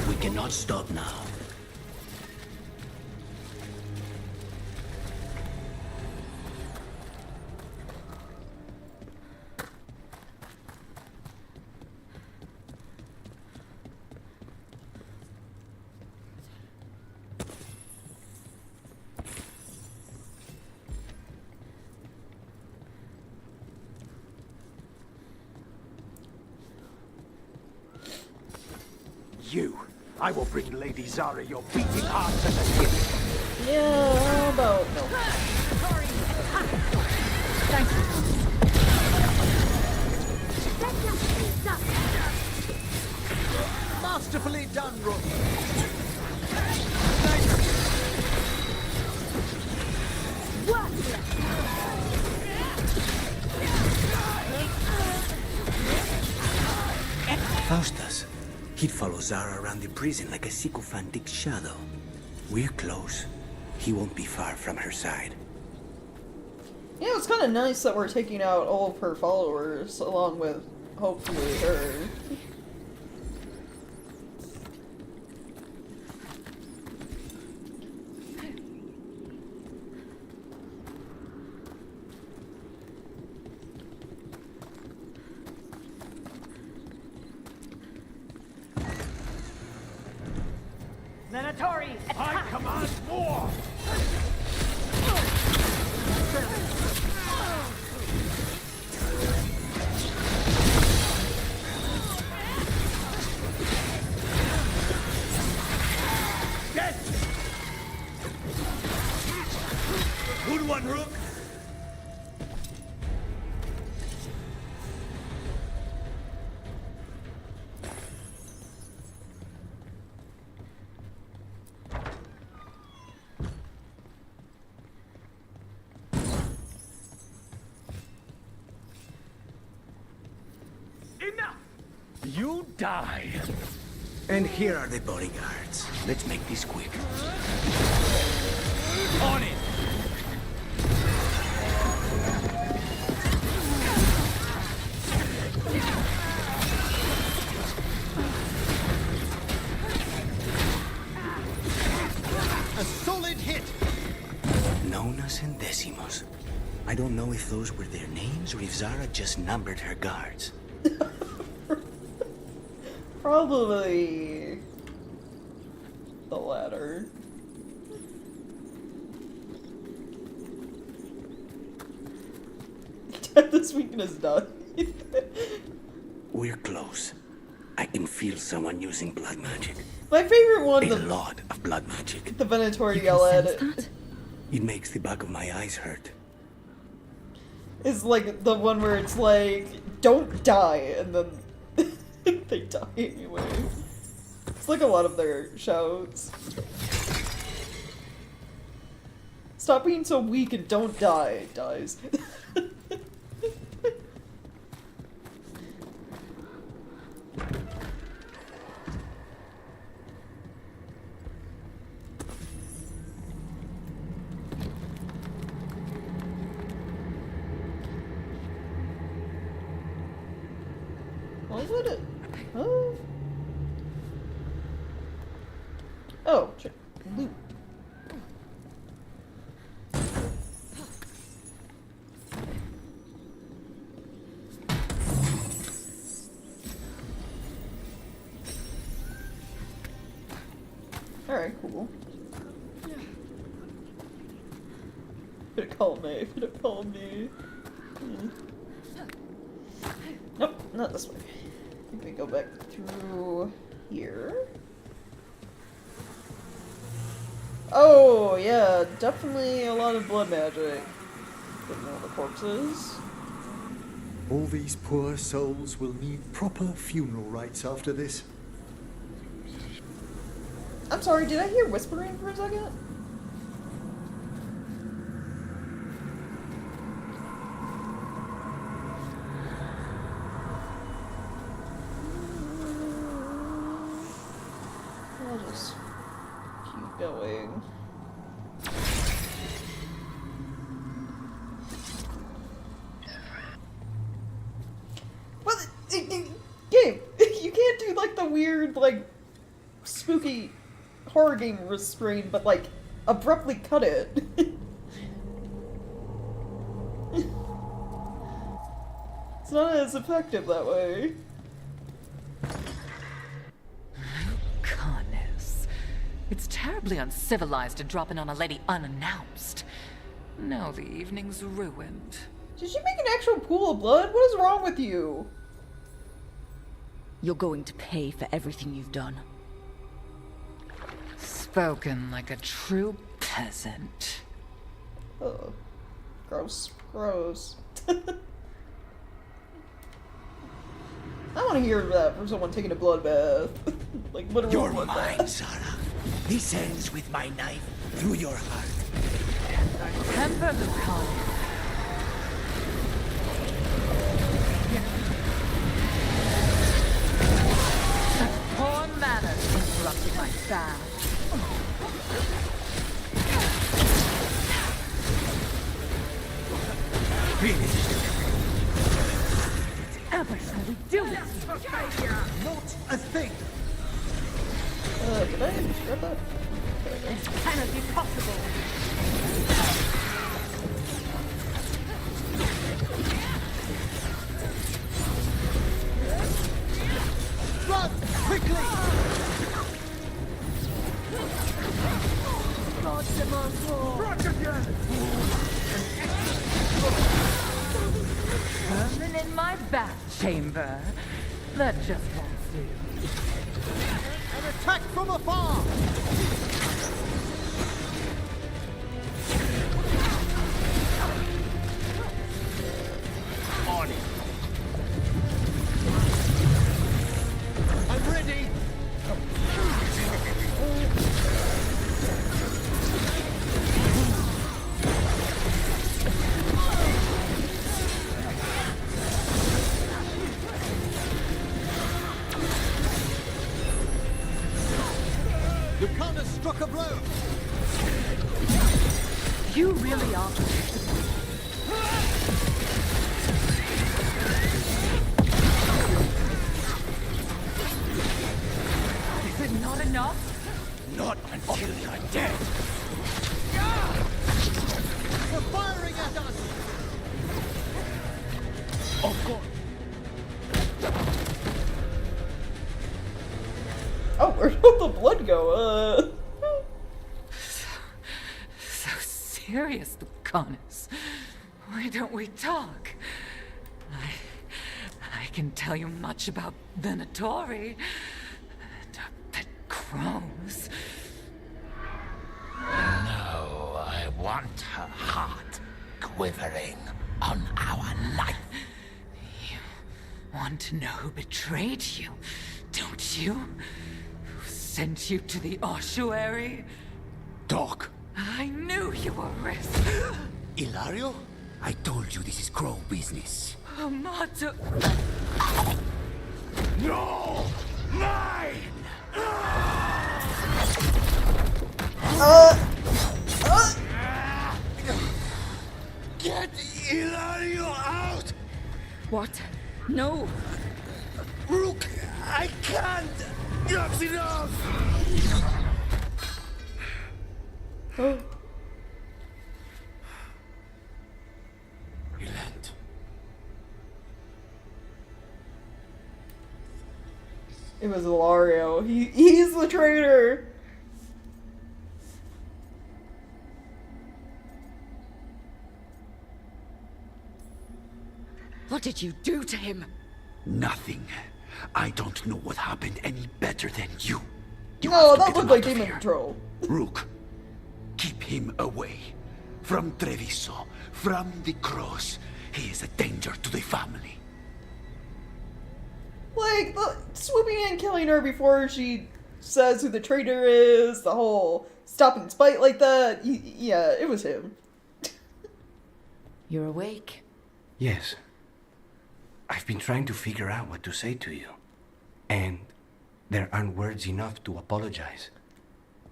S: We cannot stop now.
N: I will bring Lady Zara your beating heart to the gift.
A: Yeah, how about no?
O: Thank you.
N: Masterfully done, Rook.
S: Faustus. He'd follow Zara around the prison like a sycophantic shadow. We're close. He won't be far from her side.
A: Yeah, it's kind of nice that we're taking out all of her followers, along with, hopefully, her.
O: Venatori,
N: I command more!
S: Dead! Good one, Rook!
N: Enough! You die!
S: And here are the bodyguards. Let's make this quick.
N: On it! A solid hit!
S: Nonas and Decimos. I don't know if those were their names or if Zara just numbered her guards.
A: Probably the latter. This weakness died.
S: We're close. I can feel someone using blood magic.
A: My favorite one,
S: A lot of blood magic.
A: the Venatori yell at it,
S: It makes the back of my eyes hurt.
A: is like the one where it's like, don't die, and then they die anyway. It's like a lot of their shouts. Stop being so weak and don't die. It dies. What was it? Oh. Oh, shit. Loot. Alright, cool. Could have called me. Could have called me. Nope, not this way. I think we go back through here. Oh, yeah, definitely a lot of blood magic. Getting all the corpses.
N: All these poor souls will need proper funeral rites after this.
A: I'm sorry, did I hear whispering for a second? I'll just keep going. Well, game, you can't do like the weird, like, spooky horror game restraint, but like abruptly cut it. It's not as effective that way.
C: Goodness. It's terribly uncivilized to drop in on a lady unannounced. Now the evening's ruined.
A: Did you make an actual pool of blood? What is wrong with you?
F: You're going to pay for everything you've done.
C: spoken like a true peasant.
A: Oh, gross, gross. I want to hear that from someone taking a bloodbath. Like, literally.
E: You're
A: bloodbath.
E: mine, Sarah. This ends with my knife through your heart.
C: Temper the calm. Such poor manners interrupted my bath. Ever shall we do this?
N: Not a thing.
A: Did I grab that?
V: This cannot be possible.
N: Run! Quickly!
V: God demands more.
C: Vermin in my bath chamber. That just won't do.
N: An attack from afar!
E: On it.
N: I'm ready! The counter struck a blow!
C: You really are. Is it not enough?
E: Not until you're dead.
N: They're firing at us!
E: Of course.
A: Oh, where'd all the blood go?
C: So serious, Lucanus. Why don't we talk? I can tell you much about Venatori and our pet crows.
E: No, I want her heart quivering on our knife.
C: You want to know who betrayed you, don't you? Who sent you to the ossuary?
E: Doc.
C: I knew you were risk.
E: Ilario? I told you this is crow business.
C: Amato.
E: No! Mine! Get Ilario out!
F: What? No!
E: Rook, I can't! That's enough! Relent.
A: It was Ilario. He's the traitor.
F: What did you do to him?
E: Nothing. I don't know what happened any better than you.
A: No, that looked like Demon Control.
E: Rook, keep him away. From Treviso, from the cross. He is a danger to the family.
A: Like, swooping in and killing her before she says who the traitor is, the whole stop and spite like that. Yeah, it was him.
F: You're awake?
S: Yes. I've been trying to figure out what to say to you. And there aren't words enough to apologize.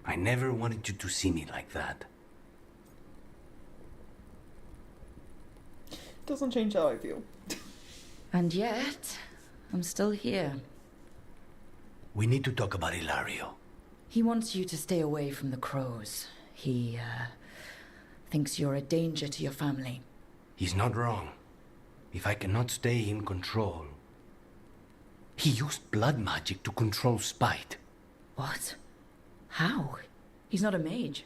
S: I never wanted you to see me like that.
A: Doesn't change how I feel.
F: And yet, I'm still here.
S: We need to talk about Ilario.
F: He wants you to stay away from the crows. He, thinks you're a danger to your family.
S: He's not wrong. If I cannot stay in control... He used blood magic to control spite.
F: What? How? He's not a mage.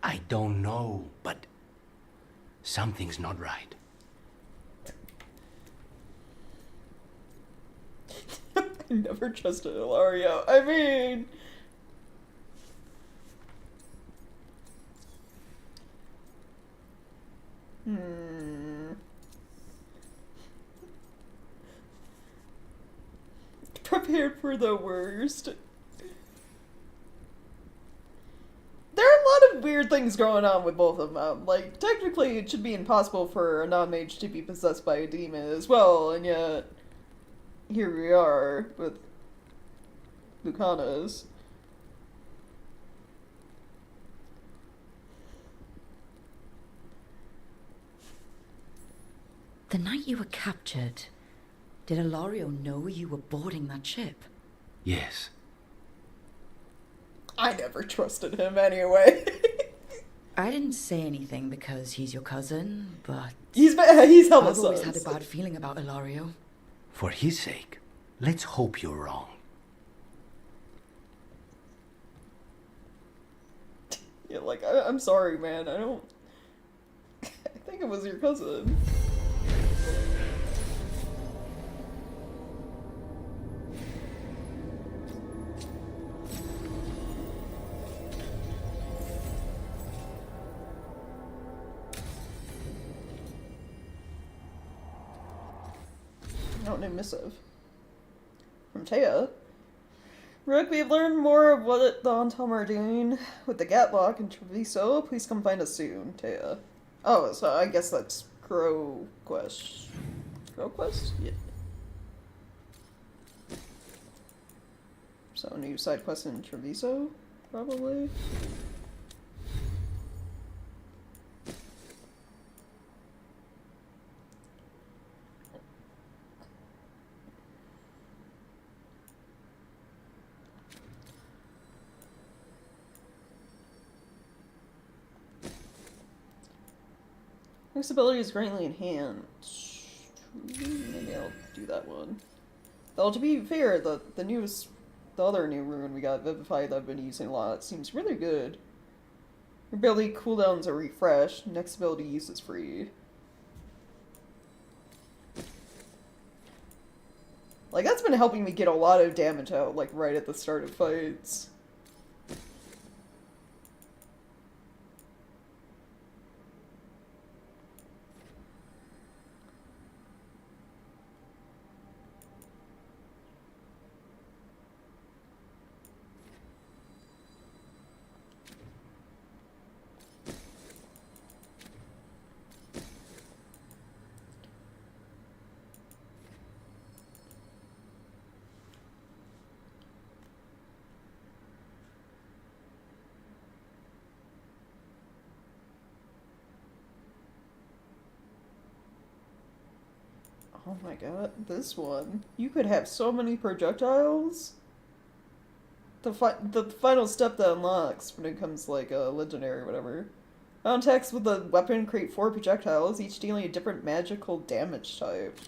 S: I don't know, but... something's not right.
A: I never trusted Ilario. I mean... prepared for the worst. There are a lot of weird things going on with both of them. Like, technically it should be impossible for a non-mage to be possessed by a demon as well, and yet here we are with Lucanas.
F: The night you were captured, did Ilario know you were boarding that ship?
S: Yes.
A: I never trusted him anyway.
F: I didn't say anything because he's your cousin, but...
A: He's hella
F: I've always
A: sus.
F: had a bad feeling about Ilario.
S: For his sake, let's hope you're wrong.
A: Yeah, like, I'm sorry, man. I don't... I think it was your cousin. New missive from Taya. Rook, we have learned more of what the Antom are doing with the Gatlock and Treviso. Please come find us soon, Taya. Oh, so I guess that's Crow Quest. Crow Quest? Yeah. So, new side quest in Treviso, probably. Flexibility is greatly enhanced. Maybe I'll do that one. Though to be fair, the other new rune we got, Vivify, that I've been using a lot, seems really good. Your ability cooldowns are refreshed. Next ability use is free. Like, that's been helping me get a lot of damage out, like, right at the start of fights. Oh my god, this one. You could have so many projectiles. The final step that unlocks when it comes like a legendary or whatever. On text with the weapon, create 4 projectiles, each dealing a different magical damage type.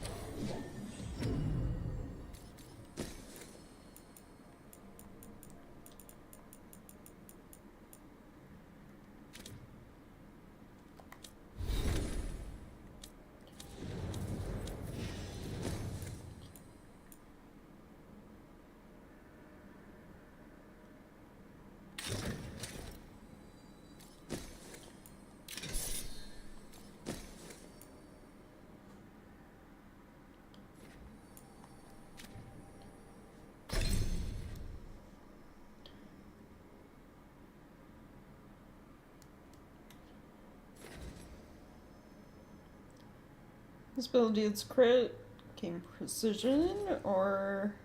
A: This ability deals crit, gain precision, or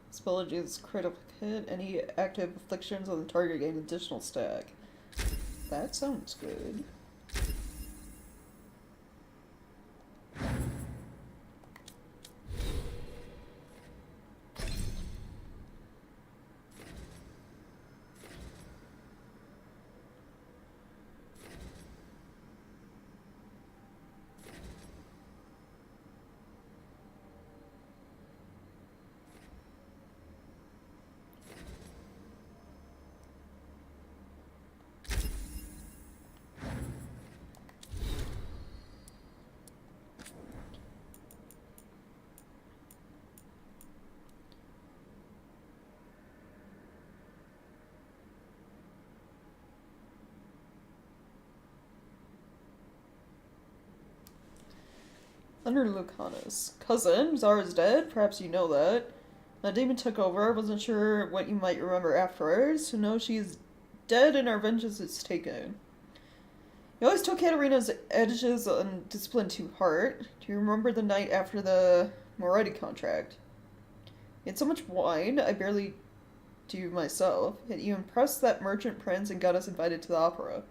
A: this ability deals critical hit. Any active afflictions on the target gain additional stack. That sounds good. Under Lucanus. Cousin, Zara's dead. Perhaps you know that. A demon took over. I wasn't sure what you might remember afterwards. To know she is dead and our vengeance is taken. You always took Katarina's edges on discipline to heart. Do you remember the night after the Moretti contract? You had so much wine, I barely do myself. Yet you impressed that merchant prince and got us invited to the opera.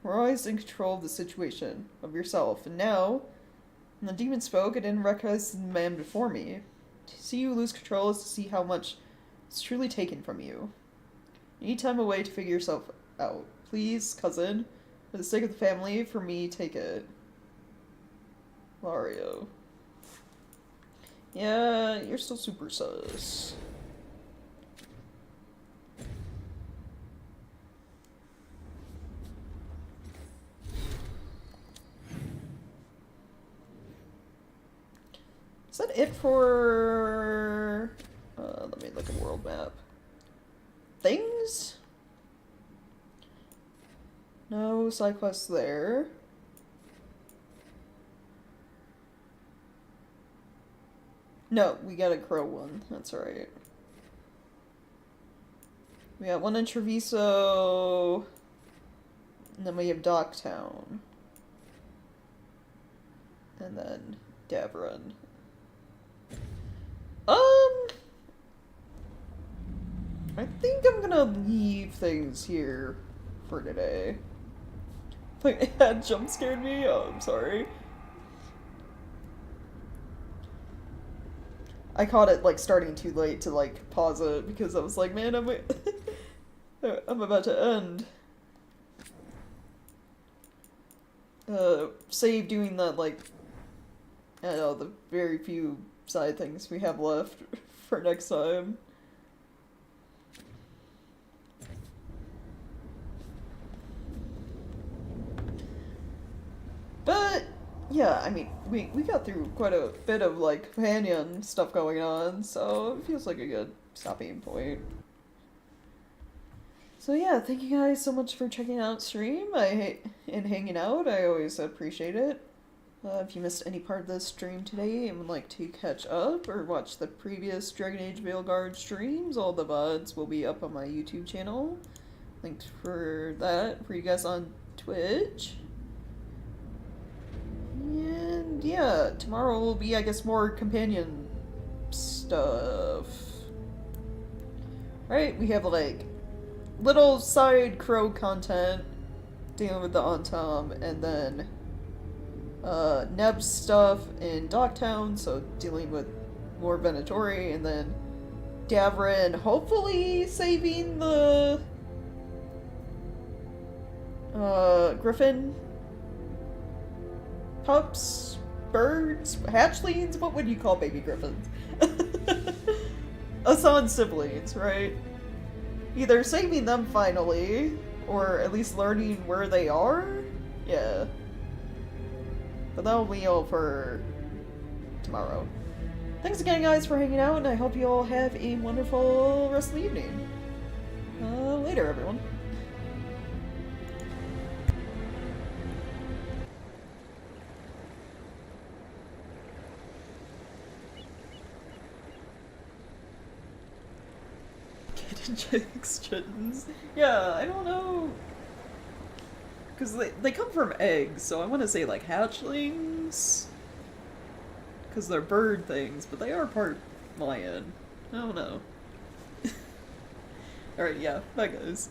A: We're always in control of the situation, of yourself. And now, when the demon spoke, I didn't recognize the man before me. To see you lose control is to see how much is truly taken from you. You need time away to figure yourself out. Please, cousin, for the sake of the family, for me, take it. Lario. Yeah, you're still super sus. Is that it for... let me look at world map. Things? No side quests there. No, we got a crow one. That's right. We got one in Treviso. And then we have Docktown. And then Davron. I think I'm gonna leave things here for today. Like, that jump scared me. Oh, I'm sorry. I caught it, like, starting too late to, like, pause it because I was like, man, I'm about to end. Save doing that, like, I don't know, the very few side things we have left for next time. But, yeah, I mean, we got through quite a bit of, like, companion stuff going on, so it feels like a good stopping point. So yeah, thank you guys so much for checking out stream and hanging out. I always appreciate it. If you missed any part of this stream today and would like to catch up or watch the previous Dragon Age Veilguard streams, all the VODs will be up on my YouTube channel. Linked for that for you guys on Twitch. And yeah, tomorrow will be, I guess, more companion stuff. Right, we have like little side crow content dealing with the Antam, and then Neb's stuff in Docktown, so dealing with more Venatori, and then Davrin hopefully saving the Griffin pups, birds, hatchlings, what would you call baby griffins? Asan's siblings, right? Either saving them finally, or at least learning where they are? Yeah. But that'll be all for tomorrow. Thanks again, guys, for hanging out, and I hope you all have a wonderful rest of the evening. Later, everyone. Chittens. Yeah, I don't know. Because they come from eggs, so I want to say like hatchlings. Because they're bird things, but they are part Mayan. I don't know. Alright, yeah, bye guys.